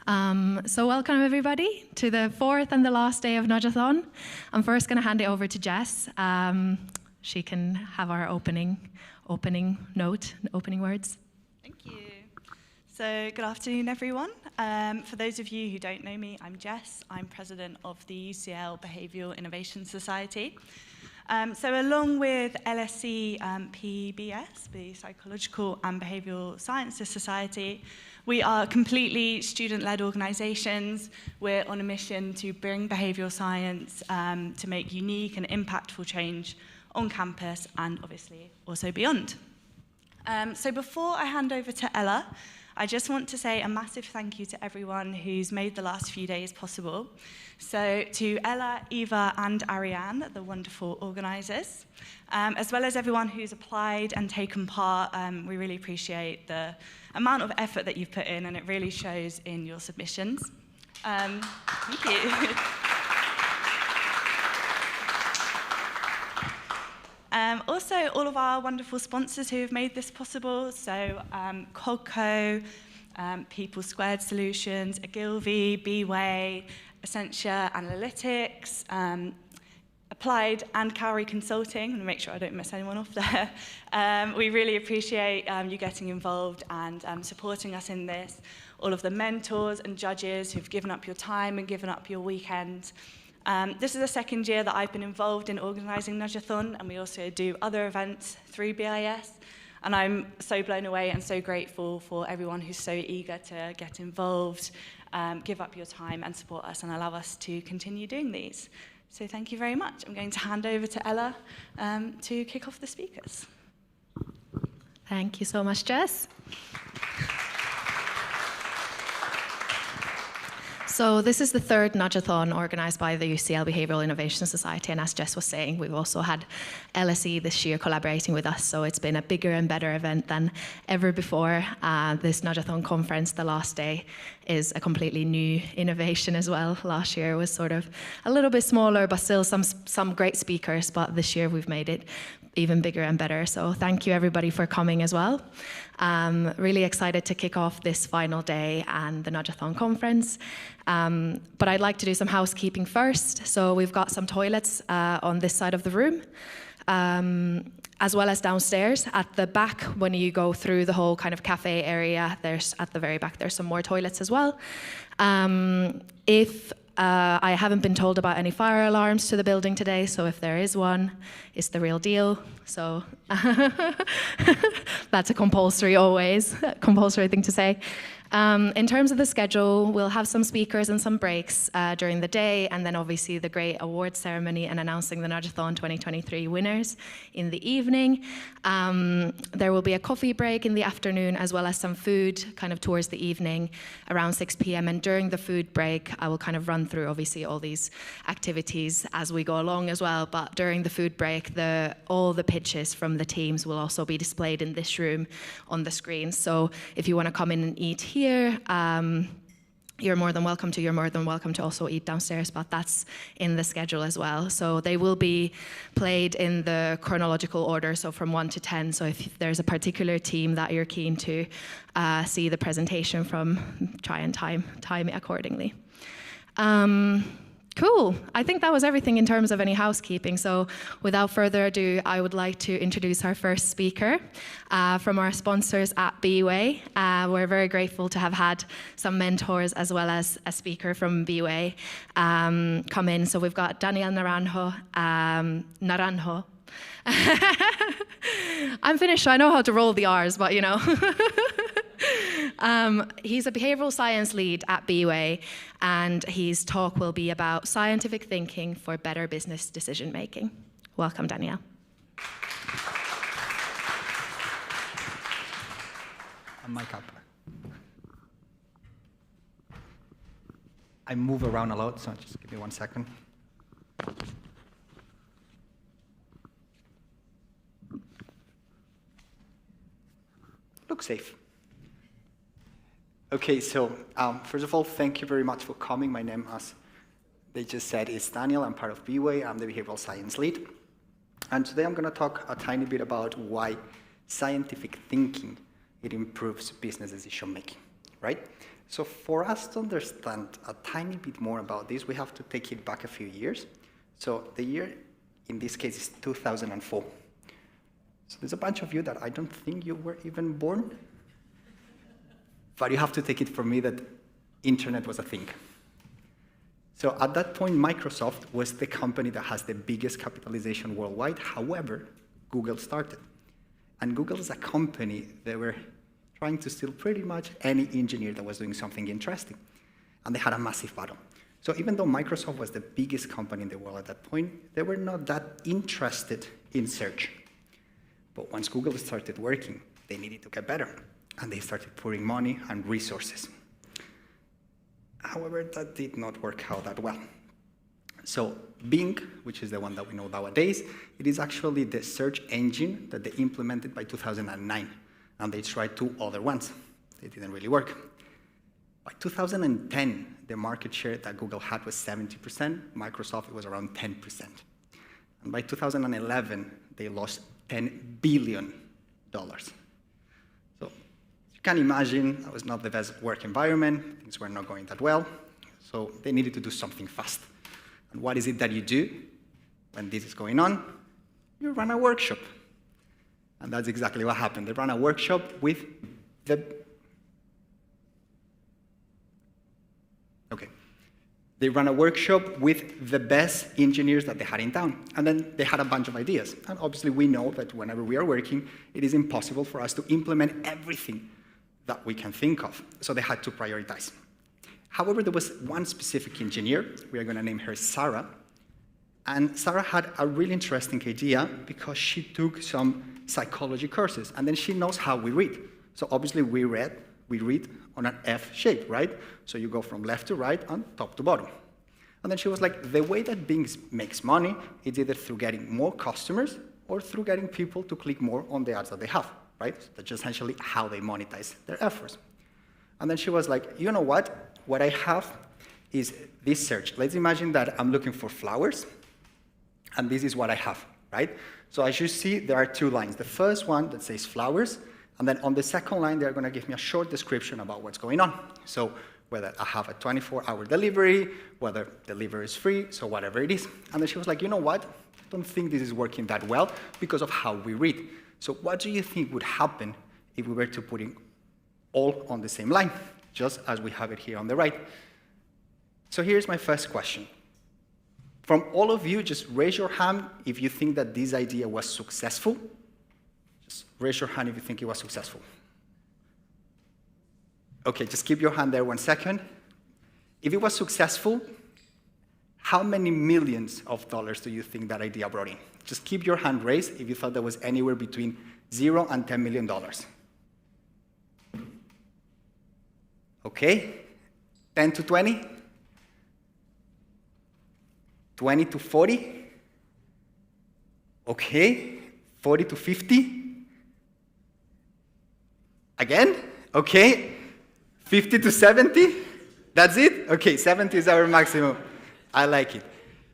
So welcome everybody to the fourth and the last day of Nudgeathon. I'm first going to hand it over to Jess. She can have our opening words. Thank you. So good afternoon, everyone. For those of you who don't know me, I'm Jess. I'm president of the UCL Behavioural Innovation Society. So along with LSE PBS, the Psychological and Behavioural Sciences Society, we are completely student-led organisations. We're on a mission to bring behavioural science to make unique and impactful change on campus and obviously also beyond. So before I hand over to Ella, I just want to say a massive thank you to everyone who's made the last few days possible. So to Ella, Eva and Ariane, the wonderful organisers, as well as everyone who's applied and taken part. We really appreciate the amount of effort that you've put in, and it really shows in your submissions. Thank you. Also, all of our wonderful sponsors who have made this possible, so Cogco, People Squared Solutions, Ogilvy, BeWay, Essentia Analytics, Applied and Cowrie Consulting, and make sure I don't miss anyone off there. We really appreciate you getting involved and supporting us in this. All of the mentors and judges who've given up your time and given up your weekend. This is the second year that I've been involved in organising Nudgeathon, and we also do other events through BIS. And I'm so blown away and so grateful for everyone who's so eager to get involved, give up your time and support us and allow us to continue doing these. So thank you very much. I'm going to hand over to Ella to kick off the speakers. Thank you so much, Jess. So this is the third Nudgeathon organised by the UCL Behavioural Innovation Society, and as Jess was saying, we've also had LSE this year collaborating with us, so it's been a bigger and better event than ever before. This Nudgeathon Conference, the last day, is a completely new innovation as well. Last year was sort of a little bit smaller, but still some great speakers, but this year we've made it even bigger and better. So thank you everybody for coming as well. Really excited to kick off this final day and the Nudgeathon Conference. But I'd like to do some housekeeping first. So we've got some toilets on this side of the room, as well as downstairs. At the back, when you go through the whole kind of cafe area, at the very back, there's some more toilets as well. I haven't been told about any fire alarms to the building today, so if there is one, it's the real deal. So that's a compulsory thing to say. In terms of the schedule, we'll have some speakers and some breaks during the day, and then obviously the great awards ceremony and announcing the Nudgeathon 2023 winners in the evening. There will be a coffee break in the afternoon, as well as some food kind of towards the evening around 6 p.m. And during the food break, I will kind of run through obviously all these activities as we go along as well. But during the food break, all the pitches from the teams will also be displayed in this room on the screen. So if you want to come in and eat here, you're more than welcome to. You're more than welcome to also eat downstairs, but that's in the schedule as well. So they will be played in the chronological order, so from 1 to 10. So if there's a particular team that you're keen to see the presentation from, try and time it accordingly. Cool. I think that was everything in terms of any housekeeping. So without further ado, I would like to introduce our first speaker from our sponsors at BeWay. We're very grateful to have had some mentors as well as a speaker from BeWay come in. So we've got Daniel Naranjo. I'm Finnish, so I know how to roll the R's, but you know. He's a behavioural science lead at BeWay, and his talk will be about scientific thinking for better business decision making. Welcome, Daniel. Mic up. I move around a lot, so just give me 1 second. Look safe. Okay, so first of all, thank you very much for coming. My name, as they just said, is Daniel. I'm part of BeWay. I'm the behavioral science lead. And today I'm going to talk a tiny bit about why scientific thinking, it improves business decision making, right? So for us to understand a tiny bit more about this, we have to take it back a few years. So the year, in this case, is 2004. So there's a bunch of you that I don't think you were even born. But you have to take it from me that internet was a thing. So at that point, Microsoft was the company that has the biggest capitalization worldwide. However, Google started. And Google is a company that were trying to steal pretty much any engineer that was doing something interesting. And they had a massive battle. So even though Microsoft was the biggest company in the world at that point, they were not that interested in search. But once Google started working, they needed to get better. And they started pouring money and resources. However, that did not work out that well. So Bing, which is the one that we know nowadays, it is actually the search engine that they implemented by 2009. And they tried 2 other ones. They didn't really work. By 2010, the market share that Google had was 70%. Microsoft, it was around 10%. And by 2011, they lost $10 billion. So you can imagine that was not the best work environment. Things were not going that well. So they needed to do something fast. And what is it that you do when this is going on? You run a workshop. And that's exactly what happened. They ran a workshop with the... Okay. They ran a workshop with the best engineers that they had in town. And then they had a bunch of ideas. And obviously, we know that whenever we are working, it is impossible for us to implement everything that we can think of. So they had to prioritize. However, there was one specific engineer. We are going to name her Sarah. And Sarah had a really interesting idea because she took some psychology courses, and then she knows how we read. So obviously we read on an F shape, right? So you go from left to right and top to bottom. And then she was like, the way that Bing makes money is either through getting more customers or through getting people to click more on the ads that they have, right? So that's essentially how they monetize their efforts. And then she was like, you know what? What I have is this search. Let's imagine that I'm looking for flowers, and this is what I have, right? So as you see, there are 2 lines. The first one that says flowers, and then on the second line, they're going to give me a short description about what's going on. So whether I have a 24-hour delivery, whether delivery is free, so whatever it is. And then she was like, you know what? I don't think this is working that well because of how we read. So what do you think would happen if we were to put it all on the same line, just as we have it here on the right? So here's my first question. From all of you, just raise your hand if you think that this idea was successful. Just raise your hand if you think it was successful. Okay, just keep your hand there 1 second. If it was successful, how many millions of dollars do you think that idea brought in? Just keep your hand raised if you thought there was anywhere between 0 and $10 million. Okay, 10 to 20? 20 to 40? Okay, 40 to 50? Again? Okay, 50 to 70? That's it? Okay, 70 is our maximum. I like it.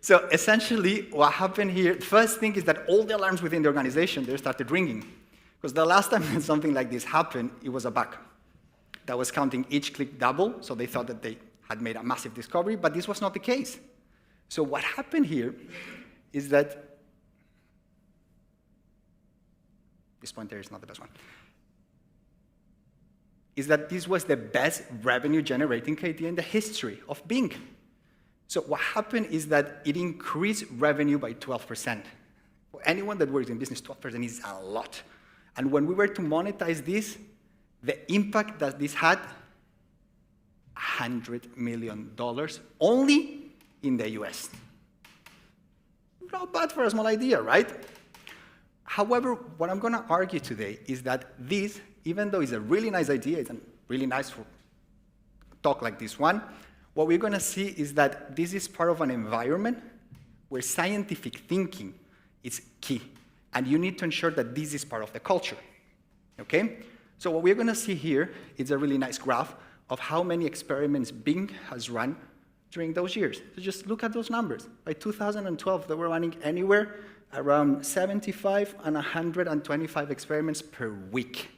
So essentially, what happened here, first thing is that all the alarms within the organization, they started ringing. Because the last time something like this happened, it was a bug that was counting each click double, so they thought that they had made a massive discovery, but this was not the case. So what happened here is that, this pointer is not the best one, is that this was the best revenue-generating idea in the history of Bing. So what happened is that it increased revenue by 12%. For anyone that works in business, 12% is a lot. And when we were to monetize this, the impact that this had, $100 million only in the US. Not bad for a small idea, right? However, what I'm going to argue today is that this, even though it's a really nice idea, it's a really nice talk like this one, what we're going to see is that this is part of an environment where scientific thinking is key. And you need to ensure that this is part of the culture. Okay? So what we're going to see here is a really nice graph of how many experiments Bing has run during those years. So just look at those numbers. By 2012, they were running anywhere around 75 and 125 experiments per week.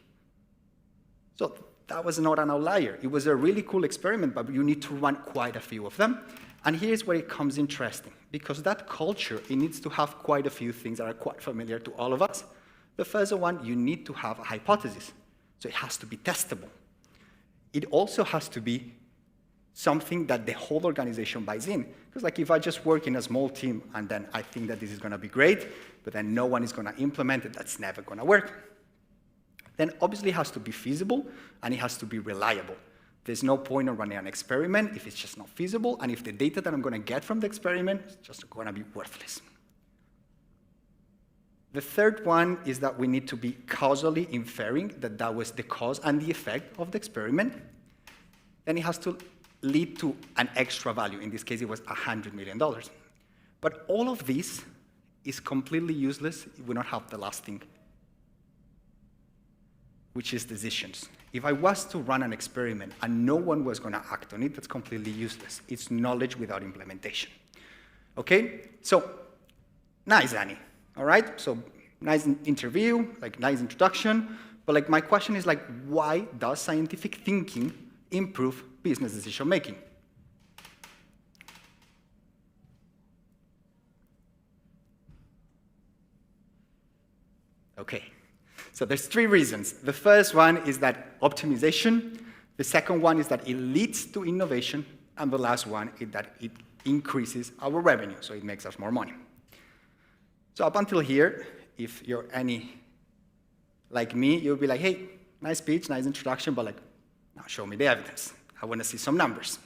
So that was not an outlier. It was a really cool experiment, but you need to run quite a few of them. And here's where it comes interesting, because that culture, it needs to have quite a few things that are quite familiar to all of us. The first one, you need to have a hypothesis. So it has to be testable. It also has to be something that the whole organization buys in. Because like if I just work in a small team and then I think that this is going to be great, but then no one is going to implement it, that's never going to work. Then obviously it has to be feasible and it has to be reliable. There's no point in running an experiment if it's just not feasible, and if the data that I'm going to get from the experiment is just going to be worthless. The third one is that we need to be causally inferring that that was the cause and the effect of the experiment. Then it has to lead to an extra value. In this case, it was $100 million. But all of this is completely useless if we don't have the last thing, which is decisions. If I was to run an experiment and no one was going to act on it, that's completely useless. It's knowledge without implementation. Okay? So, nice, Annie. All right? So, nice interview, like nice introduction. But like my question is like, why does scientific thinking improve business decision making? Okay. So there's 3 reasons. The first one is that optimization. The second one is that it leads to innovation. And the last one is that it increases our revenue, so it makes us more money. So up until here, if you're any like me, you'll be like, hey, nice speech, nice introduction, but like, now show me the evidence. I want to see some numbers.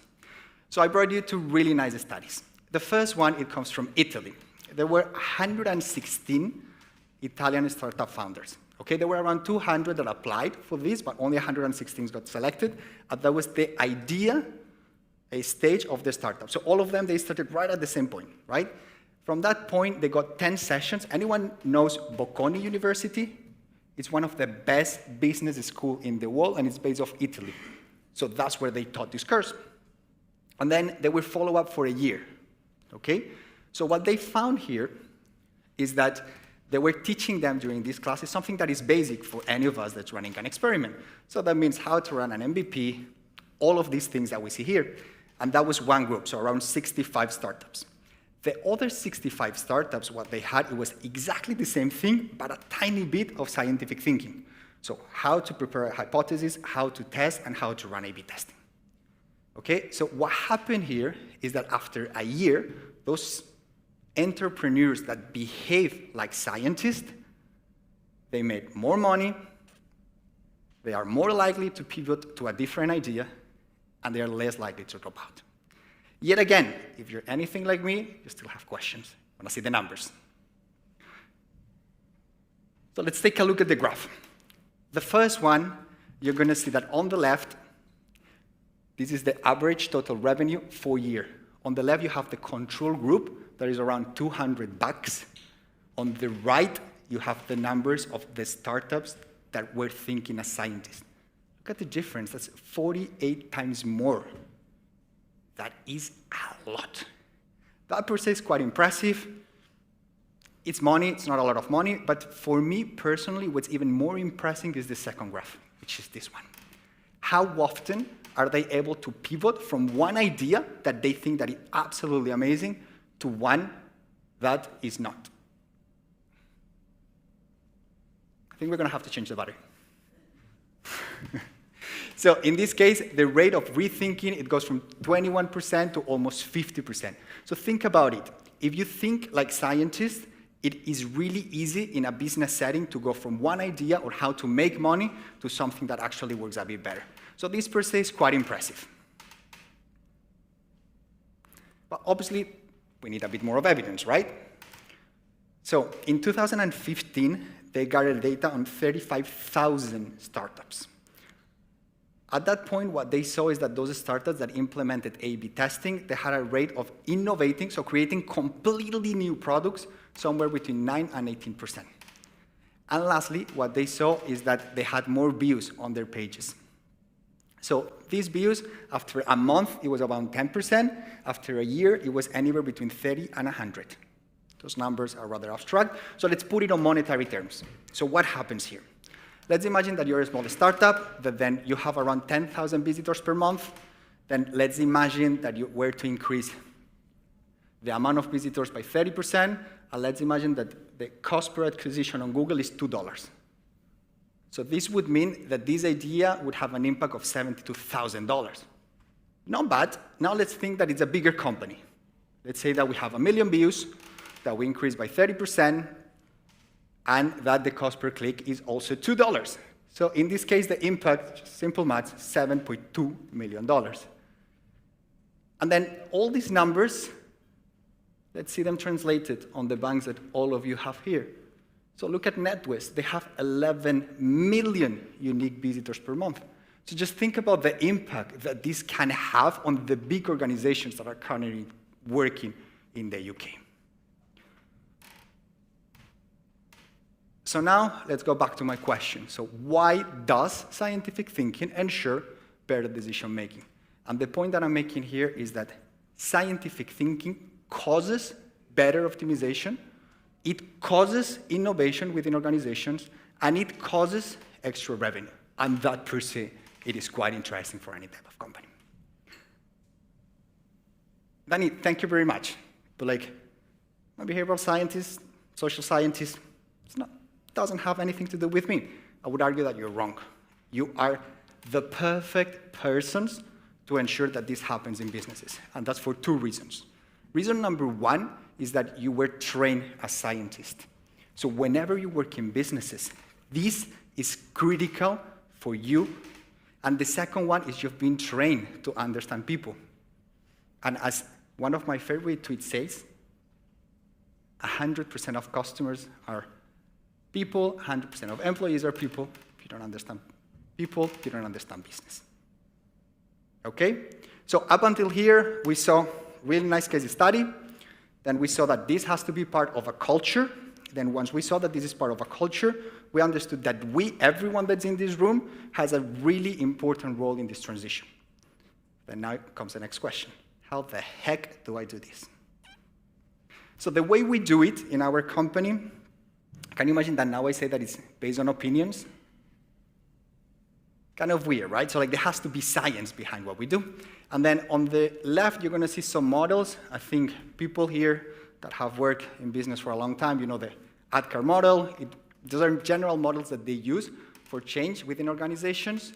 So I brought you 2 really nice studies. The first one, it comes from Italy. There were 116 Italian startup founders. Okay, there were around 200 that applied for this, but only 116 got selected. And that was the idea, a stage of the startup. So all of them, they started right at the same point, right? From that point, they got 10 sessions. Anyone knows Bocconi University? It's one of the best business schools in the world, and it's based off Italy. So that's where they taught this course. And then they will follow up for a year, okay? So what they found here is that they were teaching them during these classes something that is basic for any of us that's running an experiment. So that means how to run an MVP, all of these things that we see here. And that was one group, so around 65 startups. The other 65 startups, what they had, it was exactly the same thing, but a tiny bit of scientific thinking. So how to prepare a hypothesis, how to test, and how to run A/B testing. Okay, so what happened here is that after a year, those entrepreneurs that behave like scientists, they made more money, they are more likely to pivot to a different idea, and they are less likely to drop out. Yet again, if you're anything like me, you still have questions. I want to see the numbers. So let's take a look at the graph. The first one, you're going to see that on the left, this is the average total revenue for a year. On the left, you have the control group. That is around $200. On the right, you have the numbers of the startups that were thinking as scientists. Look at the difference. That's 48 times more. That is a lot. That per se is quite impressive. It's money. It's not a lot of money. But for me personally, what's even more impressive is the second graph, which is this one. How often are they able to pivot from one idea that they think that is absolutely amazing to one that is not? I think we're going to have to change the battery. So in this case, the rate of rethinking, it goes from 21% to almost 50%. So think about it. If you think like scientists, it is really easy in a business setting to go from one idea or how to make money to something that actually works a bit better. So this per se is quite impressive. But obviously, we need a bit more of evidence, right? So in 2015, they gathered data on 35,000 startups. At that point, what they saw is that those startups that implemented A/B testing, they had a rate of innovating, so creating completely new products, somewhere between 9 and 18%. And lastly, what they saw is that they had more views on their pages. So these views, after a month, it was around 10%. After a year, it was anywhere between 30 and 100. Those numbers are rather abstract. So let's put it on monetary terms. So what happens here? let's imagine that you're a small startup, that then you have around 10,000 visitors per month. Then let's imagine that you were to increase the amount of visitors by 30%, and let's imagine that the cost per acquisition on Google is $2. So this would mean that this idea would have an impact of $72,000. Not bad. Now let's think that it's a bigger company. Let's say that we have 1 million views, that we increase by 30%, and that the cost per click is also $2. So in this case, the impact, simple math, $7.2 million. And then all these numbers, let's see them translated on the banks that all of you have here. So look at NetWest. They have 11 million unique visitors per month. So just think about the impact that this can have on the big organizations that are currently working in the UK. So now let's go back to my question. So why does scientific thinking ensure better decision making? And the point that I'm making here is that scientific thinking causes better optimization, it causes innovation within organizations, and it causes extra revenue. And that per se, it is quite interesting for any type of company. Danny, thank you very much. But like, I'm a behavioral scientist, social scientist, doesn't have anything to do with me. I would argue that you're wrong. You are the perfect persons to ensure that this happens in businesses. And that's for 2 reasons. Reason number 1 is that you were trained as scientists. So whenever you work in businesses, this is critical for you. And the second one is you've been trained to understand people. And as one of my favorite tweets says, 100% of customers are people, 100% of employees are people. If you don't understand people, you don't understand business. Okay? So up until here, we saw really nice case study. Then we saw that this has to be part of a culture. Then once we saw that this is part of a culture, we understood that everyone that's in this room, has a really important role in this transition. Then now comes the next question. How the heck do I do this? So the way we do it in our company, can you imagine that now I say that it's based on opinions? Kind of weird, right? So like there has to be science behind what we do. And then on the left, you're going to see some models. I think people here that have worked in business for a long time, you know the ADKAR model. Those are general models that they use for change within organizations.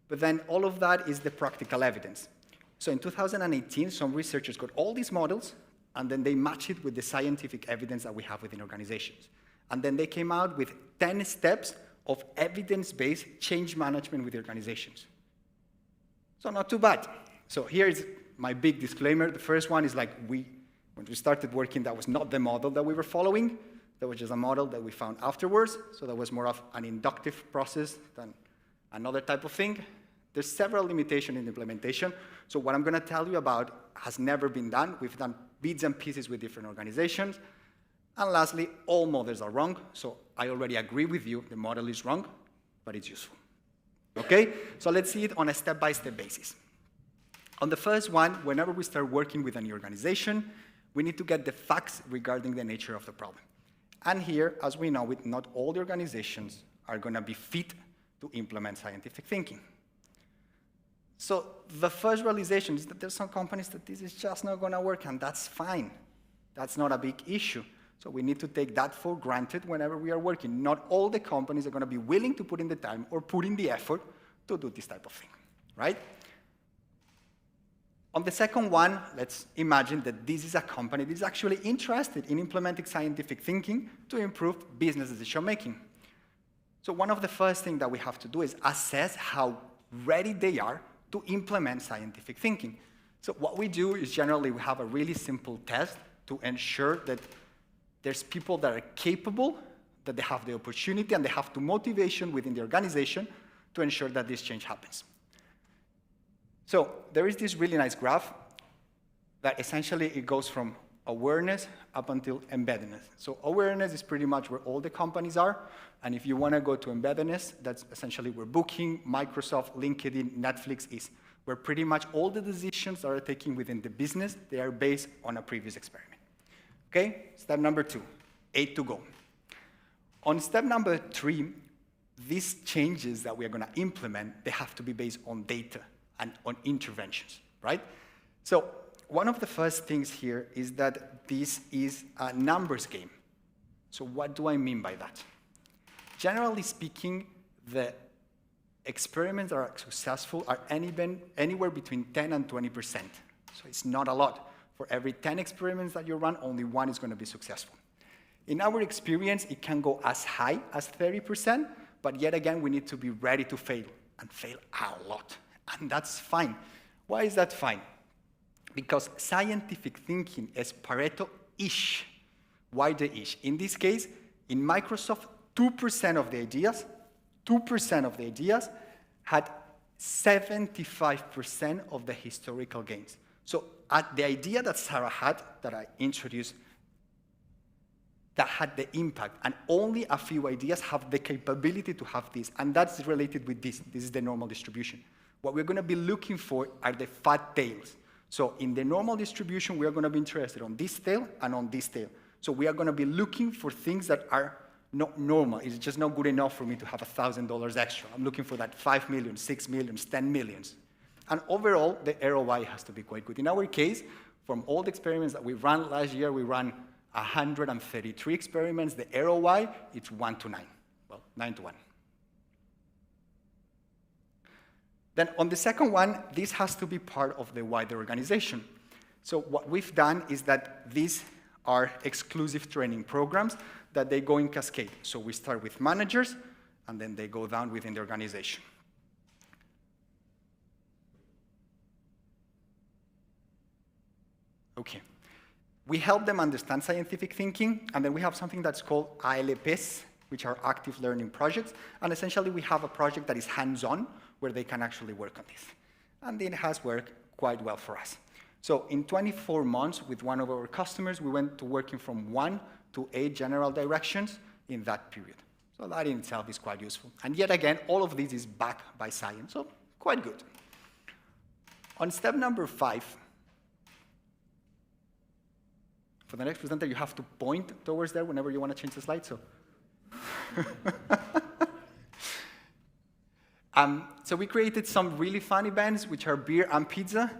But then all of that is the practical evidence. So in 2018, some researchers got all these models, and then they matched it with the scientific evidence that we have within organizations. And then they came out with 10 steps of evidence-based change management with organizations. So not too bad. So here is my big disclaimer. The first one is like when we started working, that was not the model that we were following. That was just a model that we found afterwards. So that was more of an inductive process than another type of thing. There's several limitations in implementation. So what I'm going to tell you about has never been done. We've done bits and pieces with different organizations. And lastly, all models are wrong. So I already agree with you. The model is wrong, but it's useful. Okay? So let's see it on a step-by-step basis. On the first one, whenever we start working with an organization, we need to get the facts regarding the nature of the problem. And here, as we know, not all the organizations are going to be fit to implement scientific thinking. So the first realization is that there's some companies that this is just not going to work, and that's fine. That's not a big issue. So we need to take that for granted whenever we are working. Not all the companies are going to be willing to put in the time or put in the effort to do this type of thing, right? On the second one, let's imagine that this is a company that is actually interested in implementing scientific thinking to improve business decision-making. So one of the first things that we have to do is assess how ready they are to implement scientific thinking. So what we do is generally we have a really simple test to ensure that there's people that are capable, that they have the opportunity, and they have the motivation within the organization to ensure that this change happens. So there is this really nice graph that essentially it goes from awareness up until embeddedness. So awareness is pretty much where all the companies are, and if you want to go to embeddedness, that's essentially where Booking, Microsoft, LinkedIn, Netflix is, where pretty much all the decisions that are taken within the business, they are based on a previous experiment. Okay, step number 2, 8 to go. On step number 3, these changes that we are going to implement, they have to be based on data and on interventions, right? So one of the first things here is that this is a numbers game. So what do I mean by that? Generally speaking, the experiments that are successful are anywhere between 10 and 20%. So it's not a lot. For every 10 experiments that you run, only one is going to be successful. In our experience, it can go as high as 30%, but yet again, we need to be ready to fail, and fail a lot. And that's fine. Why is that fine? Because scientific thinking is Pareto-ish. Why the ish? In this case, in Microsoft, 2% of the ideas had 75% of the historical gains. So the idea that Sarah had, that I introduced, that had the impact, and only a few ideas have the capability to have this, and that's related with this. This is the normal distribution. What we're going to be looking for are the fat tails. So in the normal distribution, we are going to be interested on this tail and on this tail. So we are going to be looking for things that are not normal. It's just not good enough for me to have $1,000 extra. I'm looking for that 5 million, 6 million, 10 millions. And overall, the ROI has to be quite good. In our case, from all the experiments that we ran last year, we ran 133 experiments. The ROI, it's 1 to 9. Well, 9 to 1. Then on the second one, this has to be part of the wider organization. So what we've done is that these are exclusive training programs that they go in cascade. So we start with managers, and then they go down within the organization. Okay. We help them understand scientific thinking, and then we have something that's called ALPs, which are active learning projects. And essentially, we have a project that is hands-on, where they can actually work on this. And it has worked quite well for us. So in 24 months with one of our customers, we went to working from 1 to 8 general directions in that period. So that in itself is quite useful. And yet again, all of this is backed by science, so quite good. On step number 5, for the next presenter, you have to point towards there whenever you want to change the slide. So, so we created some really fun events, which are beer and pizza.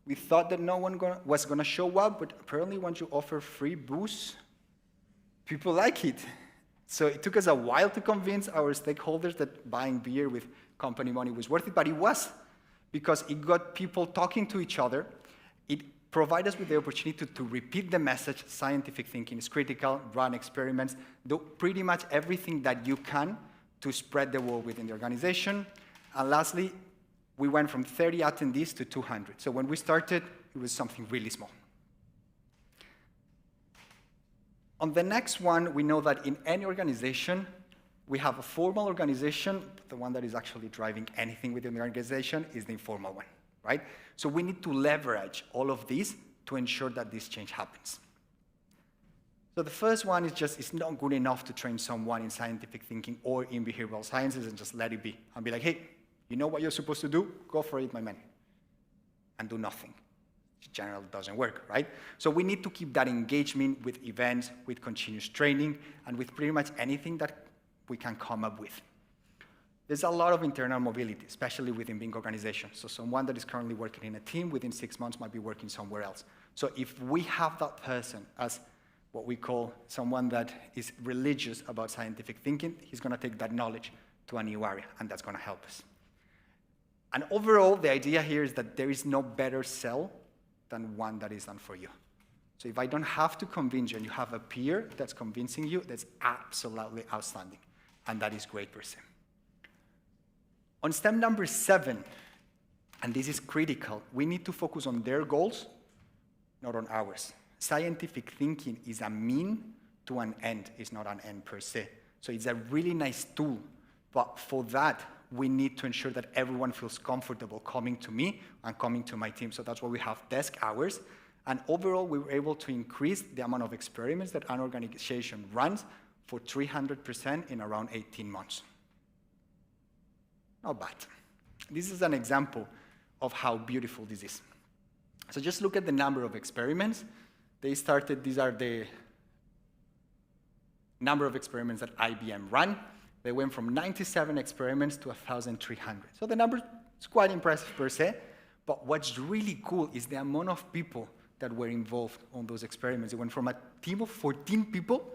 We thought that no one was going to show up, but apparently once you offer free booze, people like it. So it took us a while to convince our stakeholders that buying beer with company money was worth it, but it was, because it got people talking to each other. It provided us with the opportunity to repeat the message, scientific thinking is critical, run experiments, do pretty much everything that you can to spread the word within the organization. And lastly, we went from 30 attendees to 200. So when we started, it was something really small. On the next one, we know that in any organization, we have a formal organization. The one that is actually driving anything within the organization is the informal one, right? So we need to leverage all of these to ensure that this change happens. So the first one is just, it's not good enough to train someone in scientific thinking or in behavioral sciences and just let it be. And be like, hey, you know what you're supposed to do? Go for it, my man. And do nothing. It generally doesn't work, right? So we need to keep that engagement with events, with continuous training, and with pretty much anything that we can come up with. There's a lot of internal mobility, especially within big organizations. So someone that is currently working in a team within 6 months might be working somewhere else. So if we have that person as what we call someone that is religious about scientific thinking, he's going to take that knowledge to a new area, and that's going to help us. And overall, the idea here is that there is no better sell than one that is done for you. So if I don't have to convince you and you have a peer that's convincing you, that's absolutely outstanding. And that is great per se. On step number 7, and this is critical, we need to focus on their goals, not on ours. Scientific thinking is a mean to an end, it's not an end per se. So it's a really nice tool, but for that, we need to ensure that everyone feels comfortable coming to me and coming to my team. So that's why we have desk hours. And overall, we were able to increase the amount of experiments that an organization runs for 300% in around 18 months. Not bad. This is an example of how beautiful this is. So just look at the number of experiments. These are the number of experiments that IBM ran. They went from 97 experiments to 1,300. So the number is quite impressive per se, but what's really cool is the amount of people that were involved on those experiments. It went from a team of 14 people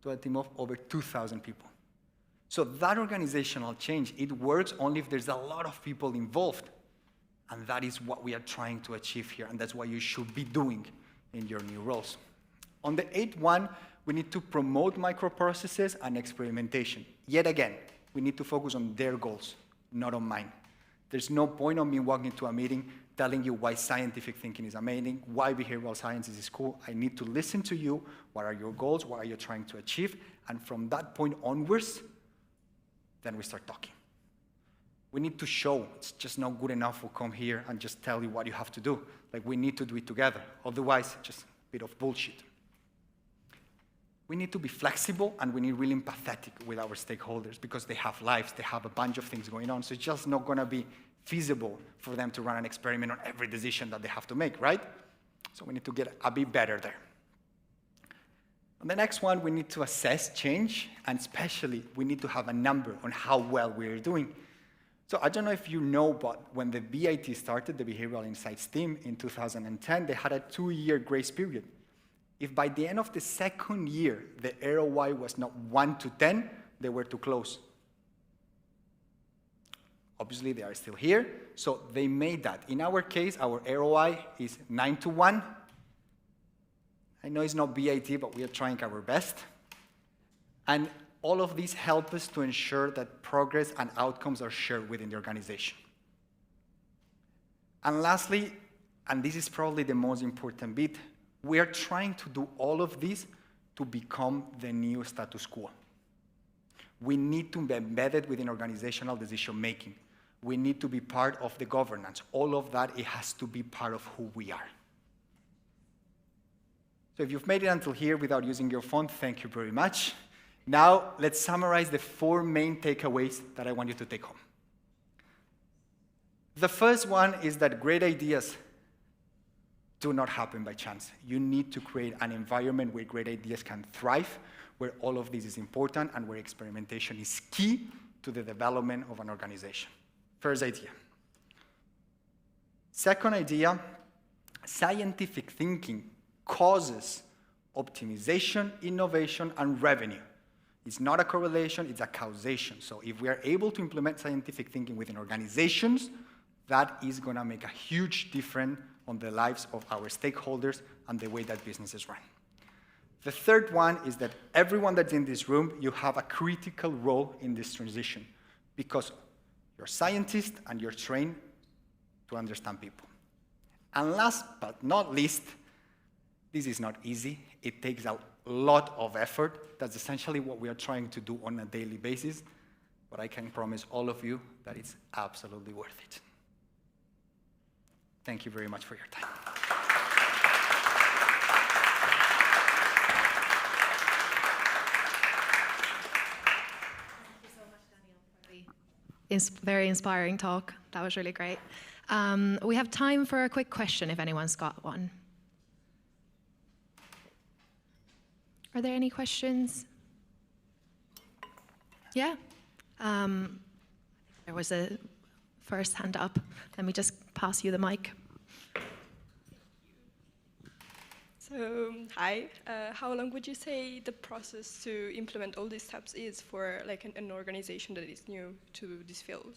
to a team of over 2,000 people. So that organizational change, it works only if there's a lot of people involved. And that is what we are trying to achieve here, and that's what you should be doing in your new roles. On the 8th one, we need to promote microprocesses and experimentation. Yet again, we need to focus on their goals, not on mine. There's no point on me walking into a meeting telling you why scientific thinking is amazing, why behavioral sciences is cool. I need to listen to you. What are your goals? What are you trying to achieve? And from that point onwards, then we start talking. We need to show. It's just not good enough to come here and just tell you what you have to do. Like, we need to do it together. Otherwise, just a bit of bullshit. We need to be flexible, and we need really empathetic with our stakeholders because they have lives, they have a bunch of things going on, so it's just not going to be feasible for them to run an experiment on every decision that they have to make, right? So we need to get a bit better there. On the next one, we need to assess change, and especially we need to have a number on how well we're doing. So I don't know if you know, but when the BIT started, the Behavioral Insights team, in 2010, they had a 2-year grace period. If by the end of the 2nd year, the ROI was not 1 to 10, they were too close. Obviously, they are still here, so they made that. In our case, our ROI is 9 to 1. I know it's not BIT, but we are trying our best. And all of these help us to ensure that progress and outcomes are shared within the organization. And lastly, and this is probably the most important bit, we are trying to do all of this to become the new status quo. We need to be embedded within organizational decision-making. We need to be part of the governance. All of that, it has to be part of who we are. So if you've made it until here without using your phone, thank you very much. Now, let's summarize the 4 main takeaways that I want you to take home. The first one is that great ideas do not happen by chance. You need to create an environment where great ideas can thrive, where all of this is important, and where experimentation is key to the development of an organization. First idea. Second idea, scientific thinking causes optimization, innovation, and revenue. It's not a correlation, it's a causation. So if we are able to implement scientific thinking within organizations, that is going to make a huge difference on the lives of our stakeholders and the way that businesses run. The third one is that everyone that's in this room, you have a critical role in this transition because you're scientists and you're trained to understand people. And last but not least, this is not easy. It takes a lot of effort. That's essentially what we are trying to do on a daily basis, but I can promise all of you that it's absolutely worth it. Thank you very much for your time. Thank you so much, Daniel, for the very inspiring talk. That was really great. We have time for a quick question if anyone's got one. Are there any questions? Yeah. There was a first hand up. Let me just pass you the mic. So, hi. How long would you say the process to implement all these steps is for like an organization that is new to this field?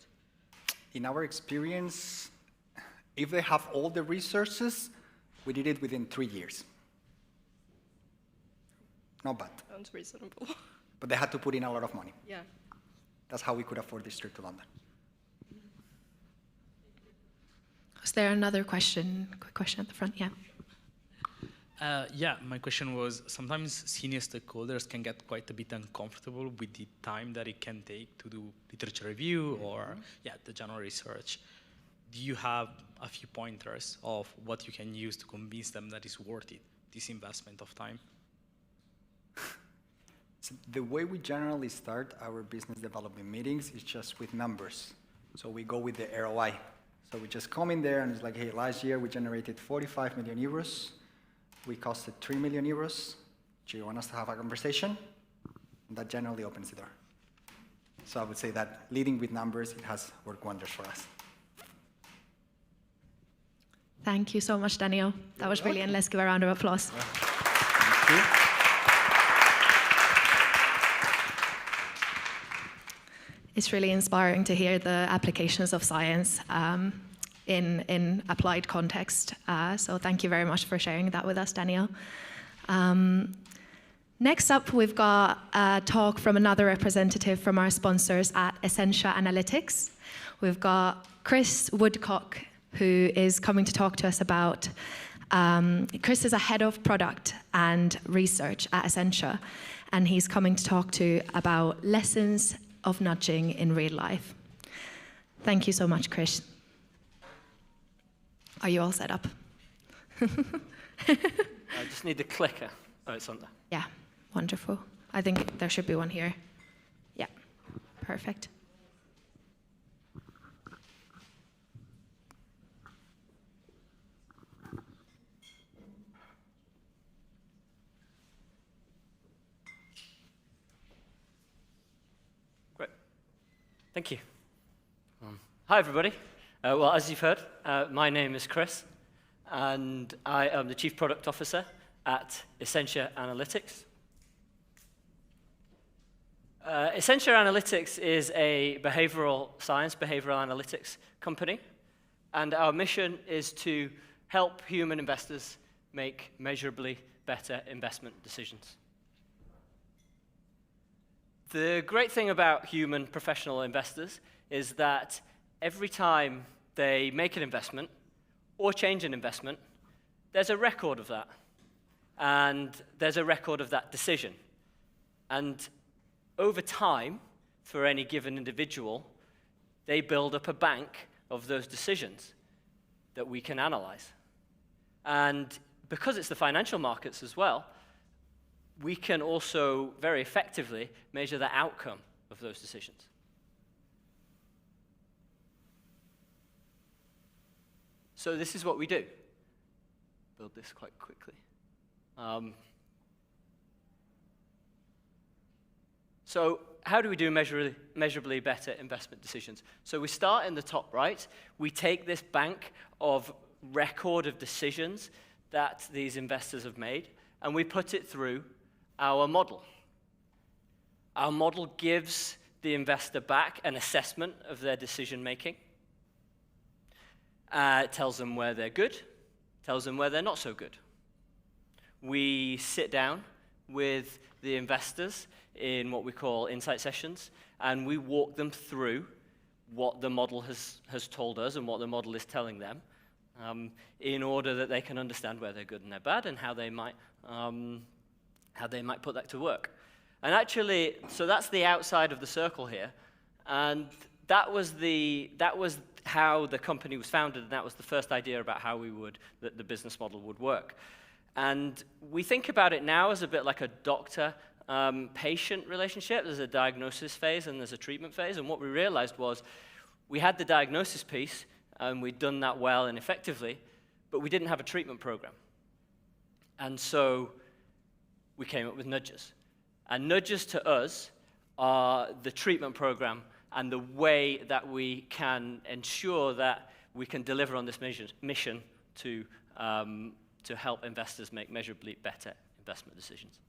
In our experience, if they have all the resources, we did it within 3 years. Not bad. Sounds reasonable. But they had to put in a lot of money. Yeah. That's how we could afford this trip to London. Is there another question? Quick question at the front, yeah. Yeah, my question was, sometimes senior stakeholders can get quite a bit uncomfortable with the time that it can take to do literature review or the general research. Do you have a few pointers of what you can use to convince them that it's worth it, this investment of time? So the way we generally start our business development meetings is just with numbers. So we go with the ROI. So we just come in there and it's like, hey, last year we generated 45 million euros. We costed 3 million euros. Do you want us to have a conversation? And that generally opens the door. So I would say that leading with numbers, it has worked wonders for us. Thank you so much, Daniel. That was brilliant. Let's give a round of applause. Thank you. It's really inspiring to hear the applications of science in applied context. So thank you very much for sharing that with us, Daniel. Next up, we've got a talk from another representative from our sponsors at Essentia Analytics. We've got Chris Woodcock, who is coming to talk to us about, Chris is a head of product and research at Essentia, and he's coming to talk about lessons of nudging in real life. Thank you so much, Chris. Are you all set up? I just need the clicker. Oh, it's on there. Yeah, wonderful. I think there should be one here. Yeah, perfect. Great. Thank you. Hi, everybody. Well, as you've heard, my name is Chris, and I am the Chief Product Officer at Essentia Analytics. Essentia Analytics is a behavioral science, behavioral analytics company, and our mission is to help human investors make measurably better investment decisions. The great thing about human professional investors is that every time they make an investment or change an investment, there's a record of that. And there's a record of that decision. And over time, for any given individual, they build up a bank of those decisions that we can analyze. And because it's the financial markets as well, we can also very effectively measure the outcome of those decisions. So this is what we do. Build this quite quickly. So how do we do measurably better investment decisions? So we start in the top right. We take this bank of record of decisions that these investors have made, and we put it through our model. Our model gives the investor back an assessment of their decision making. It tells them where they're good, tells them where they're not so good. We sit down with the investors in what we call insight sessions, and we walk them through what the model has told us and what the model is telling them, in order that they can understand where they're good and they're bad and how they might put that to work. And actually, so that's the outside of the circle here, and that was how the company was founded, and that was the first idea about how that the business model would work. And we think about it now as a bit like a doctor-patient relationship. There's a diagnosis phase and there's a treatment phase. And what we realized was we had the diagnosis piece, and we'd done that well and effectively, but we didn't have a treatment program. And so we came up with nudges. And nudges to us are the treatment program and the way that we can ensure that we can deliver on this mission to help investors make measurably better investment decisions.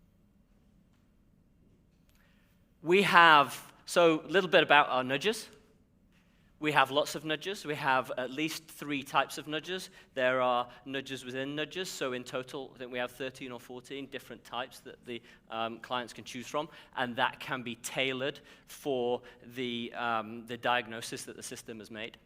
So a little bit about our nudges. We have lots of nudges. We have at least 3 types of nudges. There are nudges within nudges. So in total, I think we have 13 or 14 different types that the clients can choose from, and that can be tailored for the diagnosis that the system has made.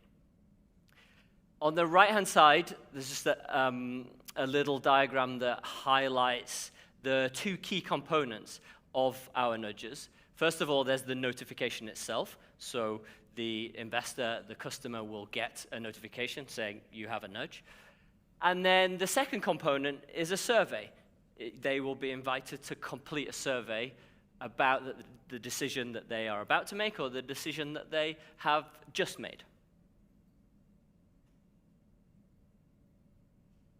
On the right-hand side, there's just a little diagram that highlights the 2 key components of our nudges. First of all, there's the notification itself. So the investor, the customer, will get a notification saying you have a nudge. And then the second component is a survey. They will be invited to complete a survey about the decision that they are about to make or the decision that they have just made.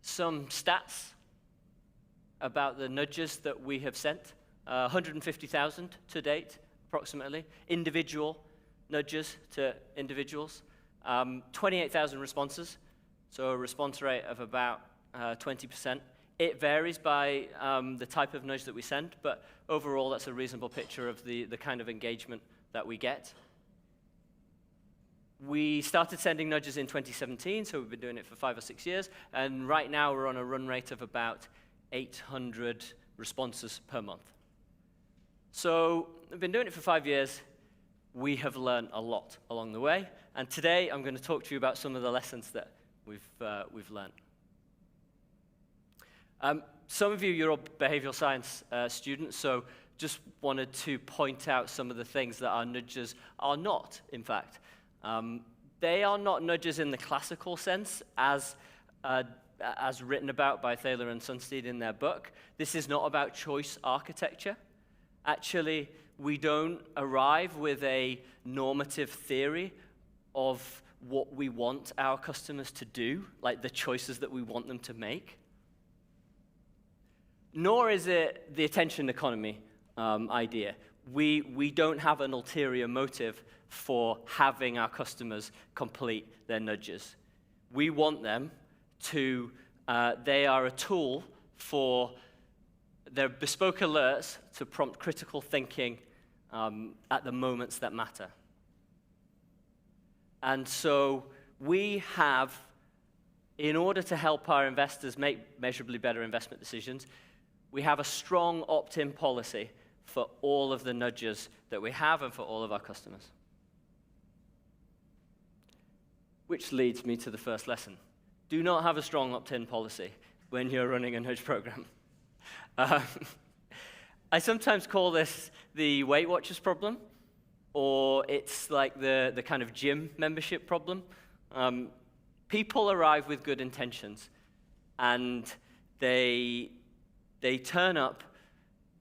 Some stats about the nudges that we have sent. 150,000 to date approximately, individual nudges to individuals, 28,000 responses, so a response rate of about 20%. It varies by the type of nudge that we send, but overall that's a reasonable picture of the kind of engagement that we get. We started sending nudges in 2017, so we've been doing it for 5 or 6 years, and right now we're on a run rate of about 800 responses per month. So we've been doing it for 5 years. We have learned a lot along the way, and today I'm going to talk to you about some of the lessons that we've learned. Some of you, you're all behavioral science students, so just wanted to point out some of the things that our nudges are not, in fact. They are not nudges in the classical sense, as written about by Thaler and Sunstein in their book. This is not about choice architecture. Actually, we don't arrive with a normative theory of what we want our customers to do, like the choices that we want them to make. Nor is it the attention economy idea. We don't have an ulterior motive for having our customers complete their nudges. We want them to, they are a tool for their bespoke alerts to prompt critical thinking at the moments that matter. And so we have, in order to help our investors make measurably better investment decisions, we have a strong opt-in policy for all of the nudges that we have and for all of our customers. Which leads me to the first lesson. Do not have a strong opt-in policy when you're running a nudge program. I sometimes call this the Weight Watchers problem, or it's like the kind of gym membership problem. People arrive with good intentions, and they turn up,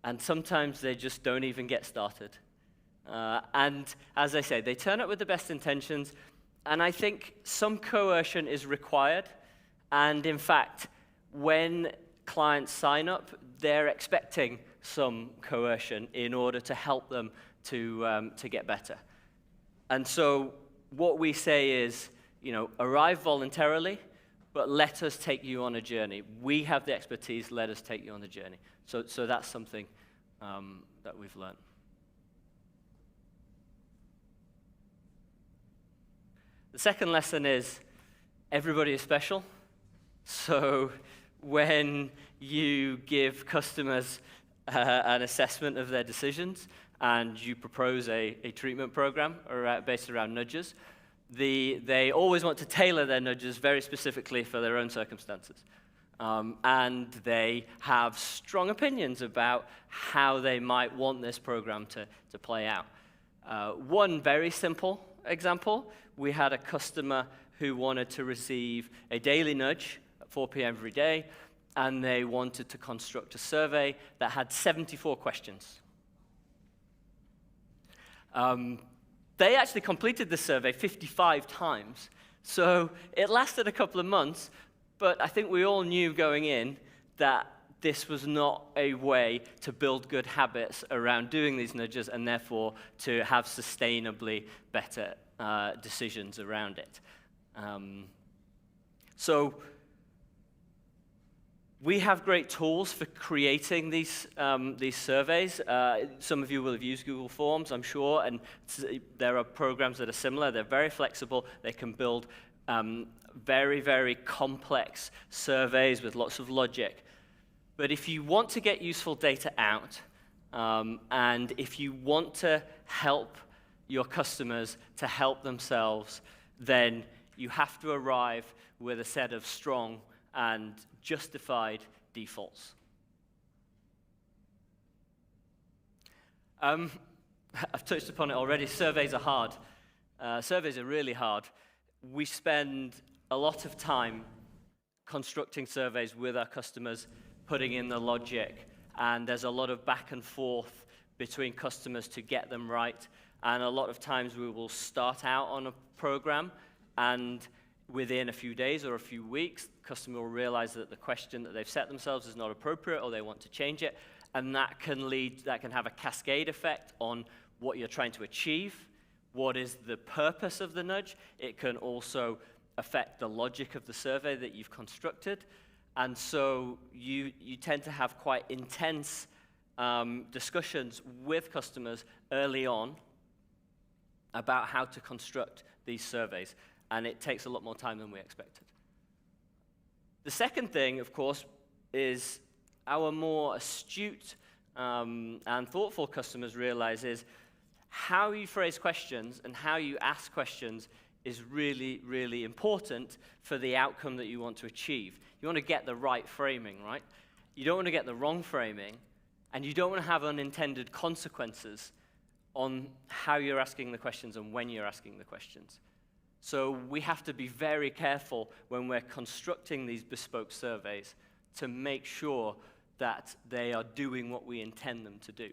and sometimes they just don't even get started. And as I say, they turn up with the best intentions, and I think some coercion is required. And in fact, when clients sign up, they're expecting some coercion in order to help them to get better. And so what we say is, arrive voluntarily, but let us take you on a journey. We have the expertise, let us take you on the journey. So that's something that we've learned. The second lesson is everybody is special. So when you give customers an assessment of their decisions and you propose a treatment program based around nudges, they always want to tailor their nudges very specifically for their own circumstances. And they have strong opinions about how they might want this program to play out. One very simple example, we had a customer who wanted to receive a daily nudge at 4 p.m. every day, and they wanted to construct a survey that had 74 questions. They actually completed the survey 55 times, so it lasted a couple of months, but I think we all knew going in that this was not a way to build good habits around doing these nudges and therefore to have sustainably better decisions around it. So we have great tools for creating these surveys. Some of you will have used Google Forms, I'm sure, and there are programs that are similar. They're very flexible. They can build very, very complex surveys with lots of logic. But if you want to get useful data out, and if you want to help your customers to help themselves, then you have to arrive with a set of strong and justified defaults. I've touched upon it already. Surveys are hard. Surveys are really hard. We spend a lot of time constructing surveys with our customers, putting in the logic, and there's a lot of back and forth between customers to get them right. And a lot of times we will start out on a program, and within a few days or a few weeks, the customer will realize that the question that they've set themselves is not appropriate, or they want to change it, and that can have a cascade effect on what you're trying to achieve, what is the purpose of the nudge. It can also affect the logic of the survey that you've constructed. And so you tend to have quite intense discussions with customers early on about how to construct these surveys. And it takes a lot more time than we expected. The second thing, of course, is our more astute and thoughtful customers realize is how you phrase questions and how you ask questions is really, really important for the outcome that you want to achieve. You want to get the right framing, right? You don't want to get the wrong framing, and you don't want to have unintended consequences on how you're asking the questions and when you're asking the questions. So we have to be very careful when we're constructing these bespoke surveys to make sure that they are doing what we intend them to do.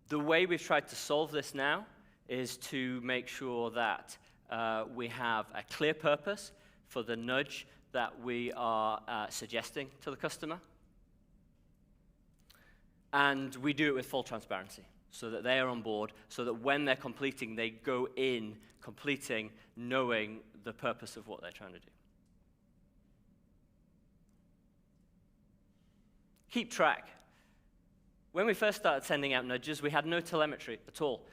The way we've tried to solve this now is to make sure that we have a clear purpose for the nudge that we are suggesting to the customer. And we do it with full transparency so that they are on board, so that when they're completing, they go in completing, knowing the purpose of what they're trying to do. Keep track. When we first started sending out nudges, we had no telemetry at all.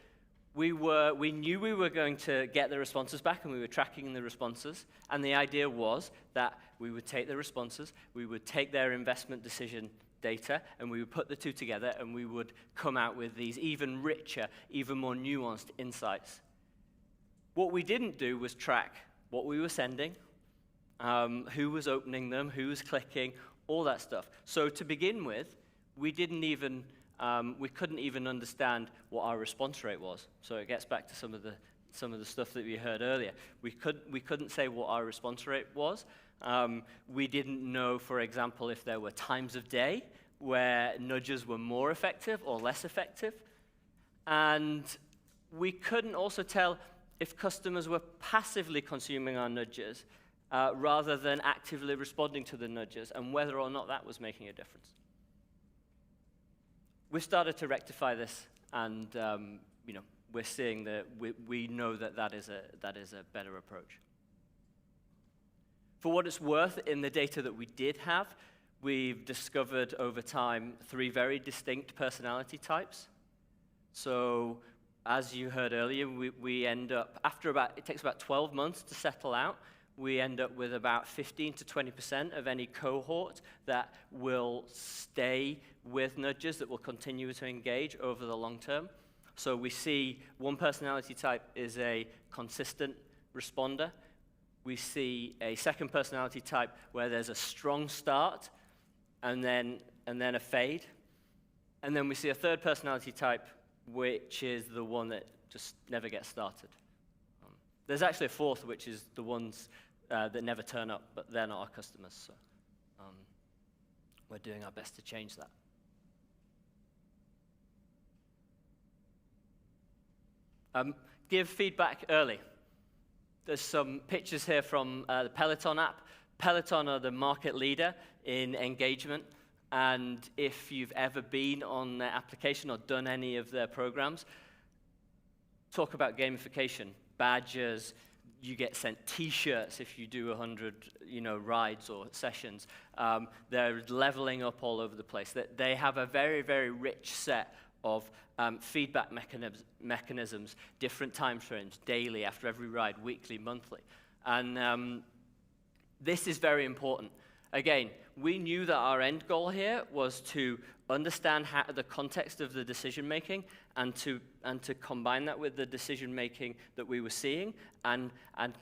We knew we were going to get the responses back, and we were tracking the responses. And the idea was that we would take the responses, we would take their investment decision data, and we would put the two together, and we would come out with these even richer, even more nuanced insights. What we didn't do was track what we were sending, who was opening them, who was clicking, all that stuff. So to begin with, we couldn't even understand what our response rate was. So it gets back to some of the stuff that we heard earlier. We couldn't say what our response rate was. We didn't know, for example, if there were times of day where nudges were more effective or less effective. And we couldn't also tell if customers were passively consuming our nudges rather than actively responding to the nudges, and whether or not that was making a difference. We've started to rectify this, and we're seeing that we know that is a better approach. For what it's worth, in the data that we did have, we've discovered over time 3 very distinct personality types. So, as you heard earlier, we end up, it takes about 12 months to settle out. We end up with about 15 to 20% of any cohort that will stay with nudges, that will continue to engage over the long term. So we see one personality type is a consistent responder. We see a second personality type where there's a strong start and then a fade. And then we see a third personality type, which is the one that just never gets started. There's actually a fourth, which is the ones that never turn up, but they're not our customers. So we're doing our best to change that. Give feedback early. There's some pictures here from the Peloton app. Peloton are the market leader in engagement, and if you've ever been on their application or done any of their programs, talk about gamification, badges. You get sent T-shirts if you do 100, rides or sessions. They're leveling up all over the place. They have a very, very rich set of feedback mechanisms, different time frames, daily, after every ride, weekly, monthly. And this is very important. Again, we knew that our end goal here was to understand the context of the decision-making and to combine that with the decision-making that we were seeing and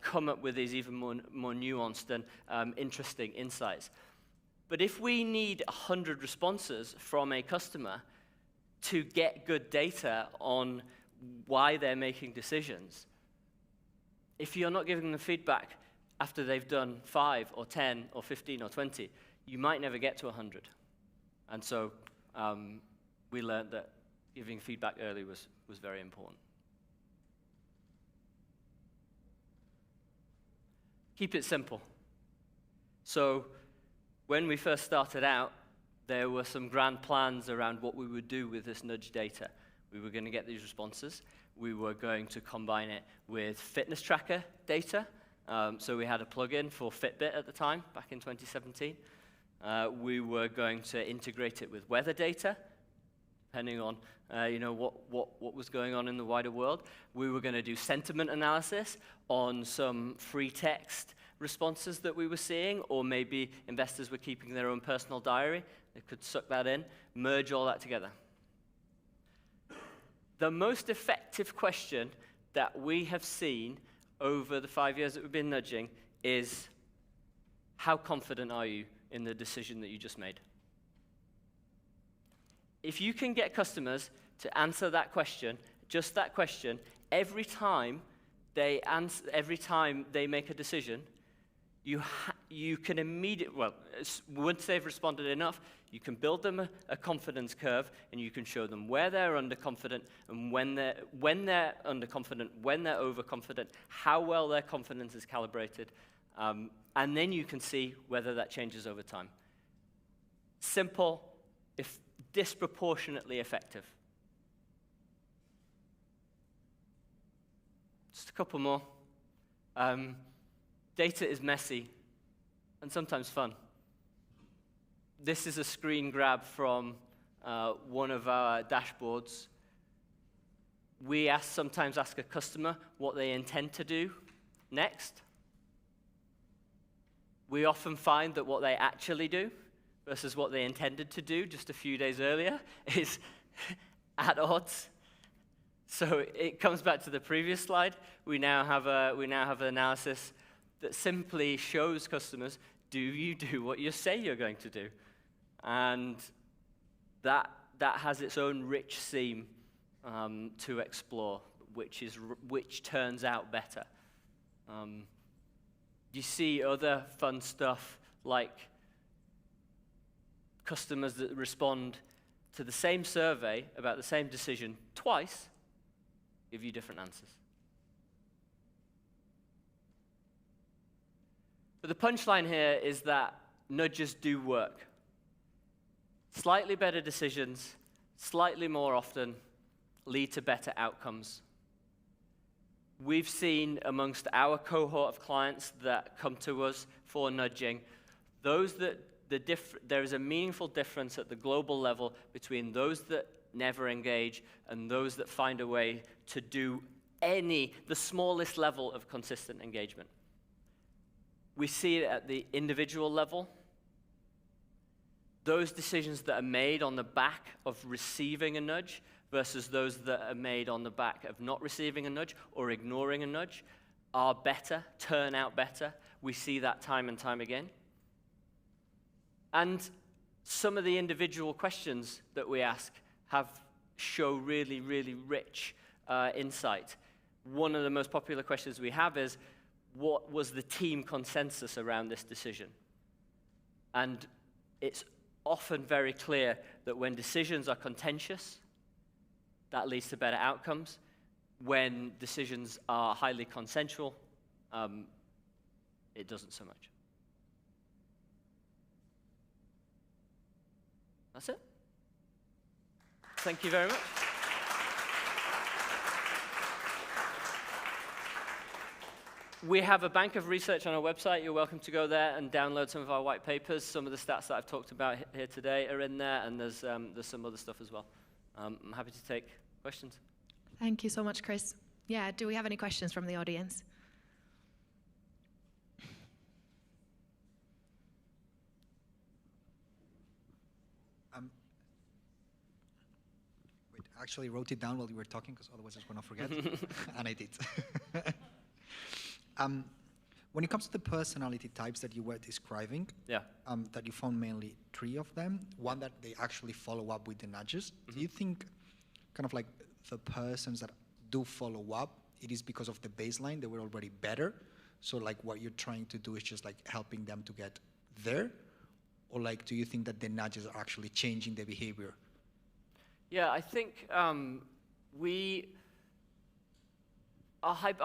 come up with these even more nuanced and interesting insights. But if we need 100 responses from a customer to get good data on why they're making decisions, if you're not giving them feedback after they've done 5 or 10 or 15 or 20, you might never get to 100. And so we learned that giving feedback early was very important. Keep it simple. So when we first started out, there were some grand plans around what we would do with this nudge data. We were going to get these responses. We were going to combine it with fitness tracker data. So we had a plugin for Fitbit at the time, back in 2017. We were going to integrate it with weather data, depending on what was going on in the wider world. We were going to do sentiment analysis on some free text responses that we were seeing, or maybe investors were keeping their own personal diary. They could suck that in, merge all that together. The most effective question that we have seen over the 5 years that we've been nudging is, how confident are you in the decision that you just made? If you can get customers to answer that question, just that question, every time they make a decision, you can immediately, once they've responded enough, you can build them a confidence curve, and you can show them where they're underconfident and when they're underconfident, when they're overconfident, how well their confidence is calibrated, and then you can see whether that changes over time. Simple, if disproportionately effective. Just a couple more. Data is messy and sometimes fun. This is a screen grab from one of our dashboards. We sometimes ask a customer what they intend to do next. We often find that what they actually do versus what they intended to do just a few days earlier is at odds. So it comes back to the previous slide. We now have an analysis that simply shows customers, do you do what you say you're going to do? And that has its own rich theme to explore, which turns out better. You see other fun stuff like customers that respond to the same survey about the same decision twice give you different answers. But the punchline here is that nudges do work. Slightly better decisions, slightly more often, lead to better outcomes. We've seen amongst our cohort of clients that come to us for nudging, there is a meaningful difference at the global level between those that never engage and those that find a way to do the smallest level of consistent engagement. We see it at the individual level. Those decisions that are made on the back of receiving a nudge versus those that are made on the back of not receiving a nudge or ignoring a nudge are better, turn out better. We see that time and time again. And some of the individual questions that we ask show really, really rich insight. One of the most popular questions we have is, what was the team consensus around this decision? And it's often very clear that when decisions are contentious, that leads to better outcomes. When decisions are highly consensual, it doesn't so much. That's it. Thank you very much. We have a bank of research on our website. You're welcome to go there and download some of our white papers. Some of the stats that I've talked about here today are in there, and there's some other stuff as well. I'm happy to take questions. Thank you so much, Chris. Yeah, do we have any questions from the audience? Wait, I actually wrote it down while you were talking, because otherwise I was going to forget, and I did. When it comes to the personality types that you were describing, that you found mainly 3 of them, one that they actually follow up with the nudges, do you think kind of like the persons that do follow up, it is because of the baseline, they were already better? So like what you're trying to do is just like helping them to get there? Or like, do you think that the nudges are actually changing the behavior? Yeah, I think our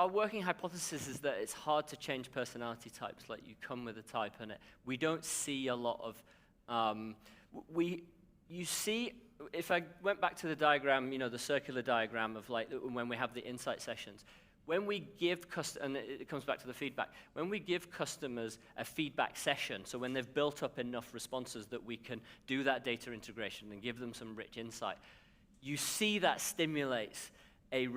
working hypothesis is that it's hard to change personality types. Like, you come with a type, and we don't see a lot of you see, if I went back to the diagram, the circular diagram of like when we have the insight sessions, when we give and it comes back to the feedback, when we give customers a feedback session, so when they've built up enough responses that we can do that data integration and give them some rich insight, you see that stimulates a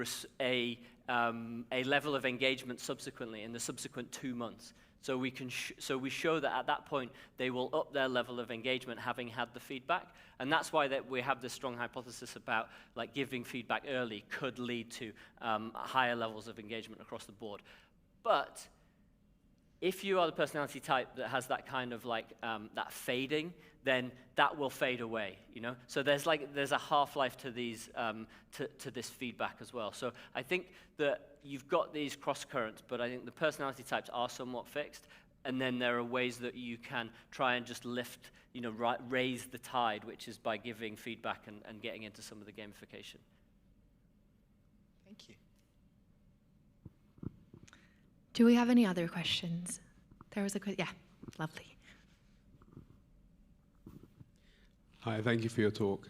level of engagement subsequently in the subsequent 2 months. So we show that at that point they will up their level of engagement having had the feedback, and that's why we have this strong hypothesis about like giving feedback early could lead to higher levels of engagement across the board. But if you are the personality type that has that kind of like that fading, then that will fade away, So there's a half-life to these to this feedback as well. So I think that you've got these cross currents, but I think the personality types are somewhat fixed, and then there are ways that you can try and just lift, raise the tide, which is by giving feedback and getting into some of the gamification. Thank you. Do we have any other questions? There was a question. Yeah, lovely. Hi, thank you for your talk.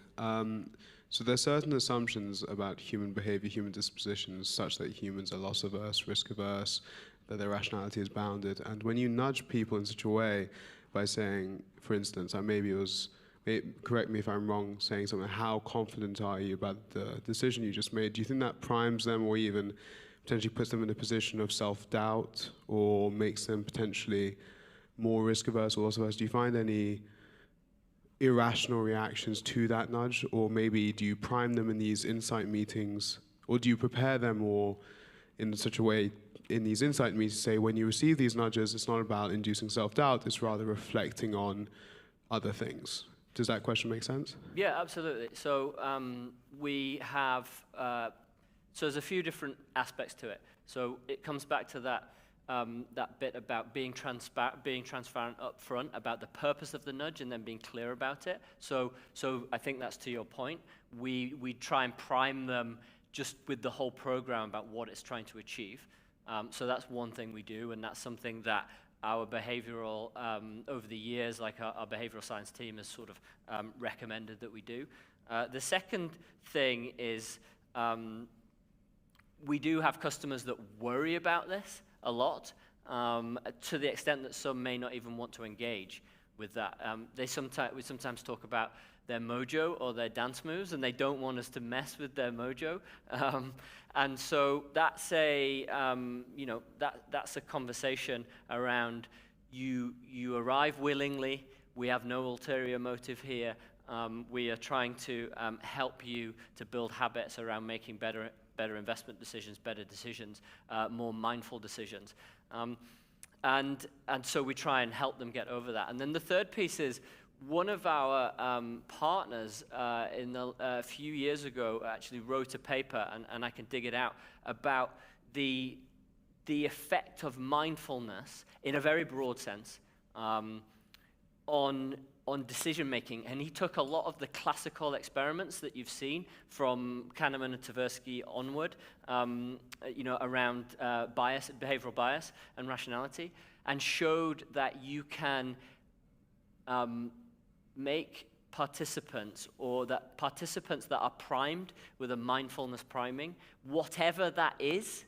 So there are certain assumptions about human behavior, human dispositions, such that humans are loss-averse, risk-averse, that their rationality is bounded. And when you nudge people in such a way by saying, for instance, correct me if I'm wrong, saying something, how confident are you about the decision you just made? Do you think that primes them or even potentially puts them in a position of self-doubt or makes them potentially more risk-averse or loss-averse? Do you find any irrational reactions to that nudge, or maybe do you prime them in these insight meetings, or do you prepare them more in such a way in these insight meetings to say when you receive these nudges, it's not about inducing self-doubt, it's rather reflecting on other things? Does that question make sense? Yeah, absolutely. So we have, so there's a few different aspects to it. So it comes back to that bit about being transparent up front about the purpose of the nudge and then being clear about it. So I think that's to your point. We try and prime them just with the whole program about what it's trying to achieve. So that's one thing we do, and that's something that our behavioral, over the years, like our behavioral science team has sort of recommended that we do. The second thing is we do have customers that worry about this a lot, to the extent that some may not even want to engage with that. We sometimes talk about their mojo or their dance moves, and they don't want us to mess with their mojo. And so that's that's a conversation around you arrive willingly. We have no ulterior motive here. We are trying to help you to build habits around making better investment decisions, better decisions, more mindful decisions. And so we try and help them get over that. And then the third piece is one of our partners a few years ago actually wrote a paper, and I can dig it out, about the effect of mindfulness in a very broad sense on decision making, and he took a lot of the classical experiments that you've seen from Kahneman and Tversky onward, around bias, behavioral bias, and rationality, and showed that you can make participants, or that participants that are primed with a mindfulness priming, whatever that is,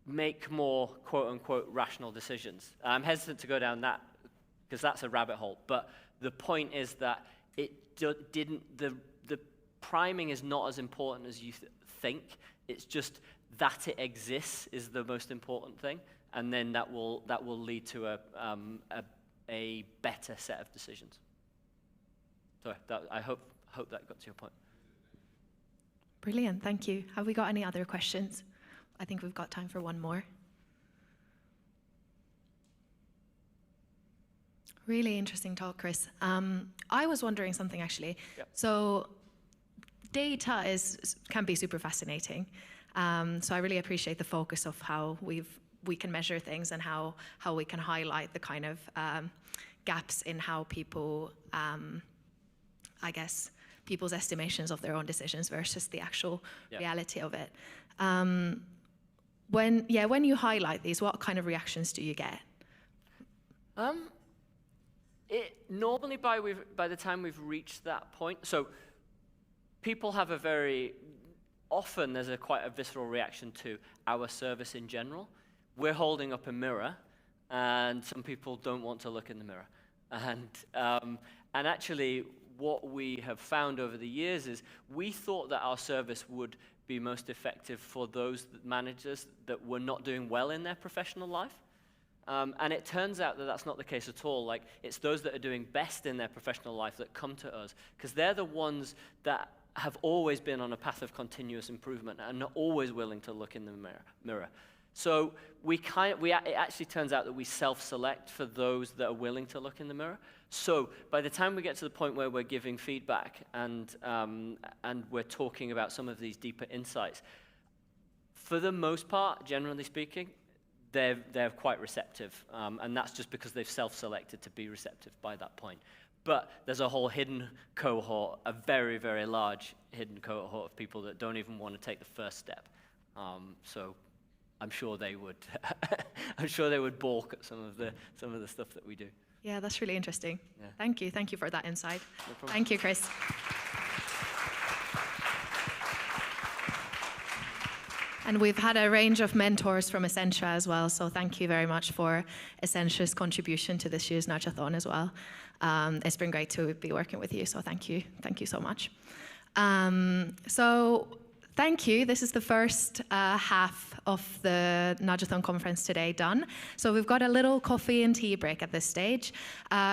make more quote-unquote rational decisions. I'm hesitant to go down that because that's a rabbit hole. But the point is that the priming is not as important as you think. It's just that it exists is the most important thing, and then that will lead to a better set of decisions. So I hope that got to your point. Brilliant, thank you. Have we got any other questions? I think we've got time for one more. Really interesting talk, Chris. I was wondering something actually. Yep. So data can be super fascinating. So I really appreciate the focus of how we can measure things and how we can highlight the kind of gaps in how people, people's estimations of their own decisions versus the actual reality of it. When you highlight these, what kind of reactions do you get? Normally by the time we've reached that point, so people have often there's quite a visceral reaction to our service in general. We're holding up a mirror, and some people don't want to look in the mirror. And actually, what we have found over the years is we thought that our service would be most effective for those managers that were not doing well in their professional life. And it turns out that that's not the case at all. Like, it's those that are doing best in their professional life that come to us, because they're the ones that have always been on a path of continuous improvement and are always willing to look in the mirror. So it actually turns out that we self-select for those that are willing to look in the mirror. So by the time we get to the point where we're giving feedback and we're talking about some of these deeper insights, for the most part, generally speaking, they're quite receptive, and that's just because they've self-selected to be receptive by that point. But there's a whole hidden cohort, a very, very large hidden cohort of people that don't even want to take the first step. So I'm sure they would. I'm sure they would balk at some of the stuff that we do. Yeah, that's really interesting. Yeah. Thank you for that insight. No problem. Thank you, Chris. And we've had a range of mentors from Essentia as well, so thank you very much for Essentia's contribution to this year's Nudgeathon as well. It's been great to be working with you, so thank you so much. So thank you. This is the first half of the Nudgeathon Conference today done. So we've got a little coffee and tea break at this stage.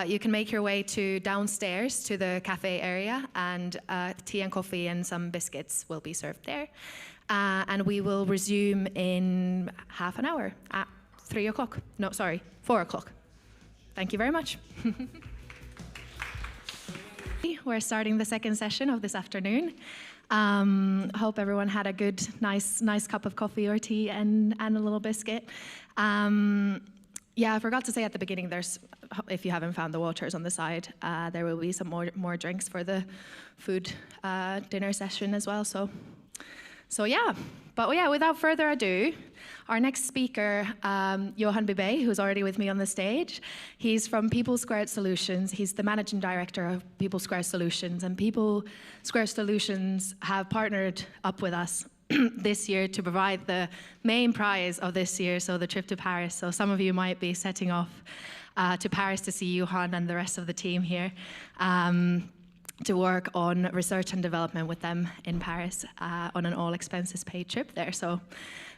You can make your way to downstairs to the cafe area, and tea and coffee and some biscuits will be served there. And we will resume in half an hour at 3 o'clock. No, sorry, 4 o'clock. Thank you very much. We're starting the second session of this afternoon. Hope everyone had a good, nice cup of coffee or tea and a little biscuit. Yeah, I forgot to say at the beginning, if you haven't found the waters on the side, there will be some more drinks for the food dinner session as well. So yeah, without further ado, our next speaker, Yohan Bibay, who's already with me on the stage. He's from People Squared Solutions. He's the managing director of People Squared Solutions, and People Squared Solutions have partnered up with us this year to provide the main prize of this year, so the trip to Paris. So some of you might be setting off to Paris to see Yohan and the rest of the team here. To work on research and development with them in Paris on an all-expenses-paid trip there. So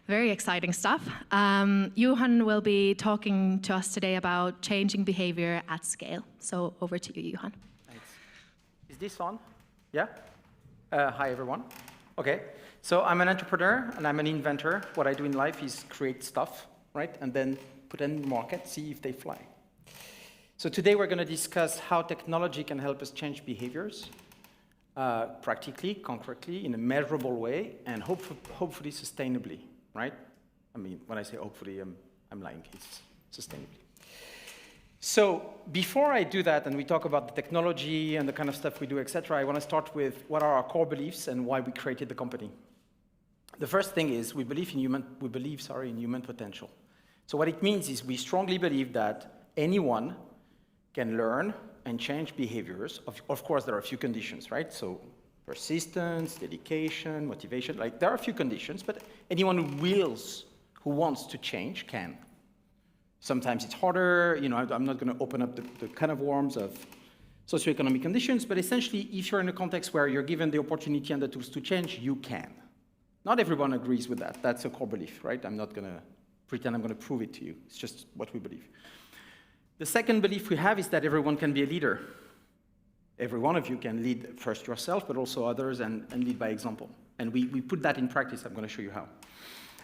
very exciting stuff. Yohan will be talking to us today about changing behavior at scale. So over to you, Yohan. Thanks. Is this on? Yeah? Hi, everyone. Okay. So I'm an entrepreneur and I'm an inventor. What I do in life is create stuff, right? And then put them in the market, see if they fly. So today we're going to discuss how technology can help us change behaviors practically, concretely, in a measurable way, and hopefully sustainably, right? I mean, when I say hopefully, I'm lying. It's sustainably. So before I do that, and we talk about the technology and the kind of stuff we do, etc., I want to start with what are our core beliefs and why we created the company. The first thing is we believe in human potential. So what it means is we strongly believe that anyone can learn and change behaviors. Of course, there are a few conditions, right? So persistence, dedication, motivation, like there are a few conditions, but anyone who wants to change can. Sometimes it's harder, I'm not going to open up the kind of worms of socioeconomic conditions, but essentially, if you're in a context where you're given the opportunity and the tools to change, you can. Not everyone agrees with that. That's a core belief, right? I'm not going to pretend I'm going to prove it to you. It's just what we believe. The second belief we have is that everyone can be a leader. Every one of you can lead first yourself, but also others, and lead by example. And we put that in practice. I'm going to show you how.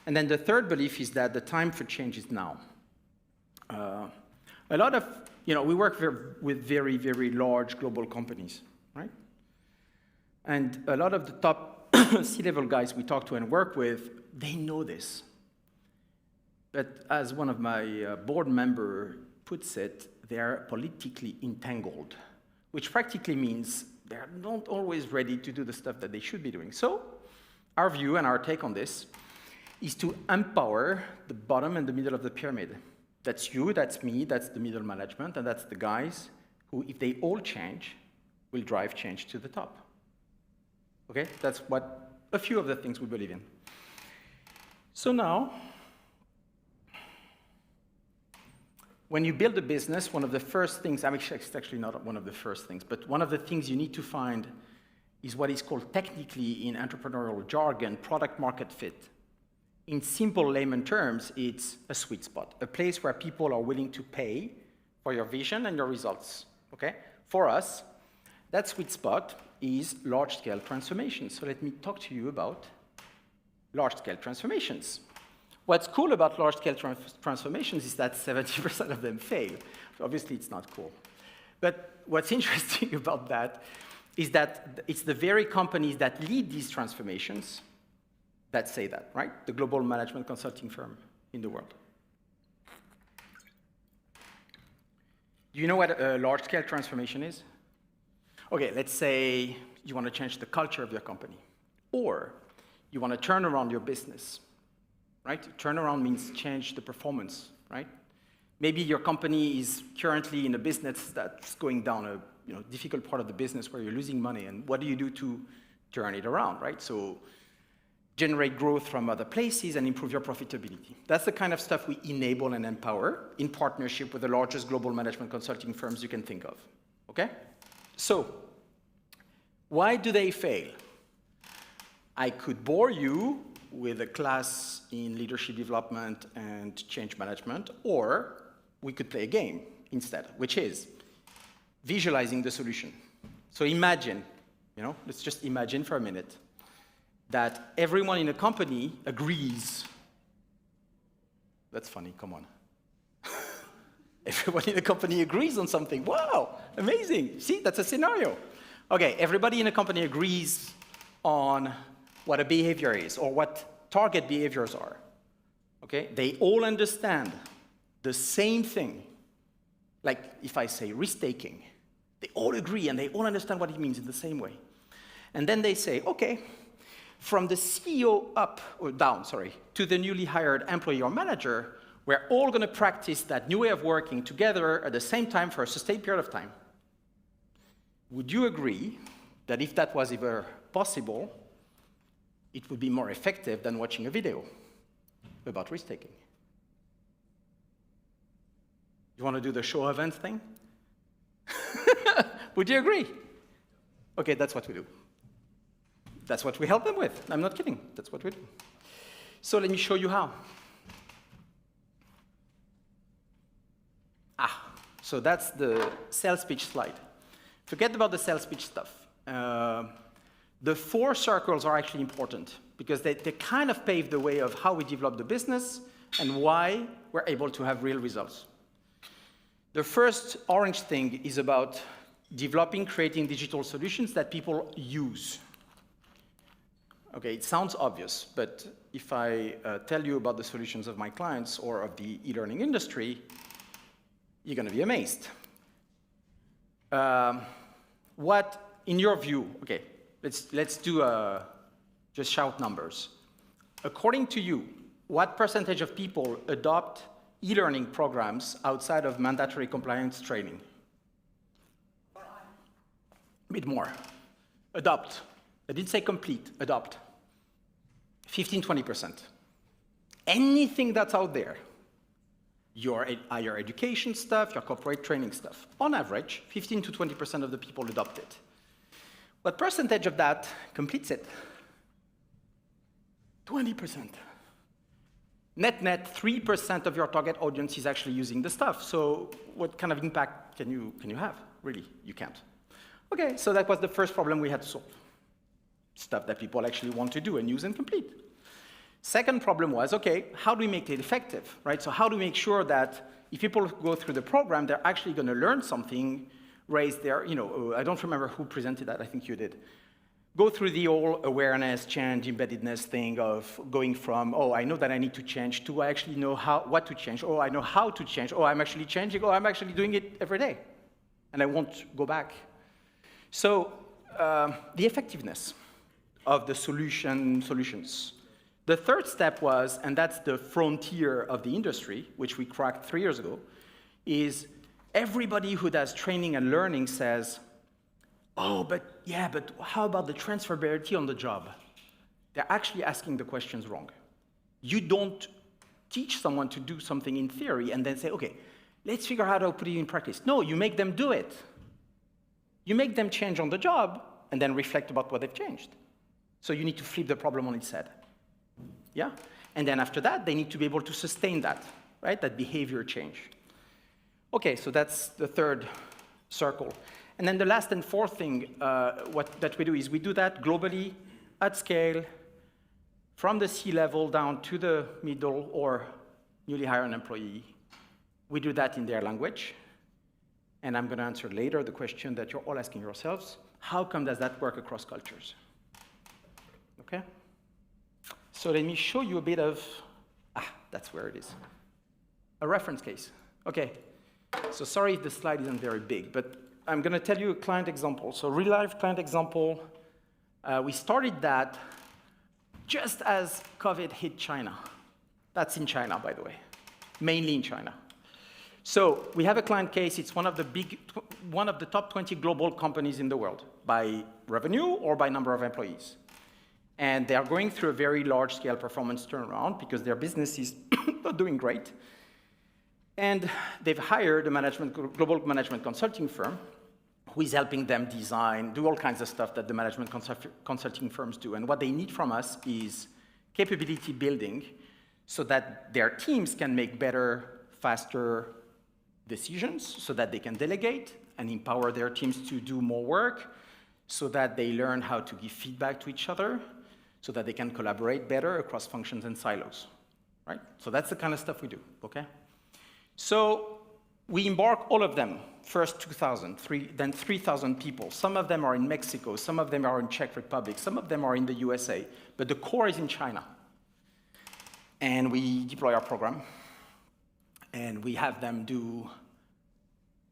And then the third belief is that the time for change is now. A lot of, we work with very, very large global companies, right? And a lot of the top C-level guys we talk to and work with, they know this. But as one of my board members puts it, they're politically entangled, which practically means they're not always ready to do the stuff that they should be doing. So our view and our take on this is to empower the bottom and the middle of the pyramid. That's you, that's me, that's the middle management, and that's the guys who, if they all change, will drive change to the top. Okay, that's what a few of the things we believe in. So now, when you build a business, one of the first things, it's actually not one of the first things, but one of the things you need to find is what is called technically in entrepreneurial jargon, product market fit. In simple layman terms, it's a sweet spot, a place where people are willing to pay for your vision and your results, okay? For us, that sweet spot is large-scale transformations. So let me talk to you about large-scale transformations. What's cool about large-scale transformations is that 70% of them fail. So obviously, it's not cool. But what's interesting about that is that it's the very companies that lead these transformations that say that, right? The global management consulting firm in the world. Do you know what a large-scale transformation is? Okay, let's say you want to change the culture of your company, or you want to turn around your business, right? Turn around means change the performance, right? Maybe your company is currently in a business that's going down a difficult part of the business where you're losing money, and what do you do to turn it around, right? So generate growth from other places and improve your profitability. That's the kind of stuff we enable and empower in partnership with the largest global management consulting firms you can think of, okay? So, why do they fail? I could bore you with a class in leadership development and change management, or we could play a game instead, which is visualizing the solution. So imagine, let's just imagine for a minute that everyone in a company agrees. That's funny, come on. Everybody in the company agrees on something. Wow, amazing. See, that's a scenario. Okay, everybody in a company agrees on what a behavior is or what target behaviors are. Okay, they all understand the same thing. Like if I say risk-taking, they all agree and they all understand what it means in the same way. And then they say, okay, from the CEO up, or down, sorry, to the newly hired employee or manager, we're all going to practice that new way of working together at the same time for a sustained period of time. Would you agree that if that was ever possible, it would be more effective than watching a video about risk-taking? You want to do the show event thing? Would you agree? Okay, that's what we do. That's what we help them with. I'm not kidding. That's what we do. So let me show you how. So that's the sales pitch slide. Forget about the sales pitch stuff. The 4 circles are actually important because they kind of pave the way of how we develop the business and why we're able to have real results. The first orange thing is about developing, creating digital solutions that people use. Okay, it sounds obvious, but if I tell you about the solutions of my clients or of the e-learning industry, you're going to be amazed. What, in your view, okay, let's do just shout numbers. According to you, what percentage of people adopt e-learning programs outside of mandatory compliance training? A bit more. Adopt. I didn't say complete, adopt. 15, 20%. Anything that's out there, your higher education stuff, your corporate training stuff, on average, 15 to 20% of the people adopt it. What percentage of that completes it? 20%. Net, 3% of your target audience is actually using the stuff. So what kind of impact can you have? Really, you can't. Okay, so that was the first problem we had to solve. Stuff that people actually want to do and use and complete. Second problem was, okay, how do we make it effective, right? So how do we make sure that if people go through the program, they're actually going to learn something, raise their, I don't remember who presented that, I think you did. Go through the whole awareness, change, embeddedness thing of going from, oh, I know that I need to change, to I actually know what to change. Oh, I know how to change. Oh, I'm actually changing. Oh, I'm actually doing it every day. And I won't go back. So the effectiveness of the solutions. The third step was, and that's the frontier of the industry, which we cracked 3 years ago, is everybody who does training and learning says, oh, but how about the transferability on the job? They're actually asking the questions wrong. You don't teach someone to do something in theory and then say, okay, let's figure out how to put it in practice. No, you make them do it. You make them change on the job and then reflect about what they've changed. So you need to flip the problem on its head. Yeah? And then after that, they need to be able to sustain that, right? That behavior change. Okay, so that's the third circle. And then the last and fourth thing that we do is we do that globally, at scale, from the C-level down to the middle or newly hired employee. We do that in their language. And I'm going to answer later the question that you're all asking yourselves. How come does that work across cultures? Okay? So let me show you a bit of, that's where it is. A reference case. Okay. So sorry if the slide isn't very big, but I'm going to tell you a client example. So real-life client example. We started that just as COVID hit China. That's in China, by the way. Mainly in China. So we have a client case. It's one of the top 20 global companies in the world by revenue or by number of employees. And they are going through a very large-scale performance turnaround because their business is not doing great. And they've hired a global management consulting firm who is helping them design, do all kinds of stuff that the management consulting firms do. And what they need from us is capability building so that their teams can make better, faster decisions, so that they can delegate and empower their teams to do more work, so that they learn how to give feedback to each other, so that they can collaborate better across functions and silos, right? So that's the kind of stuff we do, okay? So we embark all of them, first 2,000, then 3,000 people. Some of them are in Mexico, some of them are in Czech Republic, some of them are in the USA, but the core is in China. And we deploy our program, and we have them do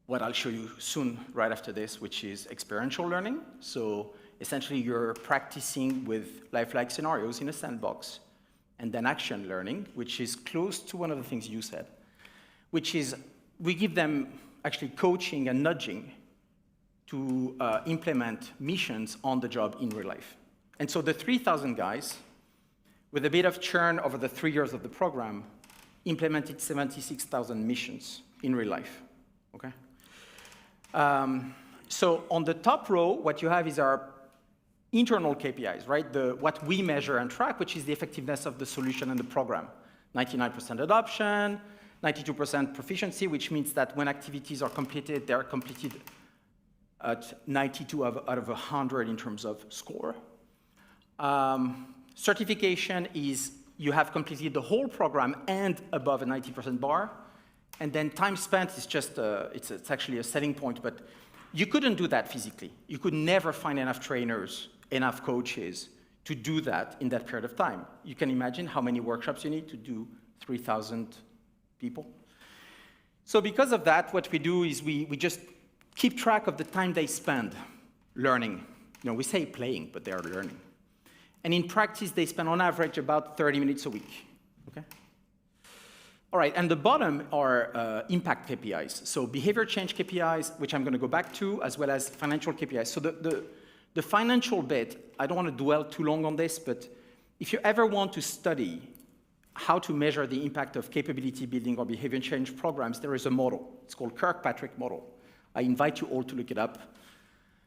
what I'll show you soon right after this, which is experiential learning. So essentially, you're practicing with lifelike scenarios in a sandbox, and then action learning, which is close to one of the things you said, which is we give them actually coaching and nudging to implement missions on the job in real life. And so the 3,000 guys, with a bit of churn over the 3 years of the program, implemented 76,000 missions in real life, okay? So on the top row, what you have is our internal KPIs, right? What we measure and track, which is the effectiveness of the solution and the program. 99% adoption, 92% proficiency, which means that when activities are completed, they are completed at 92 out of 100 in terms of score. Certification is you have completed the whole program and above a 90% bar. And then time spent is just, it's actually a setting point, but you couldn't do that physically. You could never find enough trainers, enough coaches to do that in that period of time. You can imagine how many workshops you need to do 3,000 people. So because of that, what we do is we just keep track of the time they spend learning. You know, we say playing, but they are learning. And in practice, they spend on average about 30 minutes a week, okay? All right, and the bottom are impact KPIs. So behavior change KPIs, which I'm going to go back to, as well as financial KPIs. So the financial bit, I don't want to dwell too long on this, but if you ever want to study how to measure the impact of capability building or behavior change programs, there is a model. It's called Kirkpatrick model. I invite you all to look it up.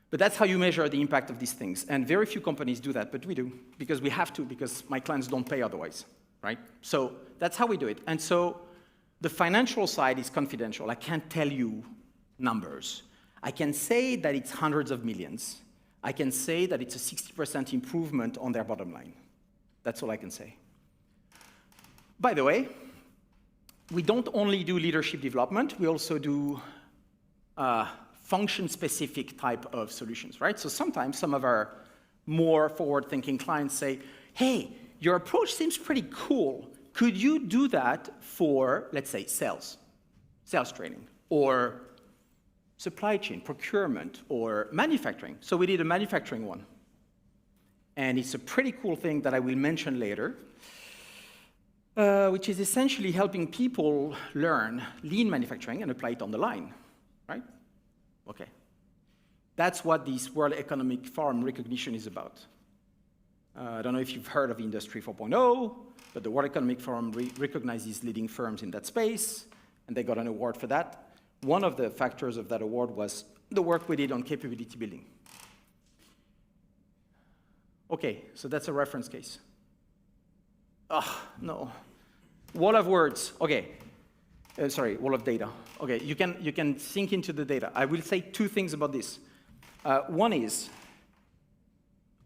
But that's how you measure the impact of these things. And very few companies do that, but we do, because we have to, because my clients don't pay otherwise, right? So that's how we do it. And so the financial side is confidential. I can't tell you numbers. I can say that it's hundreds of millions. I can say that it's a 60% improvement on their bottom line. That's all I can say. By the way, we don't only do leadership development, we also do function-specific type of solutions, right? So sometimes some of our more forward-thinking clients say, hey, your approach seems pretty cool. Could you do that for, let's say, sales training, or supply chain, procurement, or manufacturing? So we did a manufacturing one. And it's a pretty cool thing that I will mention later, which is essentially helping people learn lean manufacturing and apply it on the line. right? Okay. That's what this World Economic Forum recognition is about. I don't know if you've heard of Industry 4.0, but the World Economic Forum recognizes leading firms in that space, and they got an award for that. One of the factors of that award was the work we did on capability building. Okay, so that's a reference case. No. Wall of words, okay. Sorry, wall of data. Okay, you can sink into the data. I will say two things about this. One is,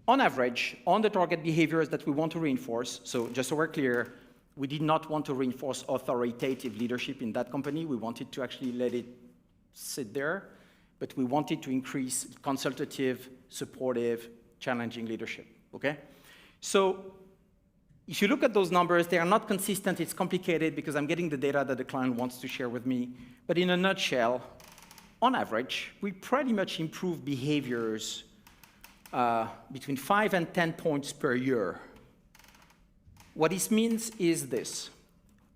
on average, on the target behaviors that we want to reinforce, so just so we're clear, we did not want to reinforce authoritative leadership in that company. We wanted to actually let it sit there, but we wanted to increase consultative, supportive, challenging leadership, okay? So if you look at those numbers, they are not consistent. It's complicated because I'm getting the data that the client wants to share with me. But in a nutshell, on average, we pretty much improve behaviors between 5 and 10 points per year. What this means is this.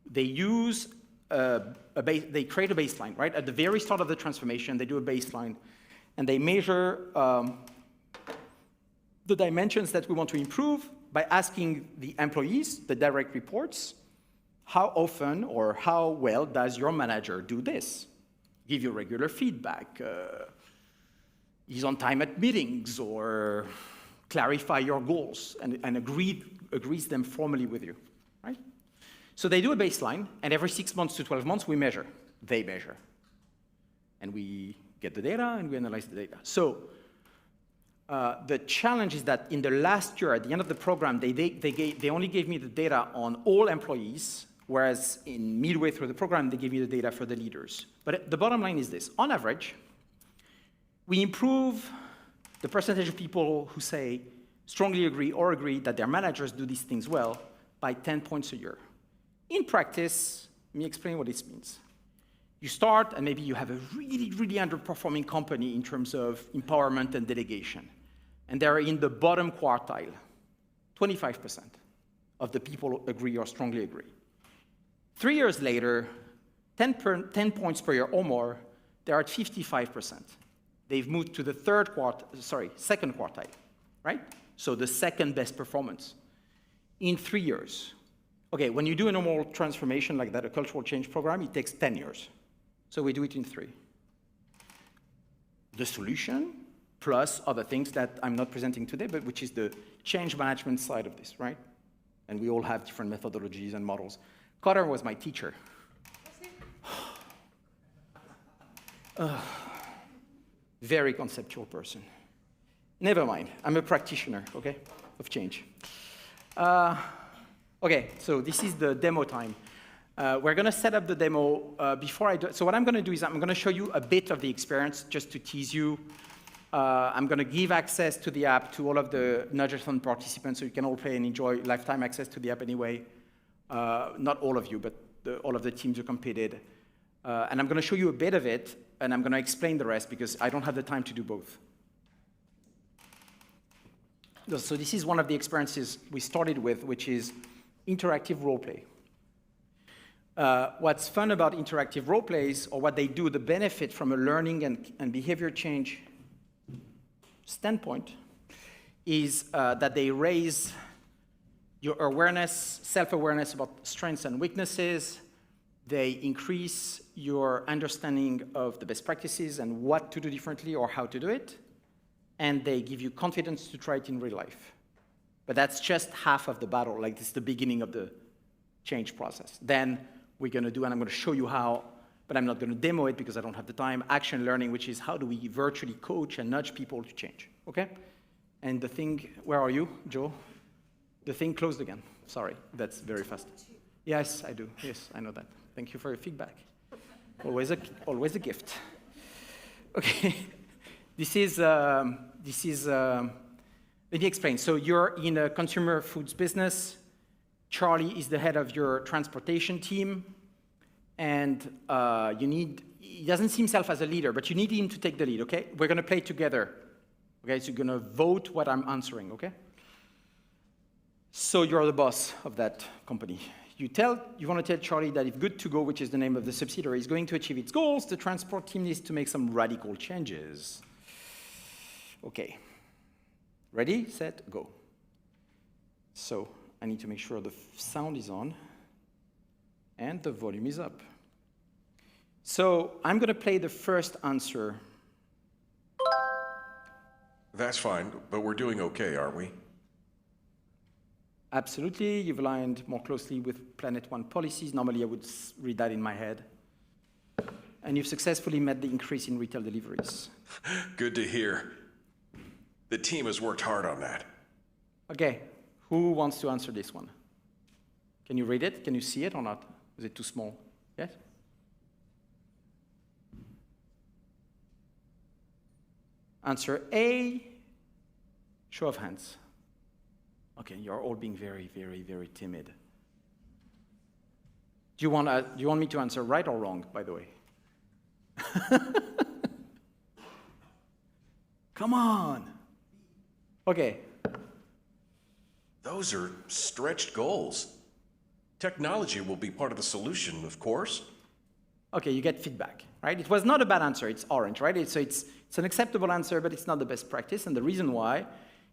They use they create a baseline, right? At the very start of the transformation, they do a baseline, and they measure the dimensions that we want to improve by asking the employees, the direct reports, how often or how well does your manager do this? Give you regular feedback, he's on time at meetings, or clarify your goals and agrees them formally with you, right? So they do a baseline, and every 6 months to 12 months we measure. They measure. And we get the data and we analyze the data. So the challenge is that in the last year, at the end of the program, they only gave me the data on all employees, whereas in midway through the program, they gave me the data for the leaders. But the bottom line is this. On average, we improve the percentage of people who say, strongly agree or agree that their managers do these things well by 10 points a year. In practice, let me explain what this means. You start, and maybe you have a really, really underperforming company in terms of empowerment and delegation. And they're in the bottom quartile. 25% of the people agree or strongly agree. 3 years later, 10 points per year or more, they're at 55%. They've moved to the second quartile, right? So the second best performance in 3 years. Okay, when you do a normal transformation like that, a cultural change program, it takes 10 years. So we do it in 3. The solution, plus other things that I'm not presenting today, but which is the change management side of this, right? And we all have different methodologies and models. Cotter was my teacher. Very conceptual person. Never mind, I'm a practitioner, okay, of change. Okay, so this is the demo time. We're going to set up the demo before I do. So what I'm going to do is I'm going to show you a bit of the experience just to tease you. I'm going to give access to the app to all of the Nudgeathon participants so you can all play and enjoy lifetime access to the app anyway. Not all of you, but all of the teams who competed. And I'm going to show you a bit of it, and I'm going to explain the rest because I don't have the time to do both. So this is one of the experiences we started with, which is interactive role play. What's fun about interactive role plays, or what they do, the benefit from a learning and behavior change standpoint, is that they raise your awareness, self-awareness about strengths and weaknesses. They increase your understanding of the best practices and what to do differently or how to do it. And they give you confidence to try it in real life. But that's just half of the battle. Like, this is the beginning of the change process. Then we're going to do, and I'm going to show you how, but I'm not going to demo it because I don't have the time, action learning, which is how do we virtually coach and nudge people to change, okay? And the thing, where are you, Joe? The thing closed again. Sorry, that's very fast. Yes, I do. Yes, I know that. Thank you for your feedback. Always a gift. Okay, this is let me explain. So you're in a consumer foods business. Charlie is the head of your transportation team, and he doesn't see himself as a leader, but you need him to take the lead, okay? We're going to play together, okay? So you're going to vote what I'm answering, okay? So you're the boss of that company. you want to tell Charlie that if Good to Go, which is the name of the subsidiary, is going to achieve its goals, the transport team needs to make some radical changes. Okay. Ready, set, go. So I need to make sure the sound is on and the volume is up. So I'm going to play the first answer. That's fine, but we're doing okay, aren't we? Absolutely. You've aligned more closely with Planet One policies. Normally, I would read that in my head. And you've successfully met the increase in retail deliveries. Good to hear. The team has worked hard on that. Okay. Who wants to answer this one? Can you read it? Can you see it or not? Is it too small? Yes? Answer A, show of hands. Okay, you're all being very, very, very timid. Do you want me to answer right or wrong, by the way? Come on. Okay. Those are stretched goals. Technology will be part of the solution, of course. Okay, you get feedback, right? It was not a bad answer. It's orange, right? So it's an acceptable answer, but it's not the best practice. And the reason why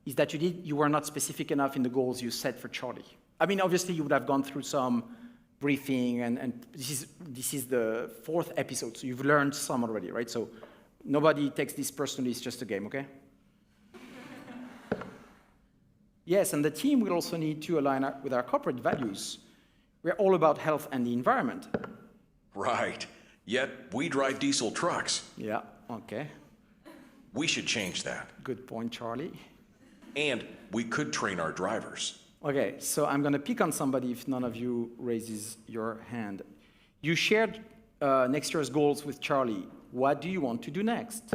is that you were not specific enough in the goals you set for Charlie. I mean, obviously, you would have gone through some briefing, and this is the 4th episode, so you've learned some already, right? So nobody takes this personally. It's just a game, okay? Yes, and the team will also need to align with our corporate values. We're all about health and the environment. Right. Yet we drive diesel trucks. Yeah, okay. We should change that. Good point, Charlie. And we could train our drivers. Okay, so I'm going to pick on somebody if none of you raises your hand. You shared next year's goals with Charlie. What do you want to do next?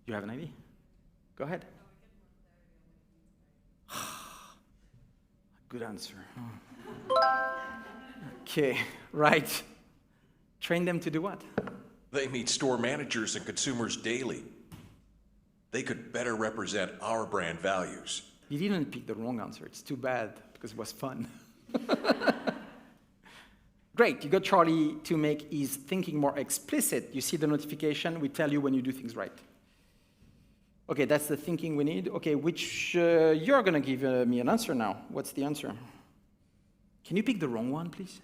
You have an idea? Go ahead. Good answer. Okay, right. Train them to do what? They meet store managers and consumers daily. They could better represent our brand values. You didn't pick the wrong answer. It's too bad, because it was fun. Great, you got Charlie to make his thinking more explicit. You see the notification, we tell you when you do things right. Okay, that's the thinking we need. Okay, which you're going to give me an answer now. What's the answer? Can you pick the wrong one, please?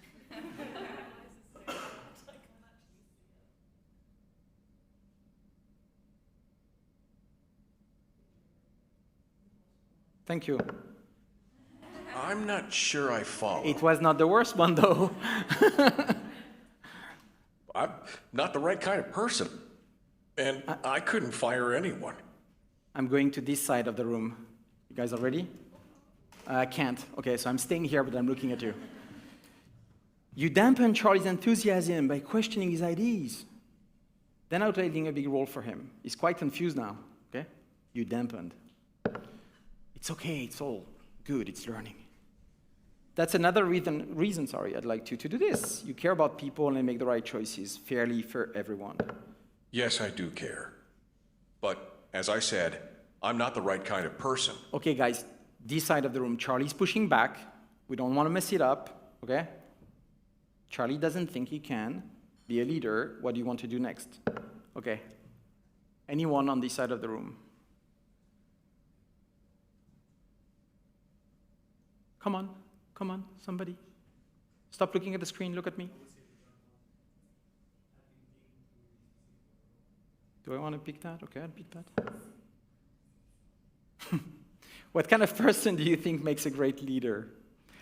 Thank you. I'm not sure I follow. It was not the worst one, though. I'm not the right kind of person. And I couldn't fire anyone. I'm going to this side of the room. You guys are ready? I can't. Okay, so I'm staying here, but I'm looking at you. You dampen Charlie's enthusiasm by questioning his ideas, then outlining a big role for him. He's quite confused now, okay? You dampened. It's okay, it's all good, it's learning. That's another reason, I'd like you to do this. You care about people and make the right choices fairly for everyone. Yes, I do care. But as I said, I'm not the right kind of person. Okay, guys, this side of the room, Charlie's pushing back. We don't want to mess it up, okay? Charlie doesn't think he can be a leader. What do you want to do next? Okay. Anyone on this side of the room? Come on, somebody. Stop looking at the screen, look at me. Do I want to pick that? Okay, I'll pick that. What kind of person do you think makes a great leader?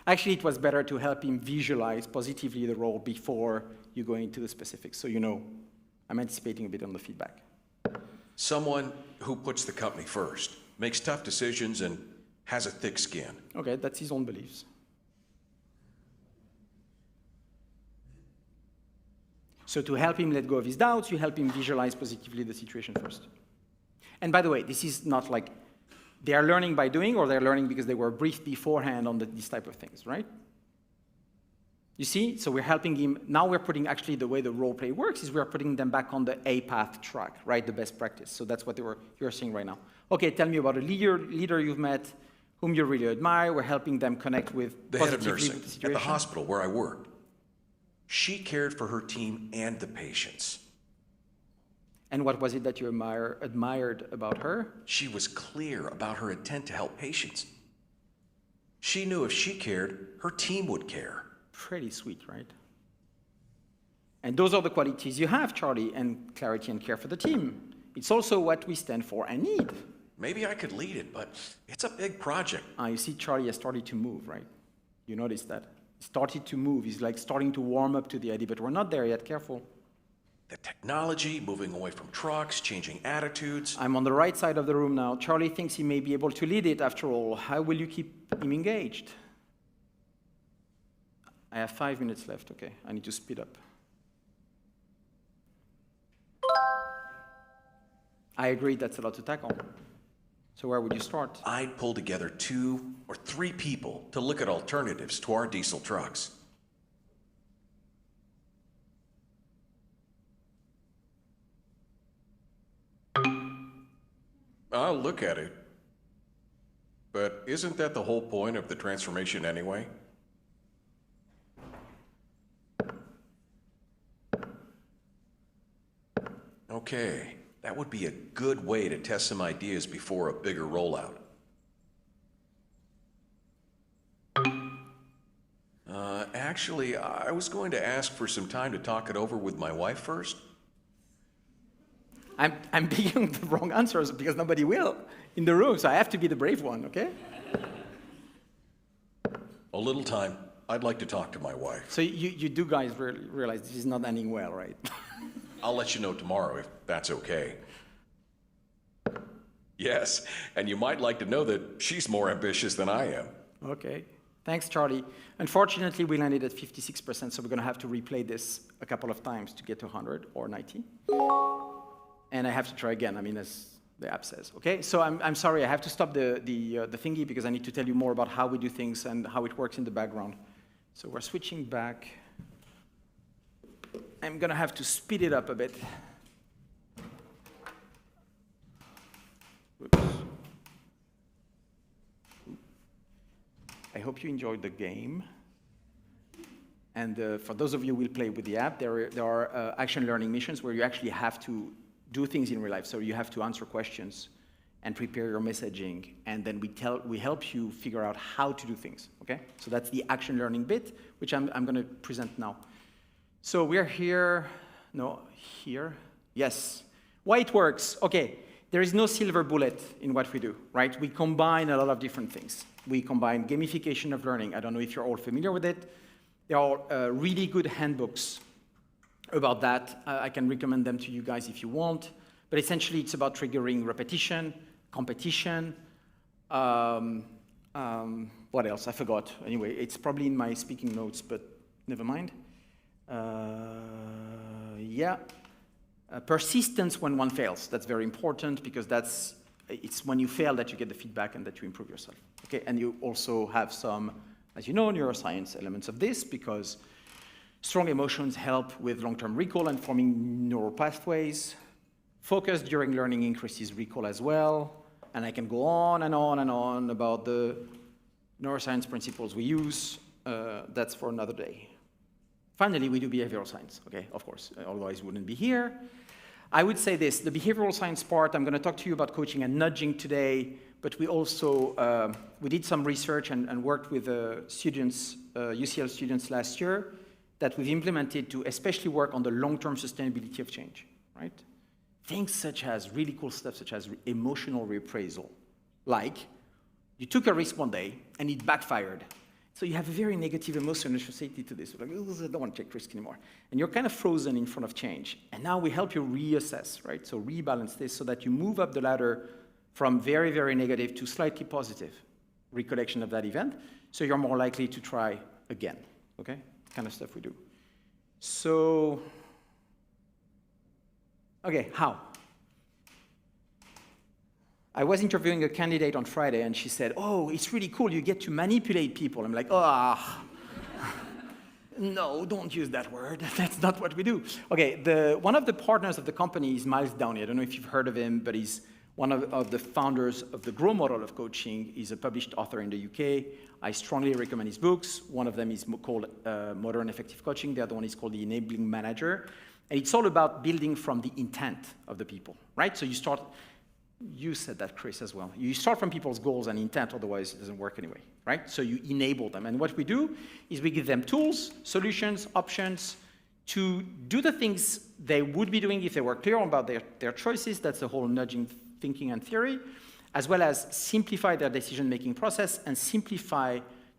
Actually, it was better to help him visualize positively the role before you go into the specifics. So you know, I'm anticipating a bit on the feedback. Someone who puts the company first, makes tough decisions, and has a thick skin. Okay, that's his own beliefs. So to help him let go of his doubts, you help him visualize positively the situation first. And by the way, this is not like they are learning by doing, or they're learning because they were briefed beforehand on these type of things, right? You see? So we're helping him. Now we're putting, actually, the way the role play works is we're putting them back on the A path track, right? The best practice. So that's what you're seeing right now. Okay, tell me about a leader you've met, whom you really admire. We're helping them connect with the head of positively nursing with the situation. at the hospital where I worked. She cared for her team and the patients. And what was it that you admired about her? She was clear about her intent to help patients. She knew if she cared, her team would care. Pretty sweet, right? And those are the qualities you have, Charlie, and clarity and care for the team. It's also what we stand for and need. Maybe I could lead it, but it's a big project. You see, Charlie has started to move, right? You noticed that? He started to move. He's like starting to warm up to the idea, but we're not there yet. Careful. The technology, moving away from trucks, changing attitudes. I'm on the right side of the room now. Charlie thinks he may be able to lead it after all. How will you keep him engaged? I have 5 minutes left. Okay, I need to speed up. I agree that's a lot to tackle. So where would you start? I'd pull together 2 or 3 people to look at alternatives to our diesel trucks. I'll look at it. But isn't that the whole point of the transformation anyway? Okay, that would be a good way to test some ideas before a bigger rollout. Actually, I was going to ask for some time to talk it over with my wife first. I'm picking the wrong answers because nobody will in the room, so I have to be the brave one, okay? A little time. I'd like to talk to my wife. So you do guys realize this is not ending well, right? I'll let you know tomorrow if that's okay. Yes, and you might like to know that she's more ambitious than I am. Okay. Thanks, Charlie. Unfortunately, we landed at 56%, so we're going to have to replay this a couple of times to get to 100 or 90. And I have to try again, I mean, as the app says. Okay, so I'm sorry, I have to stop the thingy because I need to tell you more about how we do things and how it works in the background. So we're switching back. I'm going to have to speed it up a bit. Oops. I hope you enjoyed the game. And for those of you who will play with the app, there are action learning missions where you actually have to do things in real life. So you have to answer questions and prepare your messaging, and then we help you figure out how to do things, okay? So that's the action learning bit, which I'm going to present now. So we're here, here, yes. Why it works? Okay, there is no silver bullet in what we do, right? We combine a lot of different things. We combine gamification of learning. I don't know if you're all familiar with it. There are really good handbooks about that. I can recommend them to you guys if you want. But essentially, it's about triggering repetition, competition. What else? I forgot. Anyway, it's probably in my speaking notes, but never mind. Persistence when one fails. That's very important because it's when you fail that you get the feedback and that you improve yourself. Okay, and you also have some, as you know, neuroscience elements of this because strong emotions help with long-term recall and forming neural pathways. Focus during learning increases recall as well. And I can go on and on and on about the neuroscience principles we use. That's for another day. Finally, we do behavioral science, okay, of course, otherwise we wouldn't be here. I would say this, the behavioral science part, I'm going to talk to you about coaching and nudging today, but we also, we did some research and worked with students, UCL students last year, that we've implemented to especially work on the long-term sustainability of change, right? Things such as, really cool stuff such as emotional reappraisal. Like, you took a risk one day and it backfired. So you have a very negative emotion associated to this. Like, I don't want to take risk anymore. And you're kind of frozen in front of change. And now we help you reassess, right? So rebalance this so that you move up the ladder from very, very negative to slightly positive recollection of that event. So you're more likely to try again, okay? Kind of stuff we do. So, okay, how? I was interviewing a candidate on Friday, and she said, oh, it's really cool, you get to manipulate people. I'm like, ah. No, don't use that word. That's not what we do. Okay, one of the partners of the company is Miles Downey. I don't know if you've heard of him, but he's one of the founders of the Grow model of coaching. He's a published author in the UK. I strongly recommend his books. One of them is called Modern Effective Coaching. The other one is called The Enabling Manager. And it's all about building from the intent of the people, right? So you said that, Chris, as well. You start from people's goals and intent, otherwise it doesn't work anyway, right? So you enable them. And what we do is we give them tools, solutions, options to do the things they would be doing if they were clear about their choices. That's the whole nudging thinking and theory, as well as simplify their decision-making process and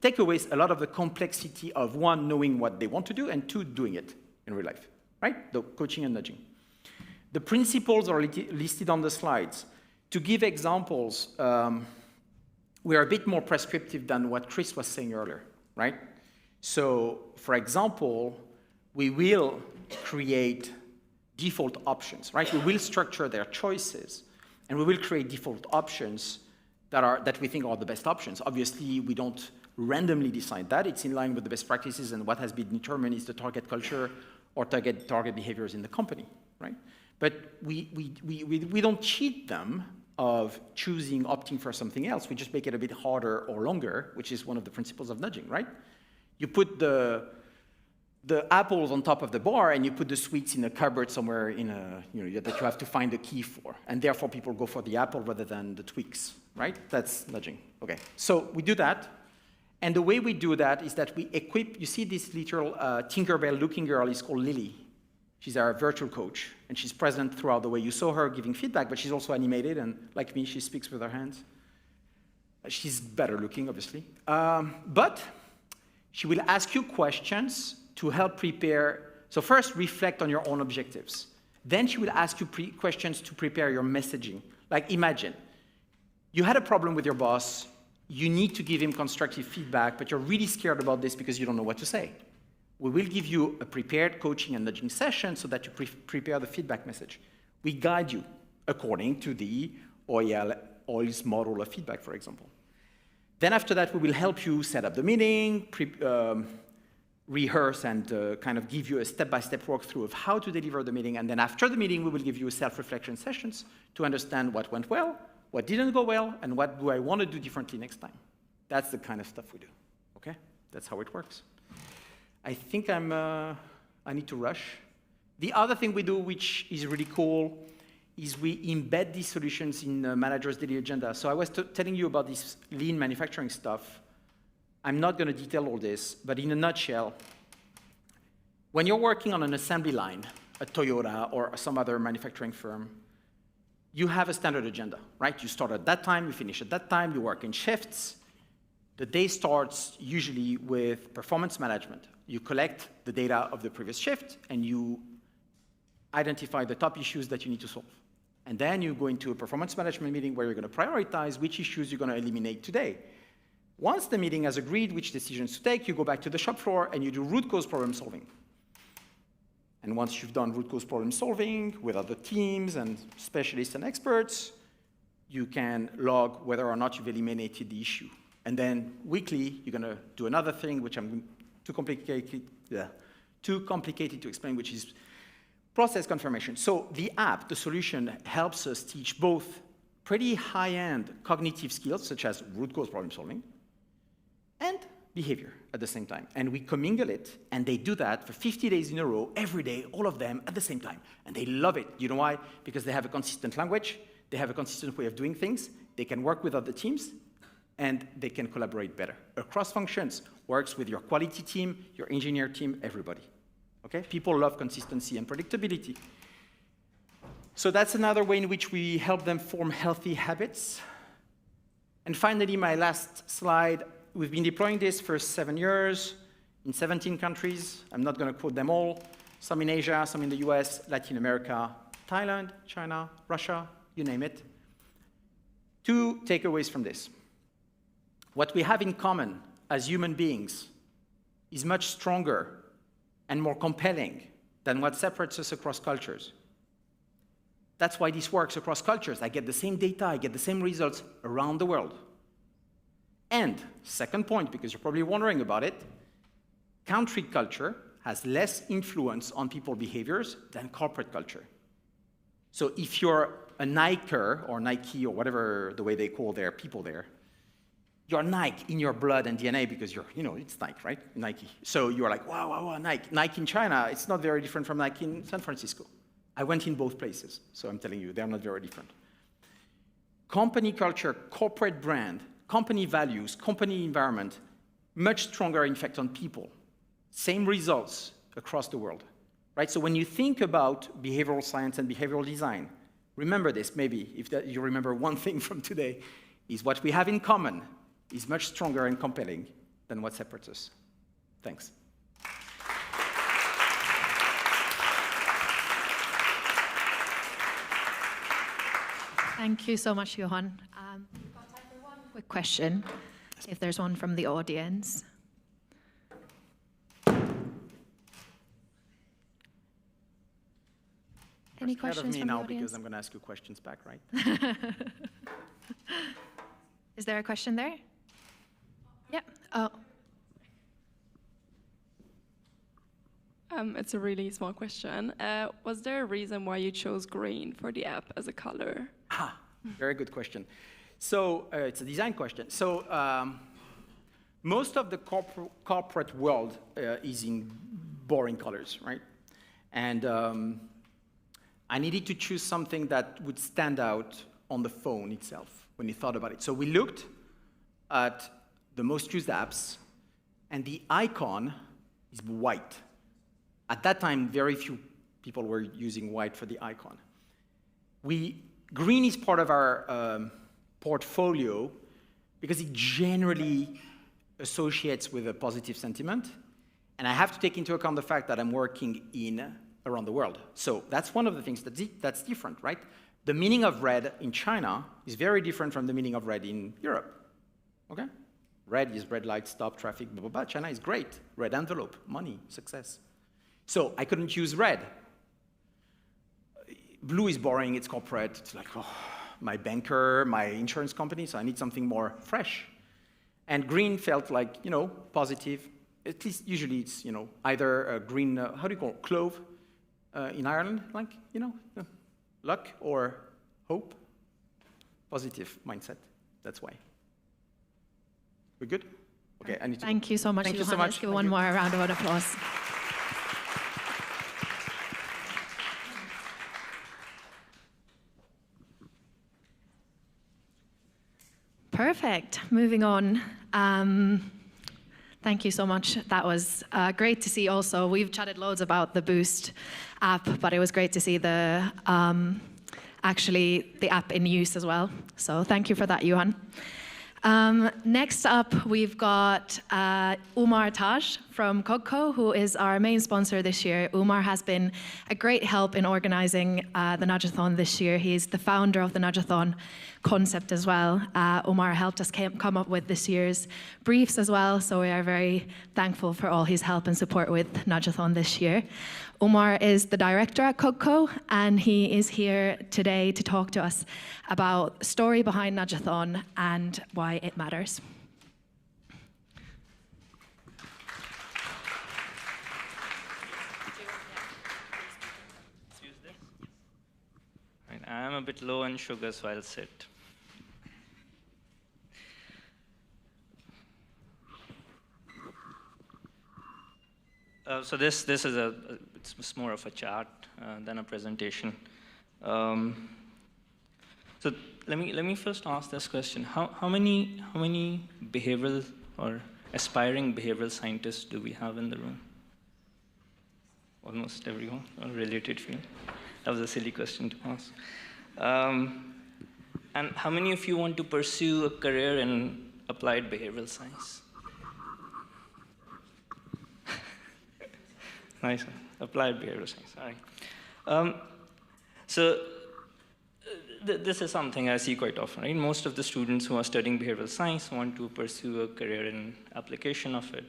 take away a lot of the complexity of, one, knowing what they want to do, and two, doing it in real life, right? The coaching and nudging. The principles are listed on the slides. To give examples, we are a bit more prescriptive than what Chris was saying earlier, right? So, for example, we will create default options, right? We will structure their choices, and we will create default options that we think are the best options. Obviously, we don't randomly decide that. It's in line with the best practices, and what has been determined is the target culture or target behaviors in the company, right? But we don't cheat them of opting for something else. We just make it a bit harder or longer, which is one of the principles of nudging, right? You put the apples on top of the bar, and you put the sweets in a cupboard somewhere that you have to find a key for, and therefore people go for the apple rather than the Twix, right? That's nudging. Okay, so we do that, and the way we do that is that we equip. You see this little Tinkerbell-looking girl is called Lily. She's our virtual coach, and she's present throughout the way. You saw her giving feedback, but she's also animated, and like me, she speaks with her hands. She's better looking, obviously. But she will ask you questions to help prepare. So first, reflect on your own objectives. Then she will ask you questions to prepare your messaging. Like, imagine, you had a problem with your boss. You need to give him constructive feedback, but you're really scared about this because you don't know what to say. We will give you a prepared coaching and nudging session so that you prepare the feedback message. We guide you according to the OIL's model of feedback, for example. Then after that, we will help you set up the meeting, rehearse, and kind of give you a step-by-step walkthrough of how to deliver the meeting. And then after the meeting, we will give you self-reflection sessions to understand what went well, what didn't go well, and what do I want to do differently next time. That's the kind of stuff we do, okay? That's how it works. I think I need to rush. The other thing we do, which is really cool, is we embed these solutions in managers' daily agenda. So I was telling you about this lean manufacturing stuff. I'm not going to detail all this, but in a nutshell, when you're working on an assembly line, at Toyota or some other manufacturing firm, you have a standard agenda, right? You start at that time, you finish at that time, you work in shifts. The day starts usually with performance management. You collect the data of the previous shift, and you identify the top issues that you need to solve. And then you go into a performance management meeting where you're going to prioritize which issues you're going to eliminate today. Once the meeting has agreed which decisions to take, you go back to the shop floor and you do root cause problem solving. And once you've done root cause problem solving with other teams and specialists and experts, you can log whether or not you've eliminated the issue. And then weekly, you're going to do another thing, which I'm too complicated to explain, which is process confirmation. So the app, the solution, helps us teach both pretty high-end cognitive skills, such as root cause problem solving, and behavior at the same time. And we commingle it, and they do that for 50 days in a row, every day, all of them at the same time. And they love it. You know why? Because they have a consistent language, they have a consistent way of doing things, they can work with other teams, and they can collaborate better. Across functions, works with your quality team, your engineer team, everybody. Okay? People love consistency and predictability. So that's another way in which we help them form healthy habits. And finally, my last slide, we've been deploying this for 7 years in 17 countries. I'm not going to quote them all. Some in Asia, some in the US, Latin America, Thailand, China, Russia, you name it. 2 takeaways from this. What we have in common as human beings is much stronger and more compelling than what separates us across cultures. That's why this works across cultures. I get the same data, I get the same results around the world. And second point, because you're probably wondering about it, country culture has less influence on people's behaviors than corporate culture. So if you're a Niker or Nike or whatever the way they call their people there, you're Nike in your blood and DNA because you're, it's Nike, right? Nike. So you're like, wow, wow, wow, Nike. Nike in China, it's not very different from Nike in San Francisco. I went in both places, so I'm telling you, they're not very different. Company culture, corporate brand, company values, company environment, much stronger effect on people. Same results across the world, right? So when you think about behavioral science and behavioral design, remember this, maybe, if you remember one thing from today, is what we have in common is much stronger and compelling than what separates us. Thanks. Thank you so much, Yohan. We've got time for one quick question, if there's one from the audience. Any questions from the audience? Because I'm going to ask you questions back, right? Is there a question there? Yep. Oh. It's a really small question. Was there a reason why you chose green for the app as a color? Very good question. So it's a design question. So most of the corporate world is in boring colors, right? And I needed to choose something that would stand out on the phone itself when you thought about it. So we looked at the most used apps, and the icon is white. At that time, very few people were using white for the icon. Green is part of our portfolio because it generally associates with a positive sentiment, and I have to take into account the fact that I'm working around the world. So that's one of the things that's different, right? The meaning of red in China is very different from the meaning of red in Europe, okay? Red is red light, stop, traffic, blah, blah, blah. China is great. Red envelope, money, success. So I couldn't use red. Blue is boring, it's corporate. It's like, oh, my banker, my insurance company, so I need something more fresh. And green felt like, positive. At least usually it's, either a green, how do you call it, clove in Ireland, like, luck or hope. Positive mindset, that's why. We good? Okay, I need to Thank you so much, Thank you so Yohan. much. Let's give one more round of applause. Perfect. Moving on. Thank you so much. That was great to see also. We've chatted loads about the Boost app, but it was great to see actually the app in use as well. So thank you for that, Yohan. Next up, we've got Umar Taj from Cogco, who is our main sponsor this year. Umar has been a great help in organizing the Nudgeathon this year. He's the founder of the Nudgeathon concept as well. Umar helped us come up with this year's briefs as well, so we are very thankful for all his help and support with Nudgeathon this year. Umar is the director at Cogco, and he is here today to talk to us about the story behind Nudgeathon and why it matters. I'm a bit low on sugar, so I'll sit. So this is it's more of a chart than a presentation. So let me first ask this question: how many behavioral or aspiring behavioral scientists do we have in the room? Almost everyone, or related field. That was a silly question to ask. And how many of you want to pursue a career in applied behavioral science? Nice, applied behavioral science, all right. This is something I see quite often, right? Most of the students who are studying behavioral science want to pursue a career in application of it.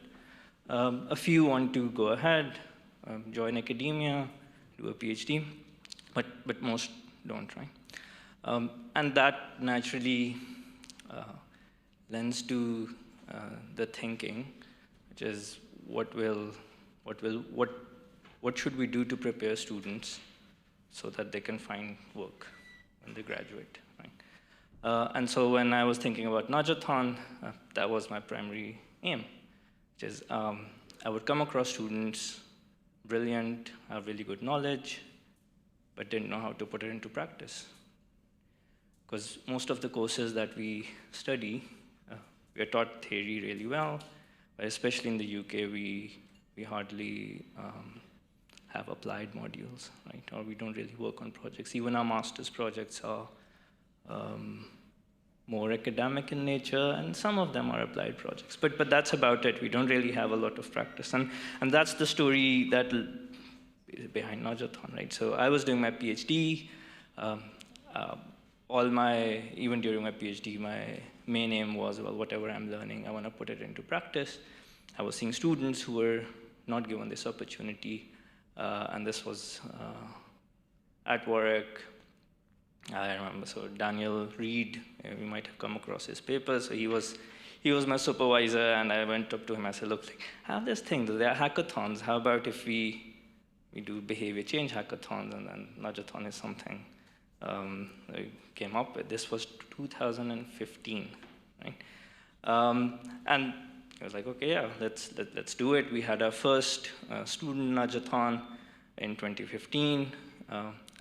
A few want to go ahead, join academia, do a PhD, but most don't, right? And that naturally lends to the thinking, which is, what should we do to prepare students so that they can find work when they graduate, right? And so when I was thinking about Nudgeathon, that was my primary aim, which is I would come across students, brilliant, have really good knowledge, but didn't know how to put it into practice. Because most of the courses that we study, we are taught theory really well, but especially in the UK, we hardly have applied modules, right? Or we don't really work on projects. Even our master's projects are more academic in nature, and some of them are applied projects. But that's about it. We don't really have a lot of practice. And that's the story that behind Nudgeathon, right? So I was doing my PhD. Even during my PhD, my main aim was, well, whatever I'm learning, I want to put it into practice. I was seeing students who were not given this opportunity, and this was at Warwick. I remember, so Daniel Reed, you might have come across his papers. So he was my supervisor, and I went up to him. I said, look, I have this thing. There are hackathons. How about if we do behavior change hackathons, and then Nudgeathon is something I came up with. This was 2015, right? And I was like, okay, yeah, let's do it. We had our first student Nudgeathon in 2015.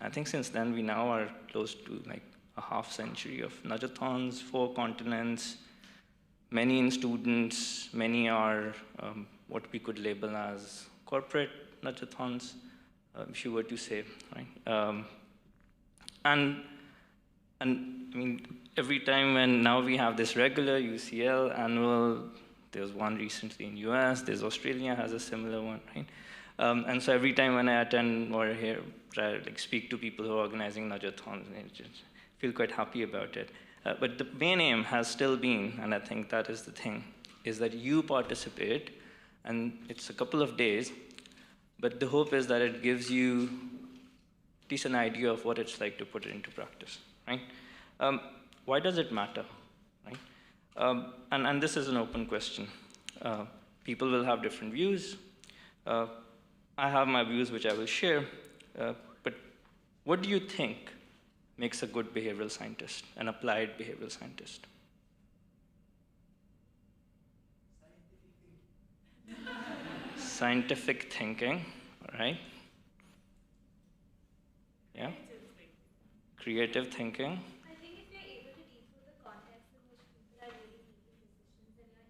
I think since then we now are close to like a half century of Nudgeathons, 4 continents, many in students, many are what we could label as corporate Nudgeathons, if you were to say, right? And I mean, every time when now we have this regular UCL annual, there's one recently in US, there's Australia has a similar one, right? And so every time when I attend or try to speak to people who are organizing Nudgeathons, I just feel quite happy about it. But the main aim has still been, and I think that is the thing, is that you participate, and it's a couple of days, but the hope is that it gives you at least an idea of what it's like to put it into practice, right? Why does it matter, right? And this is an open question. People will have different views. I have my views, which I will share, but what do you think makes a good behavioral scientist, an applied behavioral scientist? Scientific thinking, all right? Yeah? Creative thinking. I think if you're able to deal with the context in which people are really making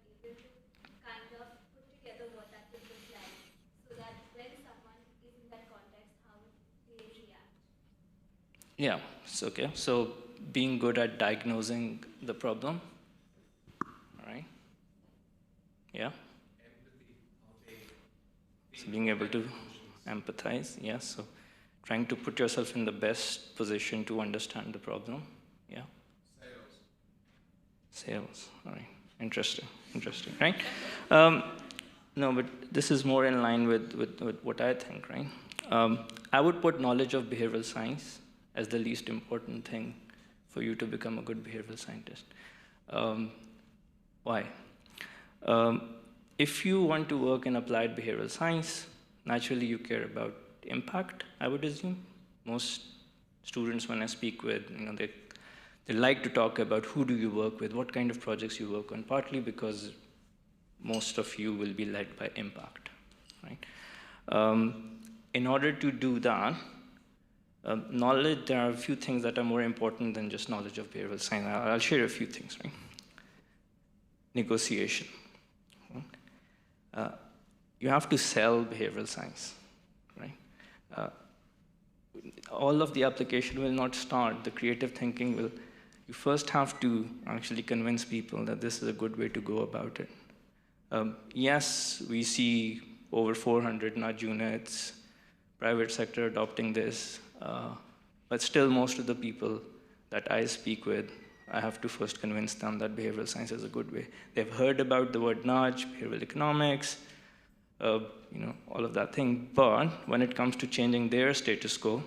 decisions, and you're able to kind of put together what that would look like, so that when someone is in that context, how would they react? Yeah, it's okay. So being good at diagnosing the problem, all right? Yeah? So being able to empathize, yes. So trying to put yourself in the best position to understand the problem, yeah? Sales, all right. Interesting, right? No, but this is more in line with what I think, right? I would put knowledge of behavioral science as the least important thing for you to become a good behavioral scientist. Why? If you want to work in applied behavioral science, naturally you care about impact, I would assume. Most students, when I speak with, they like to talk about who do you work with, what kind of projects you work on, partly because most of you will be led by impact, right? In order to do that, knowledge, there are a few things that are more important than just knowledge of behavioral science. I'll share a few things, right? Negotiation. You have to sell behavioral science, right? All of the application will not start. The creative thinking will, you first have to actually convince people that this is a good way to go about it. Yes, we see over 400 nudge units, private sector adopting this, but still most of the people that I speak with, I have to first convince them that behavioral science is a good way. They've heard about the word nudge, behavioral economics, all of that thing, but when it comes to changing their status quo,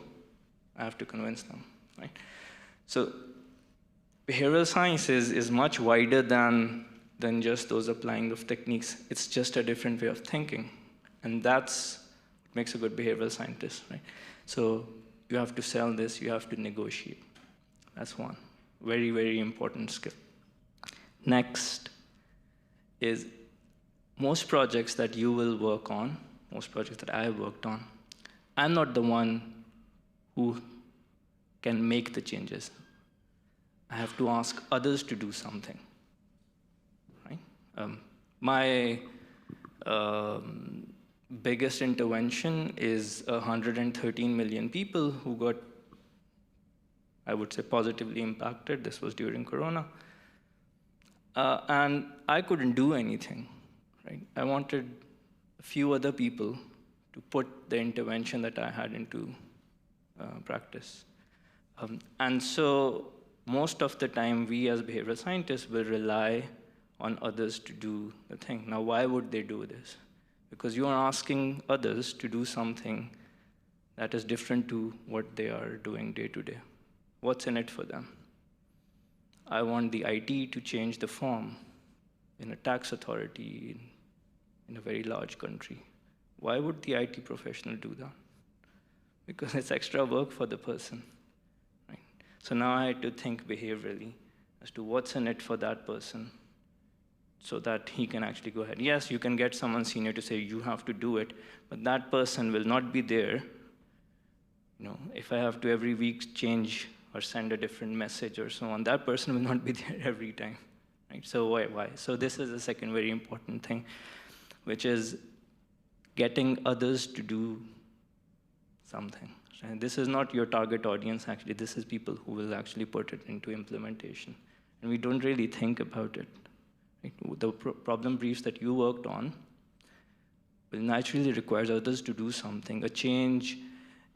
I have to convince them, right? So behavioral science is much wider than than just those applying of techniques. It's just a different way of thinking. And that's what makes a good behavioral scientist, right? So you have to sell this, you have to negotiate. That's one very, very important skill. Next is most projects that you will work on, most projects that I worked on, I'm not the one who can make the changes. I have to ask others to do something, right? My biggest intervention is 113 million people who got, I would say, positively impacted. This was during Corona. And I couldn't do anything, right? I wanted a few other people to put the intervention that I had into practice. And so most of the time, we as behavioral scientists will rely on others to do the thing. Now, why would they do this? Because you are asking others to do something that is different to what they are doing day to day. What's in it for them? I want the IT to change the form in a tax authority in a very large country. Why would the IT professional do that? Because it's extra work for the person, right? So now I had to think behaviorally as to what's in it for that person so that he can actually go ahead. Yes, you can get someone senior to say, you have to do it, but that person will not be there. You know, if I have to every week change or send a different message or so on, that person will not be there every time, right? So why? So this is the second very important thing, which is getting others to do something. And this is not your target audience, actually. This is people who will actually put it into implementation. And we don't really think about it. Right? The problem briefs that you worked on will naturally require others to do something. A change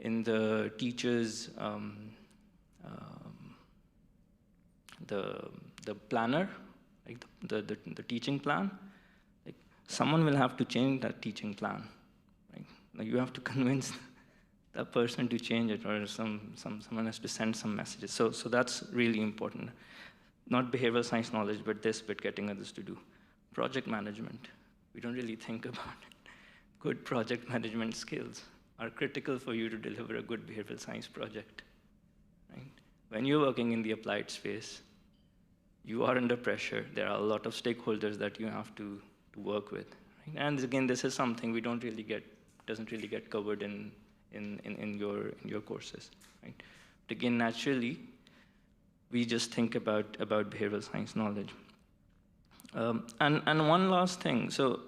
in the teacher's, the planner, like the teaching plan. Like someone will have to change that teaching plan. Right? Like you have to convince that person to change it, or someone has to send some messages. So that's really important. Not behavioral science knowledge, but this bit, getting others to do. Project management. We don't really think about it. Good project management skills are critical for you to deliver a good behavioral science project. Right? When you're working in the applied space, you are under pressure. There are a lot of stakeholders that you have to work with. Right? And again, this is something we don't really doesn't really get covered in your courses. Right? But again, naturally, we just think about behavioral science knowledge. And one last thing. So,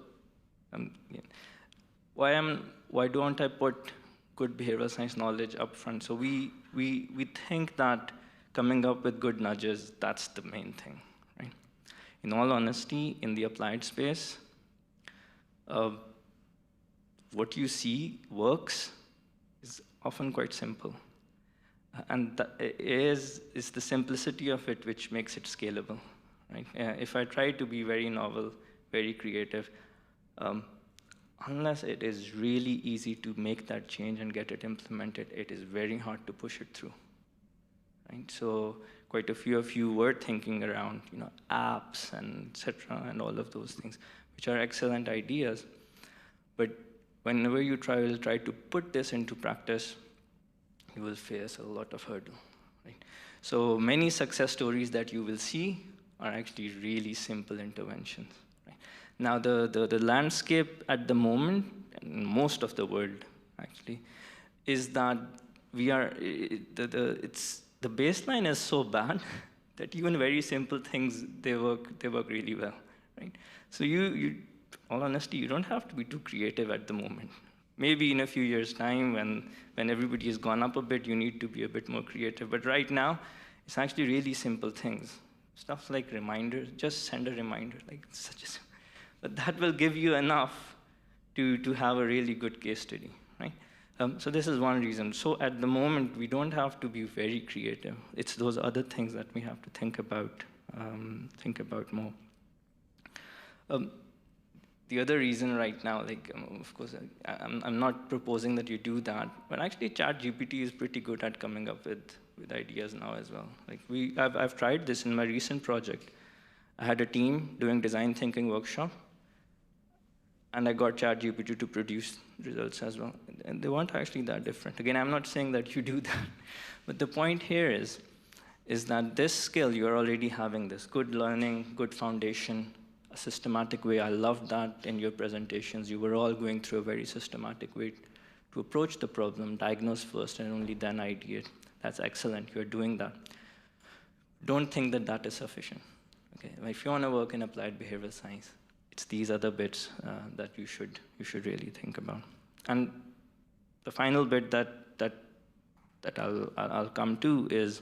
why don't I put good behavioral science knowledge up front? So we think that coming up with good nudges, that's the main thing, right? In all honesty, in the applied space, what you see works is often quite simple. And it is the simplicity of it which makes it scalable, right? If I try to be very novel, very creative, unless it is really easy to make that change and get it implemented, it is very hard to push it through, right? So quite a few of you were thinking around, apps and et cetera, and all of those things, which are excellent ideas. But whenever you will try to put this into practice, you will face a lot of hurdle, right? So many success stories that you will see are actually really simple interventions. Right? Now the landscape at the moment, in most of the world actually, is that we are the baseline is so bad that even very simple things they work really well, right? So you all honesty, you don't have to be too creative at the moment. Maybe in a few years' time, when everybody has gone up a bit, you need to be a bit more creative. But right now, it's actually really simple things. Stuff like reminders, just send a reminder, like but that will give you enough to have a really good case study, right? So this is one reason. So at the moment, we don't have to be very creative. It's those other things that we have to think about more. The other reason right now, of course, I'm not proposing that you do that, but actually ChatGPT is pretty good at coming up with ideas now as well. Like I've tried this in my recent project. I had a team doing design thinking workshop, and I got ChatGPT to produce results as well. And they weren't actually that different. Again, I'm not saying that you do that, but the point here is that this skill, you're already having this good learning, good foundation, a systematic way. I loved that in your presentations. You were all going through a very systematic way to approach the problem, diagnose first, and only then ideate. That's excellent. You're doing that. Don't think that that is sufficient. Okay? If you want to work in applied behavioral science, it's these other bits that you should really think about. And the final bit that I'll come to is,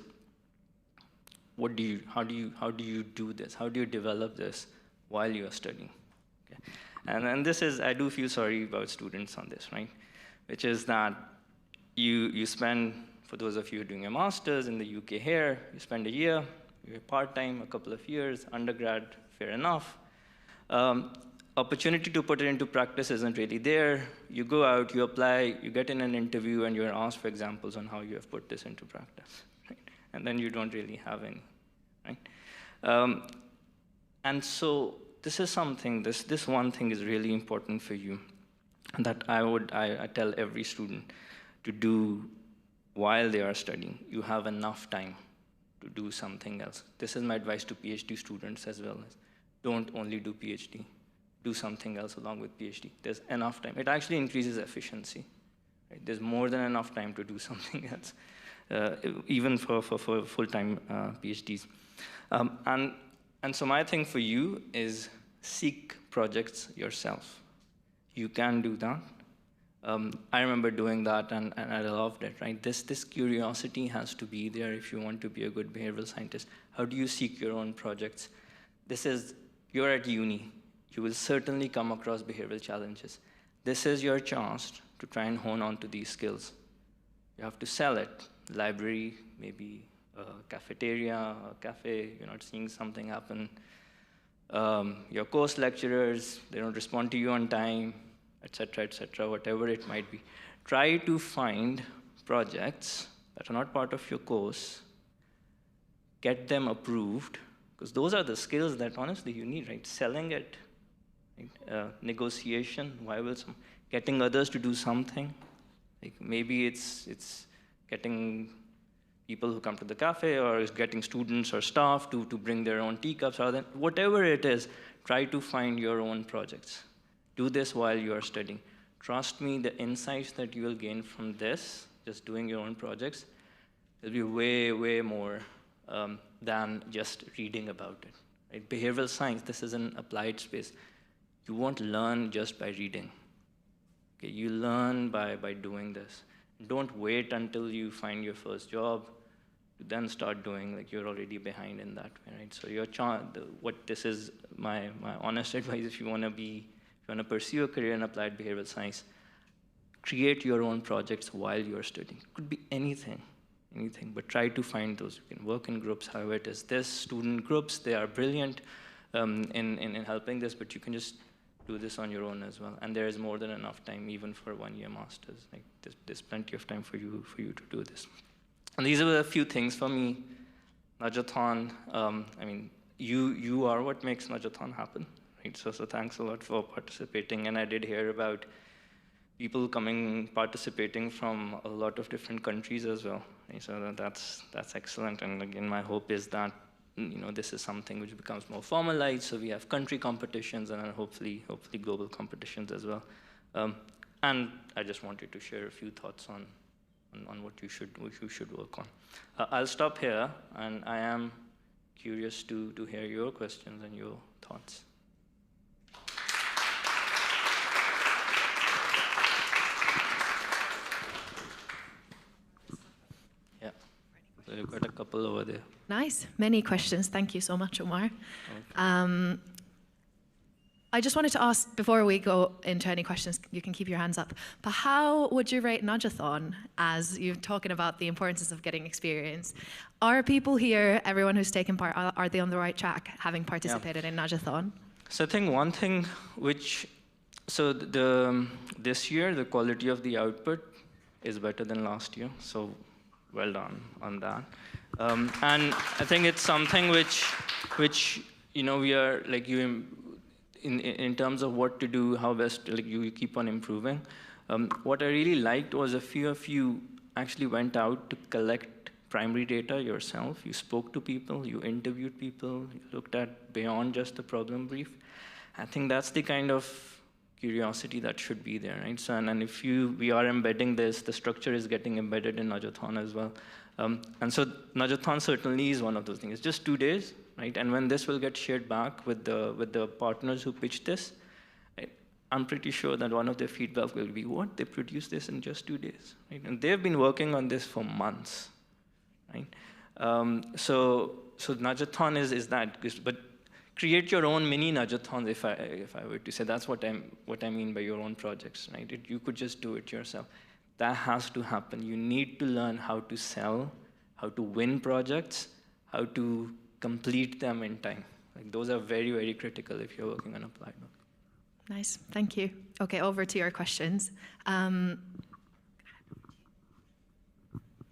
how do you do this? How do you develop this while you are studying? Okay? And this is, I do feel sorry about students on this, right? Which is that you spend, for those of you doing a master's in the UK here, you spend a year, you're part-time, a couple of years, undergrad, fair enough. Opportunity to put it into practice isn't really there. You go out, you apply, you get in an interview, and you're asked for examples on how you have put this into practice. Right? And then you don't really have any. Right? And so this is something, this one thing is really important for you that I tell every student to do while they are studying. You have enough time to do something else. This is my advice to PhD students as well. Don't only do PhD. Do something else along with PhD. There's enough time. It actually increases efficiency. Right? There's more than enough time to do something else, even for full-time PhDs. And so my thing for you is seek projects yourself. You can do that. I remember doing that, and I loved it, right? This curiosity has to be there if you want to be a good behavioral scientist. How do you seek your own projects? You're at uni. You will certainly come across behavioral challenges. This is your chance to try and hone on to these skills. You have to sell it. Library, maybe a cafeteria, a cafe, you're not seeing something happen. Your course lecturers, they don't respond to you on time, et cetera, whatever it might be. Try to find projects that are not part of your course, get them approved, because those are the skills that honestly you need, right? Selling it, right? Negotiation, getting others to do something. Like maybe it's getting people who come to the cafe, or is getting students or staff to bring their own teacups, or whatever it is, try to find your own projects. Do this while you are studying. Trust me, the insights that you will gain from this, just doing your own projects, will be way, way more than just reading about it. Right? Behavioral science, this is an applied space. You won't learn just by reading. Okay? You learn by doing this. Don't wait until you find your first job to then start doing, like you're already behind in that way, right? So this is my honest advice if you want to pursue a career in applied behavioral science, create your own projects while you're studying. It could be anything, but try to find those. You can work in groups, however it is. This student groups, they are brilliant in helping this, but you can just do this on your own as well. And there is more than enough time, even for 1-year masters. Like there's plenty of time for you to do this. And these are a few things for me. Nudgeathon, I mean, you are what makes Nudgeathon happen. Right? So thanks a lot for participating. And I did hear about people participating from a lot of different countries as well. Right? So that's excellent. And again, my hope is that this is something which becomes more formalized. So we have country competitions and then hopefully global competitions as well. And I just wanted to share a few thoughts on what you should work on. I'll stop here, and I am curious to hear your questions and your thoughts. Yeah, so you've got a couple over there. Nice, many questions. Thank you so much, Umar. Okay. I just wanted to ask, before we go into any questions, you can keep your hands up, but how would you rate Nudgeathon, as you're talking about the importance of getting experience? Are people here, everyone who's taken part, are they on the right track, having participated in Nudgeathon? So I think one thing this year, the quality of the output is better than last year, so well done on that. And I think it's something which you know, we are like you in terms of what to do, how best, like you keep on improving. What I really liked was a few of you actually went out to collect primary data yourself. You spoke to people, you interviewed people, you looked at beyond just the problem brief. I think that's the kind of curiosity that should be there, right? So, and if we are embedding this, the structure is getting embedded in Nudgeathon as well. And so Nudgeathon certainly is one of those things. It's just 2 days, right? And when this will get shared back with the partners who pitched this, I'm pretty sure that one of their feedback will be, what, they produced this in just 2 days, right? And they've been working on this for months, right? So Nudgeathon is that, but create your own mini Nudgeathons, if I were to say. That's what I mean by your own projects, right? You could just do it yourself. That has to happen. You need to learn how to sell, how to win projects, how to complete them in time. Like those are very, very critical if you're working on applied work. Nice, thank you. Okay, over to your questions.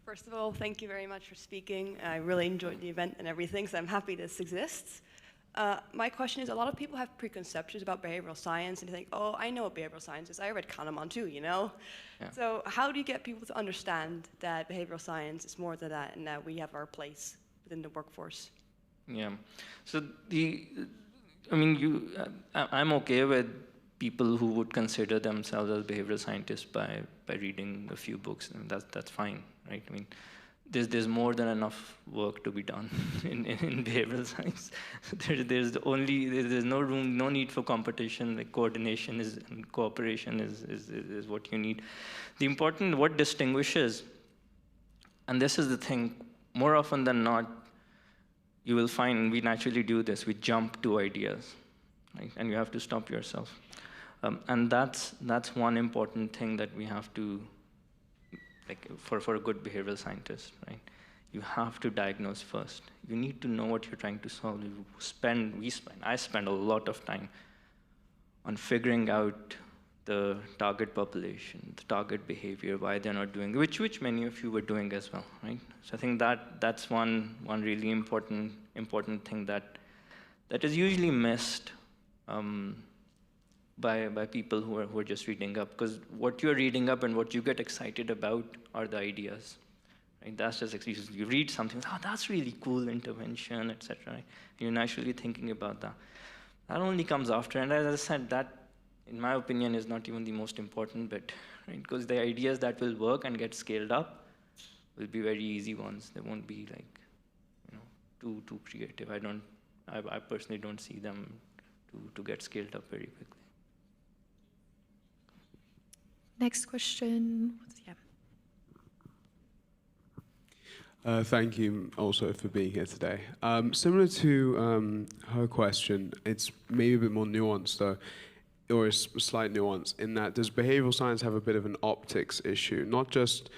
First of all, thank you very much for speaking. I really enjoyed the event and everything, so I'm happy this exists. My question is, a lot of people have preconceptions about behavioral science, and they think, oh, I know what behavioral science is. I read Kahneman too, you know? Yeah. So how do you get people to understand that behavioral science is more than that, and that we have our place within the workforce? Yeah. So I'm okay with people who would consider themselves as behavioral scientists by reading a few books, and that's fine, right? I mean, there's more than enough work to be done in behavioral science. There's no room, no need for competition. Like coordination and cooperation is what you need. What distinguishes, and this is the thing, more often than not, you will find we naturally do this. We jump to ideas, right? And you have to stop yourself. And that's one important thing that we have to, like for a good behavioral scientist, right? You have to diagnose first. You need to know what you're trying to solve. I spend a lot of time on figuring out the target population, the target behavior, why they're not doing, which many of you were doing as well, right? So I think that's one really important thing that is usually missed by people who are just reading up, because what you're reading up and what you get excited about are the ideas, right? That's just excuses. You read something, oh, that's really cool intervention, etc. Right? You're naturally thinking about that. That only comes after, and as I said, that, in my opinion, is not even the most important bit, right? Because the ideas that will work and get scaled up will be very easy ones. They won't be like, too creative. I personally don't see them to get scaled up very quickly. Next question. Thank you also for being here today. Similar to her question, it's maybe a bit more nuanced though, or a slight nuance in that, does behavioral science have a bit of an optics issue? Not just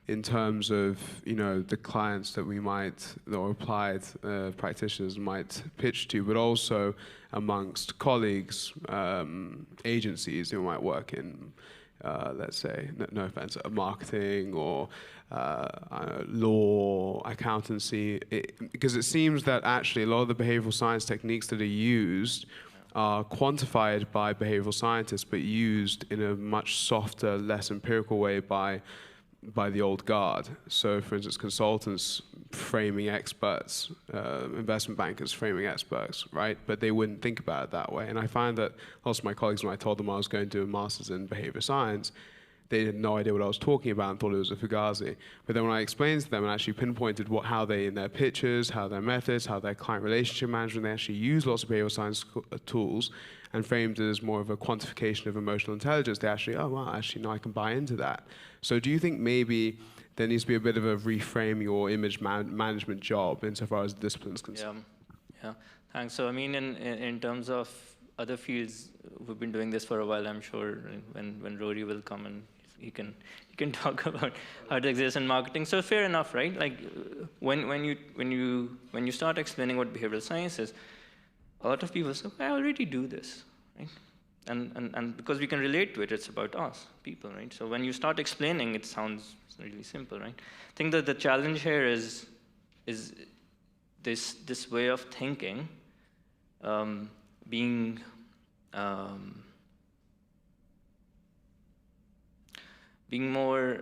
in terms of the clients that we might, or applied practitioners might pitch to, but also amongst colleagues, agencies who might work in, let's say, no offense, marketing or law, accountancy, because it seems that actually a lot of the behavioral science techniques that are used are quantified by behavioral scientists, but used in a much softer, less empirical way by the old guard. So, for instance, consultants framing experts, investment bankers framing experts, right? But they wouldn't think about it that way. And I find that lots of my colleagues, when I told them I was going to do a master's in behavior science, they had no idea what I was talking about and thought it was a fugazi. But then when I explained to them and actually pinpointed how they, in their pitches, how their methods, how their client relationship management, they actually use lots of behavioral science tools and framed it as more of a quantification of emotional intelligence, they actually, oh, wow, actually, no, I can buy into that. So do you think maybe there needs to be a bit of a reframe your image management job insofar as the discipline's concerned? Yeah, thanks. So I mean, in terms of other fields, we've been doing this for a while. I'm sure when Rory will come and he can talk about how it exists in marketing. So fair enough, right? Like when you start explaining what behavioral science is, a lot of people say, I already do this, right? And because we can relate to it, it's about us, people, right? So when you start explaining, it sounds really simple, right? I think that the challenge here is this way of thinking being more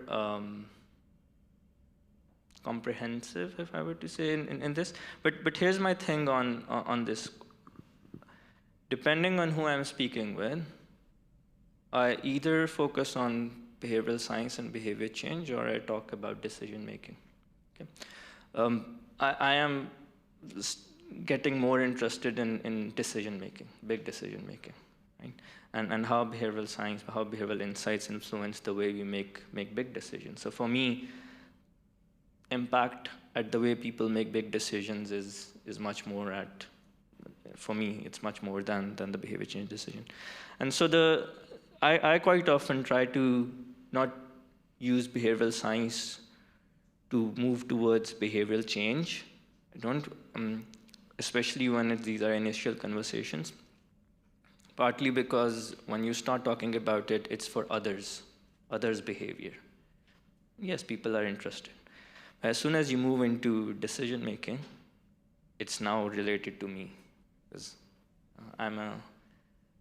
comprehensive, if I were to say, in this. But here's my thing on this. Depending on who I'm speaking with, I either focus on behavioral science and behavior change, or I talk about decision making. Okay? I am getting more interested in decision making, big decision making, right? And how behavioral science, how behavioral insights influence the way we make big decisions. So for me, impact at the way people make big decisions is much more at, for me, it's much more than the behavior change decision. And so I quite often try to not use behavioral science to move towards behavioral change. I don't, especially when these are initial conversations, partly because when you start talking about it, it's for others' behavior. Yes, people are interested. As soon as you move into decision making, it's now related to me. Because I'm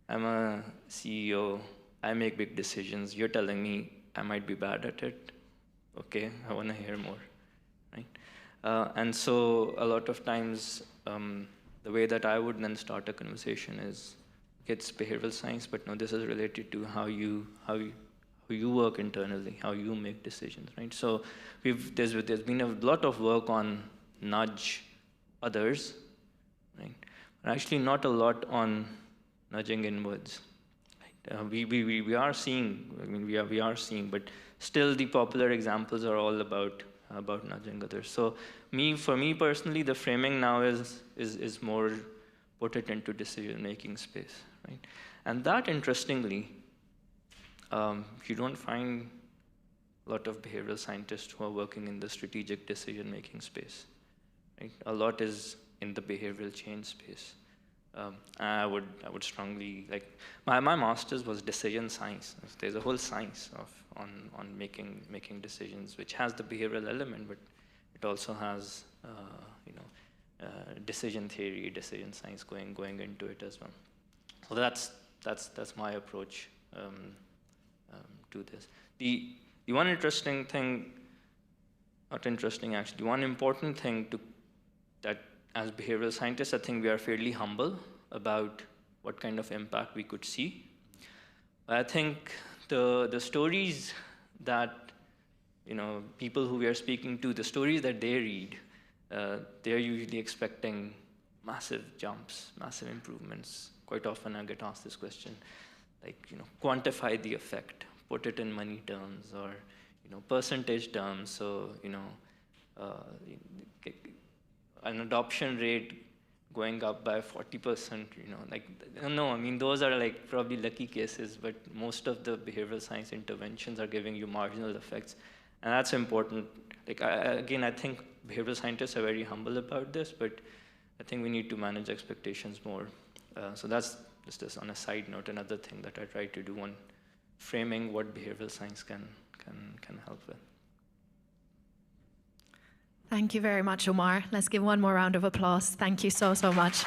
a CEO, I make big decisions. You're telling me I might be bad at it. Okay, I want to hear more, right? And so a lot of times, the way that I would then start a conversation is, it's behavioral science, but no, this is related to how you work internally, how you make decisions, right? So there's been a lot of work on nudge others, right? But actually not a lot on nudging inwards. Right? We are seeing, I mean, we are seeing, but still the popular examples are all about nudging others. So for me personally, the framing now is more put it into decision-making space, right? And that, interestingly, you don't find a lot of behavioral scientists who are working in the strategic decision-making space, right? A lot is in the behavioral change space. I would strongly, like, my master's was decision science. There's a whole science on making decisions, which has the behavioral element, but it also has decision theory, decision science going into it as well. So that's my approach to this. The one interesting thing, not interesting actually, the one important thing that as behavioral scientists, I think we are fairly humble about what kind of impact we could see. I think the stories that people who we are speaking to, the stories that they read, they're usually expecting massive jumps, massive improvements. Quite often I get asked this question, like, quantify the effect, put it in money terms or, percentage terms. So, an adoption rate going up by 40%, no, I mean, those are like probably lucky cases, but most of the behavioral science interventions are giving you marginal effects. And that's important. Like, again, I think behavioral scientists are very humble about this, but I think we need to manage expectations more. So that's just on a side note, another thing that I try to do on framing what behavioral science can help with. Thank you very much, Umar. Let's give one more round of applause. Thank you so much.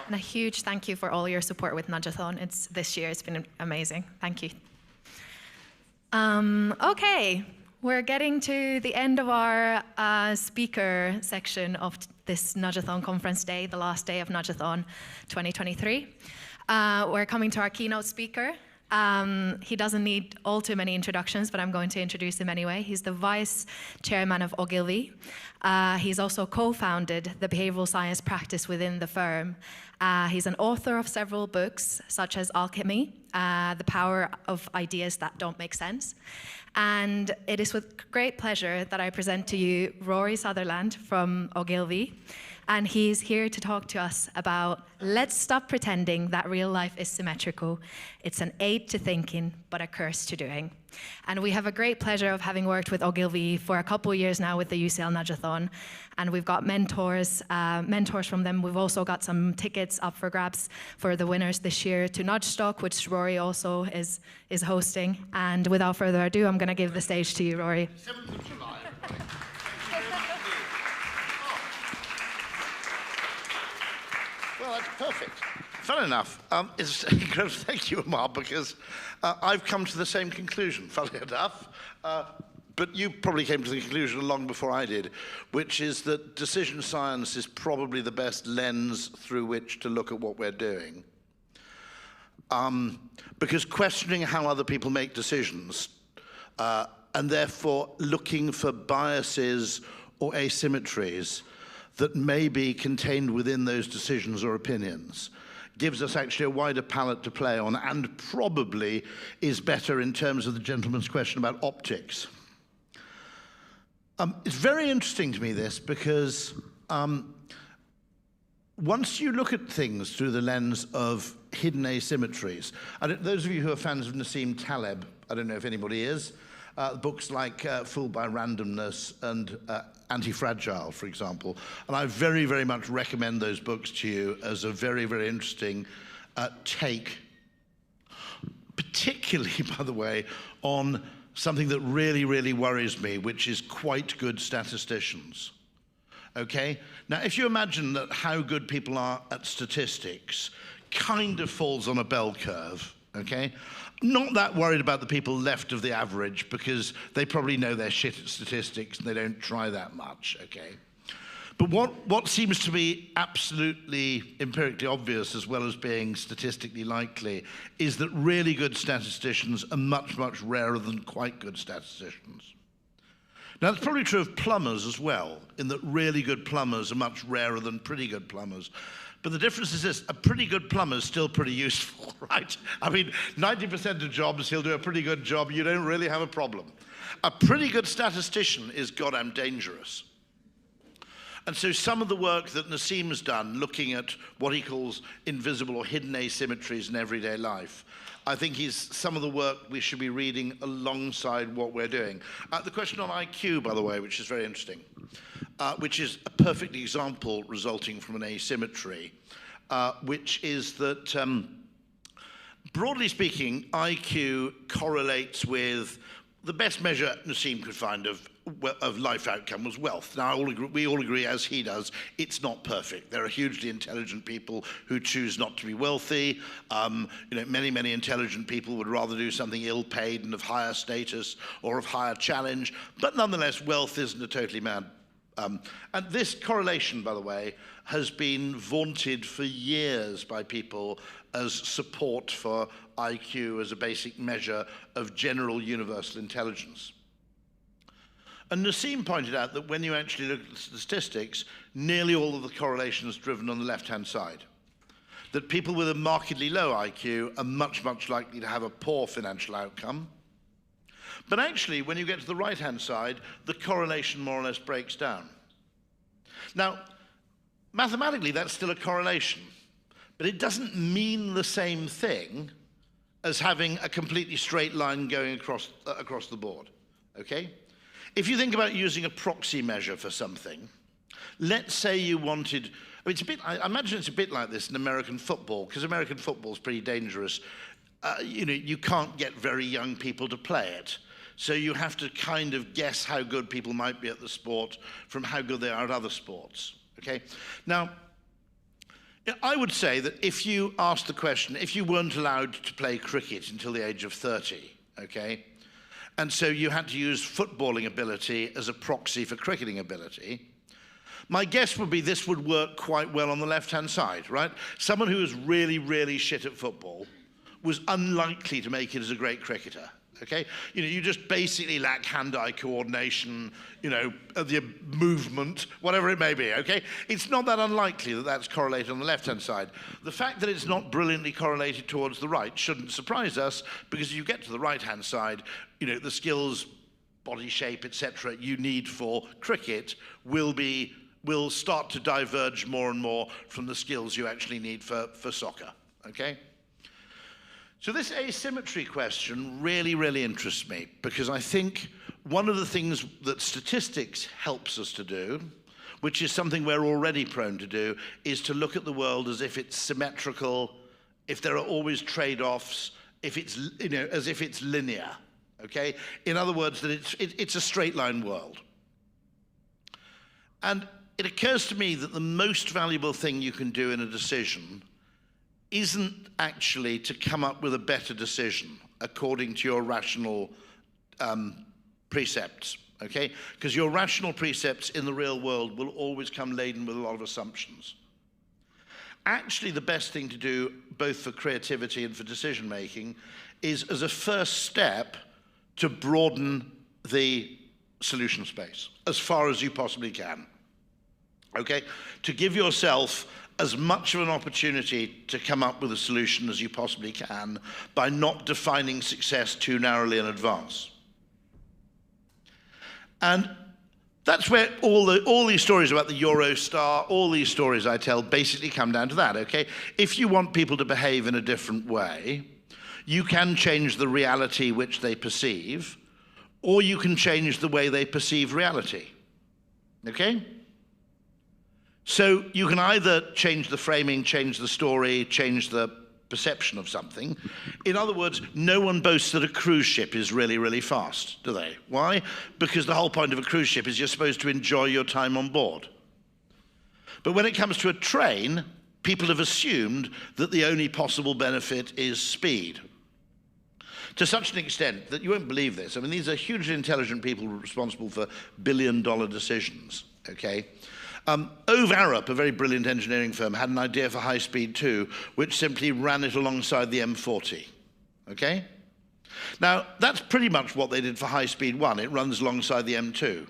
And a huge thank you for all your support with Nudgeathon. This year it's been amazing. Thank you. Okay, we're getting to the end of our speaker section of this Nudgeathon Conference Day, the last day of Nudgeathon 2023. We're coming to our keynote speaker. He doesn't need all too many introductions, but I'm going to introduce him anyway. He's the vice chairman of Ogilvy. He's also co-founded the behavioral science practice within the firm. He's an author of several books, such as Alchemy, The Power of Ideas That Don't Make Sense. And it is with great pleasure that I present to you Rory Sutherland from Ogilvy. And he's here to talk to us about let's stop pretending that real life is symmetrical. It's an aid to thinking, but a curse to doing. And we have a great pleasure of having worked with Ogilvy for a couple of years now with the UCL Nudgeathon. And we've got mentors from them. We've also got some tickets up for grabs for the winners this year to Nudgestock, which Rory also is hosting. And without further ado, I'm going to give the stage to you, Rory. 7th of July. Perfect. Fun enough. It's incredible. Thank you, Umar, because I've come to the same conclusion, funnily enough. But you probably came to the conclusion long before I did, which is that decision science is probably the best lens through which to look at what we're doing. Because questioning how other people make decisions, and therefore looking for biases or asymmetries that may be contained within those decisions or opinions, gives us actually a wider palette to play on, and probably is better in terms of the gentleman's question about optics. It's very interesting to me, this, because once you look at things through the lens of hidden asymmetries, those of you who are fans of Nassim Taleb, I don't know if anybody is, books like Fooled by Randomness and Anti-Fragile, for example, and I very, very much recommend those books to you as a very, very interesting take, particularly, by the way, on something that really, really worries me, which is quite good statisticians. Okay? Now, if you imagine that how good people are at statistics kind of falls on a bell curve, okay? Not that worried about the people left of the average, because they probably know they're shit at statistics and they don't try that much, okay? But what seems to be absolutely empirically obvious, as well as being statistically likely, is that really good statisticians are much, much rarer than quite good statisticians. Now, that's probably true of plumbers as well, in that really good plumbers are much rarer than pretty good plumbers. But the difference is this: a pretty good plumber is still pretty useful, right? I mean, 90% of jobs, he'll do a pretty good job, you don't really have a problem. A pretty good statistician is goddamn dangerous. And so some of the work that Nassim has done, looking at what he calls invisible or hidden asymmetries in everyday life, I think is some of the work we should be reading alongside what we're doing. The question on IQ, by the way, which is very interesting, which is a perfect example resulting from an asymmetry, which is that, broadly speaking, IQ correlates with the best measure Nassim could find of life outcome was wealth. Now, we all agree, as he does, it's not perfect. There are hugely intelligent people who choose not to be wealthy. Many, many intelligent people would rather do something ill-paid and of higher status or of higher challenge. But nonetheless, wealth isn't a totally mad. And this correlation, by the way, has been vaunted for years by people as support for IQ as a basic measure of general universal intelligence. And Nassim pointed out that when you actually look at the statistics, nearly all of the correlation is driven on the left-hand side. That people with a markedly low IQ are much, much likely to have a poor financial outcome. But actually, when you get to the right-hand side, the correlation more or less breaks down. Now, mathematically, that's still a correlation, but it doesn't mean the same thing as having a completely straight line going across the board, okay? If you think about using a proxy measure for something, let's say you wanted, I imagine it's a bit like this in American football, because American football is pretty dangerous. You can't get very young people to play it. So you have to kind of guess how good people might be at the sport from how good they are at other sports, okay? Now, I would say that if you asked the question, if you weren't allowed to play cricket until the age of 30, okay, and so you had to use footballing ability as a proxy for cricketing ability, my guess would be this would work quite well on the left-hand side, right? Someone who was really, really shit at football was unlikely to make it as a great cricketer, okay? You just basically lack hand-eye coordination, the movement, whatever it may be, okay? It's not that unlikely that that's correlated on the left-hand side. The fact that it's not brilliantly correlated towards the right shouldn't surprise us, because if you get to the right-hand side, the skills, body shape, etc., you need for cricket will start to diverge more and more from the skills you actually need for soccer, okay? So this asymmetry question really, really interests me, because I think one of the things that statistics helps us to do, which is something we're already prone to do, is to look at the world as if it's symmetrical, if there are always trade-offs, if it's, as if it's linear, okay? In other words, that it's a straight line world. And it occurs to me that the most valuable thing you can do in a decision isn't actually to come up with a better decision according to your rational precepts, okay? Because your rational precepts in the real world will always come laden with a lot of assumptions. Actually, the best thing to do, both for creativity and for decision making, is as a first step to broaden the solution space as far as you possibly can, okay? To give yourself as much of an opportunity to come up with a solution as you possibly can by not defining success too narrowly in advance. And that's where all these stories about the Eurostar, all these stories I tell basically come down to that, okay? If you want people to behave in a different way, you can change the reality which they perceive, or you can change the way they perceive reality, okay? So you can either change the framing, change the story, change the perception of something. In other words, no one boasts that a cruise ship is really, really fast, do they? Why? Because the whole point of a cruise ship is you're supposed to enjoy your time on board. But when it comes to a train, people have assumed that the only possible benefit is speed. To such an extent that you won't believe this. I mean, these are hugely intelligent people responsible for billion-dollar decisions, okay? Ove Arup, a very brilliant engineering firm, had an idea for High Speed 2, which simply ran it alongside the M40, okay? Now, that's pretty much what they did for High Speed 1. It runs alongside the M2.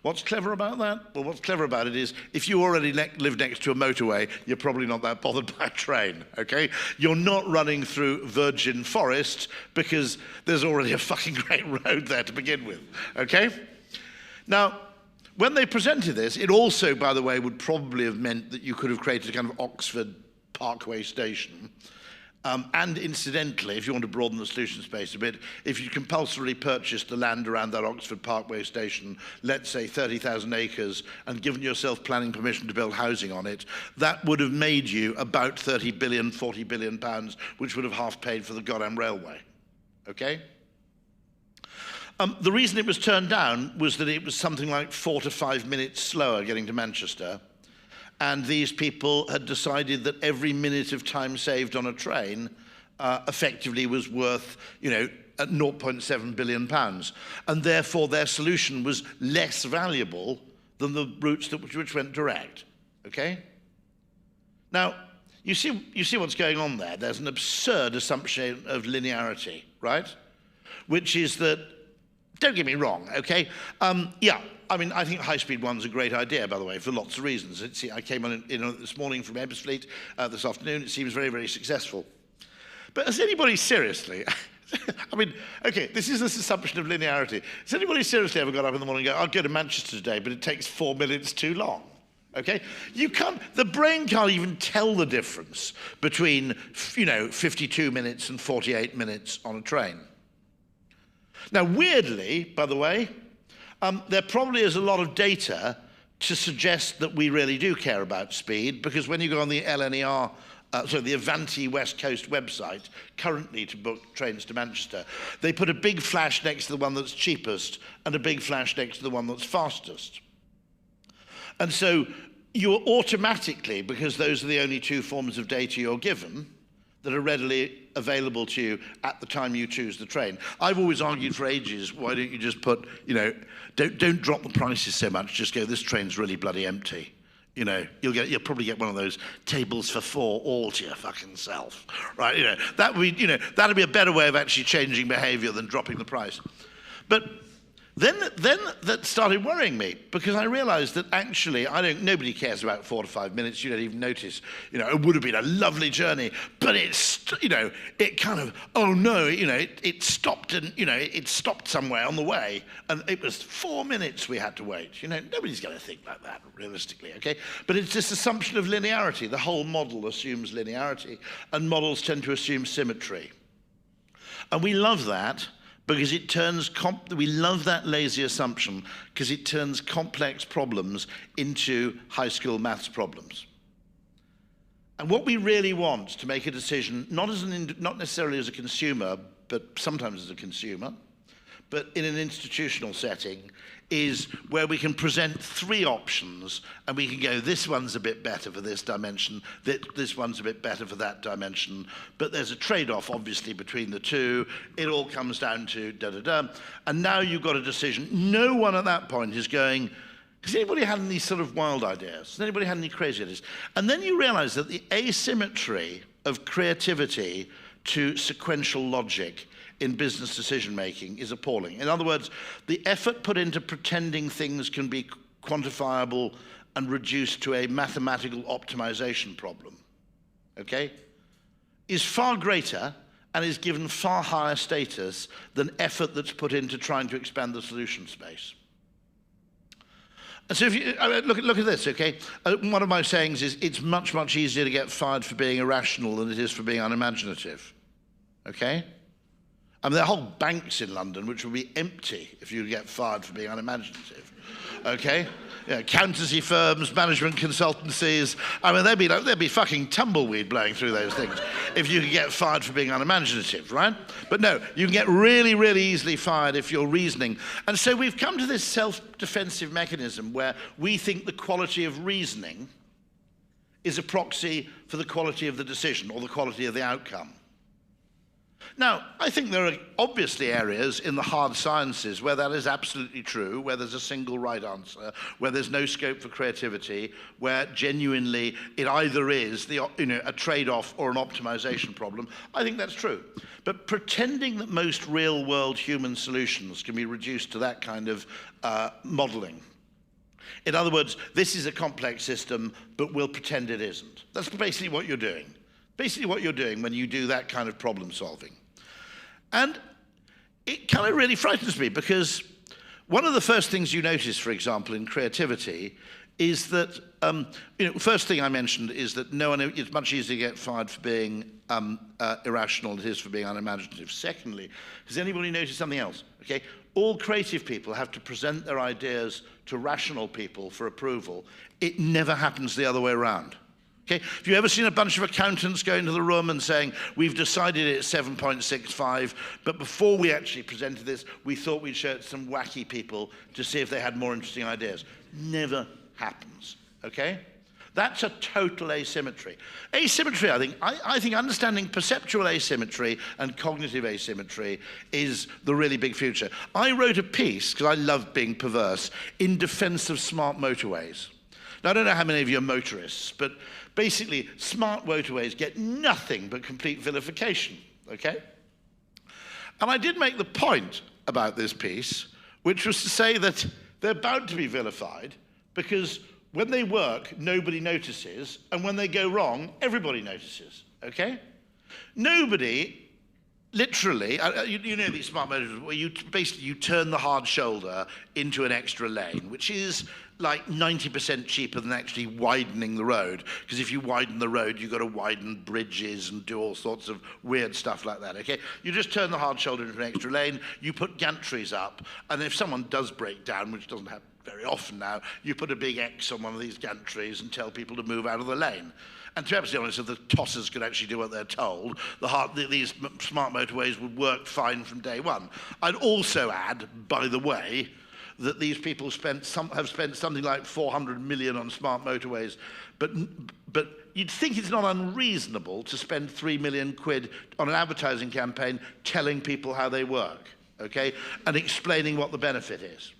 What's clever about that? Well, what's clever about it is if you already live next to a motorway, you're probably not that bothered by a train, okay? You're not running through virgin forest because there's already a fucking great road there to begin with, okay? Now, when they presented this, it also, by the way, would probably have meant that you could have created a kind of Oxford Parkway station. And incidentally, if you want to broaden the solution space a bit, if you compulsorily purchased the land around that Oxford Parkway station, let's say 30,000 acres, and given yourself planning permission to build housing on it, that would have made you about 30 billion, 40 billion pounds, which would have half paid for the goddamn railway, okay? The reason it was turned down was that it was something like 4 to 5 minutes slower getting to Manchester. And these people had decided that every minute of time saved on a train effectively was worth, you know, at 0.7 billion pounds. And therefore their solution was less valuable than the routes which went direct, okay? Now, you see what's going on there. There's an absurd assumption of linearity, right? Which is that, don't get me wrong, okay? Yeah, I mean, I think High Speed 1's a great idea, by the way, for lots of reasons. I came on this morning from Ebbsfleet, this afternoon. It seems very, very successful. But has anybody seriously, I mean, okay, this is this assumption of linearity. Has anybody seriously ever got up in the morning and go, I'll go to Manchester today, but it takes 4 minutes too long? Okay? You can't, the brain can't even tell the difference between, you know, 52 minutes and 48 minutes on a train. Now, weirdly, by the way, there probably is a lot of data to suggest that we really do care about speed, because when you go on the LNER, the Avanti West Coast website, currently to book trains to Manchester, they put a big flash next to the one that's cheapest and a big flash next to the one that's fastest. And so you're automatically, because those are the only two forms of data you're given, that are readily available to you at the time you choose the train. I've always argued for ages, why don't you just put, you know, don't drop the prices so much, just go, this train's really bloody empty. You know, you'll probably get one of those tables for 4 all to your fucking self, right? You know, that would be, you know, that'd be a better way of actually changing behavior than dropping the price. But then that started worrying me, because I realized that actually nobody cares about 4 to 5 minutes. You don't even notice, you know, it would have been a lovely journey, but it's, you know, it kind of, oh no, you know, it stopped, and, you know, it stopped somewhere on the way, and it was 4 minutes we had to wait. You know, nobody's going to think like that realistically, okay? But it's this assumption of linearity. The whole model assumes linearity, and models tend to assume symmetry. And we love that, because it turns, we love that lazy assumption, because it turns complex problems into high school maths problems. And what we really want to make a decision, not necessarily as a consumer, but sometimes as a consumer, but in an institutional setting, is where we can present 3 options and we can go, this one's a bit better for this dimension, this one's a bit better for that dimension, but there's a trade-off, obviously, between the 2. It all comes down to da-da-da. And now you've got a decision. No one at that point is going, has anybody had any sort of wild ideas? Has anybody had any crazy ideas? And then you realize that the asymmetry of creativity to sequential logic in business decision-making is appalling. In other words, the effort put into pretending things can be quantifiable and reduced to a mathematical optimization problem, okay, is far greater and is given far higher status than effort that's put into trying to expand the solution space. And so if you look at this, okay? One of my sayings is it's much, much easier to get fired for being irrational than it is for being unimaginative, okay? I mean, there are whole banks in London which would be empty if you get fired for being unimaginative, okay? You know, accountancy firms, management consultancies, I mean, there'd be fucking tumbleweed blowing through those things if you could get fired for being unimaginative, right? But no, you can get really, really easily fired if you're reasoning. And so we've come to this self-defensive mechanism where we think the quality of reasoning is a proxy for the quality of the decision or the quality of the outcome. Now, I think there are obviously areas in the hard sciences where that is absolutely true, where there's a single right answer, where there's no scope for creativity, where genuinely it either is a trade-off or an optimization problem. I think that's true. But pretending that most real-world human solutions can be reduced to that kind of modeling. In other words, this is a complex system, but we'll pretend it isn't. That's basically what you're doing. Basically what you're doing when you do that kind of problem solving. And it kind of really frightens me because one of the first things you notice, for example, in creativity is that, first thing I mentioned is that it's much easier to get fired for being irrational than it is for being unimaginative. Secondly, has anybody noticed something else? Okay, all creative people have to present their ideas to rational people for approval. It never happens the other way around. Okay? Have you ever seen a bunch of accountants go into the room and saying, we've decided it's 7.65, but before we actually presented this, we thought we'd show it to some wacky people to see if they had more interesting ideas? Never happens, okay? That's a total asymmetry. Asymmetry, I think understanding perceptual asymmetry and cognitive asymmetry is the really big future. I wrote a piece, because I love being perverse, in defense of smart motorways. Now, I don't know how many of you are motorists, but basically, smart motorways get nothing but complete vilification, okay? And I did make the point about this piece, which was to say that they're bound to be vilified because when they work, nobody notices, and when they go wrong, everybody notices, okay? Nobody, literally, you know these smart motorways where you turn the hard shoulder into an extra lane, which is like 90% cheaper than actually widening the road, because if you widen the road, you've got to widen bridges and do all sorts of weird stuff like that, okay? You just turn the hard shoulder into an extra lane, you put gantries up, and if someone does break down, which doesn't happen very often now, you put a big X on one of these gantries and tell people to move out of the lane. And to be absolutely honest, if the tossers could actually do what they're told, these smart motorways would work fine from day one. I'd also add, by the way, that these people have spent something like 400 million on smart motorways, but you'd think it's not unreasonable to spend 3 million quid on an advertising campaign telling people how they work, okay, and explaining what the benefit is.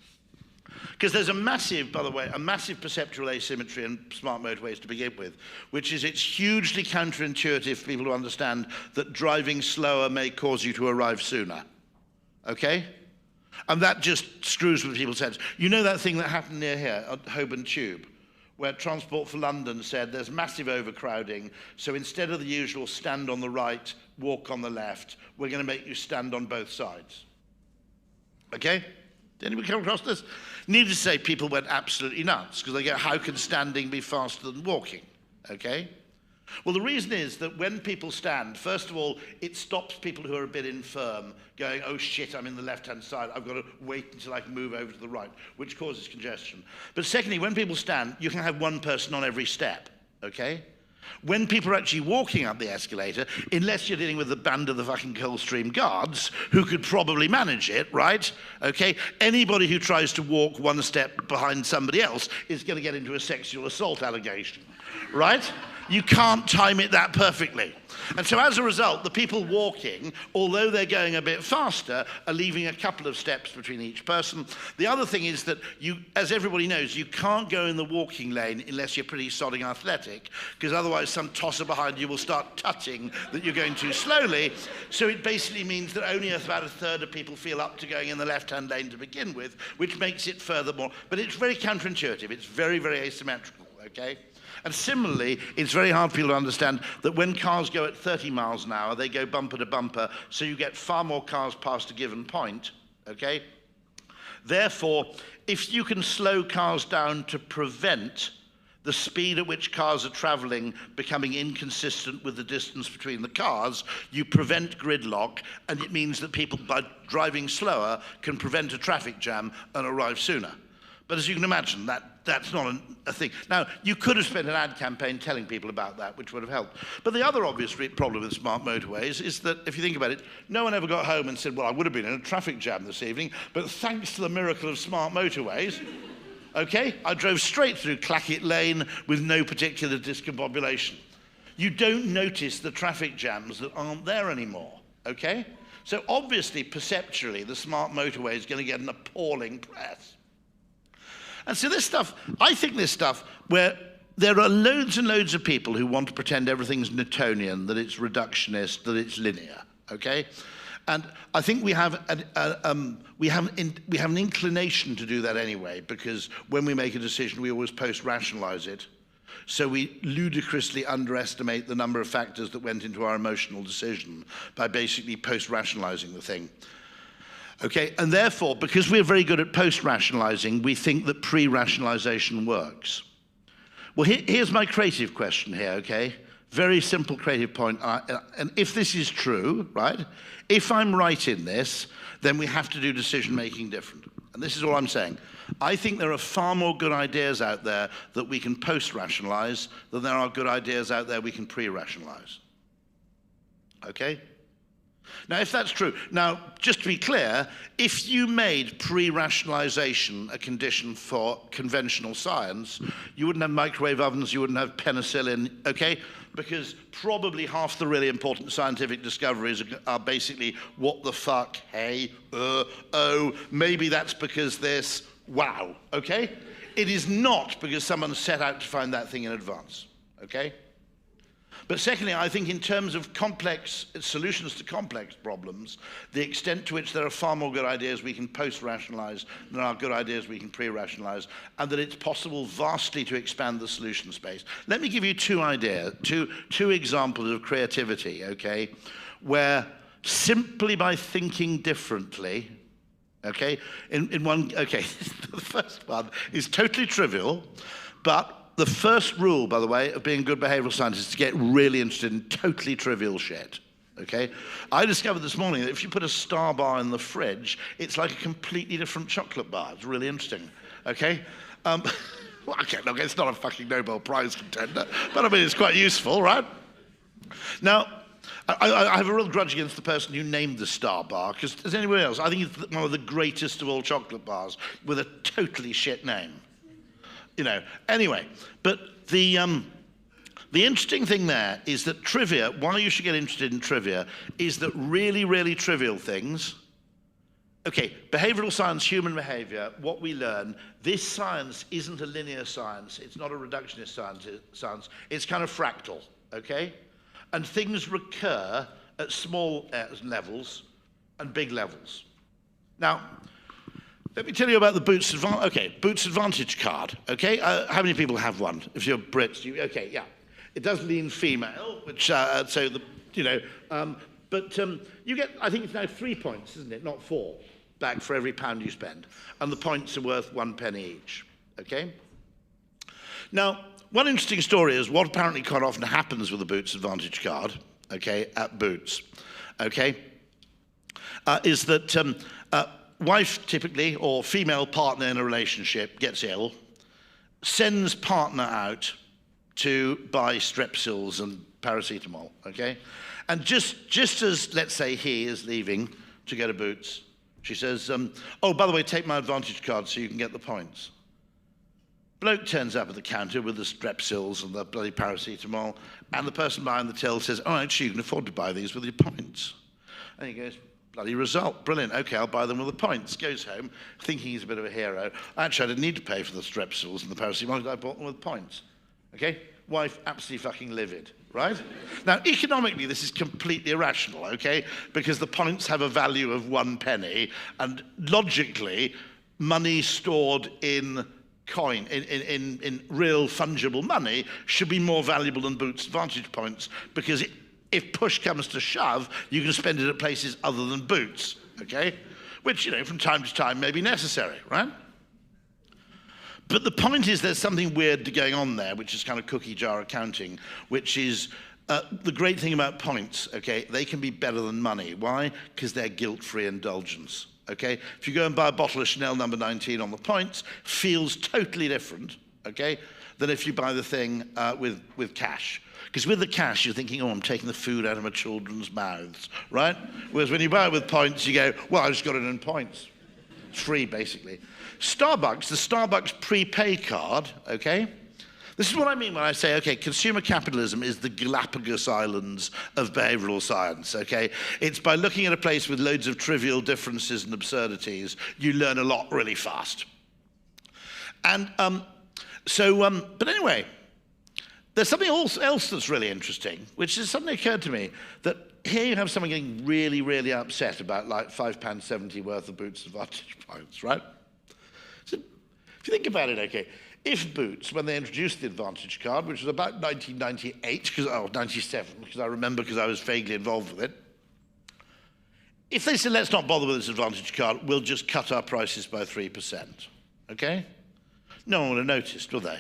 Because there's a massive, by the way, a massive perceptual asymmetry in smart motorways to begin with, which is it's hugely counterintuitive for people to understand that driving slower may cause you to arrive sooner, okay? And that just screws with people's heads. You know that thing that happened near here at Holborn Tube, where Transport for London said there's massive overcrowding, so instead of the usual stand on the right, walk on the left, we're going to make you stand on both sides. Okay? Did anybody come across this? Needless to say, people went absolutely nuts, because they go, how can standing be faster than walking? Okay? Well, the reason is that when people stand, first of all, it stops people who are a bit infirm going, oh shit, I'm in the left-hand side, I've got to wait until I can move over to the right, which causes congestion. But secondly, when people stand, you can have one person on every step, okay? When people are actually walking up the escalator, unless you're dealing with the band of the fucking Coldstream Guards, who could probably manage it, right? Okay? Anybody who tries to walk one step behind somebody else is going to get into a sexual assault allegation, right? You can't time it that perfectly. And so as a result, the people walking, although they're going a bit faster, are leaving a couple of steps between each person. The other thing is that you, as everybody knows, you can't go in the walking lane unless you're pretty sodding athletic, because otherwise some tosser behind you will start tutting that you're going too slowly. So it basically means that only about a third of people feel up to going in the left-hand lane to begin with, which makes it furthermore. But it's very counterintuitive. It's very, very asymmetrical, okay? And similarly, it's very hard for people to understand that when cars go at 30 miles an hour, they go bumper to bumper, so you get far more cars past a given point, okay? Therefore, if you can slow cars down to prevent the speed at which cars are traveling becoming inconsistent with the distance between the cars, you prevent gridlock, and it means that people, by driving slower, can prevent a traffic jam and arrive sooner. But as you can imagine, that's not a thing. Now, you could have spent an ad campaign telling people about that, which would have helped. But the other obvious problem with smart motorways is that, if you think about it, no one ever got home and said, well, I would have been in a traffic jam this evening, but thanks to the miracle of smart motorways, okay, I drove straight through Clackett Lane with no particular discombobulation. You don't notice the traffic jams that aren't there anymore, okay? So obviously, perceptually, the smart motorway is going to get an appalling press. And so this stuff, I think this stuff, where there are loads and loads of people who want to pretend everything's Newtonian, that it's reductionist, that it's linear, okay? And I think we have an inclination to do that anyway, because when we make a decision, we always post-rationalize it. So we ludicrously underestimate the number of factors that went into our emotional decision by basically post-rationalizing the thing. Okay, and therefore, because we're very good at post-rationalizing, we think that pre-rationalization works. Well, here's my creative question here, okay? Very simple creative point. And if this is true, right? If I'm right in this, then we have to do decision-making different. And this is all I'm saying. I think there are far more good ideas out there that we can post-rationalize than there are good ideas out there we can pre-rationalize. Okay? Now, if that's true, now, just to be clear, if you made pre-rationalization a condition for conventional science, you wouldn't have microwave ovens, you wouldn't have penicillin, okay? Because probably half the really important scientific discoveries are basically, what the fuck, hey, oh, maybe that's because this, wow, okay? It is not because someone set out to find that thing in advance, okay? But secondly, I think in terms of complex solutions to complex problems, the extent to which there are far more good ideas we can post-rationalize than there are good ideas we can pre-rationalize, and that it's possible vastly to expand the solution space. Let me give you two examples of creativity, okay, where simply by thinking differently, okay, the first one is totally trivial, but the first rule, by the way, of being a good behavioral scientist is to get really interested in totally trivial shit, okay? I discovered this morning that if you put a Star bar in the fridge, it's like a completely different chocolate bar. It's really interesting, okay? Well, okay, look, it's not a fucking Nobel Prize contender, but I mean, it's quite useful, right? Now, I have a real grudge against the person who named the Star bar, because as anybody else, I think it's one of the greatest of all chocolate bars with a totally shit name. You know, anyway, but the interesting thing there is that trivia, why you should get interested in trivia, is that really, really trivial things, okay, behavioral science, human behavior, what we learn, this science isn't a linear science, it's not a reductionist science, it's kind of fractal, okay? And things recur at small levels and big levels. Now, let me tell you about the Boots Advantage card, okay? How many people have one? If you're Brits, okay, yeah. It does lean female, which, you get, I think it's now 3 points, isn't it? Not 4, back for every pound you spend. And the points are worth 1 penny each, okay? Now, one interesting story is what apparently quite often happens with the Boots Advantage card, okay, at Boots, okay, is that wife typically, or female partner in a relationship, gets ill, sends partner out, to buy Strepsils and paracetamol, okay? And just as, let's say, he is leaving to go to Boots, she says, oh, by the way, take my Advantage card so you can get the points. Bloke turns up at the counter with the Strepsils and the bloody paracetamol, and the person behind the till says, oh, actually, you can afford to buy these with your points. And he goes, bloody result, brilliant, okay, I'll buy them with the points. Goes home, thinking he's a bit of a hero. Actually, I didn't need to pay for the Strepsils and the paracetamol, I bought them with points, okay? Wife absolutely fucking livid, right? Now, economically, this is completely irrational, okay? Because the points have a value of 1 penny, and logically, money stored in coin, in real fungible money, should be more valuable than Boots Advantage points, because if push comes to shove, you can spend it at places other than Boots, okay? Which, you know, from time to time may be necessary, right? But the point is there's something weird going on there, which is kind of cookie jar accounting, which is the great thing about points, okay? They can be better than money. Why? Because they're guilt-free indulgence. Okay, if you go and buy a bottle of Chanel number 19 on the points, feels totally different, okay, than if you buy the thing with cash. Because with the cash, you're thinking, oh, I'm taking the food out of my children's mouths, right? Whereas when you buy it with points, you go, well, I just got it in points. It's free, basically. Starbucks, the Starbucks prepay card, okay? This is what I mean when I say, okay, consumer capitalism is the Galapagos Islands of behavioral science, okay? It's by looking at a place with loads of trivial differences and absurdities, you learn a lot really fast. And but anyway, there's something else that's really interesting, which is something occurred to me, that here you have someone getting really, really upset about like £5.70 worth of Boots Advantage points, right? So if you think about it, okay, if Boots, when they introduced the Advantage card, which was about 1998, 97, because I remember because I was vaguely involved with it, if they said, let's not bother with this Advantage card, we'll just cut our prices by 3%, okay? No one would have noticed, would they?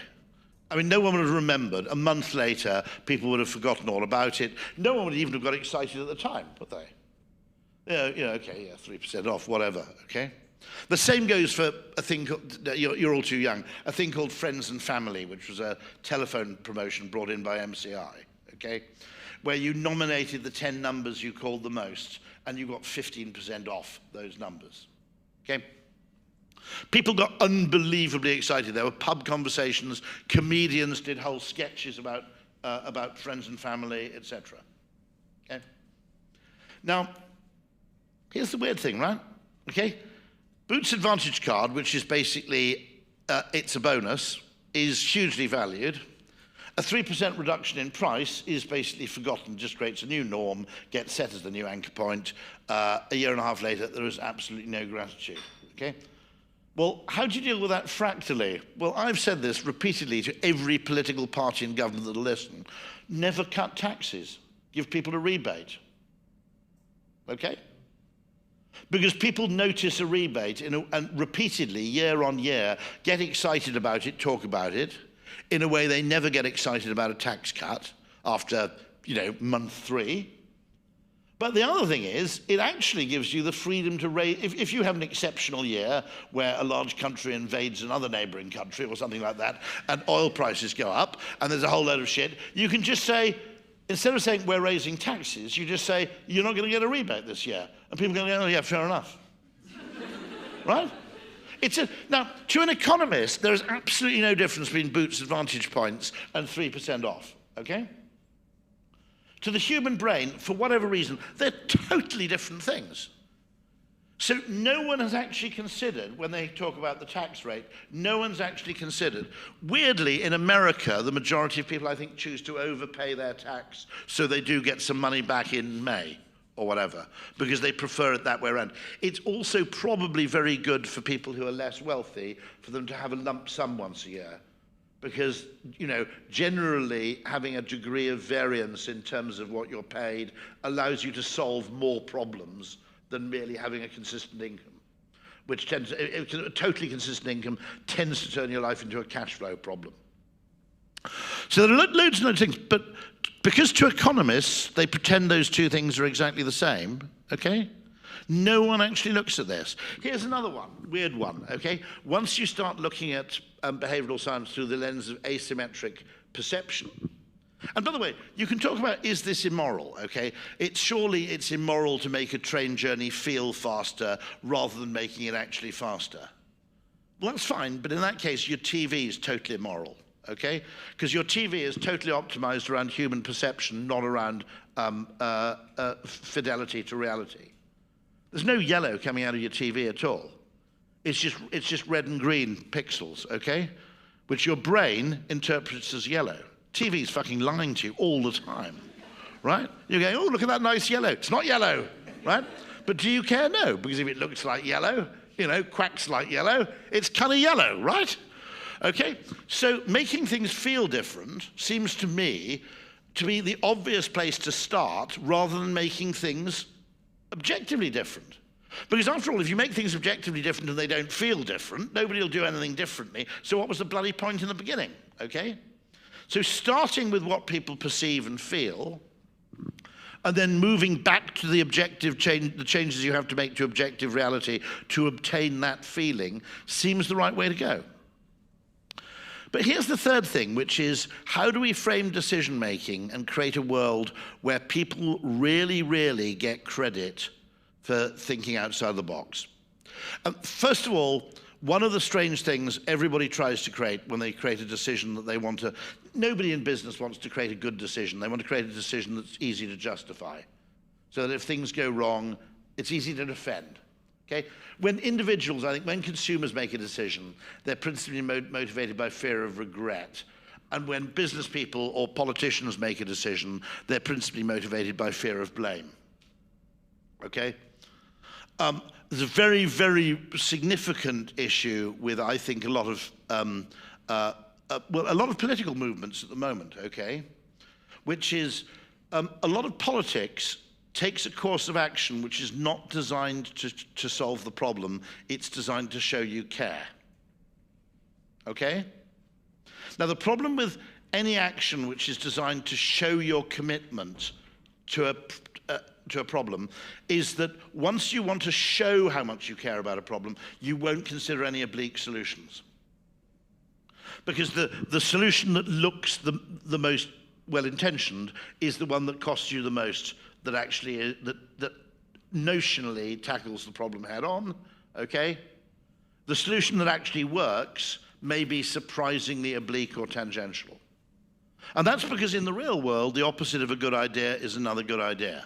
I mean, no one would have remembered. A month later, people would have forgotten all about it. No one would even have got excited at the time, would they? Yeah, okay, yeah, 3% off, whatever, okay? The same goes for a thing called, you're all too young, a thing called Friends and Family, which was a telephone promotion brought in by MCI, okay? Where you nominated the 10 numbers you called the most, and you got 15% off those numbers, okay? People got unbelievably excited. There were pub conversations, comedians did whole sketches about Friends and Family, etc. Okay? Now, here's the weird thing, right? Okay? Boots Advantage card, which is basically, it's a bonus, is hugely valued. A 3% reduction in price is basically forgotten, just creates a new norm, gets set as the new anchor point. A year and a half later, there is absolutely no gratitude, okay? Well, how do you deal with that fractally? Well, I've said this repeatedly to every political party in government that'll listen. Never cut taxes. Give people a rebate, okay? Because people notice a rebate and repeatedly, year on year, get excited about it, talk about it, in a way they never get excited about a tax cut after, month 3. But the other thing is, it actually gives you the freedom to raise, if you have an exceptional year where a large country invades another neighboring country or something like that, and oil prices go up, and there's a whole load of shit, you can just say, instead of saying we're raising taxes, you just say, you're not going to get a rebate this year. And people are going to go, oh yeah, fair enough. Right? Now, to an economist, there is absolutely no difference between Boots Advantage points and 3% off, okay? To the human brain, for whatever reason, they're totally different things. So no one has actually considered, when they talk about the tax rate, no one's actually considered. Weirdly, in America, the majority of people, I think, choose to overpay their tax so they do get some money back in May or whatever, because they prefer it that way around. It's also probably very good for people who are less wealthy for them to have a lump sum once a year. Because, generally having a degree of variance in terms of what you're paid allows you to solve more problems than merely having a consistent income, which a totally consistent income tends to turn your life into a cash flow problem. So there are loads and loads of things, but because to economists, they pretend those two things are exactly the same, okay? No one actually looks at this. Here's another one, weird one, okay? Once you start looking at behavioral science through the lens of asymmetric perception. And by the way, you can talk about, is this immoral, okay? Surely it's immoral to make a train journey feel faster rather than making it actually faster. Well, that's fine, but in that case, your TV is totally immoral, okay? Because your TV is totally optimized around human perception, not around fidelity to reality. There's no yellow coming out of your TV at all. It's just red and green pixels, okay? Which your brain interprets as yellow. TV's fucking lying to you all the time, right? You're going, oh, look at that nice yellow. It's not yellow, right? But do you care? No, because if it looks like yellow, you know, quacks like yellow, it's kind of yellow, right? Okay, so making things feel different seems to me to be the obvious place to start rather than making things objectively different. Because after all, if you make things objectively different and they don't feel different, nobody will do anything differently. So what was the bloody point in the beginning, okay? So starting with what people perceive and feel, and then moving back to the objective change, the changes you have to make to objective reality to obtain that feeling, seems the right way to go. But here's the third thing, which is how do we frame decision-making and create a world where people really, really get credit for thinking outside the box? First of all, one of the strange things everybody tries to create when they create a decision that they want to, nobody in business wants to create a good decision. They want to create a decision that's easy to justify, so that if things go wrong, it's easy to defend. Okay? When individuals, I think when consumers make a decision, they're principally motivated by fear of regret. And when business people or politicians make a decision, they're principally motivated by fear of blame. Okay? There's a very, very significant issue with, I think, a lot of political movements at the moment, okay? Which is a lot of politics takes a course of action which is not designed to solve the problem. It's designed to show you care. Okay? Now, the problem with any action which is designed to show your commitment to a problem is that once you want to show how much you care about a problem, you won't consider any oblique solutions. Because the solution that looks the most well-intentioned is the one that costs you the most, that actually that notionally tackles the problem head-on, okay? The solution that actually works may be surprisingly oblique or tangential. And that's because in the real world, the opposite of a good idea is another good idea.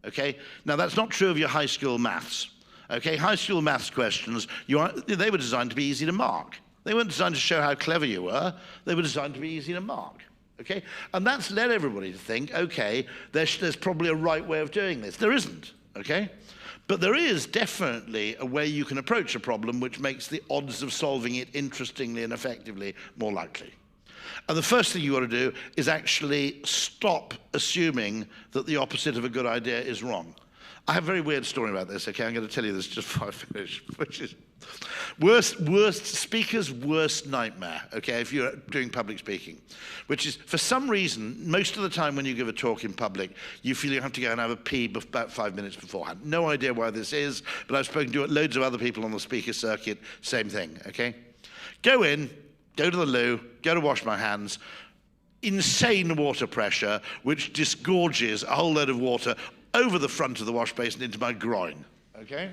Okay? Now, that's not true of your high school maths. Okay? High school maths questions, they were designed to be easy to mark. They weren't designed to show how clever you were. They were designed to be easy to mark. Okay? And that's led everybody to think, okay, there's probably a right way of doing this. There isn't. Okay? But there is definitely a way you can approach a problem which makes the odds of solving it interestingly and effectively more likely. And the first thing you want to do is actually stop assuming that the opposite of a good idea is wrong. I have a very weird story about this, okay? I'm going to tell you this just before I finish, which is speaker's worst nightmare, okay, if you're doing public speaking, which is, for some reason, most of the time when you give a talk in public, you feel you have to go and have a pee about 5 minutes beforehand. No idea why this is, but I've spoken to loads of other people on the speaker circuit, same thing, okay? Go in, go to the loo, go to wash my hands, insane water pressure, which disgorges a whole load of water over the front of the wash basin into my groin, okay?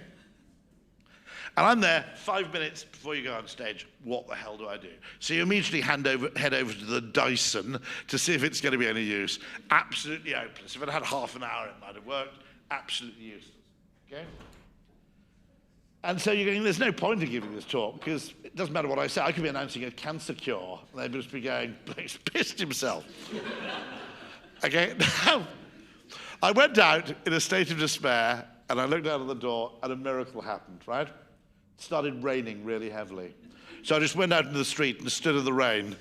And I'm there 5 minutes before you go on stage. What the hell do I do? So you immediately head over to the Dyson to see if it's going to be any use. Absolutely hopeless. If it had half an hour, it might have worked. Absolutely useless, okay? And so you're going, there's no point in giving this talk because it doesn't matter what I say. I could be announcing a cancer cure. And they'd just be going, he's pissed himself. Okay, now, I went out in a state of despair and I looked out of the door and a miracle happened, right? It started raining really heavily. So I just went out into the street and stood in the rain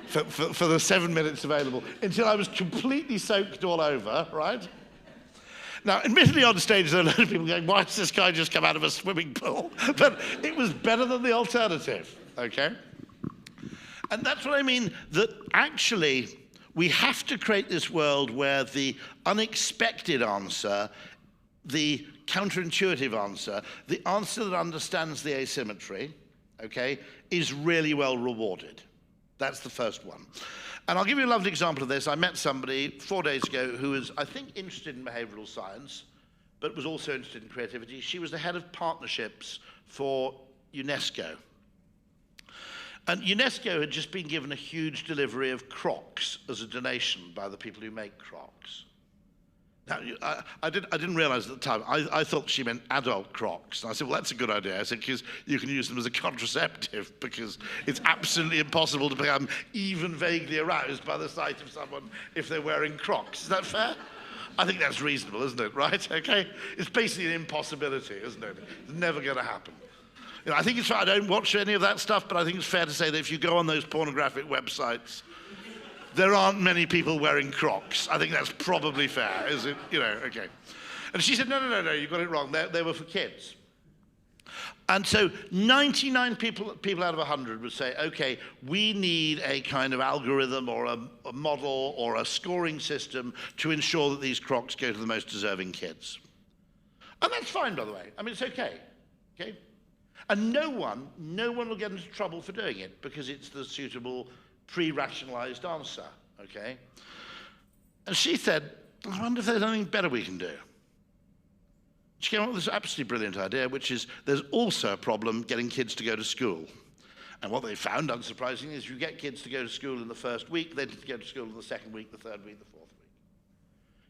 for the 7 minutes available until I was completely soaked all over, right? Now, admittedly on stage, there are a lot of people going, why does this guy just come out of a swimming pool? But it was better than the alternative, okay? And that's what I mean, that actually we have to create this world where the unexpected answer, the counterintuitive answer, the answer that understands the asymmetry, okay, is really well rewarded. That's the first one. And I'll give you a lovely example of this. I met somebody 4 days ago who was, I think, interested in behavioral science, but was also interested in creativity. She was the head of partnerships for UNESCO. And UNESCO had just been given a huge delivery of Crocs as a donation by the people who make Crocs. Now, I didn't realize at the time, I thought she meant adult Crocs. And I said, well, that's a good idea. I said, because you can use them as a contraceptive, because it's absolutely impossible to become even vaguely aroused by the sight of someone if they're wearing Crocs. Is that fair? I think that's reasonable, isn't it, right? Okay? It's basically an impossibility, isn't it? It's never going to happen. You know, I think it's I don't watch any of that stuff, but I think it's fair to say that if you go on those pornographic websites, there aren't many people wearing Crocs. I think that's probably fair, is it? You know, okay. And she said, no, you got it wrong. They were for kids. And so 99 people out of 100 would say, okay, we need a kind of algorithm or a model or a scoring system to ensure that these Crocs go to the most deserving kids. And that's fine, by the way. I mean, it's okay. Okay? And no one will get into trouble for doing it because it's the suitable pre-rationalized answer, okay? And she said, I wonder if there's anything better we can do. She came up with this absolutely brilliant idea, which is there's also a problem getting kids to go to school. And what they found, unsurprisingly, is you get kids to go to school in the first week, they go to school in the second week, the third week, the fourth week.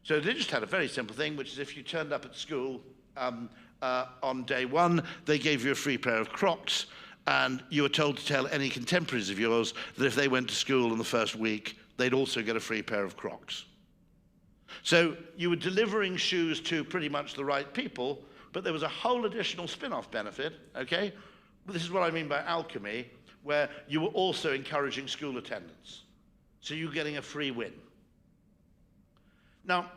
So they just had a very simple thing, which is if you turned up at school on day one, they gave you a free pair of Crocs, and you were told to tell any contemporaries of yours that if they went to school in the first week, they'd also get a free pair of Crocs. So you were delivering shoes to pretty much the right people, but there was a whole additional spin-off benefit, okay? This is what I mean by alchemy, where you were also encouraging school attendance. So you're getting a free win. Now,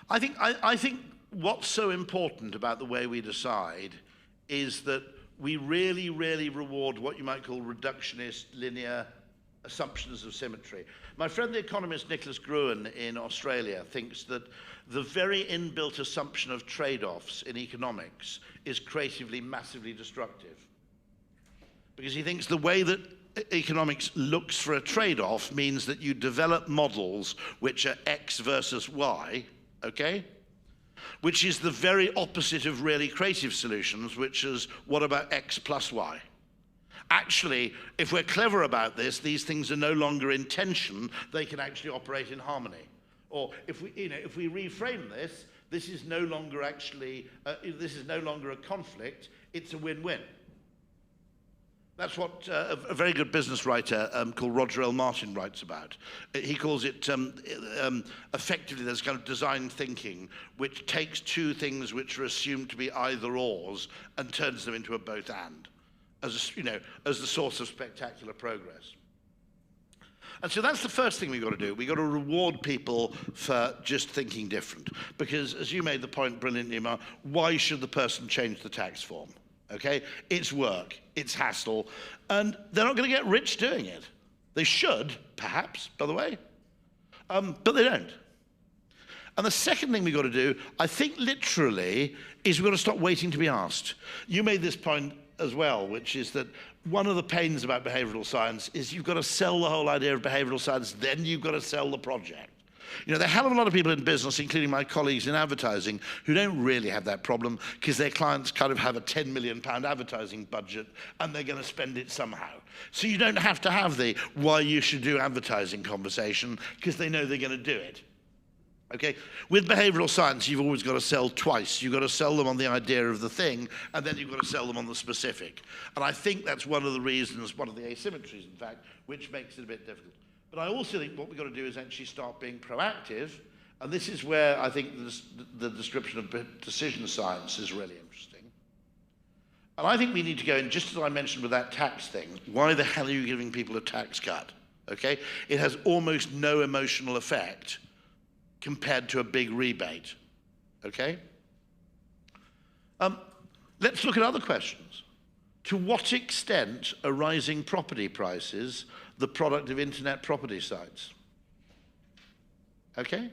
I think what's so important about the way we decide is that we really, really reward what you might call reductionist, linear assumptions of symmetry. My friend, the economist Nicholas Gruen in Australia, thinks that the very inbuilt assumption of trade-offs in economics is creatively massively destructive. Because he thinks the way that economics looks for a trade-off means that you develop models which are X versus Y, okay? Which is the very opposite of really creative solutions, which is, what about X plus Y? Actually, if we're clever about this, these things are no longer in tension, they can actually operate in harmony. Or if we reframe this, this is no longer actually, this is no longer a conflict, it's a win-win. That's what a very good business writer called Roger L. Martin writes about. He calls it, effectively, there's kind of design thinking, which takes two things which are assumed to be either-ors and turns them into a both-and, as the source of spectacular progress. And so that's the first thing we've got to do. We've got to reward people for just thinking different. Because, as you made the point brilliantly, Umar, why should the person change the tax form? Okay? It's work, it's hassle, and they're not going to get rich doing it. They should, perhaps, by the way, but they don't. And the second thing we've got to do, I think literally, is we've got to stop waiting to be asked. You made this point as well, which is that one of the pains about behavioral science is you've got to sell the whole idea of behavioral science, then you've got to sell the project. You know, there are a hell of a lot of people in business, including my colleagues in advertising, who don't really have that problem because their clients kind of have a £10 million advertising budget and they're going to spend it somehow. So you don't have to have the why you should do advertising conversation because they know they're going to do it. Okay? With behavioral science, you've always got to sell twice. You've got to sell them on the idea of the thing, and then you've got to sell them on the specific. And I think that's one of the reasons, one of the asymmetries, in fact, which makes it a bit difficult. But I also think what we've got to do is actually start being proactive, and this is where I think the description of decision science is really interesting. And I think we need to go in, just as I mentioned with that tax thing, why the hell are you giving people a tax cut? Okay? It has almost no emotional effect compared to a big rebate. Okay? Let's look at other questions. To what extent are rising property prices the product of internet property sites? Okay?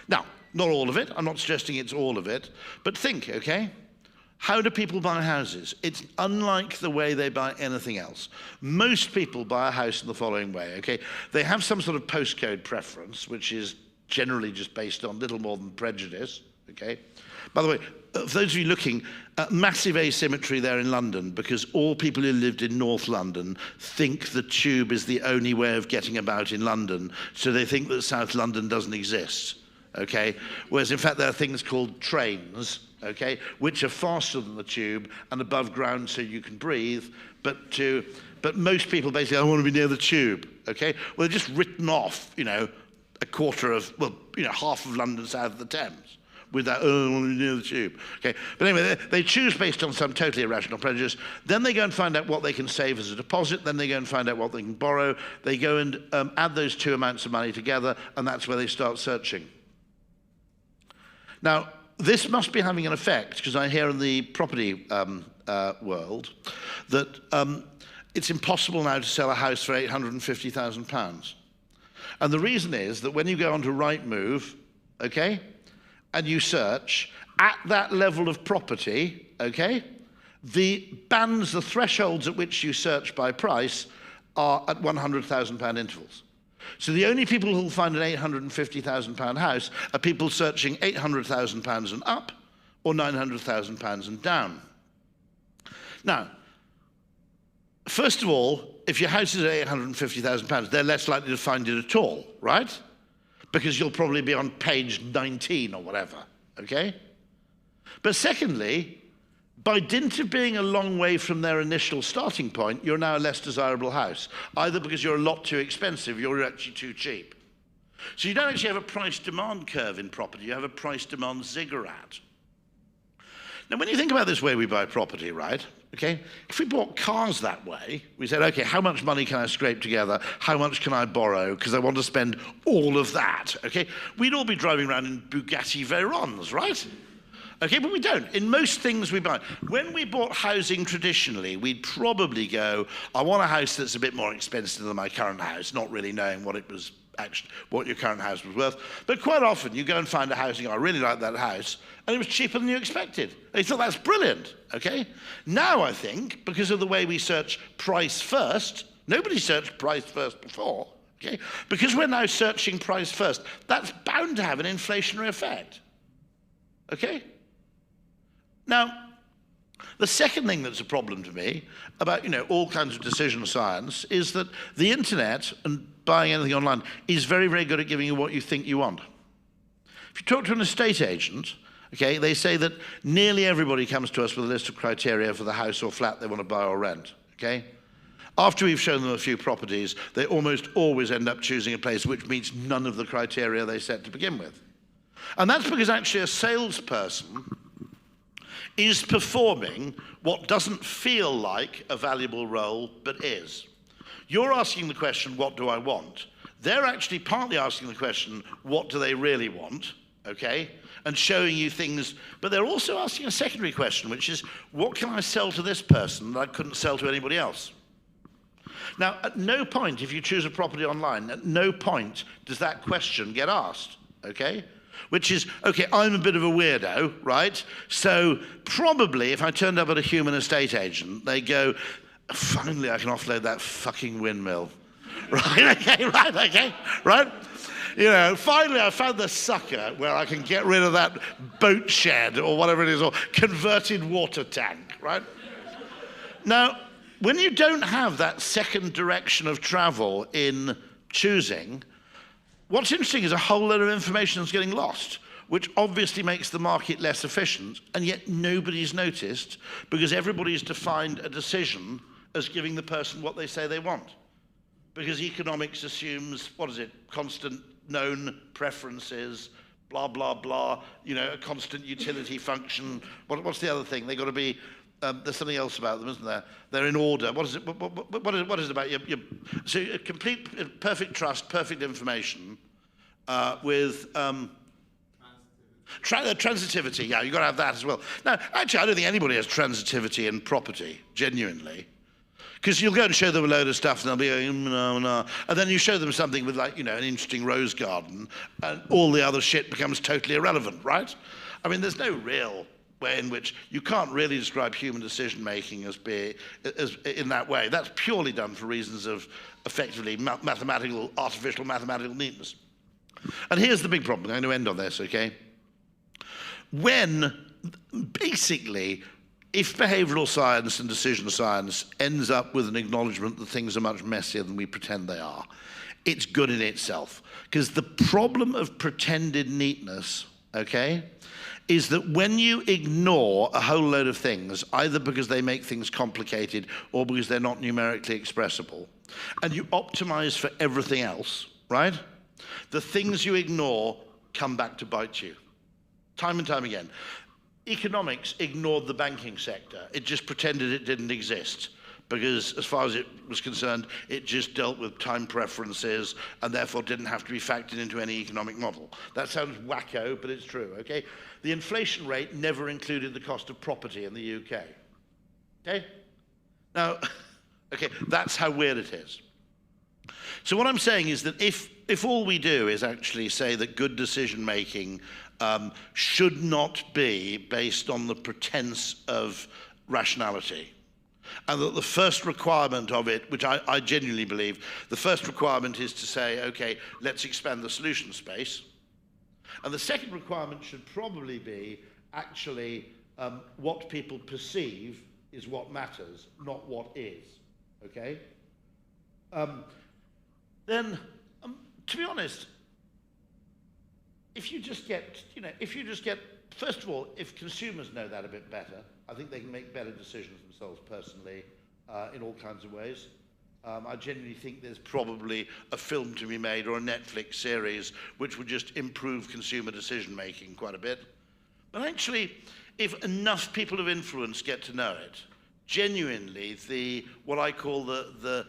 Now, not all of it. I'm not suggesting it's all of it. But think, okay? How do people buy houses? It's unlike the way they buy anything else. Most people buy a house in the following way, okay? They have some sort of postcode preference, which is generally just based on little more than prejudice, okay? By the way, for those of you looking, massive asymmetry there in London, because all people who lived in North London think the tube is the only way of getting about in London, so they think that South London doesn't exist, okay? Whereas in fact there are things called trains, okay, which are faster than the tube and above ground so you can breathe, but most people basically, I want to be near the tube, okay? Well, they're just written off, you know, a quarter of, well, you know, half of London south of the Thames with that, oh, I want to be near the tube, okay? But anyway, they choose based on some totally irrational prejudice. Then they go and find out what they can save as a deposit. Then they go and find out what they can borrow. They go and add those two amounts of money together, and that's where they start searching. Now, this must be having an effect, because I hear in the property world that it's impossible now to sell a house for £850,000. And the reason is that when you go onto Rightmove, okay, and you search, at that level of property, okay, the bands, the thresholds at which you search by price are at £100,000 intervals. So the only people who will find an £850,000 house are people searching £800,000 and up or £900,000 and down. Now, first of all, if your house is at £850,000, they're less likely to find it at all, right? Because you'll probably be on page 19 or whatever, okay? But secondly, by dint of being a long way from their initial starting point, you're now a less desirable house, either because you're a lot too expensive, you're actually too cheap. So you don't actually have a price-demand curve in property, you have a price-demand ziggurat. Now, when you think about this way we buy property, right, okay, if we bought cars that way, we said, okay, how much money can I scrape together? How much can I borrow? Because I want to spend all of that, okay? We'd all be driving around in Bugatti Veyrons, right? Okay, but we don't. In most things we buy. When we bought housing traditionally, we'd probably go, I want a house that's a bit more expensive than my current house, not really knowing what it was actually, what your current house was worth. But quite often you go and find a house and you go, I really like that house, and it was cheaper than you expected. And you thought, that's brilliant, okay? Now I think, because of the way we search price first, nobody searched price first before, okay? Because we're now searching price first, that's bound to have an inflationary effect, okay? Now, the second thing that's a problem to me about, you know, all kinds of decision science is that the internet and buying anything online is very, very good at giving you what you think you want. If you talk to an estate agent, okay, they say that nearly everybody comes to us with a list of criteria for the house or flat they want to buy or rent, okay? After we've shown them a few properties, they almost always end up choosing a place which meets none of the criteria they set to begin with. And that's because actually a salesperson is performing what doesn't feel like a valuable role, but is. You're asking the question, what do I want? They're actually partly asking the question, what do they really want, okay? And showing you things, but they're also asking a secondary question, which is, what can I sell to this person that I couldn't sell to anybody else? Now, at no point, if you choose a property online, at no point does that question get asked, okay? Which is, okay, I'm a bit of a weirdo, right? So probably if I turned up at a human estate agent, they go, finally I can offload that fucking windmill. Right, okay, right, okay, right? You know, finally I found the sucker where I can get rid of that boat shed or whatever it is, or converted water tank, right? Now, when you don't have that second direction of travel in choosing, what's interesting is a whole load of information is getting lost, which obviously makes the market less efficient, and yet nobody's noticed because everybody's defined a decision as giving the person what they say they want. Because economics assumes, what is it, constant known preferences, blah, blah, blah, you know, a constant utility function. What's the other thing? They've got to be, there's something else about them, isn't there? They're in order. What is it, what is it about your so a complete, perfect trust, perfect information with transitivity, yeah, you've got to have that as well. Now, actually, I don't think anybody has transitivity in property, genuinely. Because you'll go and show them a load of stuff and they'll be going, no, no. And then you show them something with, like, you know, an interesting rose garden and all the other shit becomes totally irrelevant, right? I mean, there's no real way in which you can't really describe human decision-making as in that way. That's purely done for reasons of effectively artificial mathematical neatness. And here's the big problem. I'm going to end on this, okay? When, basically, if behavioral science and decision science ends up with an acknowledgement that things are much messier than we pretend they are, it's good in itself. Because the problem of pretended neatness, okay, is that when you ignore a whole load of things, either because they make things complicated or because they're not numerically expressible, and you optimize for everything else, right? The things you ignore come back to bite you, time and time again. Economics ignored the banking sector. It just pretended it didn't exist, because as far as it was concerned, it just dealt with time preferences and therefore didn't have to be factored into any economic model. That sounds wacko, but it's true, okay? The inflation rate never included the cost of property in the UK, okay? Now, okay, that's how weird it is. So what I'm saying is that if all we do is actually say that good decision-making should not be based on the pretense of rationality, and that the first requirement of it, which I genuinely believe, the first requirement is to say, okay, let's expand the solution space. And the second requirement should probably be actually what people perceive is what matters, not what is, okay? Then, to be honest, if you just get, first of all, if consumers know that a bit better, I think they can make better decisions themselves personally in all kinds of ways. I genuinely think there's probably a film to be made or a Netflix series which would just improve consumer decision-making quite a bit. But actually, if enough people of influence get to know it, genuinely, what I call the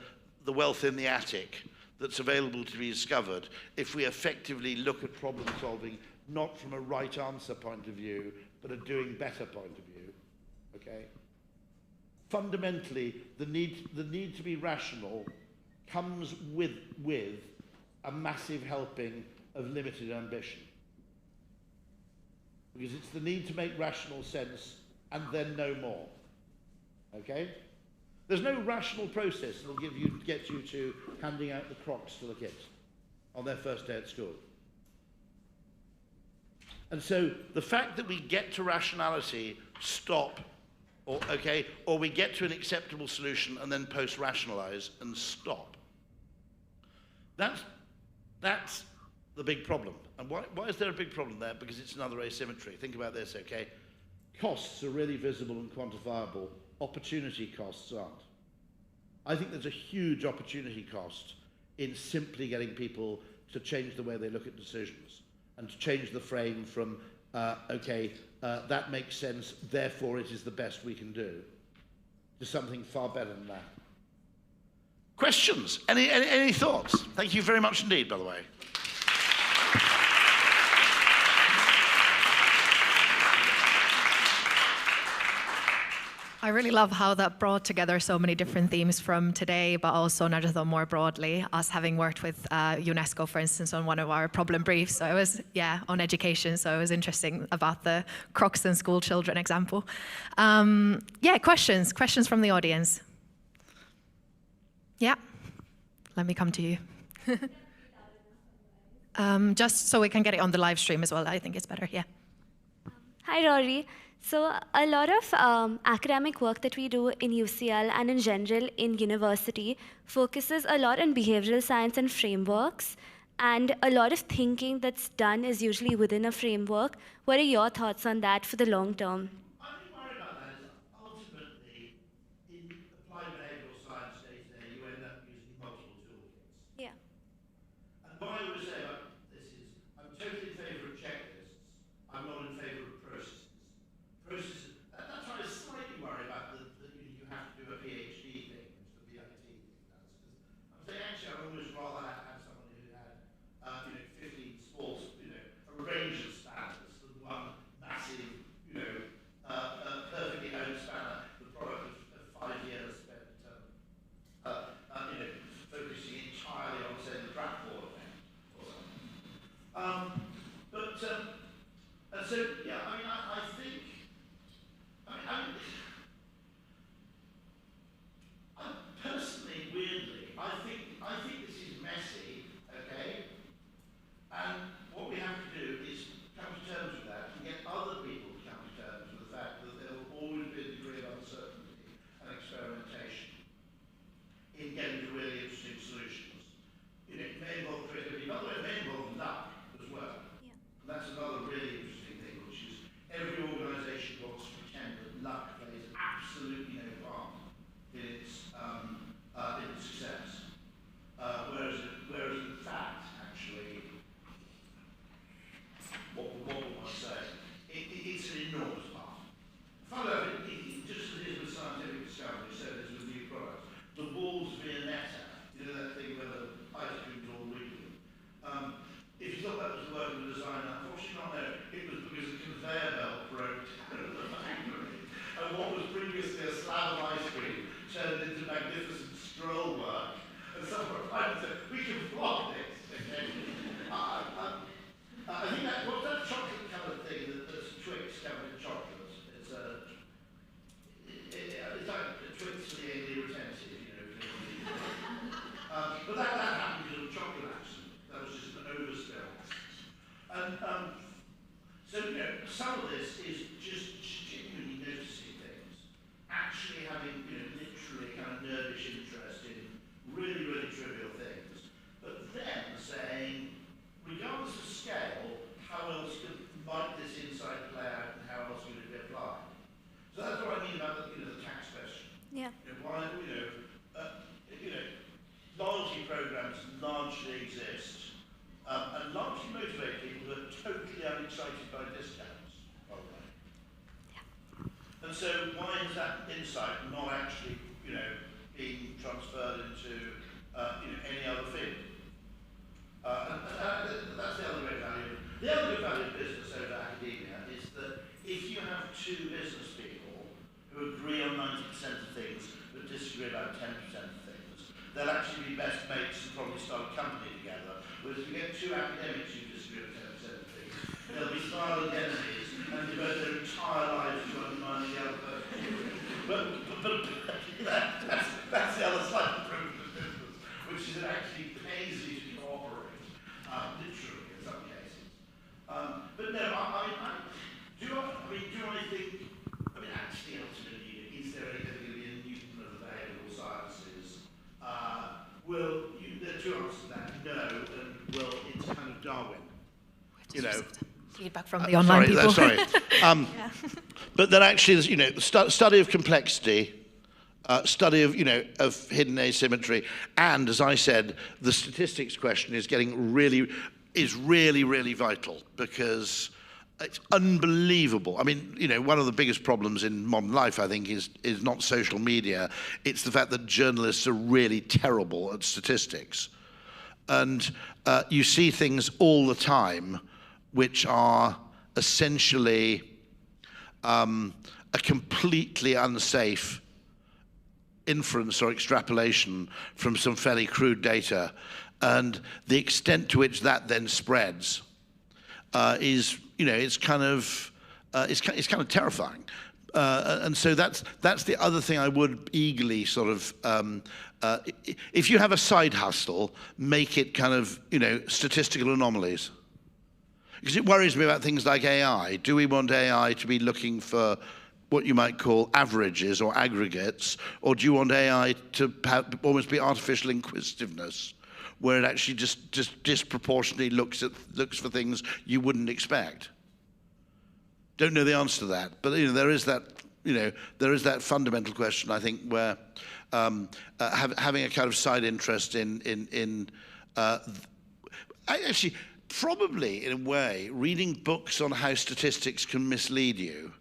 wealth in the attic that's available to be discovered, if we effectively look at problem solving not from a right answer point of view, but a doing better point of view, okay? Fundamentally, the need to be rational comes with a massive helping of limited ambition. Because it's the need to make rational sense and then no more, okay? There's no rational process that will get you to handing out the Crocs to the kids on their first day at school. And so the fact that we get to rationality, stop, or we get to an acceptable solution and then post-rationalize and stop. That's the big problem. And why is there a big problem there? Because it's another asymmetry. Think about this, okay? Costs are really visible and quantifiable. Opportunity costs aren't. I think there's a huge opportunity cost in simply getting people to change the way they look at decisions and to change the frame from, that makes sense, therefore it is the best we can do, to something far better than that. Questions? Any thoughts? Thank you very much indeed, by the way. I really love how that brought together so many different themes from today, but also Nudgeathon more broadly, us having worked with UNESCO, for instance, on one of our problem briefs. So it was, on education. So it was interesting about the Crocs and school children example. Questions from the audience. Yeah, let me come to you. Just so we can get it on the live stream as well, I think it's better, yeah. Hi, Rory. So a lot of academic work that we do in UCL and in general in university focuses a lot on behavioral science and frameworks, and a lot of thinking that's done is usually within a framework. What are your thoughts on that for the long term? I'm worried about that is ultimately in applied behavioral science day-to-day, you end up using multiple toolkits. Yeah. And what I would say about this is, I'm totally in favour of checklists. I'm not in favour of processes. That's why I slightly worry about that you have to do a PhD thing, which the BIT thing does. I'm saying actually I'd almost rather have someone who had 15 sports, a range of standards than one massive, magnificent scroll work, and someone said, we can flog this, okay? I think what's that chocolate-coloured thing that's Twix covered in chocolate? It's like Twix for the alien retentive, you know. But that happened because of a chocolate accident. That was just an overspill. And so, you know, some of this is just genuinely noticing things, actually having, you know, literally kind of nerdish interest in really, really trivial things, but then saying, regardless of scale, how else might this insight play out and how else would it be applied? So that's what I mean about the, you know, the tax question. Yeah. You know, why, loyalty programs largely exist and largely motivate people who are totally unexcited by discounts, by the way. Yeah. And so why is that insight not actually, you know, being transferred into, any other field? That's the other great value. The other good value of business over academia is that if you have two business people who agree on 90% of things but disagree about 10% of things, they'll actually be best mates and probably start a company together. Whereas if you get two academics who disagree on 10% of things, they'll be violent enemies and devote their entire lives to undermining the other person. But that's the other side of the problem of business, which is it actually pays you to cooperate, literally in some cases. But no, actually, ultimately, is there going to be a Newton of the behavioural sciences? There are two answers to that, no, and well, it's kind of Darwin. You know. Feedback from the online people. Sorry. But then actually, you know, study of complexity, study of, you know, of hidden asymmetry, and as I said, the statistics question is really, really vital because it's unbelievable. I mean, you know, one of the biggest problems in modern life, I think, is not social media. It's the fact that journalists are really terrible at statistics. And you see things all the time which are essentially a completely unsafe inference or extrapolation from some fairly crude data. And the extent to which that then spreads is, you know, it's kind of terrifying. And so that's the other thing I would eagerly sort of, if you have a side hustle, make it kind of, you know, statistical anomalies. Because it worries me about things like AI. Do we want AI to be looking for what you might call averages or aggregates, or do you want AI to almost be artificial inquisitiveness, where it actually just disproportionately looks for things you wouldn't expect? Don't know the answer to that, but you know there is that fundamental question, I think, where having a kind of side interest in actually probably in a way reading books on how statistics can mislead you.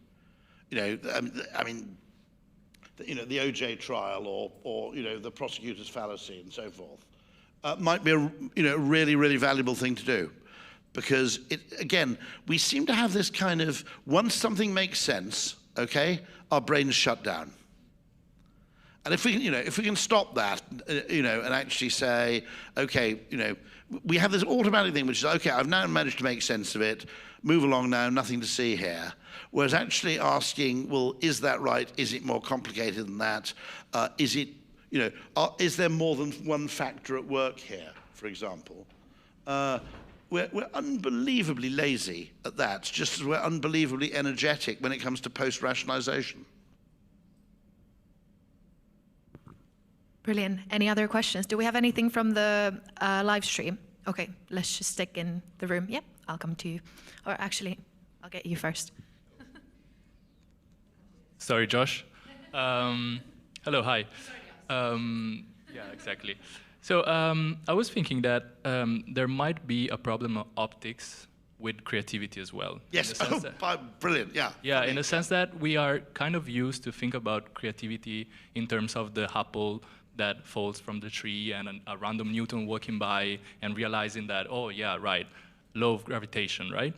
You know, I mean, you know, the OJ trial or you know the prosecutor's fallacy and so forth might be a really, really valuable thing to do. Because, again, we seem to have this kind of, once something makes sense, okay, our brains shut down. And if we can stop that, and actually say, okay, we have this automatic thing which is, okay, I've now managed to make sense of it, move along now, nothing to see here. Whereas actually asking, well, is that right? Is it more complicated than that? Is there more than one factor at work here, for example? We're unbelievably lazy at that, just as we're unbelievably energetic when it comes to post-rationalization. Brilliant. Any other questions? Do we have anything from the live stream? Okay, let's just stick in the room. Yep, I'll come to you. Or actually, I'll get you first. Sorry, Josh. Hello, hi. Yeah, exactly. So I was thinking that there might be a problem of optics with creativity as well. Yes, brilliant, yeah. Yeah, in the sense that we are kind of used to think about creativity in terms of the apple that falls from the tree and a random Newton walking by and realizing that, oh yeah, right, law of gravitation, right?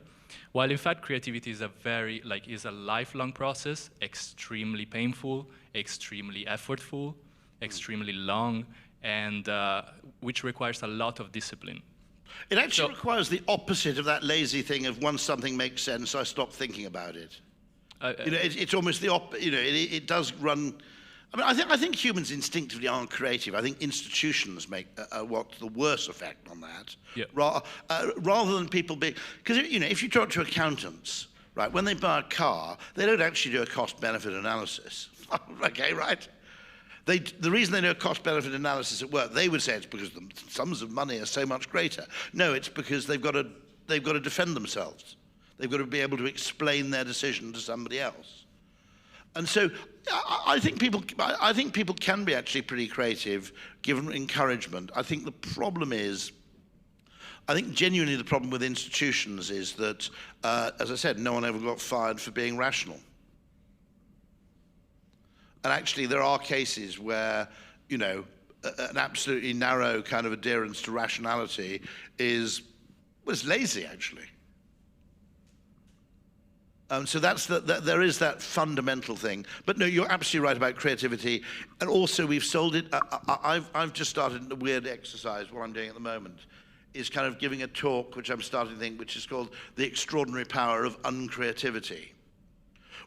While in fact creativity is a lifelong process, extremely painful, extremely effortful, extremely long, and which requires a lot of discipline. It actually requires the opposite of that lazy thing of once something makes sense, I stop thinking about it. It's almost the opposite. It does run. I mean, I think humans instinctively aren't creative. I think institutions make what's the worst effect on that. Yeah. Rather than people being, because if you talk to accountants, right, when they buy a car, they don't actually do a cost-benefit analysis. Okay, right? The reason they do a cost-benefit analysis at work, they would say it's because the sums of money are so much greater. No, it's because they've got to defend themselves. They've got to be able to explain their decision to somebody else. And so I think people can be actually pretty creative given encouragement. I think the problem is, genuinely the problem with institutions is that, as I said, no one ever got fired for being rational. And actually there are cases where, an absolutely narrow kind of adherence to rationality is lazy, actually. So there is that fundamental thing. But no, you're absolutely right about creativity. And also we've sold it. I've just started a weird exercise, what I'm doing at the moment, is kind of giving a talk, which I'm starting to think, which is called The Extraordinary Power of Uncreativity,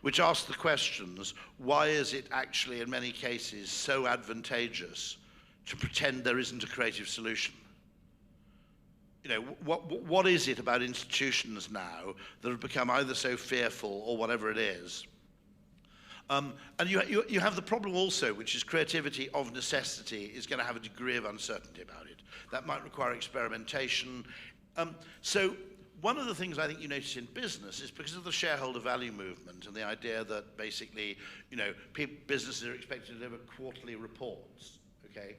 which asks the questions, why is it actually in many cases so advantageous to pretend there isn't a creative solution? What is it about institutions now that have become either so fearful or whatever it is? And you have the problem also, which is creativity of necessity is going to have a degree of uncertainty about it. That might require experimentation. So one of the things I think you notice in business is because of the shareholder value movement and the idea that basically, businesses are expected to deliver quarterly reports, okay?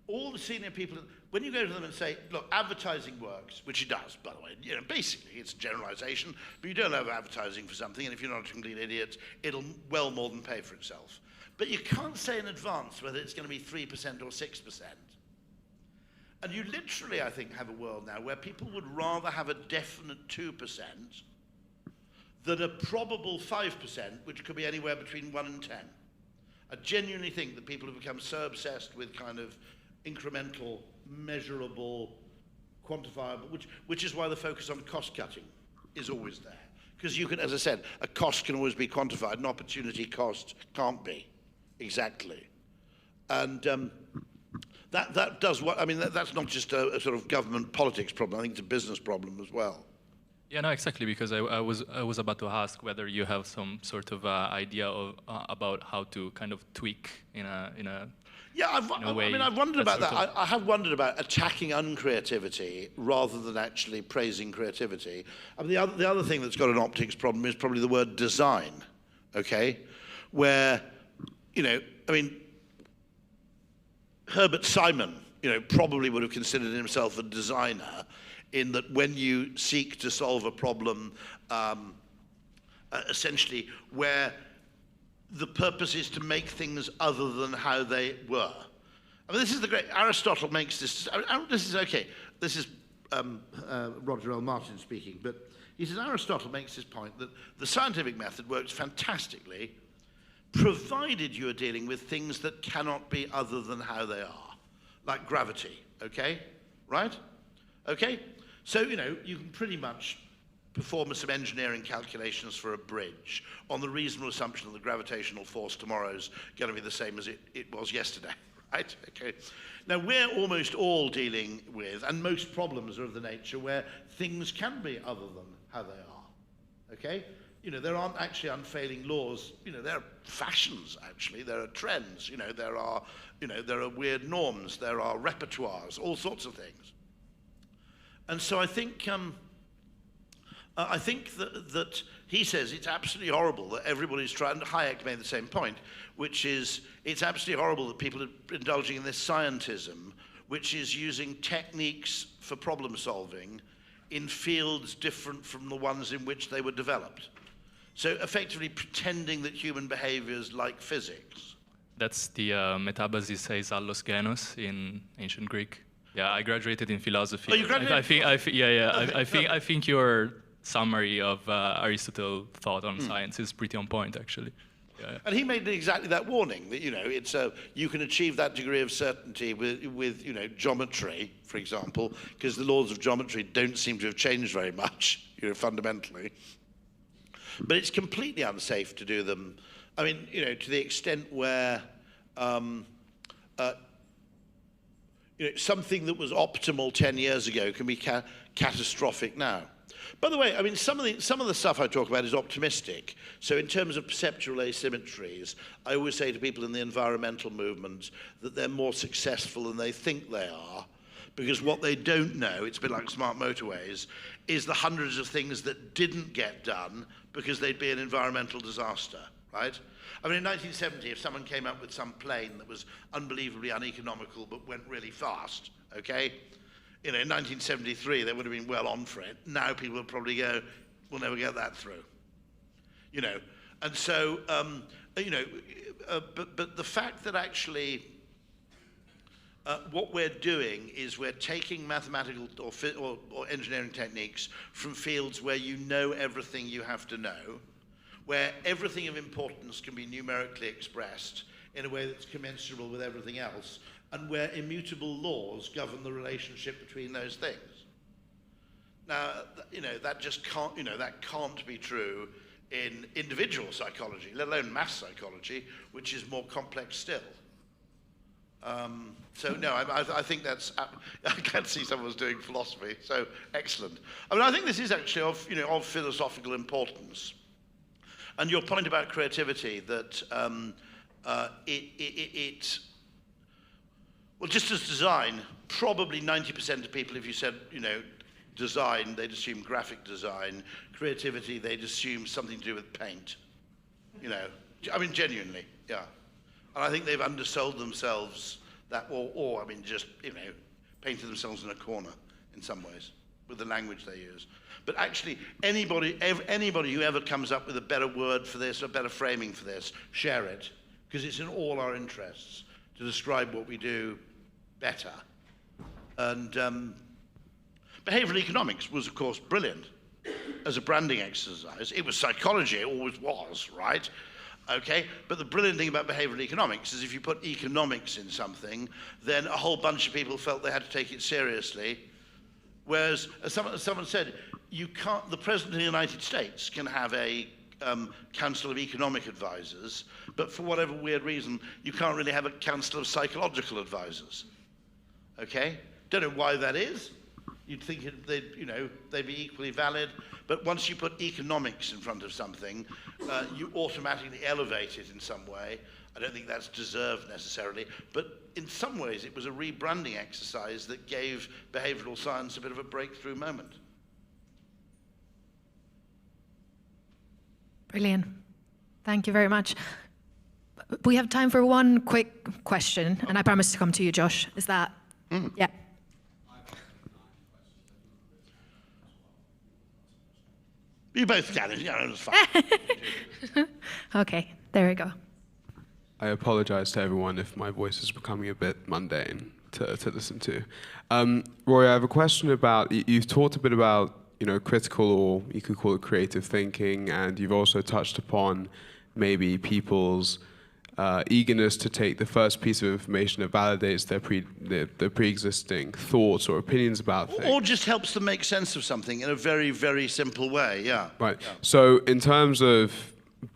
All the senior people, when you go to them and say, look, advertising works, which it does, by the way, basically it's a generalization, but you don't have advertising for something, and if you're not a complete idiot, it'll well more than pay for itself. But you can't say in advance whether it's going to be 3% or 6%. And you literally, I think, have a world now where people would rather have a definite 2% than a probable 5%, which could be anywhere between 1 and 10. I genuinely think that people have become so obsessed with kind of incremental, measurable, quantifiable, which is why the focus on cost cutting is always there. Because you can, as I said, a cost can always be quantified, an opportunity cost can't be, exactly. And that does what, that's not just a sort of government politics problem, I think it's a business problem as well. Yeah, no, exactly, because I was about to ask whether you have some sort of idea of about how to kind of tweak in a yeah, I've wondered about that. I have wondered about attacking uncreativity rather than actually praising creativity. The other thing that's got an optics problem is probably the word design, okay? Where, Herbert Simon, probably would have considered himself a designer in that when you seek to solve a problem, essentially where the purpose is to make things other than how they were. This is the great, Aristotle makes this, this is okay, this is Roger L. Martin speaking, but he says Aristotle makes this point that the scientific method works fantastically provided you are dealing with things that cannot be other than how they are, like gravity, okay? Right? Okay? So, you can pretty much perform some engineering calculations for a bridge on the reasonable assumption that the gravitational force tomorrow is going to be the same as it was yesterday, right? Okay. Now, we're almost all dealing with, and most problems are of the nature where things can be other than how they are, okay? There aren't actually unfailing laws. There are fashions, actually. There are trends. There are weird norms. There are repertoires, all sorts of things. And so I think that he says it's absolutely horrible that everybody's trying, Hayek made the same point, which is it's absolutely horrible that people are indulging in this scientism, which is using techniques for problem solving in fields different from the ones in which they were developed. So effectively pretending that human behavior is like physics. That's the metabasis eis allos genus in ancient Greek. Yeah, I graduated in philosophy. Oh, you graduated? I think your summary of Aristotle's thought on science is pretty on point, actually. Yeah. And he made exactly that warning that, you know, it's you can achieve that degree of certainty with you know, geometry, for example, because the laws of geometry don't seem to have changed very much, you know, fundamentally. But it's completely unsafe to do them. I mean, you know, to the extent where you know, something that was optimal 10 years ago can be catastrophic now. By the way, I mean, some of the stuff I talk about is optimistic. So in terms of perceptual asymmetries, I always say to people in the environmental movement that they're more successful than they think they are, because what they don't know, it's a bit like smart motorways, is the hundreds of things that didn't get done because they'd be an environmental disaster, right? I mean, in 1970, if someone came up with some plane that was unbelievably uneconomical but went really fast, okay? You know, in 1973, they would have been well on for it. Now people would probably go, we'll never get that through. You know, and so, you know, but the fact that actually what we're doing is we're taking mathematical or engineering techniques from fields where you know everything you have to know, where everything of importance can be numerically expressed in a way that's commensurable with everything else, and where immutable laws govern the relationship between those things. Now, you know, that just can't, you know, that can't be true in individual psychology, let alone mass psychology, which is more complex still. So no, I think that's, I can't see someone's doing philosophy, so excellent. I mean, I think this is actually of, you know, of philosophical importance. And your point about creativity, that well, just as design, probably 90% of people, if you said, you know, design, they'd assume graphic design. Creativity, they'd assume something to do with paint. You know, I mean, genuinely, yeah. And I think they've undersold themselves that, or I mean, just, you know, painted themselves in a corner in some ways with the language they use. But actually, anybody who ever comes up with a better word for this, a better framing for this, share it, because it's in all our interests to describe what we do better. And behavioral economics was, of course, brilliant as a branding exercise. It was psychology, it always was, right? Okay, but the brilliant thing about behavioral economics is if you put economics in something, then a whole bunch of people felt they had to take it seriously. Whereas, as someone said, you can't, the President of the United States can have a Council of Economic Advisors, but for whatever weird reason, you can't really have a Council of Psychological Advisors. Okay? Don't know why that is. You'd think they'd be equally valid, but once you put economics in front of something, you automatically elevate it in some way. I don't think that's deserved necessarily, but in some ways it was a rebranding exercise that gave behavioral science a bit of a breakthrough moment. Brilliant. Thank you very much. We have time for one quick question, and I promise to come to you, Josh. Is that? Yeah. You both can, yeah, it's fine. Okay, there we go. I apologize to everyone if my voice is becoming a bit mundane to listen to. Rory, I have a question about, you've talked a bit about, you know, critical, or you could call it creative thinking, and you've also touched upon maybe people's eagerness to take the first piece of information that validates their pre-existing thoughts or opinions about things. Or just helps them make sense of something in a very, very simple way, yeah. Right. Yeah. So in terms of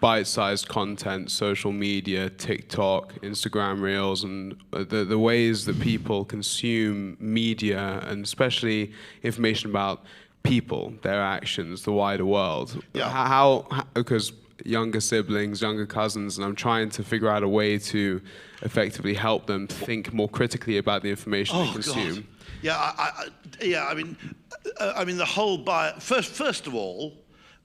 bite-sized content, social media, TikTok, Instagram Reels, and the ways that people consume media, and especially information about people, their actions, the wider world. Yeah. How because younger siblings, younger cousins, and I'm trying to figure out a way to effectively help them think more critically about the information they consume. God. Yeah, I mean the whole bias. First of all,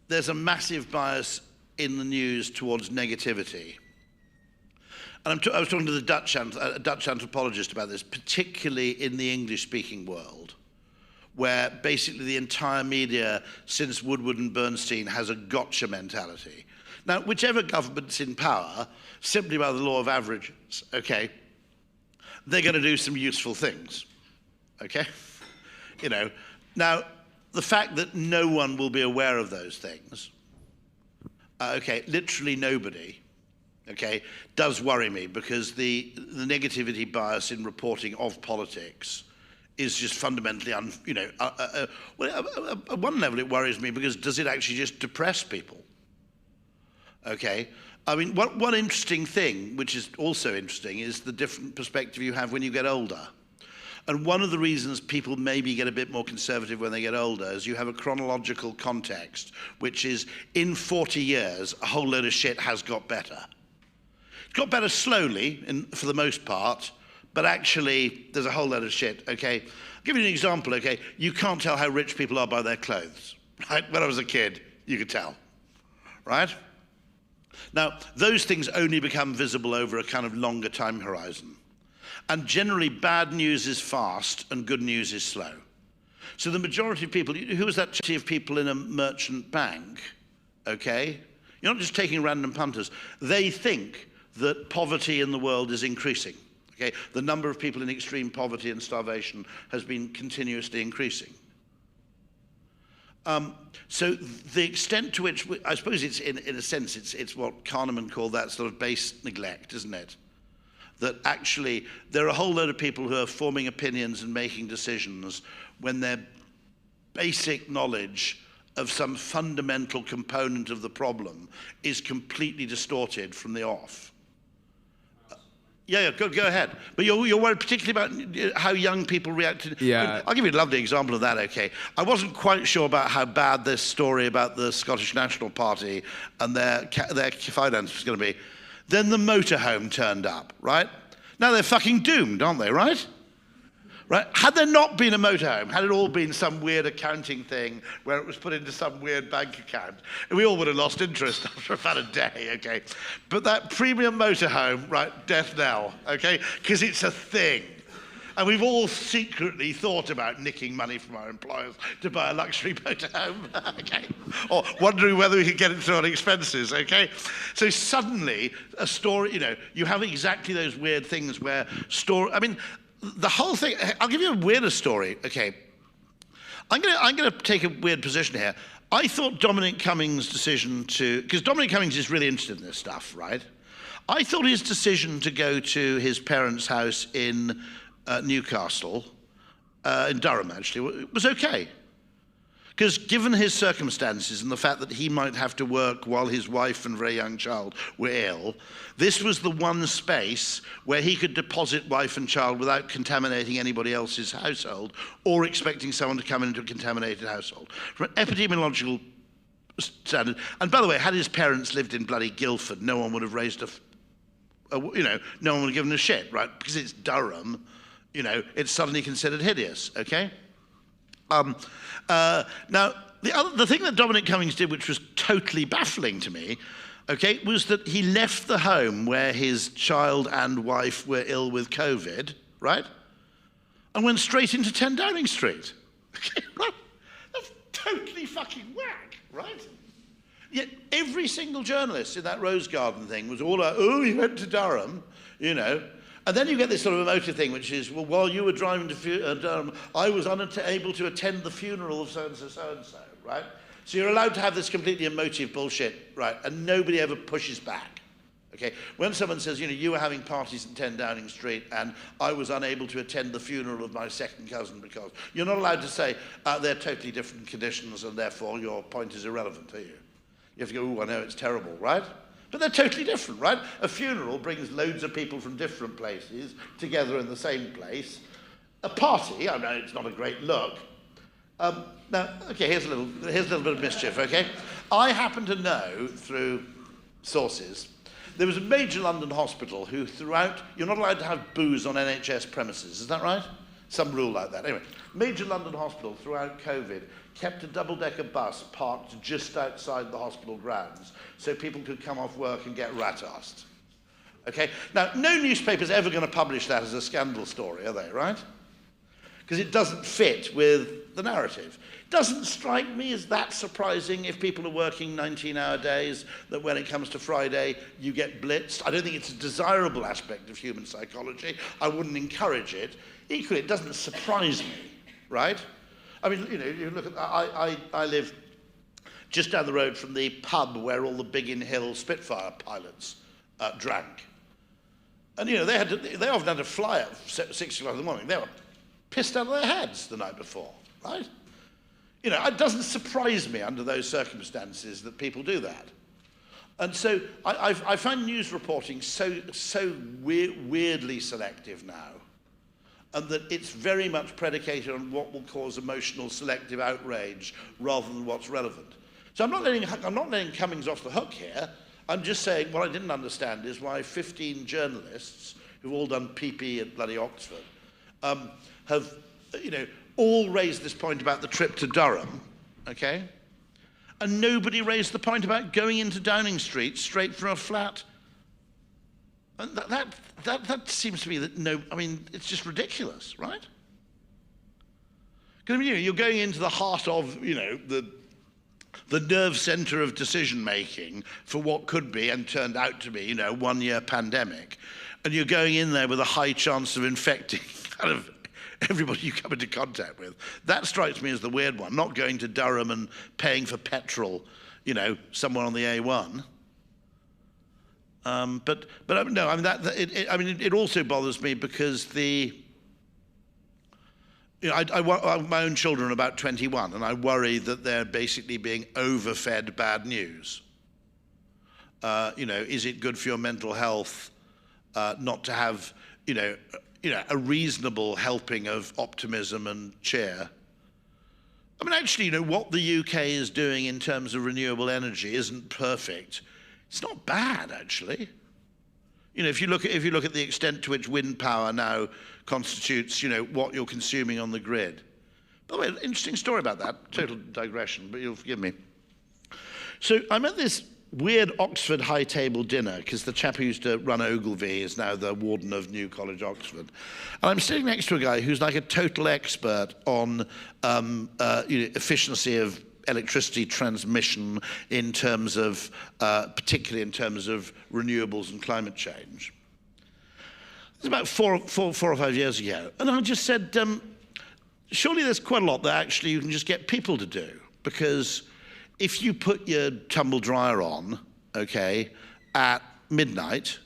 there's a massive bias in the news towards negativity. And I was talking to a Dutch anthropologist about this, particularly in the English-speaking world, where basically the entire media since Woodward and Bernstein has a gotcha mentality. Now, whichever government's in power, simply by the law of averages, okay, they're going to do some useful things, okay? You know, now, the fact that no one will be aware of those things, okay, literally nobody, okay, does worry me, because the negativity bias in reporting of politics is just fundamentally, well, at one level it worries me, because does it actually just depress people? Okay, I mean, one interesting thing, which is also interesting, is the different perspective you have when you get older. And one of the reasons people maybe get a bit more conservative when they get older is you have a chronological context, which is in 40 years, a whole load of shit has got better. It got better slowly, for the most part, but actually there's a whole load of shit, okay? I'll give you an example, okay? You can't tell how rich people are by their clothes, right? When I was a kid, you could tell, right? Now, those things only become visible over a kind of longer time horizon. And generally, bad news is fast and good news is slow. So the majority of people, who was that majority of people in a merchant bank, okay? You're not just taking random punters. They think that poverty in the world is increasing, okay? The number of people in extreme poverty and starvation has been continuously increasing. So the extent to which, I suppose it's, in a sense, it's what Kahneman called that sort of base neglect, isn't it? That actually there are a whole load of people who are forming opinions and making decisions when their basic knowledge of some fundamental component of the problem is completely distorted from the off. Yeah, go ahead. But you're worried particularly about how young people react to... Yeah. I'll give you a lovely example of that, okay. I wasn't quite sure about how bad this story about the Scottish National Party and their finance was going to be. Then the motorhome turned up, right? Now they're fucking doomed, aren't they, right? Right? Had there not been a motorhome, had it all been some weird accounting thing where it was put into some weird bank account, we all would have lost interest after about a day, okay? But that premium motorhome, right, death knell, okay? Because it's a thing. And we've all secretly thought about nicking money from our employers to buy a luxury motorhome, okay? Or wondering whether we could get it through on expenses, okay? So suddenly, a story, you have exactly those weird things where the whole thing, I'll give you a weirder story, okay? I'm gonna take a weird position here. I thought Dominic Cummings' decision because Dominic Cummings is really interested in this stuff, right? I thought his decision to go to his parents' house in Newcastle, in Durham actually, was okay. Because given his circumstances and the fact that he might have to work while his wife and very young child were ill, this was the one space where he could deposit wife and child without contaminating anybody else's household or expecting someone to come into a contaminated household. From an epidemiological standard, and by the way, had his parents lived in bloody Guildford, no one would have raised no one would have given a shit, right? Because it's Durham, it's suddenly considered hideous, okay? Now, the thing that Dominic Cummings did, which was totally baffling to me, okay, was that he left the home where his child and wife were ill with COVID, right? And went straight into 10 Downing Street. Okay, right? That's totally fucking whack, right? Yet every single journalist in that Rose Garden thing was all like, oh, he went to Durham, And then you get this sort of emotive thing, which is, well, while you were driving to Durham, I was unable to attend the funeral of so-and-so, so-and-so, right? So you're allowed to have this completely emotive bullshit, right? And nobody ever pushes back, okay? When someone says, you were having parties in 10 Downing Street and I was unable to attend the funeral of my second cousin because... You're not allowed to say, they're totally different conditions and therefore your point is irrelevant, are you? You have to go, oh, I know it's terrible, right? But they're totally different, right? A funeral brings loads of people from different places together in the same place. A party, I know it's not a great look. Now, okay, here's a little bit of mischief, okay? I happen to know through sources, there was a major London hospital who you're not allowed to have booze on NHS premises, is that right? Some rule like that. Anyway, major London hospital throughout COVID kept a double-decker bus parked just outside the hospital grounds so people could come off work and get rat-assed. Okay? Now, no newspaper's ever going to publish that as a scandal story, are they, right? Because it doesn't fit with the narrative. It doesn't strike me as that surprising if people are working 19-hour days, that when it comes to Friday, you get blitzed. I don't think it's a desirable aspect of human psychology. I wouldn't encourage it. Equally, it doesn't surprise me, right? I mean, you look at, I live just down the road from the pub where all the Biggin Hill Spitfire pilots drank. And they often had to fly at 6 o'clock in the morning. They were pissed out of their heads the night before, right? It doesn't surprise me under those circumstances that people do that. And so I find news reporting so weirdly selective now, and that it's very much predicated on what will cause emotional selective outrage rather than what's relevant. So I'm not letting Cummings off the hook here. I'm just saying what I didn't understand is why 15 journalists who've all done PP at bloody Oxford have, all raised this point about the trip to Durham, okay? And nobody raised the point about going into Downing Street straight from a flat. And that seems to me it's just ridiculous, right? Because you're going into the heart of, the nerve center of decision-making for what could be and turned out to be, 1 year pandemic. And you're going in there with a high chance of infecting kind of everybody you come into contact with. That strikes me as the weird one, not going to Durham and paying for petrol, somewhere on the A1. It also bothers me because my own children are about 21, and I worry that they're basically being overfed bad news. Is it good for your mental health not to have, a reasonable helping of optimism and cheer? Actually, what the UK is doing in terms of renewable energy isn't perfect. It's not bad, actually. If you look at the extent to which wind power now constitutes, what you're consuming on the grid. By the way, interesting story about that. Total digression, but you'll forgive me. So I'm at this weird Oxford high table dinner because the chap who used to run Ogilvy is now the warden of New College, Oxford. And I'm sitting next to a guy who's like a total expert on efficiency of electricity transmission in terms of, particularly in terms of renewables and climate change. It's about four or 5 years ago. And I just said, surely there's quite a lot that actually you can just get people to do. Because if you put your tumble dryer on, okay, at midnight,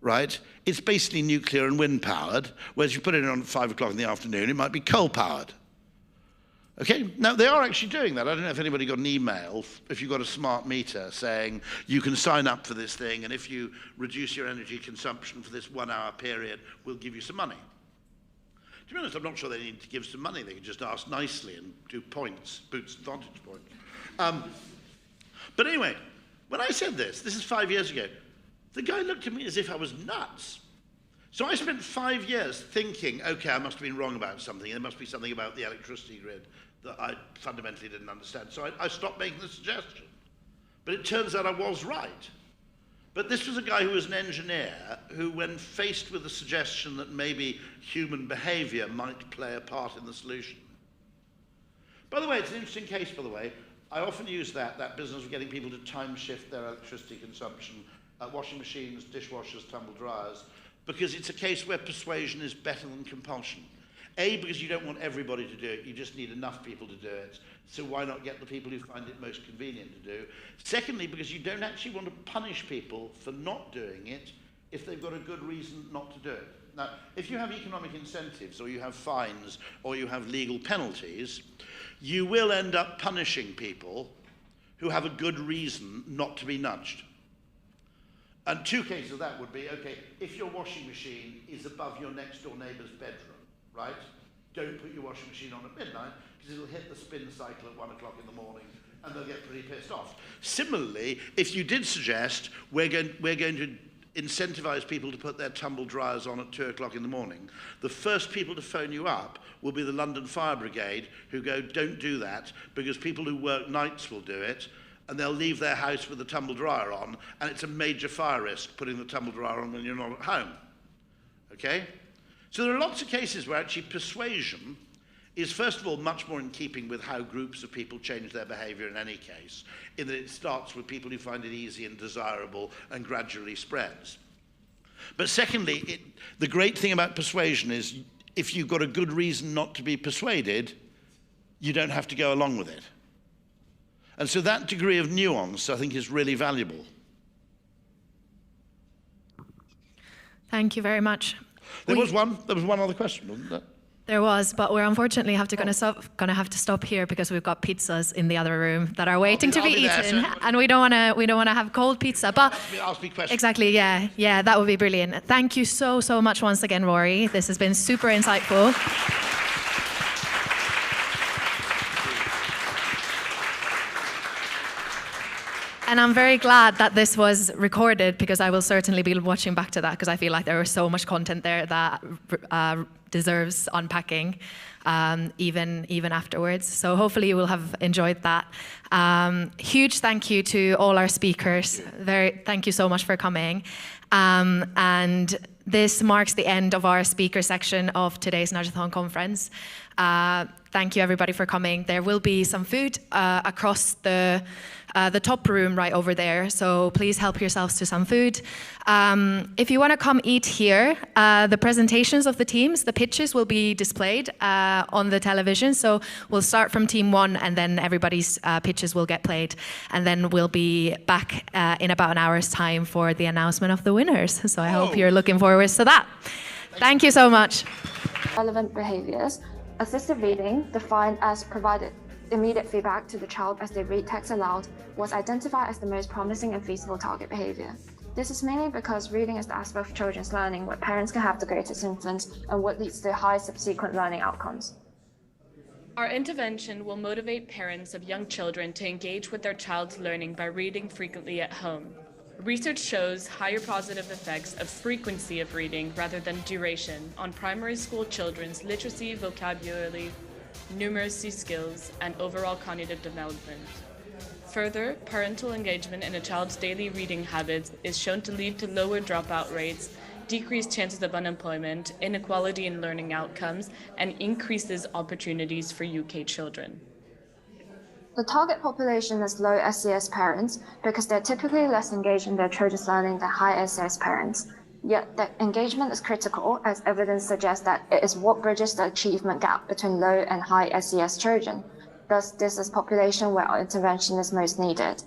right, it's basically nuclear and wind powered, whereas if you put it on at 5 o'clock in the afternoon, it might be coal powered. Okay, now they are actually doing that. I don't know if anybody got an email, if you've got a smart meter, saying you can sign up for this thing, and if you reduce your energy consumption for this 1 hour period, we'll give you some money. To be honest, I'm not sure they need to give some money. They can just ask nicely and do points, boots and vantage points. But anyway, when I said this is 5 years ago, the guy looked at me as if I was nuts. So I spent 5 years thinking, okay, I must have been wrong about something. There must be something about the electricity grid that I fundamentally didn't understand. So I stopped making the suggestion. But it turns out I was right. But this was a guy who was an engineer who, when faced with the suggestion that maybe human behavior might play a part in the solution. By the way, it's an interesting case, by the way. I often use that business of getting people to time shift their electricity consumption, washing machines, dishwashers, tumble dryers, because it's a case where persuasion is better than compulsion. A, because you don't want everybody to do it, you just need enough people to do it. So why not get the people who find it most convenient to do? Secondly, because you don't actually want to punish people for not doing it if they've got a good reason not to do it. Now, if you have economic incentives, or you have fines, or you have legal penalties, you will end up punishing people who have a good reason not to be nudged. And two cases of that would be, okay, if your washing machine is above your next door neighbour's bedroom, right? Don't put your washing machine on at midnight, because it'll hit the spin cycle at 1 o'clock in the morning, and they'll get pretty pissed off. Similarly, if you did suggest we're going to incentivize people to put their tumble dryers on at 2 o'clock in the morning, the first people to phone you up will be the London Fire Brigade, who go, don't do that, because people who work nights will do it, and they'll leave their house with the tumble dryer on, and it's a major fire risk putting the tumble dryer on when you're not at home. Okay? So there are lots of cases where actually persuasion is, first of all, much more in keeping with how groups of people change their behavior in any case, in that it starts with people who find it easy and desirable and gradually spreads. But secondly, the great thing about persuasion is if you've got a good reason not to be persuaded, you don't have to go along with it. And so that degree of nuance, I think, is really valuable. Thank you very much. There was one other question, wasn't there? There was, but we're unfortunately gonna have to stop here because we've got pizzas in the other room that are waiting to be eaten, and we don't wanna have cold pizza. But I'll speak questions. exactly, yeah, that would be brilliant. Thank you so much once again, Rory. This has been super insightful. And I'm very glad that this was recorded because I will certainly be watching back to that because I feel like there was so much content there that deserves unpacking even afterwards. So hopefully you will have enjoyed that. Huge thank you to all our speakers. Thank you so much for coming. And this marks the end of our speaker section of today's Nudgeathon Conference. Thank you everybody for coming. There will be some food across the top room right over there, so please help yourselves to some food. If you want to come eat here, the presentations of the teams, the pitches will be displayed on the television, so we'll start from team 1 and then everybody's pitches will get played, and then we'll be back in about an hour's time for the announcement of the winners. So I hope you're looking forward to that. Thank you so much. Relevant behaviors. Assisted reading, defined as provided immediate feedback to the child as they read text aloud, was identified as the most promising and feasible target behavior. This is mainly because reading is the aspect of children's learning where parents can have the greatest influence and what leads to high subsequent learning outcomes. Our intervention will motivate parents of young children to engage with their child's learning by reading frequently at home. Research shows higher positive effects of frequency of reading rather than duration on primary school children's literacy, vocabulary, numeracy skills, and overall cognitive development. Further, parental engagement in a child's daily reading habits is shown to lead to lower dropout rates, decreased chances of unemployment, inequality in learning outcomes, and increases opportunities for UK children. The target population is low SES parents because they're typically less engaged in their children's learning than high SES parents. Yet the engagement is critical as evidence suggests that it is what bridges the achievement gap between low and high SES children. Thus, this is population where our intervention is most needed.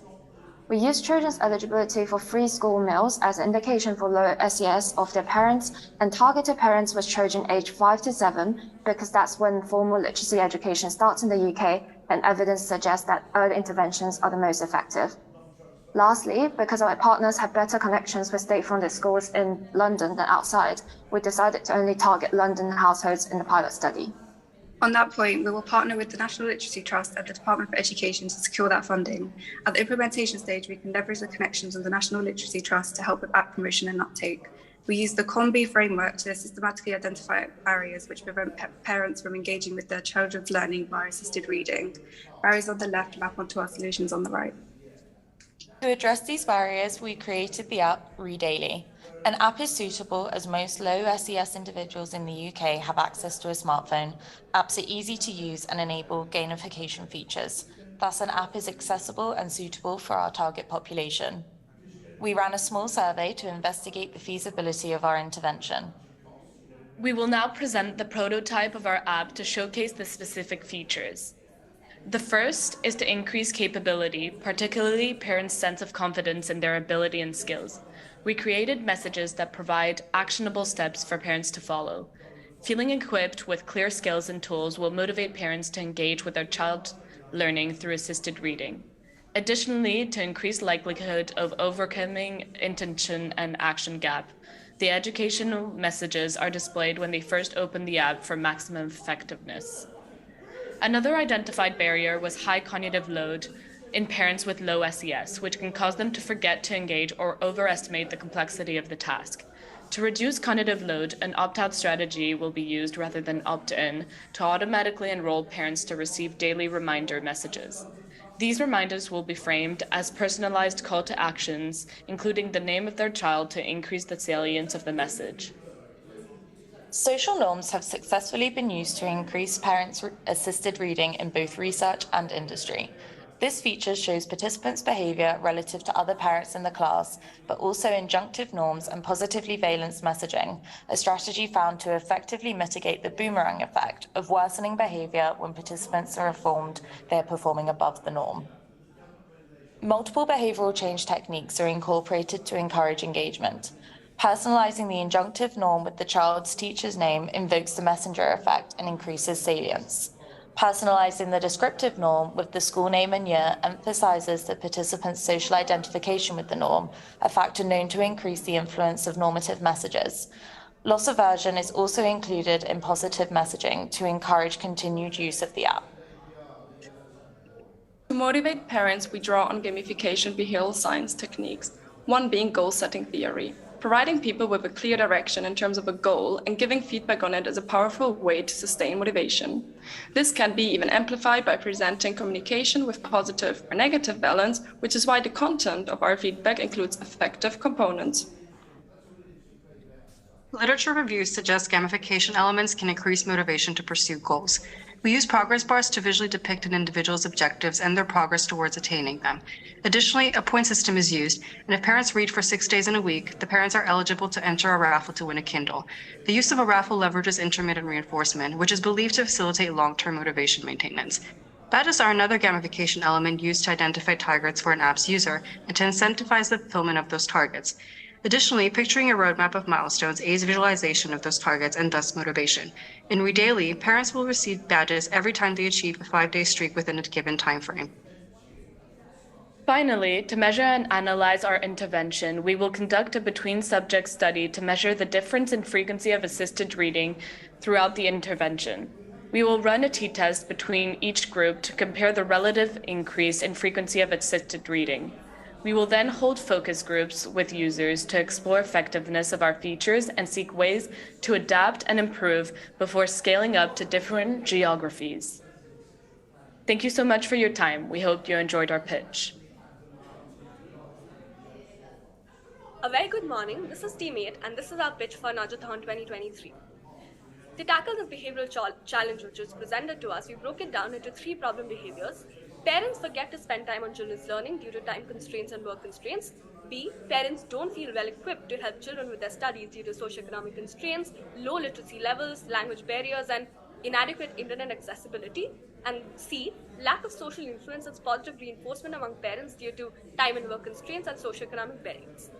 We use children's eligibility for free school meals as an indication for low SES of their parents and targeted parents with children aged 5 to 7 because that's when formal literacy education starts in the UK and evidence suggests that early interventions are the most effective. Lastly, because our partners have better connections with state-funded schools in London than outside, we decided to only target London households in the pilot study. On that point, we will partner with the National Literacy Trust and the Department for Education to secure that funding. At the implementation stage, we can leverage the connections of the National Literacy Trust to help with app promotion and uptake. We use the COMBI framework to systematically identify barriers which prevent parents from engaging with their children's learning via assisted reading. Barriers on the left map onto our solutions on the right. To address these barriers, we created the app Read Daily. An app is suitable as most low SES individuals in the UK have access to a smartphone. Apps are easy to use and enable gamification features. Thus, an app is accessible and suitable for our target population. We ran a small survey to investigate the feasibility of our intervention. We will now present the prototype of our app to showcase the specific features. The first is to increase capability, particularly parents' sense of confidence in their ability and skills. We created messages that provide actionable steps for parents to follow. Feeling equipped with clear skills and tools will motivate parents to engage with their child's learning through assisted reading. Additionally, to increase likelihood of overcoming intention and action gap, the educational messages are displayed when they first open the app for maximum effectiveness. Another identified barrier was high cognitive load in parents with low SES, which can cause them to forget to engage or overestimate the complexity of the task. To reduce cognitive load, an opt-out strategy will be used rather than opt-in to automatically enroll parents to receive daily reminder messages. These reminders will be framed as personalized call to actions, including the name of their child to increase the salience of the message. Social norms have successfully been used to increase parents' assisted reading in both research and industry. This feature shows participants' behavior relative to other parents in the class, but also injunctive norms and positively valenced messaging, a strategy found to effectively mitigate the boomerang effect of worsening behavior when participants are informed they are performing above the norm. Multiple behavioral change techniques are incorporated to encourage engagement. Personalizing the injunctive norm with the child's teacher's name invokes the messenger effect and increases salience. Personalizing the descriptive norm with the school name and year emphasizes the participant's social identification with the norm, a factor known to increase the influence of normative messages. Loss aversion is also included in positive messaging to encourage continued use of the app. To motivate parents, we draw on gamification behavioral science techniques, one being goal-setting theory. Providing people with a clear direction in terms of a goal and giving feedback on it is a powerful way to sustain motivation. This can be even amplified by presenting communication with positive or negative balance, which is why the content of our feedback includes affective components. Literature reviews suggest gamification elements can increase motivation to pursue goals. We use progress bars to visually depict an individual's objectives and their progress towards attaining them. Additionally, a point system is used, and if parents read for 6 days in a week, the parents are eligible to enter a raffle to win a Kindle. The use of a raffle leverages intermittent reinforcement, which is believed to facilitate long-term motivation maintenance. Badges are another gamification element used to identify targets for an app's user and to incentivize the fulfillment of those targets. Additionally, picturing a roadmap of milestones aids visualization of those targets and thus motivation. In Read Daily, parents will receive badges every time they achieve a 5-day streak within a given time frame. Finally, to measure and analyze our intervention, we will conduct a between-subject study to measure the difference in frequency of assisted reading throughout the intervention. We will run a t-test between each group to compare the relative increase in frequency of assisted reading. We will then hold focus groups with users to explore effectiveness of our features and seek ways to adapt and improve before scaling up to different geographies. Thank you so much for your time. We hope you enjoyed our pitch. A very good morning. This is Teammate, and this is our pitch for Nudgeathon 2023. To tackle the behavioral challenge which was presented to us, we broke it down into 3 problem behaviors. Parents forget to spend time on children's learning due to time constraints and work constraints. B, parents don't feel well equipped to help children with their studies due to socioeconomic constraints, low literacy levels, language barriers, and inadequate internet accessibility. And C, lack of social influence and positive reinforcement among parents due to time and work constraints and socioeconomic barriers.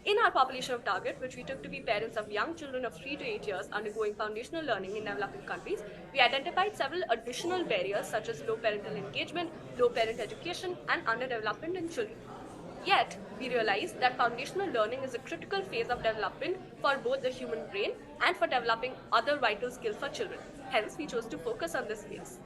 In our population of target, which we took to be parents of young children of 3 to 8 years undergoing foundational learning in developing countries, we identified several additional barriers such as low parental engagement, low parent education, and underdevelopment in children. Yet, we realized that foundational learning is a critical phase of development for both the human brain and for developing other vital skills for children. Hence, we chose to focus on this phase.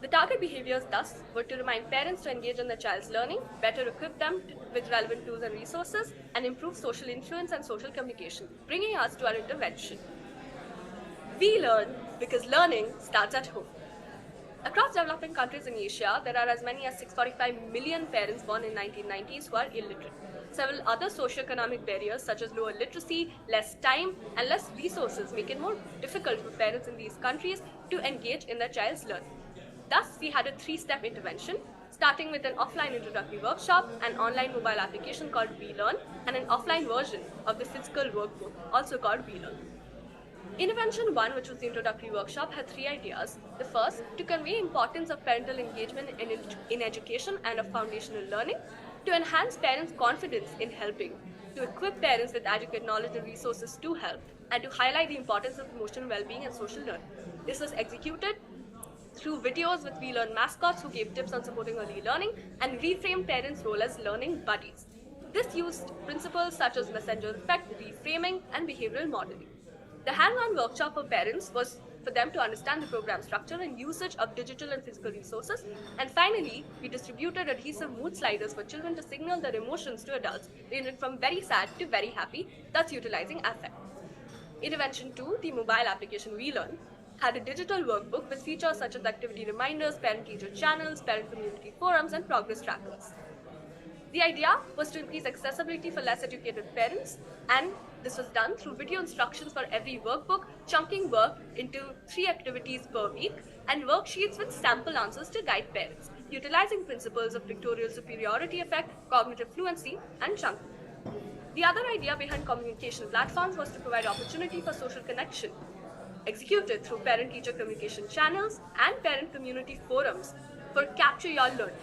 The target behaviors thus were to remind parents to engage in their child's learning, better equip them with relevant tools and resources, and improve social influence and social communication, bringing us to our intervention. We learn because learning starts at home. Across developing countries in Asia, there are as many as 645 million parents born in 1990s who are illiterate. Several other socioeconomic barriers such as lower literacy, less time, and less resources make it more difficult for parents in these countries to engage in their child's learning. Thus, we had a 3-step intervention, starting with an offline introductory workshop, an online mobile application called BeLearn, and an offline version of the physical workbook, also called BeLearn. Intervention 1, which was the introductory workshop, had 3 ideas. The first, to convey importance of parental engagement in education and of foundational learning, to enhance parents' confidence in helping, to equip parents with adequate knowledge and resources to help, and to highlight the importance of emotional well-being and social learning. This was executed through videos with BeLearn mascots who gave tips on supporting early learning and reframed parents' role as learning buddies. This used principles such as messenger effect, reframing, and behavioral modeling. The hands-on workshop for parents was for them to understand the program structure and usage of digital and physical resources. And finally, we distributed adhesive mood sliders for children to signal their emotions to adults, ranging from very sad to very happy, thus utilizing affect. Intervention 2, the mobile application BeLearn, had a digital workbook with features such as activity reminders, parent-teacher channels, parent community forums, and progress trackers. The idea was to increase accessibility for less educated parents, and this was done through video instructions for every workbook, chunking work into 3 activities per week, and worksheets with sample answers to guide parents, utilizing principles of pictorial superiority effect, cognitive fluency, and chunking. The other idea behind communication platforms was to provide opportunity for social connection, executed through parent-teacher communication channels and parent community forums for Capture Your Learning.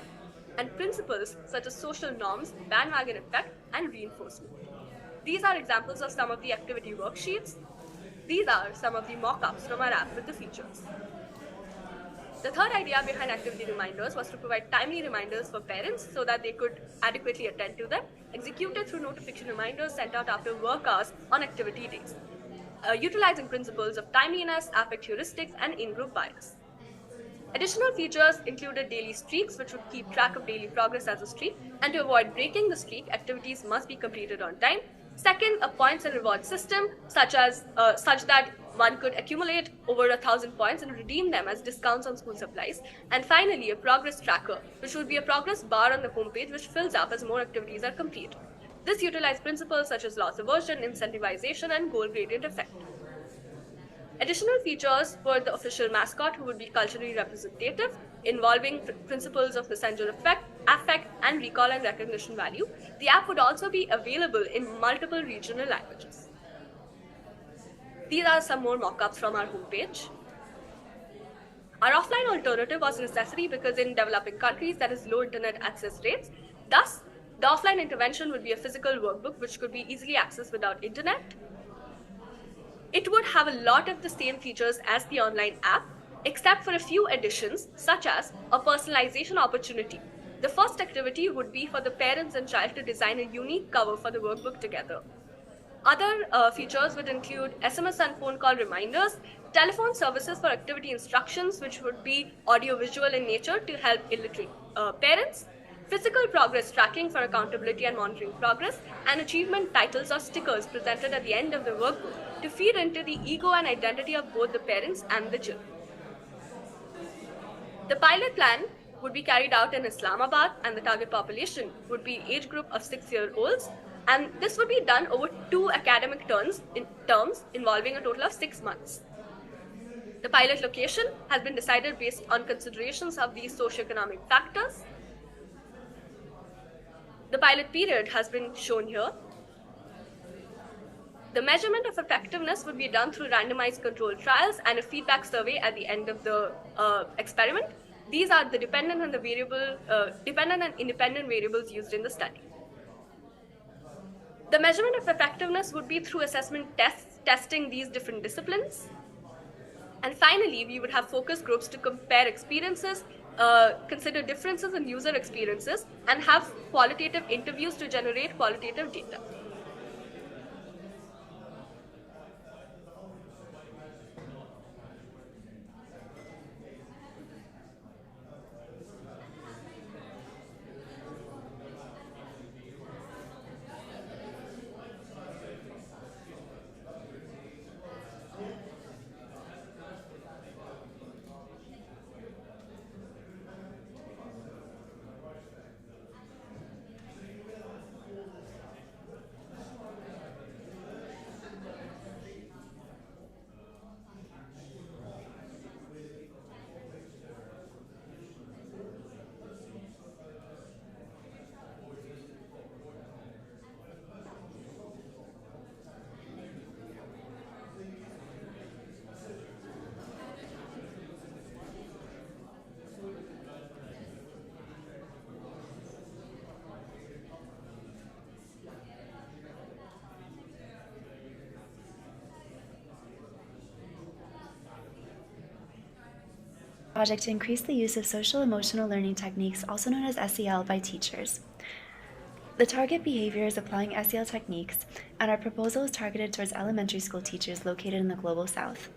and principles such as social norms, bandwagon effect, and reinforcement. These are examples of some of the activity worksheets. These are some of the mock-ups from our app with the features. The third idea behind activity reminders was to provide timely reminders for parents so that they could adequately attend to them, executed through notification reminders sent out after work hours on activity days, utilizing principles of timeliness, affect heuristics, and in-group bias. Additional features included daily streaks, which would keep track of daily progress as a streak, and to avoid breaking the streak, activities must be completed on time. Second, a points and reward system, such that one could accumulate over 1,000 points and redeem them as discounts on school supplies. And finally, a progress tracker, which would be a progress bar on the homepage, which fills up as more activities are completed. This utilized principles such as loss aversion, incentivization, and goal gradient effect. Additional features were the official mascot, who would be culturally representative, involving principles of messenger effect, affect, and recall and recognition value. The app would also be available in multiple regional languages. These are some more mock-ups from our homepage. Our offline alternative was necessary because in developing countries there is low internet access rates. Thus, the offline intervention would be a physical workbook which could be easily accessed without internet. It would have a lot of the same features as the online app, except for a few additions, such as a personalization opportunity. The first activity would be for the parents and child to design a unique cover for the workbook together. Other features would include SMS and phone call reminders, telephone services for activity instructions, which would be audio-visual in nature to help illiterate parents, physical progress tracking for accountability and monitoring progress, and achievement titles or stickers presented at the end of the workbook to feed into the ego and identity of both the parents and the children. The pilot plan would be carried out in Islamabad, and the target population would be age group of 6-year-olds, and this would be done over 2 academic terms involving a total of 6 months. The pilot location has been decided based on considerations of these socioeconomic factors. The pilot period has been shown here. The measurement of effectiveness would be done through randomized controlled trials and a feedback survey at the end of the experiment. These are the dependent and independent variables used in the study. The measurement of effectiveness would be through assessment tests, testing these different disciplines. And finally, we would have focus groups to compare experiences, consider differences in user experiences, and have qualitative interviews to generate qualitative data. Project to increase the use of social emotional learning techniques, also known as SEL, by teachers. The target behavior is applying SEL techniques, and our proposal is targeted towards elementary school teachers located in the Global South.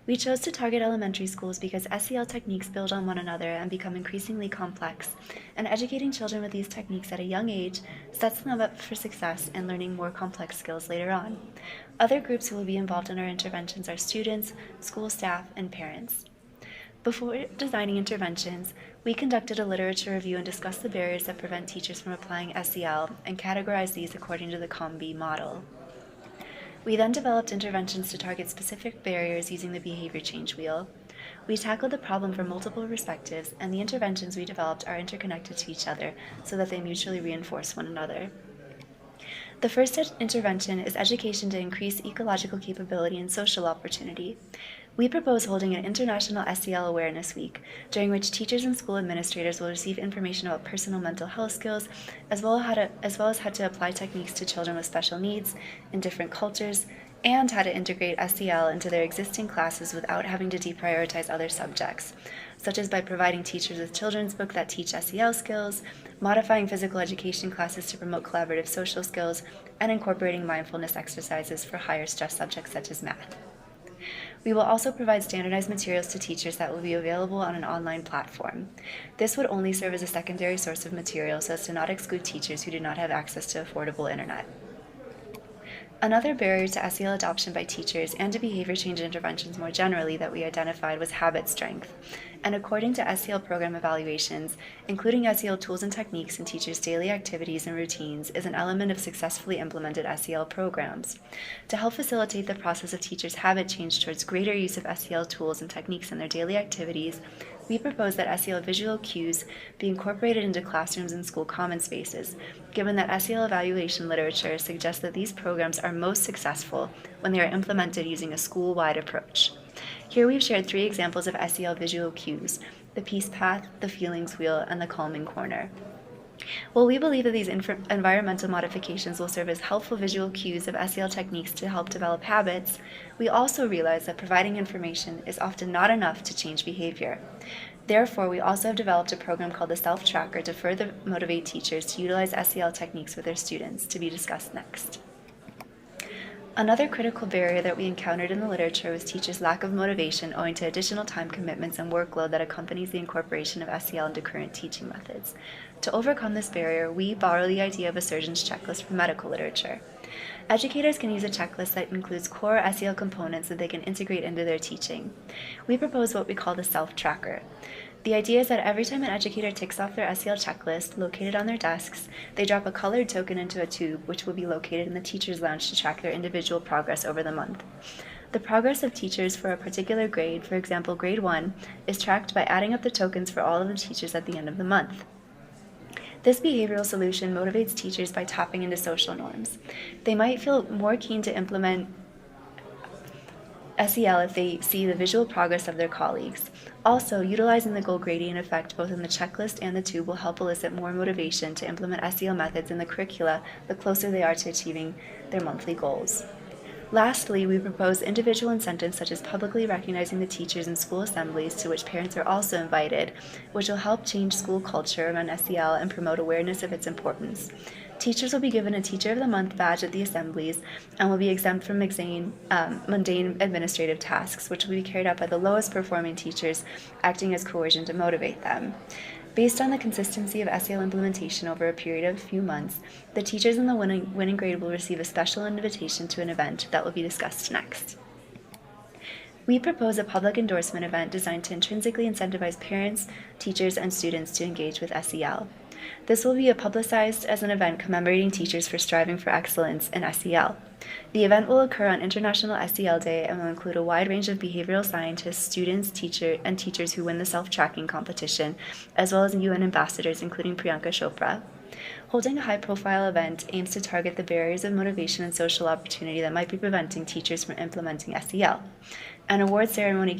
We chose to target elementary schools because SEL techniques build on one another and become increasingly complex, and educating children with these techniques at a young age sets them up for success in learning more complex skills later on. Other groups who will be involved in our interventions are students, school staff, and parents. Before designing interventions, we conducted a literature review and discussed the barriers that prevent teachers from applying SEL and categorized these according to the COM-B model. We then developed interventions to target specific barriers using the behavior change wheel. We tackled the problem from multiple perspectives, and the interventions we developed are interconnected to each other so that they mutually reinforce one another. The first intervention is education to increase ecological capability and social opportunity. We propose holding an International SEL Awareness Week, during which teachers and school administrators will receive information about personal mental health skills, as well as how to apply techniques to children with special needs in different cultures, and how to integrate SEL into their existing classes without having to deprioritize other subjects, such as by providing teachers with children's books that teach SEL skills, modifying physical education classes to promote collaborative social skills, and incorporating mindfulness exercises for higher stress subjects such as math. We will also provide standardized materials to teachers that will be available on an online platform. This would only serve as a secondary source of material so as to not exclude teachers who do not have access to affordable internet. Another barrier to SEL adoption by teachers and to behavior change interventions more generally that we identified was habit strength. And according to SEL program evaluations, including SEL tools and techniques in teachers' daily activities and routines is an element of successfully implemented SEL programs. To help facilitate the process of teachers' habit change towards greater use of SEL tools and techniques in their daily activities, we propose that SEL visual cues be incorporated into classrooms and school common spaces, given that SEL evaluation literature suggests that these programs are most successful when they are implemented using a school-wide approach. Here we've shared 3 examples of SEL visual cues: the peace path, the feelings wheel, and the calming corner. While we believe that these environmental modifications will serve as helpful visual cues of SEL techniques to help develop habits, we also realize that providing information is often not enough to change behavior. Therefore, we also have developed a program called the Self Tracker to further motivate teachers to utilize SEL techniques with their students, to be discussed next. Another critical barrier that we encountered in the literature was teachers' lack of motivation owing to additional time commitments and workload that accompanies the incorporation of SEL into current teaching methods. To overcome this barrier, we borrow the idea of a surgeon's checklist from medical literature. Educators can use a checklist that includes core SEL components that they can integrate into their teaching. We propose what we call the Self Tracker. The idea is that every time an educator ticks off their SEL checklist located on their desks, they drop a colored token into a tube, which will be located in the teacher's lounge to track their individual progress over the month. The progress of teachers for a particular grade, for example grade 1, is tracked by adding up the tokens for all of the teachers at the end of the month. This behavioral solution motivates teachers by tapping into social norms. They might feel more keen to implement SEL if they see the visual progress of their colleagues. Also, utilizing the goal gradient effect both in the checklist and the tube will help elicit more motivation to implement SEL methods in the curricula the closer they are to achieving their monthly goals. Lastly, we propose individual incentives such as publicly recognizing the teachers in school assemblies to which parents are also invited, which will help change school culture around SEL and promote awareness of its importance. Teachers will be given a Teacher of the Month badge at the assemblies and will be exempt from mundane administrative tasks, which will be carried out by the lowest performing teachers, acting as coercion to motivate them. Based on the consistency of SEL implementation over a period of a few months, the teachers in the winning grade will receive a special invitation to an event that will be discussed next. We propose a public endorsement event designed to intrinsically incentivize parents, teachers, and students to engage with SEL. This will be publicized as an event commemorating teachers for striving for excellence in SEL. The event will occur on International SEL Day and will include a wide range of behavioral scientists, students, teachers who win the self-tracking competition, as well as UN ambassadors, including Priyanka Chopra. Holding a high-profile event aims to target the barriers of motivation and social opportunity that might be preventing teachers from implementing SEL. An award ceremony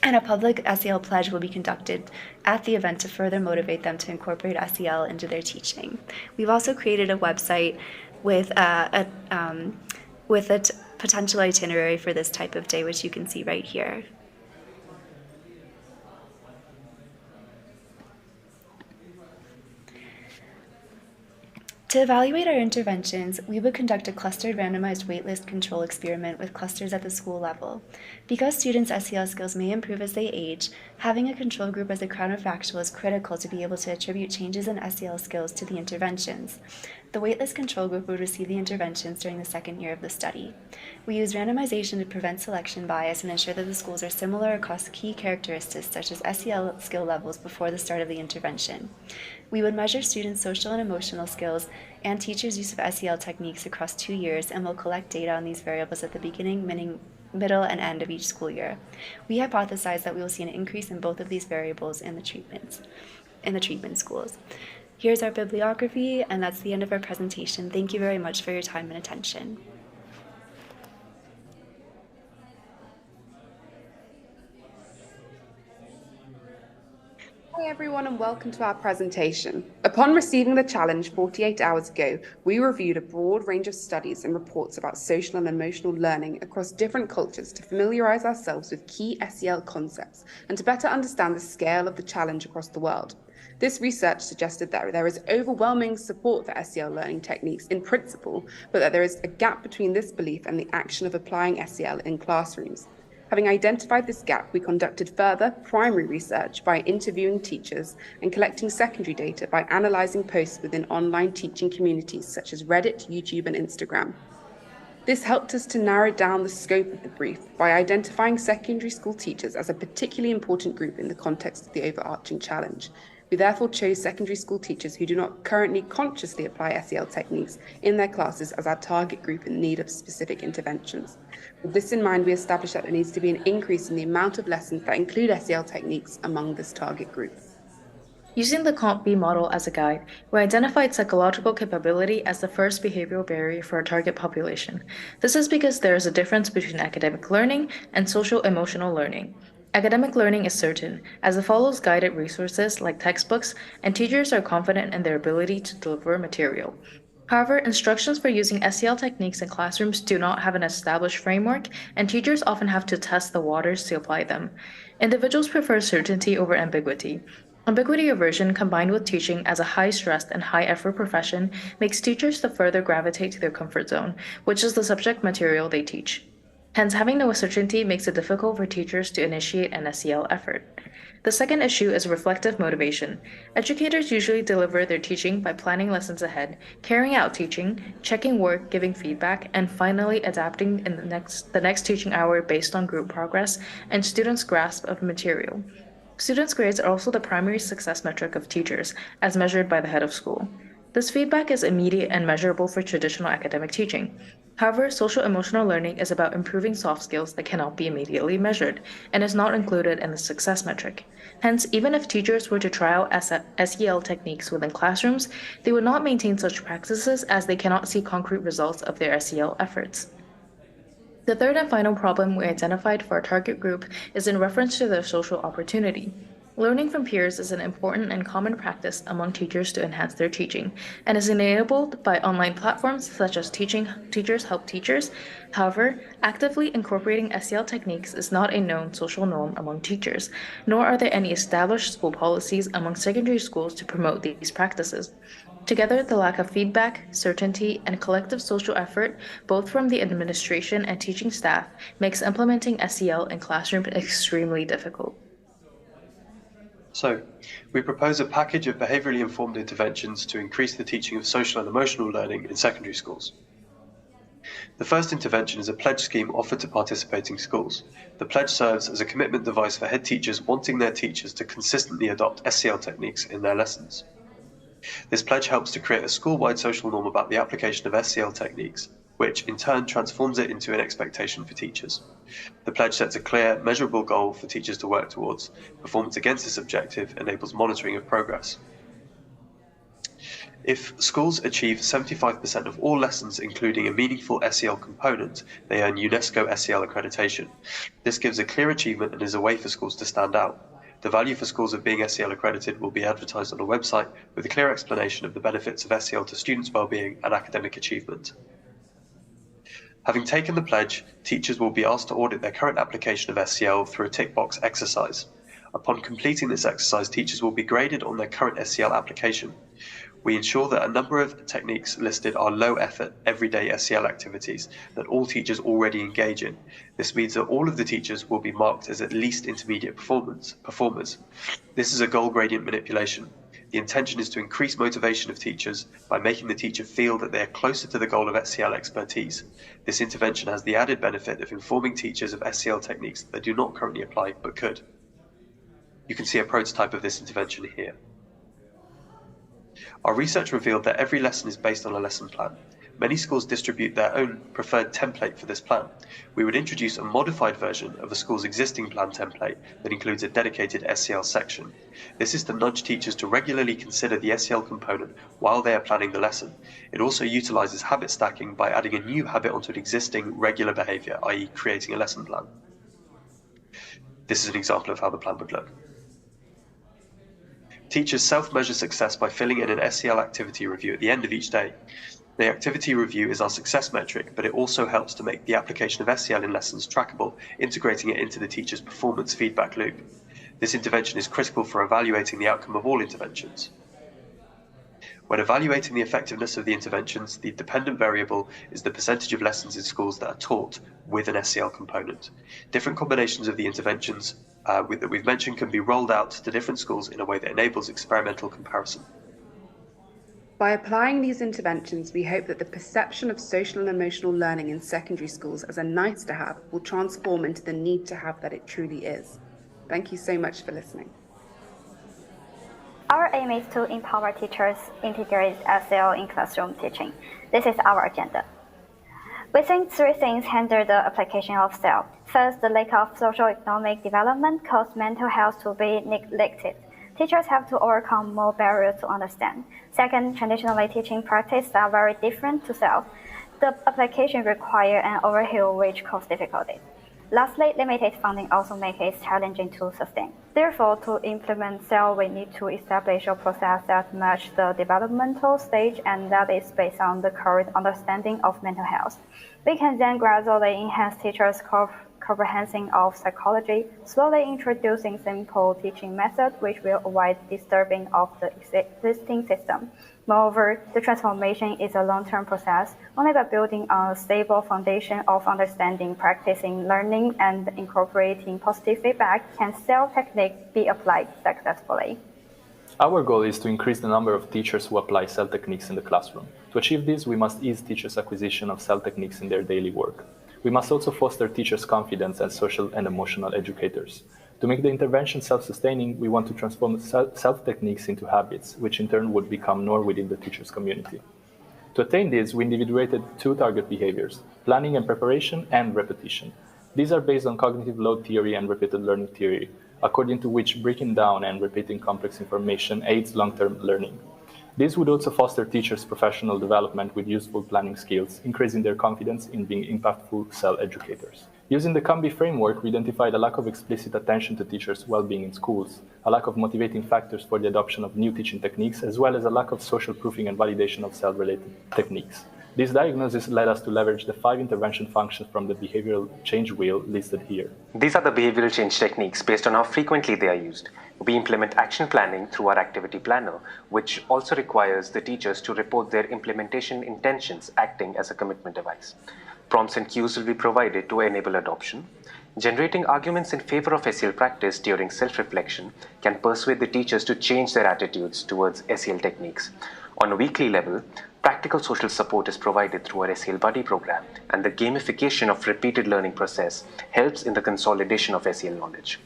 and a public SEL pledge will be conducted at the event to further motivate them to incorporate SEL into their teaching. We've also created a website with a potential itinerary for this type of day, which you can see right here. To evaluate our interventions, we would conduct a clustered randomized waitlist control experiment with clusters at the school level. Because students' SEL skills may improve as they age, having a control group as a counterfactual is critical to be able to attribute changes in SEL skills to the interventions. The waitlist control group would receive the interventions during the second year of the study. We use randomization to prevent selection bias and ensure that the schools are similar across key characteristics such as SEL skill levels before the start of the intervention. We would measure students' social and emotional skills and teachers' use of SEL techniques across 2 years and will collect data on these variables at the beginning, middle, and end of each school year. We hypothesize that we will see an increase in both of these variables in the treatment schools. Here's our bibliography, and that's the end of our presentation. Thank you very much for your time and attention. Hi everyone and welcome to our presentation. Upon receiving the challenge 48 hours ago, we reviewed a broad range of studies and reports about social and emotional learning across different cultures to familiarise ourselves with key SEL concepts and to better understand the scale of the challenge across the world. This research suggested that there is overwhelming support for SEL learning techniques in principle, but that there is a gap between this belief and the action of applying SEL in classrooms. Having identified this gap, we conducted further primary research by interviewing teachers and collecting secondary data by analysing posts within online teaching communities such as Reddit, YouTube, and Instagram. This helped us to narrow down the scope of the brief by identifying secondary school teachers as a particularly important group in the context of the overarching challenge. We therefore chose secondary school teachers who do not currently consciously apply SEL techniques in their classes as our target group in need of specific interventions. With this in mind, we established that there needs to be an increase in the amount of lessons that include SEL techniques among this target group. Using the COMP-B model as a guide, we identified psychological capability as the first behavioral barrier for our target population. This is because there is a difference between academic learning and social-emotional learning. Academic learning is certain, as it follows guided resources like textbooks, and teachers are confident in their ability to deliver material. However, instructions for using SEL techniques in classrooms do not have an established framework, and teachers often have to test the waters to apply them. Individuals prefer certainty over ambiguity. Ambiguity aversion combined with teaching as a high-stress and high-effort profession makes teachers to further gravitate to their comfort zone, which is the subject material they teach. Hence, having no certainty makes it difficult for teachers to initiate an SEL effort. The second issue is reflective motivation. Educators usually deliver their teaching by planning lessons ahead, carrying out teaching, checking work, giving feedback, and finally adapting in the next teaching hour based on group progress and students' grasp of material. Students' grades are also the primary success metric of teachers, as measured by the head of school. This feedback is immediate and measurable for traditional academic teaching. However, social-emotional learning is about improving soft skills that cannot be immediately measured and is not included in the success metric. Hence, even if teachers were to try out SEL techniques within classrooms, they would not maintain such practices as they cannot see concrete results of their SEL efforts. The third and final problem we identified for our target group is in reference to their social opportunity. Learning from peers is an important and common practice among teachers to enhance their teaching, and is enabled by online platforms such as Teachers Help Teachers. However, actively incorporating SEL techniques is not a known social norm among teachers, nor are there any established school policies among secondary schools to promote these practices. Together, the lack of feedback, certainty, and collective social effort, both from the administration and teaching staff, makes implementing SEL in classrooms extremely difficult. So, we propose a package of behaviourally informed interventions to increase the teaching of social and emotional learning in secondary schools. The first intervention is a pledge scheme offered to participating schools. The pledge serves as a commitment device for head teachers wanting their teachers to consistently adopt SEL techniques in their lessons. This pledge helps to create a school-wide social norm about the application of SEL techniques, which in turn transforms it into an expectation for teachers. The pledge sets a clear, measurable goal for teachers to work towards. Performance against this objective enables monitoring of progress. If schools achieve 75% of all lessons including a meaningful SEL component, they earn UNESCO SEL accreditation. This gives a clear achievement and is a way for schools to stand out. The value for schools of being SEL accredited will be advertised on a website with a clear explanation of the benefits of SEL to students' well-being and academic achievement. Having taken the pledge, teachers will be asked to audit their current application of SEL through a tick box exercise. Upon completing this exercise, teachers will be graded on their current SEL application. We ensure that a number of techniques listed are low-effort, everyday SEL activities that all teachers already engage in. This means that all of the teachers will be marked as at least intermediate performers. This is a goal gradient manipulation. The intention is to increase motivation of teachers by making the teacher feel that they are closer to the goal of SEL expertise. This intervention has the added benefit of informing teachers of SEL techniques that they do not currently apply but could. You can see a prototype of this intervention here. Our research revealed that every lesson is based on a lesson plan. Many schools distribute their own preferred template for this plan. We would introduce a modified version of the school's existing plan template that includes a dedicated SEL section. This is to nudge teachers to regularly consider the SEL component while they are planning the lesson. It also utilizes habit stacking by adding a new habit onto an existing regular behavior, i.e. creating a lesson plan. This is an example of how the plan would look. Teachers self-measure success by filling in an SEL activity review at the end of each day. The activity review is our success metric, but it also helps to make the application of SEL in lessons trackable, integrating it into the teacher's performance feedback loop. This intervention is critical for evaluating the outcome of all interventions. When evaluating the effectiveness of the interventions, the dependent variable is the percentage of lessons in schools that are taught with an SEL component. Different combinations of the interventions that we've mentioned can be rolled out to different schools in a way that enables experimental comparison. By applying these interventions, we hope that the perception of social and emotional learning in secondary schools as a nice to have will transform into the need to have that it truly is. Thank you so much for listening. Our aim is to empower teachers integrate SEL in classroom teaching. This is our agenda. We think three things hinder the application of SEL. First, the lack of socio-economic development causes mental health to be neglected. Teachers have to overcome more barriers to understand. Second, traditionally teaching practices are very different to SEL. The application requires an overhaul which causes difficulties. Lastly, limited funding also makes it challenging to sustain. Therefore, to implement SEL, we need to establish a process that matches the developmental stage and that is based on the current understanding of mental health. We can then gradually enhance teachers' comprehension of psychology, slowly introducing simple teaching methods which will avoid disturbing of the existing system. Moreover, the transformation is a long-term process. Only by building on a stable foundation of understanding, practicing, learning, and incorporating positive feedback can SEL technique be applied successfully. Our goal is to increase the number of teachers who apply SEL techniques in the classroom. To achieve this, we must ease teachers' acquisition of SEL techniques in their daily work. We must also foster teachers' confidence as social and emotional educators. To make the intervention self-sustaining, we want to transform SEL techniques into habits, which in turn would become norm within the teachers' community. To attain this, we individuated two target behaviors: planning and preparation, and repetition. These are based on cognitive load theory and repeated learning theory, according to which breaking down and repeating complex information aids long-term learning. This would also foster teachers' professional development with useful planning skills, increasing their confidence in being impactful SEL educators. Using the CAMBI framework, we identified a lack of explicit attention to teachers' well-being in schools, a lack of motivating factors for the adoption of new teaching techniques, as well as a lack of social proofing and validation of SEL-related techniques. This diagnosis led us to leverage the 5 intervention functions from the behavioral change wheel listed here. These are the behavioral change techniques based on how frequently they are used. We implement action planning through our activity planner, which also requires the teachers to report their implementation intentions, acting as a commitment device. Prompts and cues will be provided to enable adoption. Generating arguments in favor of SEL practice during self-reflection can persuade the teachers to change their attitudes towards SEL techniques. On a weekly level, practical social support is provided through our SEL Buddy program, and the gamification of repeated learning process helps in the consolidation of SEL knowledge.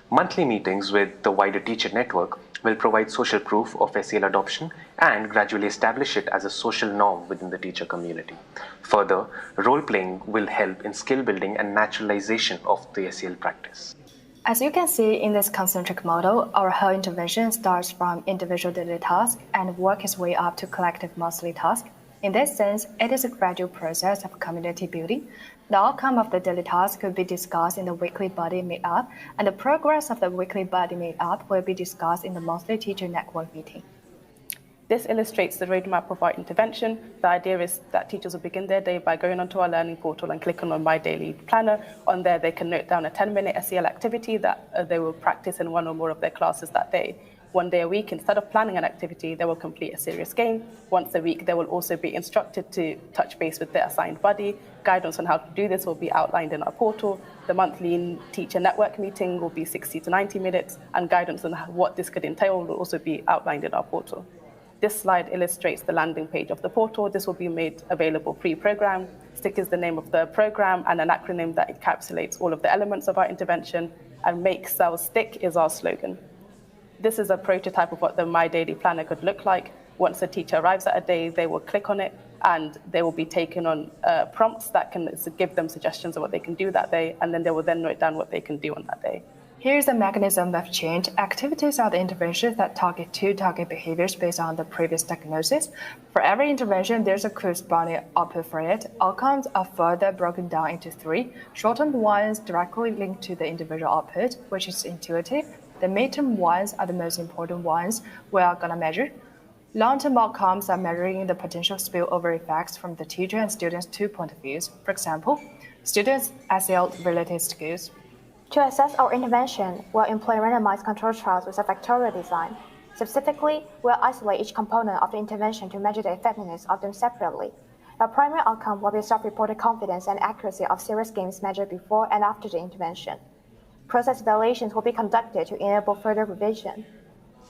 Monthly meetings with the wider teacher network will provide social proof of SEL adoption and gradually establish it as a social norm within the teacher community. Further, role-playing will help in skill building and naturalization of the SEL practice. As you can see in this concentric model, our whole intervention starts from individual daily tasks and works its way up to collective monthly tasks. In this sense, it is a gradual process of community building. The outcome of the daily task could be discussed in the weekly buddy meetup, and the progress of the weekly buddy meetup will be discussed in the monthly teacher network meeting. This illustrates the roadmap of our intervention. The idea is that teachers will begin their day by going onto our learning portal and clicking on My Daily Planner. On there, they can note down a 10-minute SEL activity that they will practice in one or more of their classes that day. One day a week, instead of planning an activity, they will complete a serious game. Once a week, they will also be instructed to touch base with their assigned buddy. Guidance on how to do this will be outlined in our portal. The monthly teacher network meeting will be 60 to 90 minutes, and guidance on what this could entail will also be outlined in our portal. This slide illustrates the landing page of the portal. This will be made available pre-programmed. STICK is the name of the program and an acronym that encapsulates all of the elements of our intervention, and Make SEL Stick is our slogan. This is a prototype of what the My Daily Planner could look like. Once the teacher arrives at a day, they will click on it and they will be taken on prompts that can give them suggestions of what they can do that day, and then they will then note down what they can do on that day. Here's the mechanism of change. Activities are the interventions that target two target behaviors based on the previous diagnosis. For every intervention, there's a corresponding output for it. Outcomes are further broken down into three. Short-term ones directly linked to the individual output, which is intuitive. The mid-term ones are the most important ones we are going to measure. Long-term outcomes are measuring the potential spillover effects from the teacher and students' 2 point of views. For example, students' SEL-related skills. To assess our intervention, we'll employ randomized control trials with a factorial design. Specifically, we'll isolate each component of the intervention to measure the effectiveness of them separately. The primary outcome will be self-reported confidence and accuracy of serious games measured before and after the intervention. Process evaluations will be conducted to enable further revision.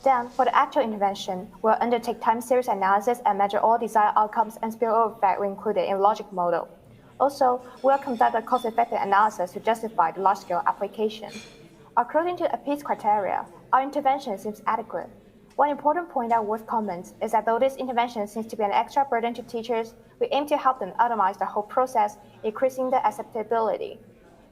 Then, for the actual intervention, we'll undertake time series analysis and measure all desired outcomes and spillover effect we included in logic model. Also, we'll conduct a cost-effective analysis to justify the large-scale application. According to API's criteria, our intervention seems adequate. One important point that worth comment is that though this intervention seems to be an extra burden to teachers, we aim to help them automate the whole process, increasing the acceptability.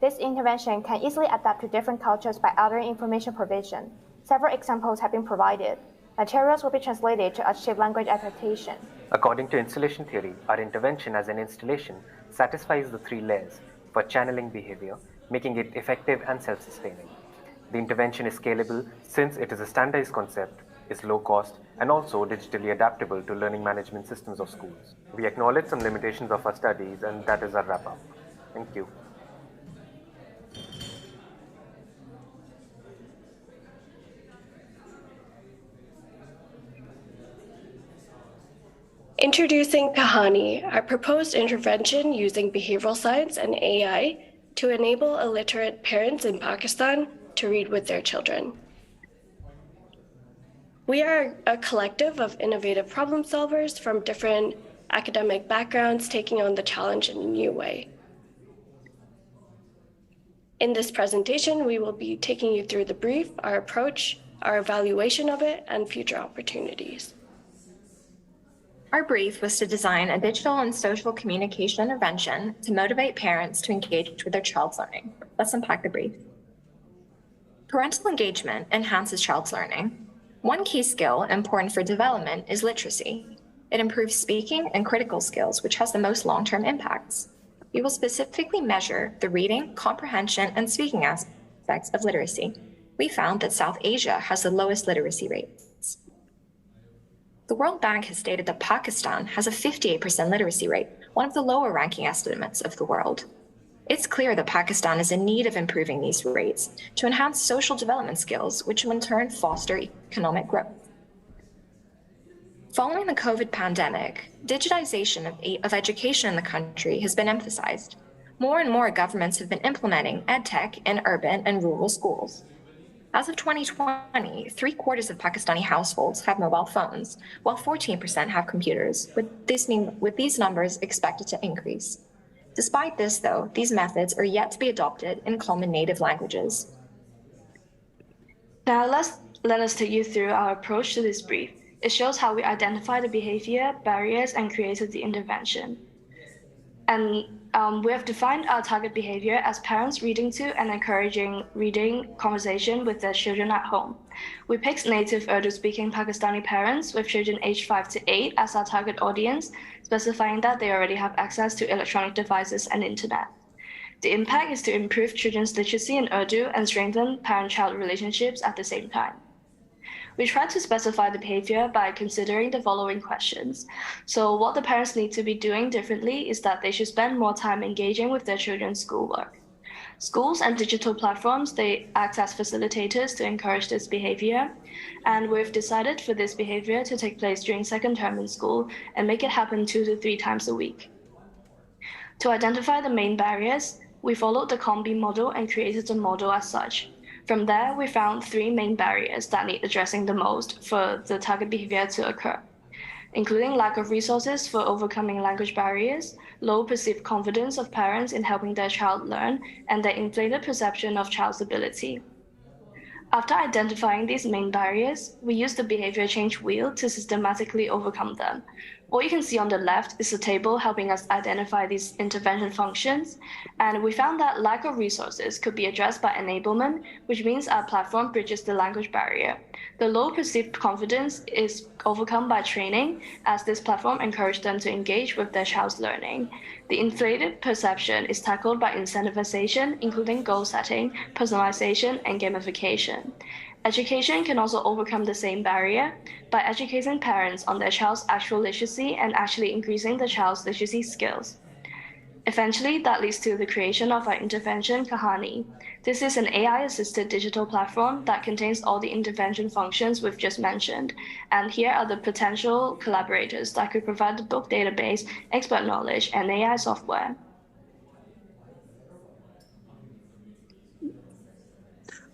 This intervention can easily adapt to different cultures by altering information provision. Several examples have been provided. Materials will be translated to achieve language adaptation. According to installation theory, our intervention as an installation satisfies the three layers for channeling behavior, making it effective and self-sustaining. The intervention is scalable since it is a standardized concept, is low cost, and also digitally adaptable to learning management systems of schools. We acknowledge some limitations of our studies, and that is our wrap-up. Thank you. Introducing Kahani, our proposed intervention using behavioral science and AI to enable illiterate parents in Pakistan to read with their children. We are a collective of innovative problem solvers from different academic backgrounds taking on the challenge in a new way. In this presentation, we will be taking you through the brief, our approach, our evaluation of it, and future opportunities. Our brief was to design a digital and social communication intervention to motivate parents to engage with their child's learning. Let's unpack the brief. Parental engagement enhances child's learning. One key skill important for development is literacy. It improves speaking and critical skills, which has the most long-term impacts. We will specifically measure the reading, comprehension, and speaking aspects of literacy. We found that South Asia has the lowest literacy rates. The World Bank has stated that Pakistan has a 58% literacy rate, one of the lower ranking estimates of the world. It's clear that Pakistan is in need of improving these rates to enhance social development skills, which will in turn foster economic growth. Following the COVID pandemic, digitization of education in the country has been emphasized. More and more governments have been implementing EdTech in urban and rural schools. As of 2020, 3/4 of Pakistani households have mobile phones, while 14% have computers, with these numbers expected to increase. Despite this, though, these methods are yet to be adopted in common native languages. Now let us take you through our approach to this brief. It shows how we identify the behavior, barriers, and created the intervention. And we have defined our target behavior as parents reading to and encouraging reading conversation with their children at home. We picked native Urdu-speaking Pakistani parents with children aged 5 to 8 as our target audience, specifying that they already have access to electronic devices and internet. The impact is to improve children's literacy in Urdu and strengthen parent-child relationships at the same time. We tried to specify the behavior by considering the following questions. So what the parents need to be doing differently is that they should spend more time engaging with their children's schoolwork. Schools and digital platforms, they act as facilitators to encourage this behavior. And we've decided for this behavior to take place during second term in school and make it happen 2 to 3 times a week. To identify the main barriers, we followed the COMBI model and created a model as such. From there, we found 3 main barriers that need addressing the most for the target behavior to occur, including lack of resources for overcoming language barriers, low perceived confidence of parents in helping their child learn, and their inflated perception of child's ability. After identifying these main barriers, we use the behavior change wheel to systematically overcome them. What you can see on the left is a table helping us identify these intervention functions, and we found that lack of resources could be addressed by enablement, which means our platform bridges the language barrier. The low perceived confidence is overcome by training, as this platform encourages them to engage with their child's learning. The inflated perception is tackled by incentivization, including goal setting, personalization, and gamification. Education can also overcome the same barrier by educating parents on their child's actual literacy and actually increasing the child's literacy skills. Eventually, that leads to the creation of our intervention, Kahani. This is an AI-assisted digital platform that contains all the intervention functions we've just mentioned. And here are the potential collaborators that could provide the book database, expert knowledge, and AI software.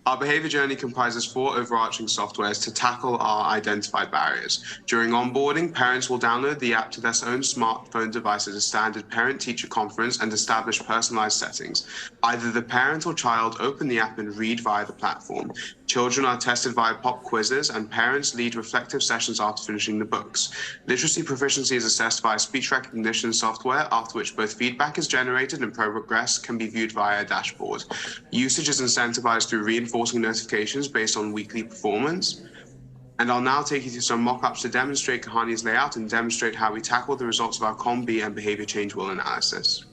Our behavior journey comprises 4 overarching softwares to tackle our identified barriers. During onboarding, parents will download the app to their own smartphone device as a standard parent-teacher conference and establish personalized settings. Either the parent or child open the app and read via the platform. Children are tested via pop quizzes, and parents lead reflective sessions after finishing the books. Literacy proficiency is assessed via speech recognition software, after which both feedback is generated and progress can be viewed via a dashboard. Usage is incentivized through reinforcing notifications based on weekly performance. And I'll now take you through some mock-ups to demonstrate Kahani's layout and demonstrate how we tackle the results of our COM-B and behavior change wheel analysis.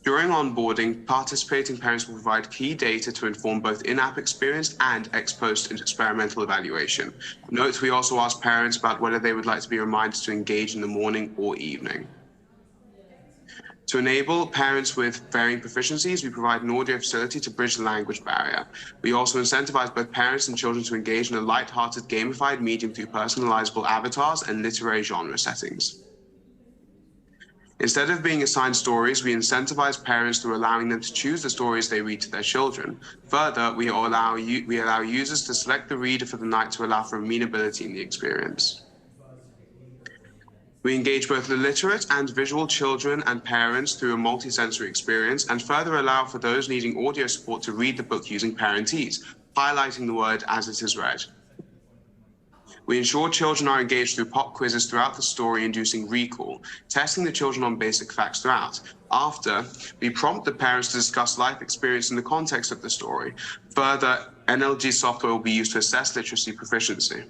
During onboarding, participating parents will provide key data to inform both in-app experience and ex-post experimental evaluation. Note, we also ask parents about whether they would like to be reminded to engage in the morning or evening. To enable parents with varying proficiencies, we provide an audio facility to bridge the language barrier. We also incentivize both parents and children to engage in a light-hearted gamified medium through personalizable avatars and literary genre settings. Instead of being assigned stories, we incentivize parents through allowing them to choose the stories they read to their children. Further, we allow users to select the reader for the night to allow for amenability in the experience. We engage both illiterate and visual children and parents through a multi-sensory experience, and further allow for those needing audio support to read the book using parentees, highlighting the word as it is read. We ensure children are engaged through pop quizzes throughout the story, inducing recall, testing the children on basic facts throughout. After, we prompt the parents to discuss life experience in the context of the story. Further, NLG software will be used to assess literacy proficiency.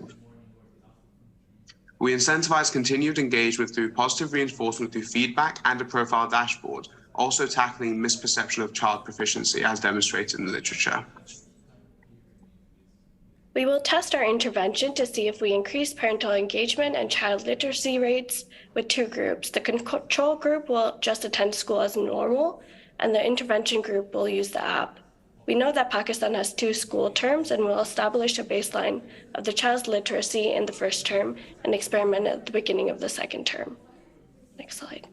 We incentivize continued engagement through positive reinforcement through feedback and a profile dashboard, also tackling misperception of child proficiency as demonstrated in the literature. We will test our intervention to see if we increase parental engagement and child literacy rates with 2 groups. The control group will just attend school as normal, and the intervention group will use the app. We know that Pakistan has 2 school terms, and we'll establish a baseline of the child's literacy in the first term and experiment at the beginning of the second term. Next slide.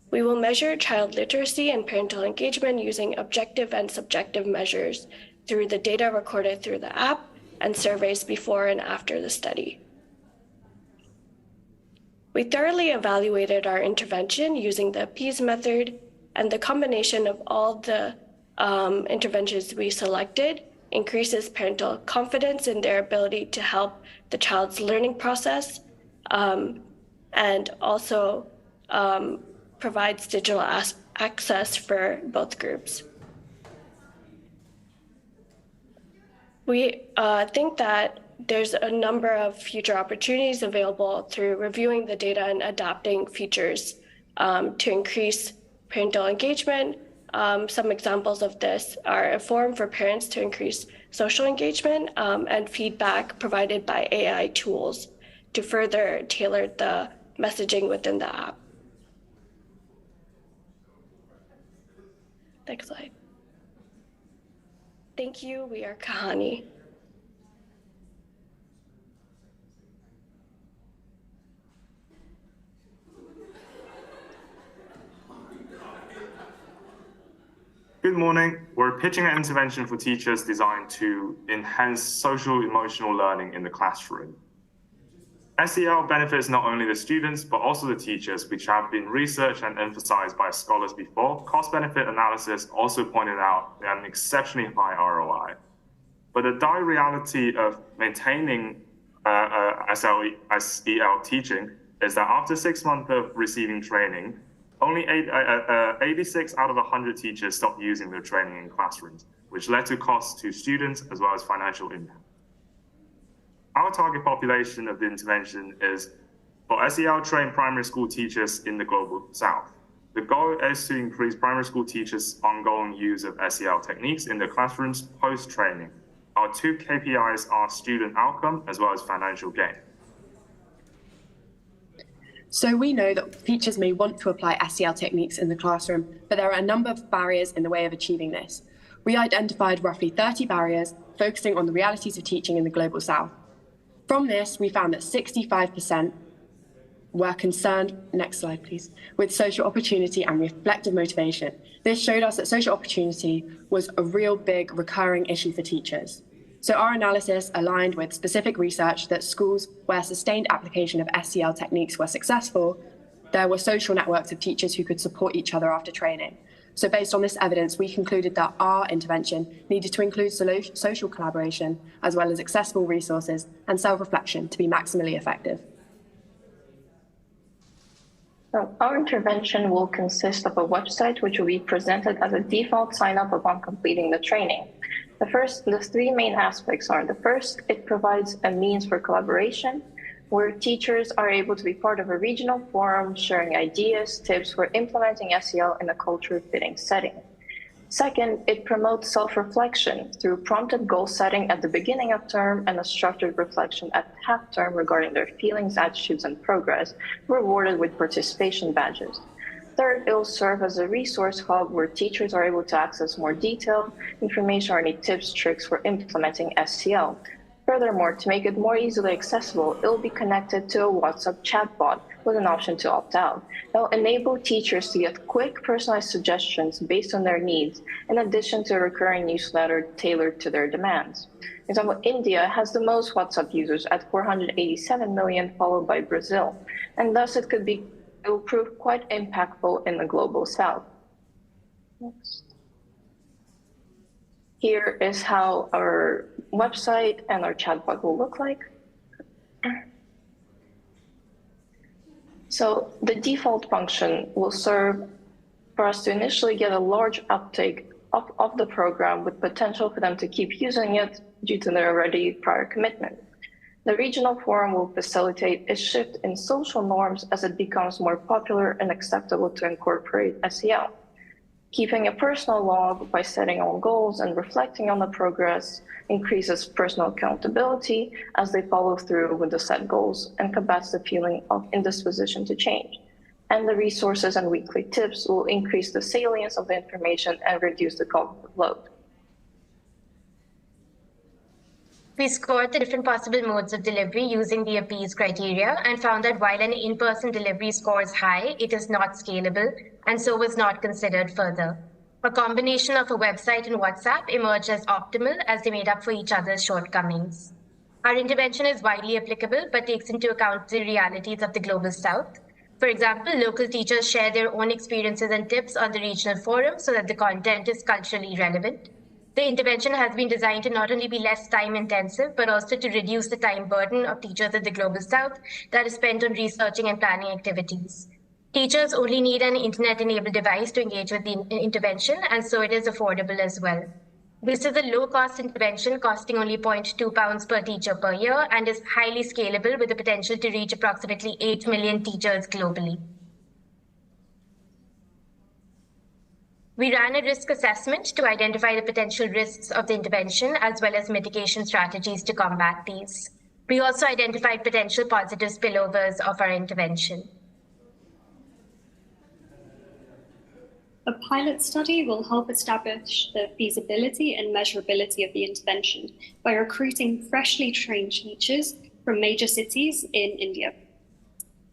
We will measure child literacy and parental engagement using objective and subjective measures through the data recorded through the app and surveys before and after the study. We thoroughly evaluated our intervention using the PEAS method, and the combination of all the interventions we selected increases parental confidence in their ability to help the child's learning process, and also provides digital access for both groups. We think that there's a number of future opportunities available through reviewing the data and adapting features to increase parental engagement. Some examples of this are a forum for parents to increase social engagement and feedback provided by AI tools to further tailor the messaging within the app. Next slide. Thank you. We are Kahani. Good morning. We're pitching an intervention for teachers designed to enhance social emotional learning in the classroom. SEL benefits not only the students, but also the teachers, which have been researched and emphasized by scholars before. Cost-benefit analysis also pointed out an exceptionally high ROI. But the dire reality of maintaining SEL teaching is that after 6 months of receiving training, only 86 out of 100 teachers stopped using their training in classrooms, which led to costs to students as well as financial impact. Our target population of the intervention is for SEL-trained primary school teachers in the Global South. The goal is to increase primary school teachers' ongoing use of SEL techniques in their classrooms post-training. Our two KPIs are student outcome as well as financial gain. So we know that teachers may want to apply SEL techniques in the classroom, but there are a number of barriers in the way of achieving this. We identified roughly 30 barriers, focusing on the realities of teaching in the Global South. From this, we found that 65% were concerned, next slide please, with social opportunity and reflective motivation. This showed us that social opportunity was a real big recurring issue for teachers. So our analysis aligned with specific research that schools where sustained application of SEL techniques were successful, there were social networks of teachers who could support each other after training. So based on this evidence, we concluded that our intervention needed to include social collaboration, as well as accessible resources and self-reflection to be maximally effective. So our intervention will consist of a website which will be presented as a default sign-up upon completing the training. The three main aspects are: the first, it provides a means for collaboration, where teachers are able to be part of a regional forum, sharing ideas, tips for implementing SEL in a culture-fitting setting. Second, it promotes self-reflection through prompted goal setting at the beginning of term and a structured reflection at half-term regarding their feelings, attitudes, and progress, rewarded with participation badges. Third, it will serve as a resource hub where teachers are able to access more detailed information or any tips, tricks for implementing SEL. Furthermore, to make it more easily accessible, it will be connected to a WhatsApp chatbot with an option to opt out. That will enable teachers to get quick, personalized suggestions based on their needs, in addition to a recurring newsletter tailored to their demands. For example, India has the most WhatsApp users at 487 million, followed by Brazil, and thus it will prove quite impactful in the Global South. Next. Here is how our website and our chatbot will look like. So the default function will serve for us to initially get a large uptake of the program with potential for them to keep using it due to their already prior commitment. The regional forum will facilitate a shift in social norms as it becomes more popular and acceptable to incorporate SEL. Keeping a personal log by setting own goals and reflecting on the progress increases personal accountability as they follow through with the set goals and combats the feeling of indisposition to change. And the resources and weekly tips will increase the salience of the information and reduce the cognitive load. We scored the different possible modes of delivery using the APEAS criteria and found that while an in-person delivery scores high, it is not scalable and so was not considered further. A combination of a website and WhatsApp emerged as optimal as they made up for each other's shortcomings. Our intervention is widely applicable but takes into account the realities of the Global South. For example, local teachers share their own experiences and tips on the regional forum so that the content is culturally relevant. The intervention has been designed to not only be less time-intensive, but also to reduce the time burden of teachers in the Global South that is spent on researching and planning activities. Teachers only need an internet-enabled device to engage with the intervention, and so it is affordable as well. This is a low-cost intervention costing only £0.2 per teacher per year and is highly scalable with the potential to reach approximately 8 million teachers globally. We ran a risk assessment to identify the potential risks of the intervention as well as mitigation strategies to combat these. We also identified potential positive spillovers of our intervention. A pilot study will help establish the feasibility and measurability of the intervention by recruiting freshly trained teachers from major cities in India.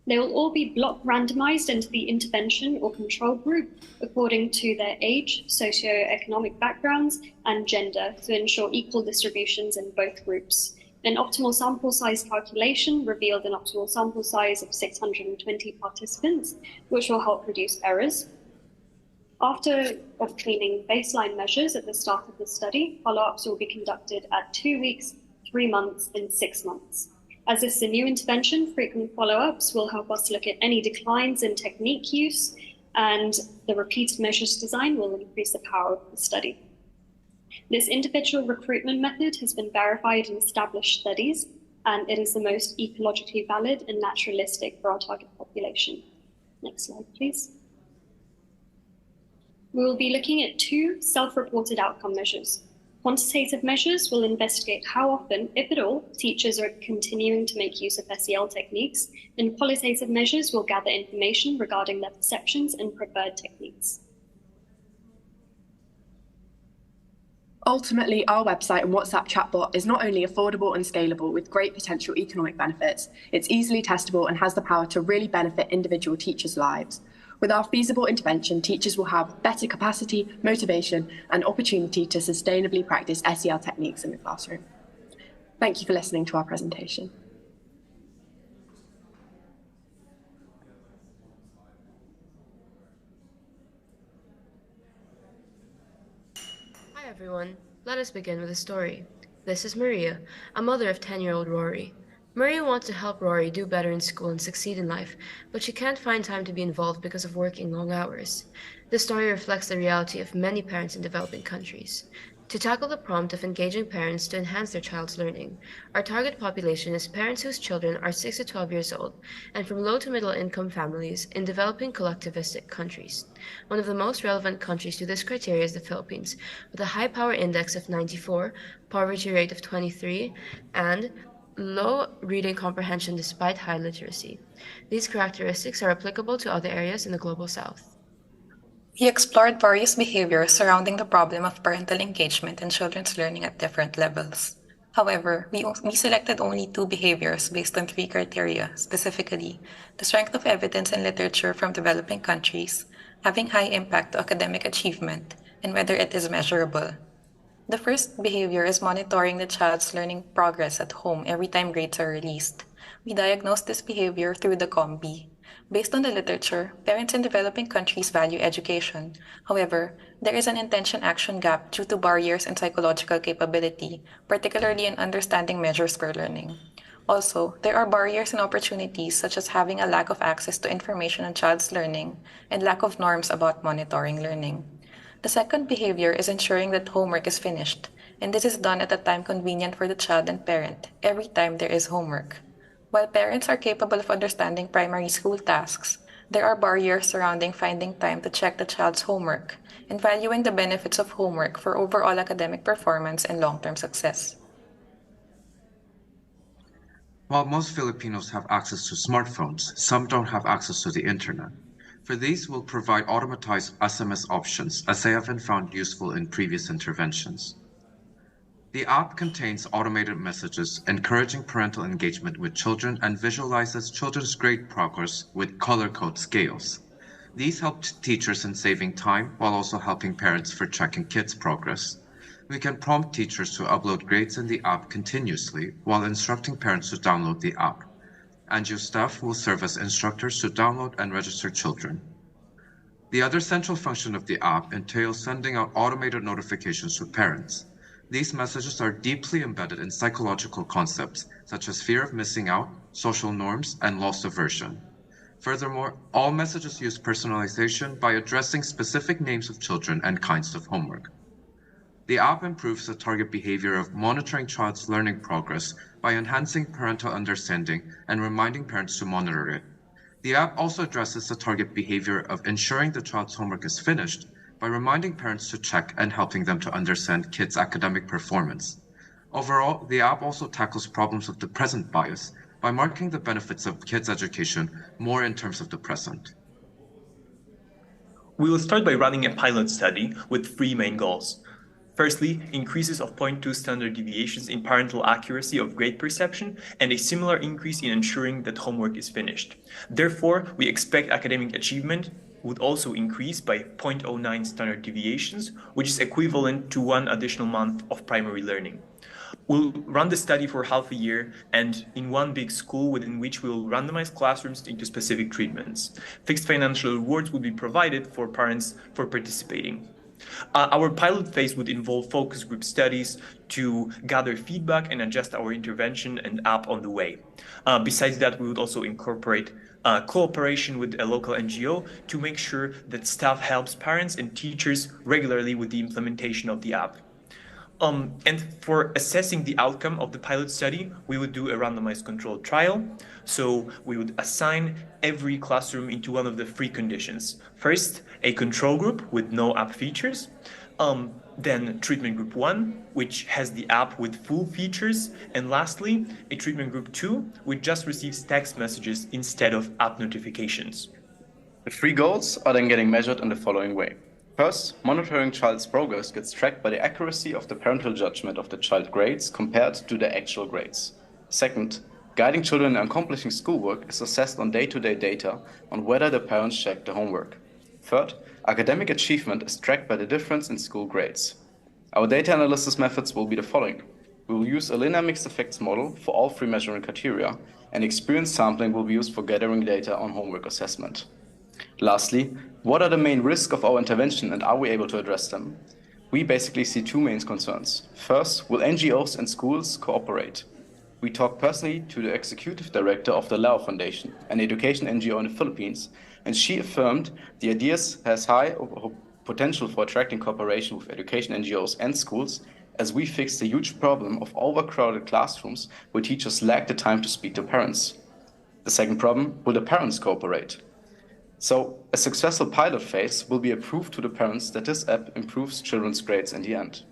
They will all be block randomized into the intervention or control group according to their age, socioeconomic backgrounds, and gender to ensure equal distributions in both groups. An optimal sample size calculation revealed an optimal sample size of 620 participants, which will help reduce errors. After obtaining baseline measures at the start of the study, follow-ups will be conducted at 2 weeks, 3 months, and 6 months. As this is a new intervention, frequent follow-ups will help us look at any declines in technique use, and the repeated measures design will increase the power of the study. This individual recruitment method has been verified in established studies, and it is the most ecologically valid and naturalistic for our target population. Next slide, please. We will be looking at 2 self-reported outcome measures. Quantitative measures will investigate how often, if at all, teachers are continuing to make use of SEL techniques, and qualitative measures will gather information regarding their perceptions and preferred techniques. Ultimately, our website and WhatsApp chatbot is not only affordable and scalable with great potential economic benefits, it's easily testable and has the power to really benefit individual teachers' lives. With our feasible intervention, teachers will have better capacity, motivation, and opportunity to sustainably practice SEL techniques in the classroom. Thank you for listening to our presentation. Hi everyone, let us begin with a story. This is Maria, a mother of 10-year-old Rory. Maria wants to help Rory do better in school and succeed in life, but she can't find time to be involved because of working long hours. This story reflects the reality of many parents in developing countries. To tackle the prompt of engaging parents to enhance their child's learning, our target population is parents whose children are 6 to 12 years old and from low to middle income families in developing collectivistic countries. One of the most relevant countries to this criteria is the Philippines, with a high power index of 94, poverty rate of 23, and low reading comprehension despite high literacy. These characteristics are applicable to other areas in the Global South. We explored various behaviors surrounding the problem of parental engagement in children's learning at different levels. However, we selected only 2 behaviors based on 3 criteria, specifically the strength of evidence and literature from developing countries, having high impact to academic achievement, and whether it is measurable. The first behavior is monitoring the child's learning progress at home every time grades are released. We diagnosed this behavior through the COMBI. Based on the literature, parents in developing countries value education. However, there is an intention-action gap due to barriers in psychological capability, particularly in understanding measures for learning. Also, there are barriers and opportunities such as having a lack of access to information on child's learning and lack of norms about monitoring learning. The second behavior is ensuring that homework is finished, and this is done at a time convenient for the child and parent every time there is homework. While parents are capable of understanding primary school tasks, there are barriers surrounding finding time to check the child's homework and valuing the benefits of homework for overall academic performance and long-term success. While most Filipinos have access to smartphones, some don't have access to the internet. For these, we'll provide automatized SMS options, as they have been found useful in previous interventions. The app contains automated messages encouraging parental engagement with children and visualizes children's grade progress with color code scales. These help teachers in saving time while also helping parents for checking kids' progress. We can prompt teachers to upload grades in the app continuously while instructing parents to download the app. Anju staff will serve as instructors to download and register children. The other central function of the app entails sending out automated notifications to parents. These messages are deeply embedded in psychological concepts such as fear of missing out, social norms, and loss aversion. Furthermore, all messages use personalization by addressing specific names of children and kinds of homework. The app improves the target behavior of monitoring child's learning progress by enhancing parental understanding and reminding parents to monitor it. The app also addresses the target behavior of ensuring the child's homework is finished by reminding parents to check and helping them to understand kids' academic performance. Overall, the app also tackles problems of the present bias by marking the benefits of kids' education more in terms of the present. We will start by running a pilot study with 3 main goals. Firstly, increases of 0.2 standard deviations in parental accuracy of grade perception and a similar increase in ensuring that homework is finished. Therefore, we expect academic achievement would also increase by 0.09 standard deviations, which is equivalent to 1 additional month of primary learning. We'll run the study for half a year and in one big school within which we'll randomize classrooms into specific treatments. Fixed financial rewards will be provided for parents for participating. Our pilot phase would involve focus group studies to gather feedback and adjust our intervention and app on the way. Besides that, we would also incorporate cooperation with a local NGO to make sure that staff helps parents and teachers regularly with the implementation of the app. And for assessing the outcome of the pilot study, we would do a randomized controlled trial. So we would assign every classroom into one of the three conditions. First, a control group with no app features. Then treatment group 1, which has the app with full features. And lastly, a treatment group 2, which just receives text messages instead of app notifications. The three goals are then getting measured in the following way. First, monitoring child's progress gets tracked by the accuracy of the parental judgment of the child's grades compared to their actual grades. Second, guiding children in accomplishing schoolwork is assessed on day-to-day data on whether the parents check the homework. Third, academic achievement is tracked by the difference in school grades. Our data analysis methods will be the following. We will use a linear mixed effects model for all three measuring criteria, and experience sampling will be used for gathering data on homework assessment. Lastly, what are the main risks of our intervention and are we able to address them? We basically see two main concerns. First, will NGOs and schools cooperate? We talked personally to the executive director of the Lao Foundation, an education NGO in the Philippines, and she affirmed the ideas has high potential for attracting cooperation with education NGOs and schools, as we fix the huge problem of overcrowded classrooms where teachers lack the time to speak to parents. The second problem, will the parents cooperate? So a successful pilot phase will be a proof to the parents that this app improves children's grades in the end.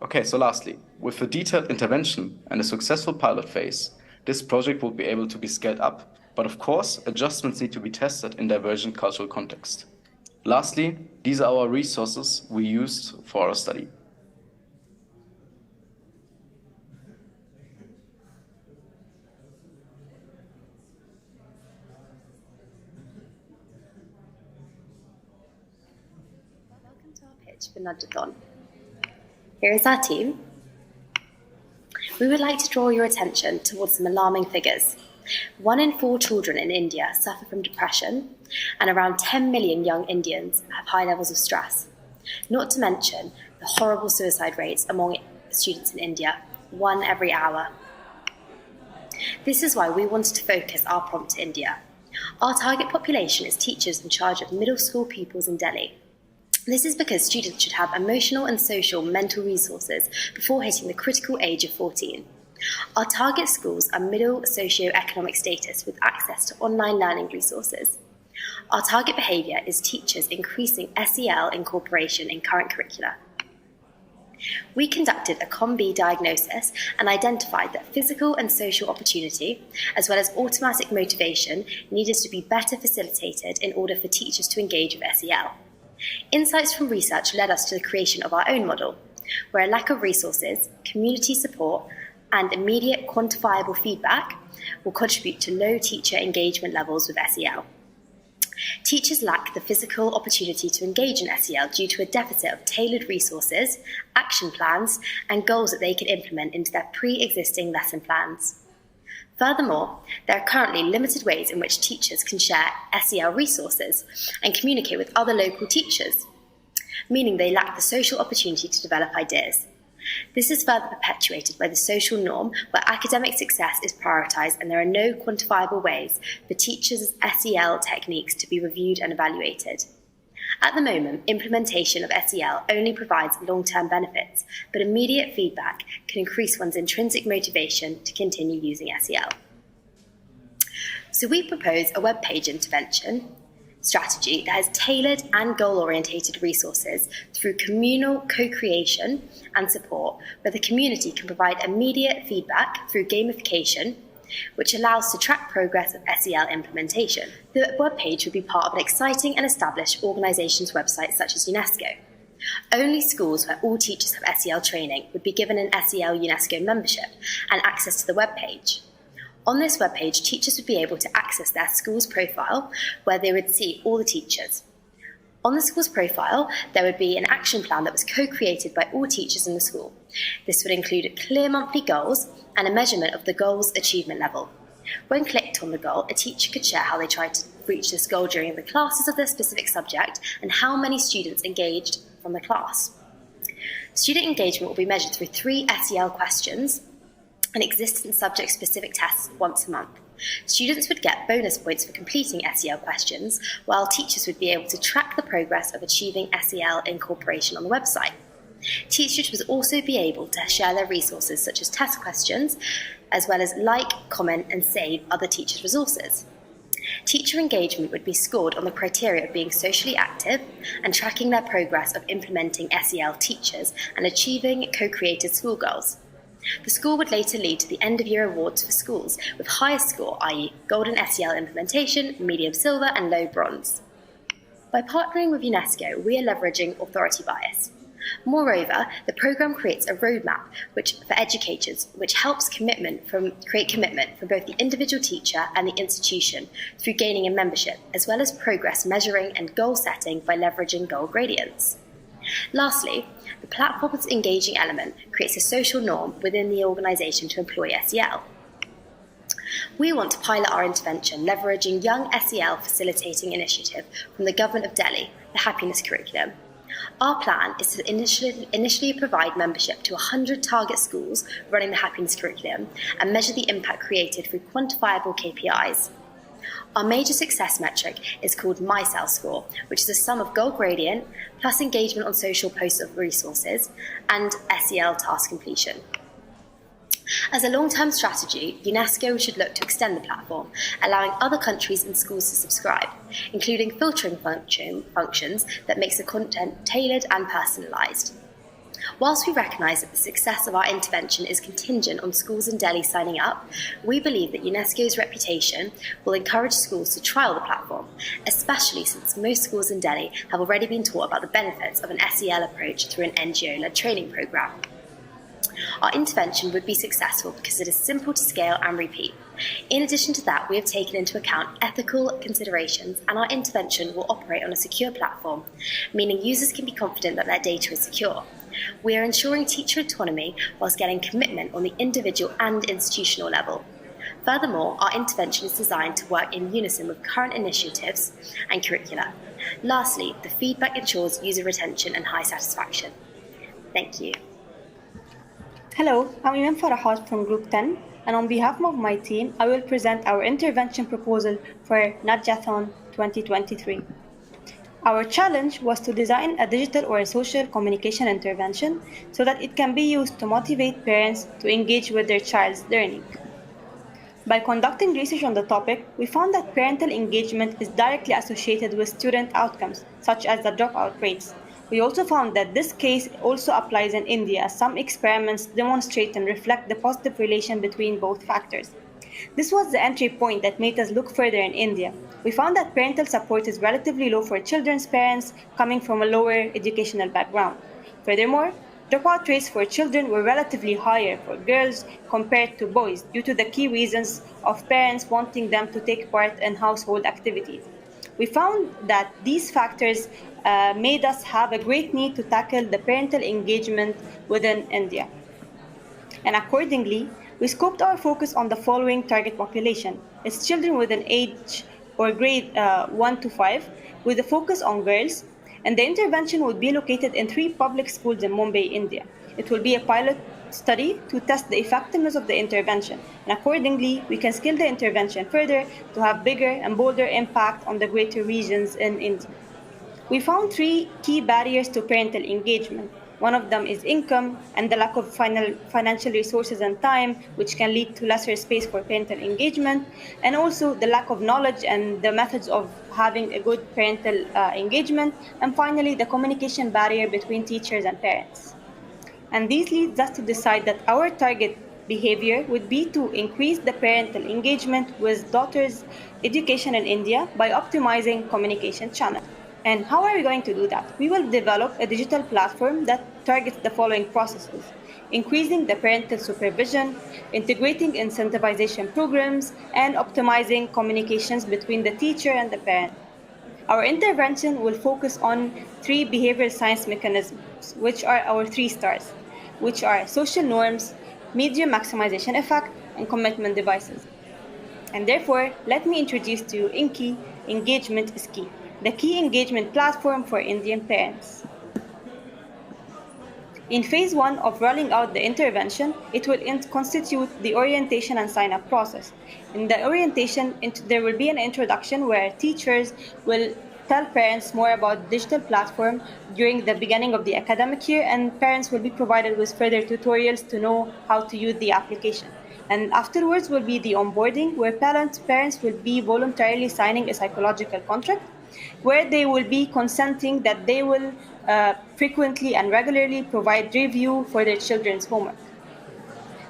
Okay, so lastly, with a detailed intervention and a successful pilot phase, this project will be able to be scaled up, but of course, adjustments need to be tested in divergent cultural context. Lastly, these are our resources we used for our study. For Nudgeathon. Here is our team. We would like to draw your attention towards some alarming figures. 1 in 4 children in India suffer from depression, and around 10 million young Indians have high levels of stress. Not to mention the horrible suicide rates among students in India, 1 every hour. This is why we wanted to focus our prompt to India. Our target population is teachers in charge of middle school pupils in Delhi. This is because students should have emotional and social mental resources before hitting the critical age of 14. Our target schools are middle socio-economic status with access to online learning resources. Our target behaviour is teachers increasing SEL incorporation in current curricula. We conducted a COM-B diagnosis and identified that physical and social opportunity, as well as automatic motivation, needed to be better facilitated in order for teachers to engage with SEL. Insights from research led us to the creation of our own model, where a lack of resources, community support, and immediate quantifiable feedback will contribute to low teacher engagement levels with SEL. Teachers lack the physical opportunity to engage in SEL due to a deficit of tailored resources, action plans, and goals that they can implement into their pre-existing lesson plans. Furthermore, there are currently limited ways in which teachers can share SEL resources and communicate with other local teachers, meaning they lack the social opportunity to develop ideas. This is further perpetuated by the social norm where academic success is prioritised and there are no quantifiable ways for teachers' SEL techniques to be reviewed and evaluated. At the moment, implementation of SEL only provides long-term benefits, but immediate feedback can increase one's intrinsic motivation to continue using SEL. So we propose a web page intervention strategy that has tailored and goal-orientated resources through communal co-creation and support, where the community can provide immediate feedback through gamification, which allows to track progress of SEL implementation. The webpage would be part of an exciting and established organisation's website such as UNESCO. Only schools where all teachers have SEL training would be given an SEL UNESCO membership and access to the webpage. On this webpage, teachers would be able to access their school's profile, where they would see all the teachers. On the school's profile, there would be an action plan that was co-created by all teachers in the school. This would include clear monthly goals and a measurement of the goal's achievement level. When clicked on the goal, a teacher could share how they tried to reach this goal during the classes of their specific subject and how many students engaged from the class. Student engagement will be measured through 3 SEL questions and existence subject-specific tests once a month. Students would get bonus points for completing SEL questions, while teachers would be able to track the progress of achieving SEL incorporation on the website. Teachers would also be able to share their resources such as test questions, as well as like, comment and save other teachers' resources. Teacher engagement would be scored on the criteria of being socially active and tracking their progress of implementing SEL teachers and achieving co-created school goals. The score would later lead to the end-of-year awards for schools with highest score, i.e. golden SEL implementation, medium silver and low bronze. By partnering with UNESCO, we are leveraging authority bias. Moreover, the programme creates a roadmap for educators which helps create commitment from both the individual teacher and the institution through gaining a membership, as well as progress measuring and goal setting by leveraging goal gradients. Lastly, the platform's engaging element creates a social norm within the organisation to employ SEL. We want to pilot our intervention leveraging Young SEL Facilitating Initiative from the Government of Delhi, the Happiness Curriculum. Our plan is to initially provide membership to 100 target schools running the Happiness Curriculum and measure the impact created through quantifiable KPIs. Our major success metric is called MySEL score, which is a sum of goal gradient plus engagement on social posts of resources and SEL task completion. As a long-term strategy, UNESCO should look to extend the platform, allowing other countries and schools to subscribe, including filtering functions that makes the content tailored and personalised. Whilst we recognise that the success of our intervention is contingent on schools in Delhi signing up, we believe that UNESCO's reputation will encourage schools to trial the platform, especially since most schools in Delhi have already been taught about the benefits of an SEL approach through an NGO-led training programme. Our intervention would be successful because it is simple to scale and repeat. In addition to that, we have taken into account ethical considerations, and our intervention will operate on a secure platform, meaning users can be confident that their data is secure. We are ensuring teacher autonomy whilst getting commitment on the individual and institutional level. Furthermore, our intervention is designed to work in unison with current initiatives and curricula. Lastly, the feedback ensures user retention and high satisfaction. Thank you. Hello, I'm Iman Farahat from Group 10, and on behalf of my team, I will present our intervention proposal for Nudgeathon 2023. Our challenge was to design a digital or a social communication intervention so that it can be used to motivate parents to engage with their child's learning. By conducting research on the topic, we found that parental engagement is directly associated with student outcomes, such as the dropout rates. We also found that this case also applies in India, as some experiments demonstrate and reflect the positive relation between both factors. This was the entry point that made us look further in India. We found that parental support is relatively low for children's parents coming from a lower educational background. Furthermore, dropout rates for children were relatively higher for girls compared to boys due to the key reasons of parents wanting them to take part in household activities. We found that these factors made us have a great need to tackle the parental engagement within India. And accordingly, we scoped our focus on the following target population. It's children with an age or grade 1 to 5, with a focus on girls, and the intervention will be located in 3 public schools in Mumbai, India. It will be a pilot study to test the effectiveness of the intervention, and accordingly, we can scale the intervention further to have bigger and bolder impact on the greater regions in India. We found 3 key barriers to parental engagement. One of them is income and the lack of financial resources and time, which can lead to lesser space for parental engagement, and also the lack of knowledge and the methods of having a good parental engagement, and finally, the communication barrier between teachers and parents. And this leads us to decide that our target behavior would be to increase the parental engagement with daughters' education in India by optimizing communication channels. And how are we going to do that? We will develop a digital platform that targets the following processes: increasing the parental supervision, integrating incentivization programs, and optimizing communications between the teacher and the parent. Our intervention will focus on 3 behavioral science mechanisms, which are our 3 stars, which are social norms, medium maximization effect, and commitment devices. And therefore, let me introduce to you INKI, Engagement is Key, the key engagement platform for Indian parents. In phase 1 of rolling out the intervention, it will constitute the orientation and sign-up process. In the orientation, there will be an introduction where teachers will tell parents more about the digital platform during the beginning of the academic year, and parents will be provided with further tutorials to know how to use the application. And afterwards will be the onboarding, where parents will be voluntarily signing a psychological contract, where they will be consenting that they will frequently and regularly provide review for their children's homework.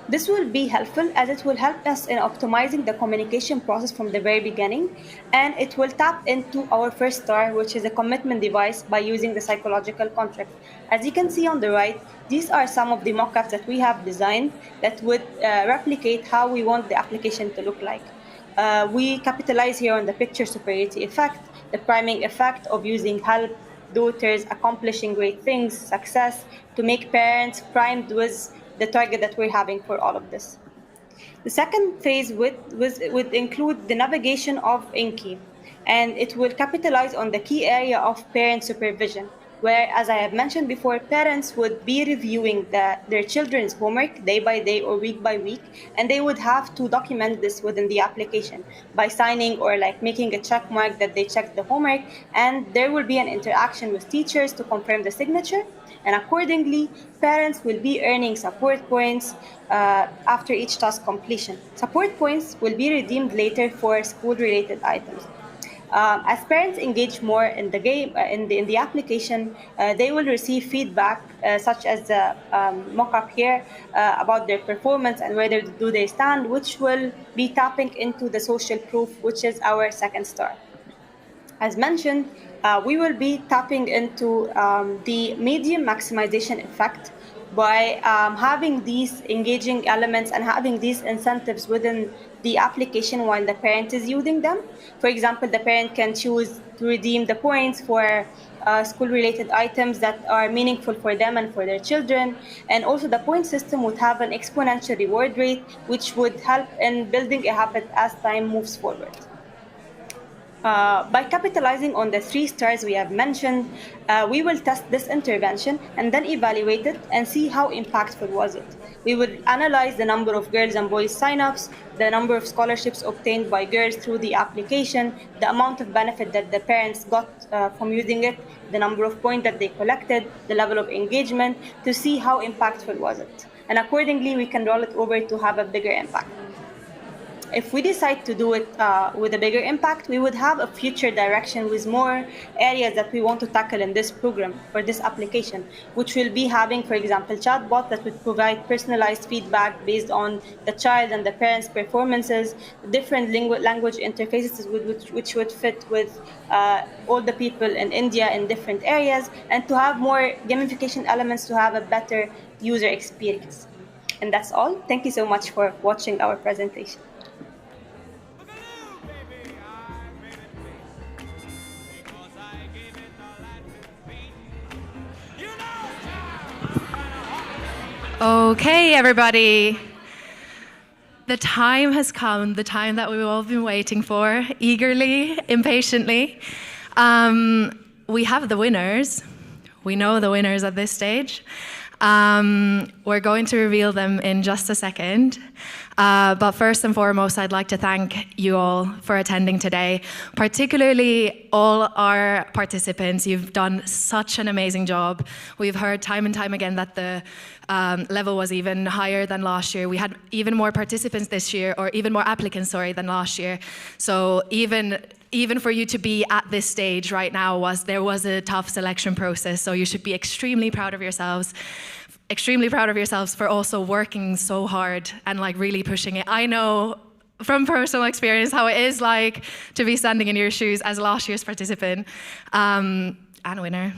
This will be helpful as it will help us in optimizing the communication process from the very beginning, and it will tap into our first star, which is a commitment device, by using the psychological contract. As you can see on the right, these are some of the mock-ups that we have designed that would replicate how we want the application to look like. We capitalize here on the picture superiority effect, the priming effect of using help, daughters accomplishing great things, success, to make parents primed with the target that we're having for all of this. The second phase would include the navigation of INKI, and it will capitalize on the key area of parent supervision, where, as I have mentioned before, parents would be reviewing their children's homework day by day or week by week, and they would have to document this within the application by signing or making a check mark that they checked the homework, and there will be an interaction with teachers to confirm the signature, and accordingly, parents will be earning support points after each task completion. Support points will be redeemed later for school-related items. As parents engage more in the game, in the application, they will receive feedback such as the mock-up here about their performance and whether do they stand, which will be tapping into the social proof, which is our second star. As mentioned, we will be tapping into the medium maximization effect by having these engaging elements and having these incentives within the application while the parent is using them. For example, the parent can choose to redeem the points for school-related items that are meaningful for them and for their children. And also the point system would have an exponential reward rate, which would help in building a habit as time moves forward. By capitalizing on the 3 stars we have mentioned, we will test this intervention and then evaluate it and see how impactful was it. We will analyze the number of girls and boys sign-ups, the number of scholarships obtained by girls through the application, the amount of benefit that the parents got from using it, the number of points that they collected, the level of engagement, to see how impactful was it. And accordingly, we can roll it over to have a bigger impact. If we decide to do it with a bigger impact, we would have a future direction with more areas that we want to tackle in this program or this application, which will be having, for example, chatbot that would provide personalized feedback based on the child and the parents' performances, different language interfaces which would fit with all the people in India in different areas, and to have more gamification elements to have a better user experience. And that's all. Thank you so much for watching our presentation. Okay, everybody. The time has come, the time that we've all been waiting for, eagerly, impatiently. We have the winners. We know the winners at this stage. We're going to reveal them in just a second. But first and foremost, I'd like to thank you all for attending today, particularly all our participants. You've done such an amazing job. We've heard time and time again that the level was even higher than last year. We had even more participants this year, or even more applicants, than last year. So even for you to be at this stage right now, there was a tough selection process. So you should be extremely proud of yourselves. Extremely proud of yourselves for also working so hard and really pushing it. I know from personal experience how it is like to be standing in your shoes as last year's participant and winner.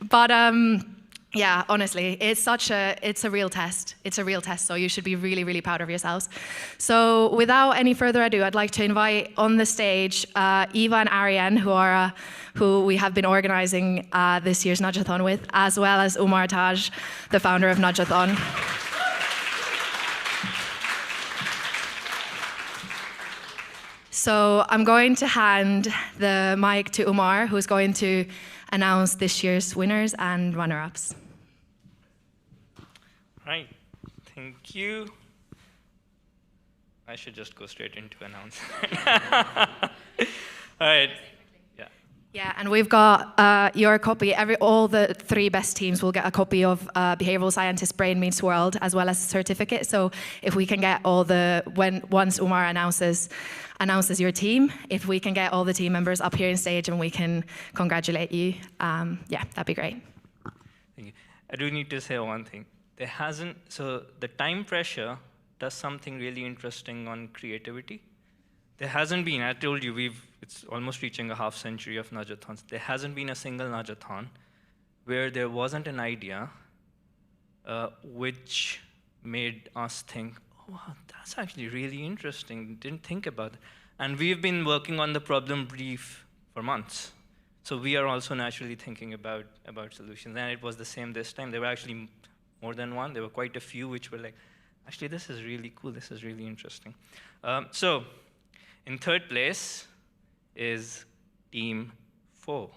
But Yeah, honestly, it's a real test. It's a real test, so you should be really, really proud of yourselves. So without any further ado, I'd like to invite on the stage Eva and Ariane, who we have been organizing this year's Nudgeathon with, as well as Umar Taj, the founder of Nudgeathon. So I'm going to hand the mic to Umar, who's going to announce this year's winners and runner-ups. Right, thank you. I should just go straight into announcement. All right. Yeah, and we've got your copy. All the 3 best teams will get a copy of Behavioural Scientist Brain Meets World, as well as a certificate. So if we can get once Umar announces your team, if we can get all the team members up here on stage and we can congratulate you, yeah, that'd be great. Thank you. I do need to say one thing. So the time pressure does something really interesting on creativity. There hasn't been, I told you, it's almost reaching a half century of Nudgeathons. There hasn't been a single Nudgeathon where there wasn't an idea which made us think, oh, wow, that's actually really interesting. Didn't think about it. And we've been working on the problem brief for months. So we are also naturally thinking about solutions. And it was the same this time. There were actually more than one. There were quite a few which were like, actually, this is really cool. This is really interesting. So in 3rd place is Team 4.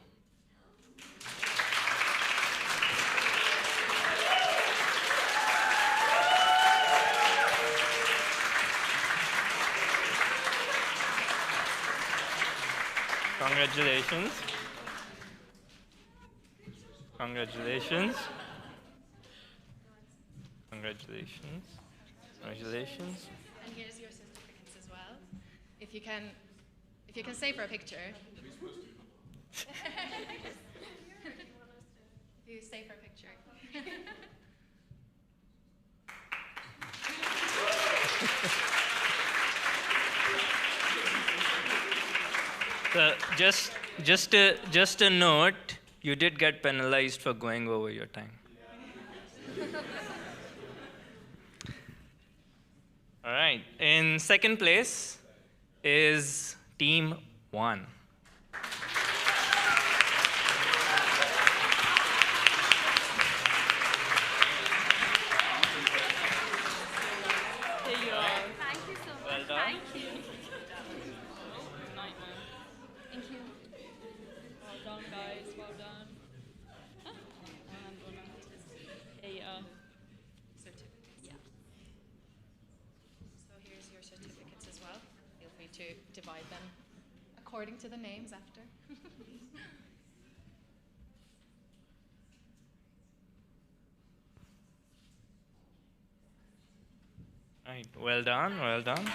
Congratulations. Congratulations. Congratulations. Congratulations. And here's your certificates as well. If you can stay for a picture. You stay for a picture. So just a note, you did get penalized for going over your time. All right. In 2nd place is Team 1. Here you are. Thank you so much. Well done. Thank you. Thank you. Well done, guys. Well done. Here you are. Certificates. Yeah. So here's your certificates as well. Feel free to divide them according to the names after. Right. Well done. Well done.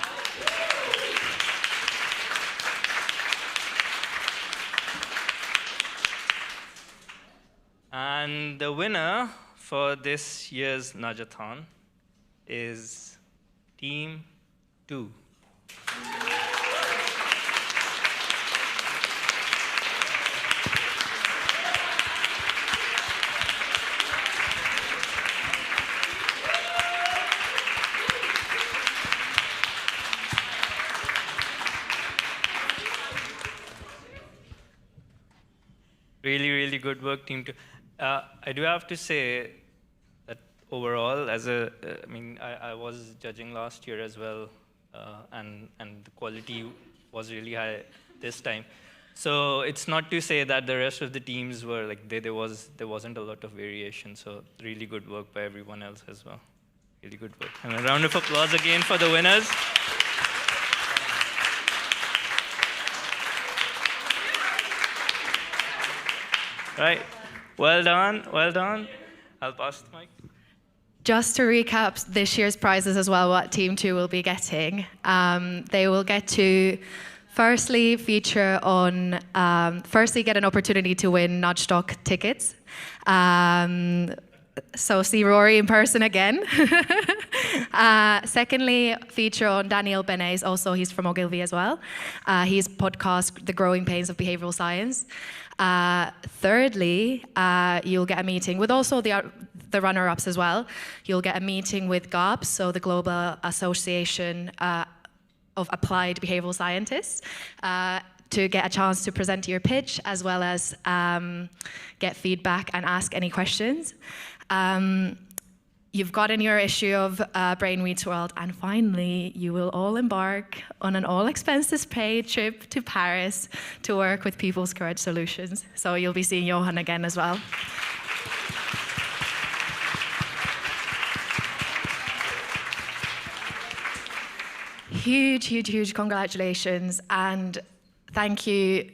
And the winner for this year's Nudgeathon is Team 2. Really, really good work, Team 2. I do have to say that overall, I was judging last year as well, and the quality was really high this time. So it's not to say that the rest of the teams were like there wasn't a lot of variation. So really good work by everyone else as well. Really good work. And a round of applause again for the winners. Right. Well done. Well done. I'll pass the mic. Just to recap this year's prizes as well, what Team 2 will be getting. They will get to firstly feature on, firstly get an opportunity to win Nudgestock tickets. So see Rory in person again. Secondly, feature on Daniel Benes, also he's from Ogilvy as well. His podcast, The Growing Pains of Behavioural Science. Thirdly, you'll get a meeting with also the runner-ups as well. You'll get a meeting with GAPS, so the Global Association of Applied Behavioural Scientists, to get a chance to present your pitch, as well as get feedback and ask any questions. You've gotten your issue of Brain Meets World, and finally, you will all embark on an all-expenses-paid trip to Paris to work with People's Courage Solutions. So you'll be seeing Yohan again as well. Huge, huge, huge congratulations, and thank you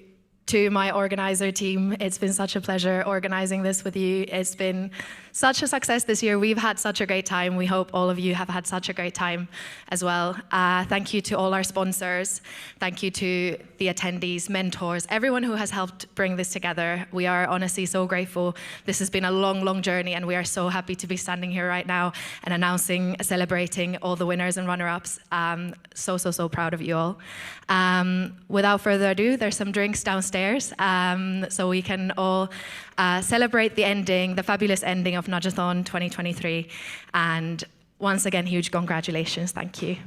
to my organizer team. It's been such a pleasure organizing this with you. It's been such a success this year. We've had such a great time. We hope all of you have had such a great time as well. Thank you to all our sponsors. Thank you to the attendees, mentors, everyone who has helped bring this together. We are honestly so grateful. This has been a long, long journey, and we are so happy to be standing here right now and announcing, celebrating all the winners and runner-ups. So proud of you all. Without further ado, there's some drinks downstairs, so we can all celebrate the ending, the fabulous ending of Nudgeathon 2023. And once again, huge congratulations. Thank you.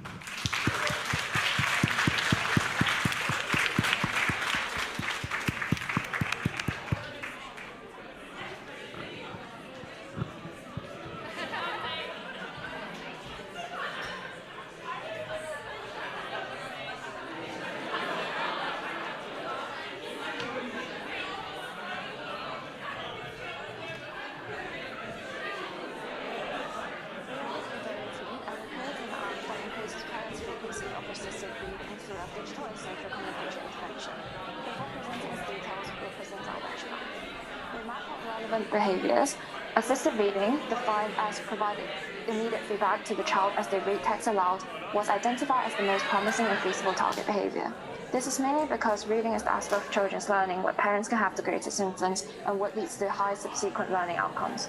Behaviors. Assisted reading, defined as providing immediate feedback to the child as they read text aloud, was identified as the most promising and feasible target behavior. This is mainly because reading is the aspect of children's learning where parents can have the greatest influence and what leads to high subsequent learning outcomes.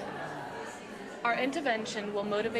Our intervention will motivate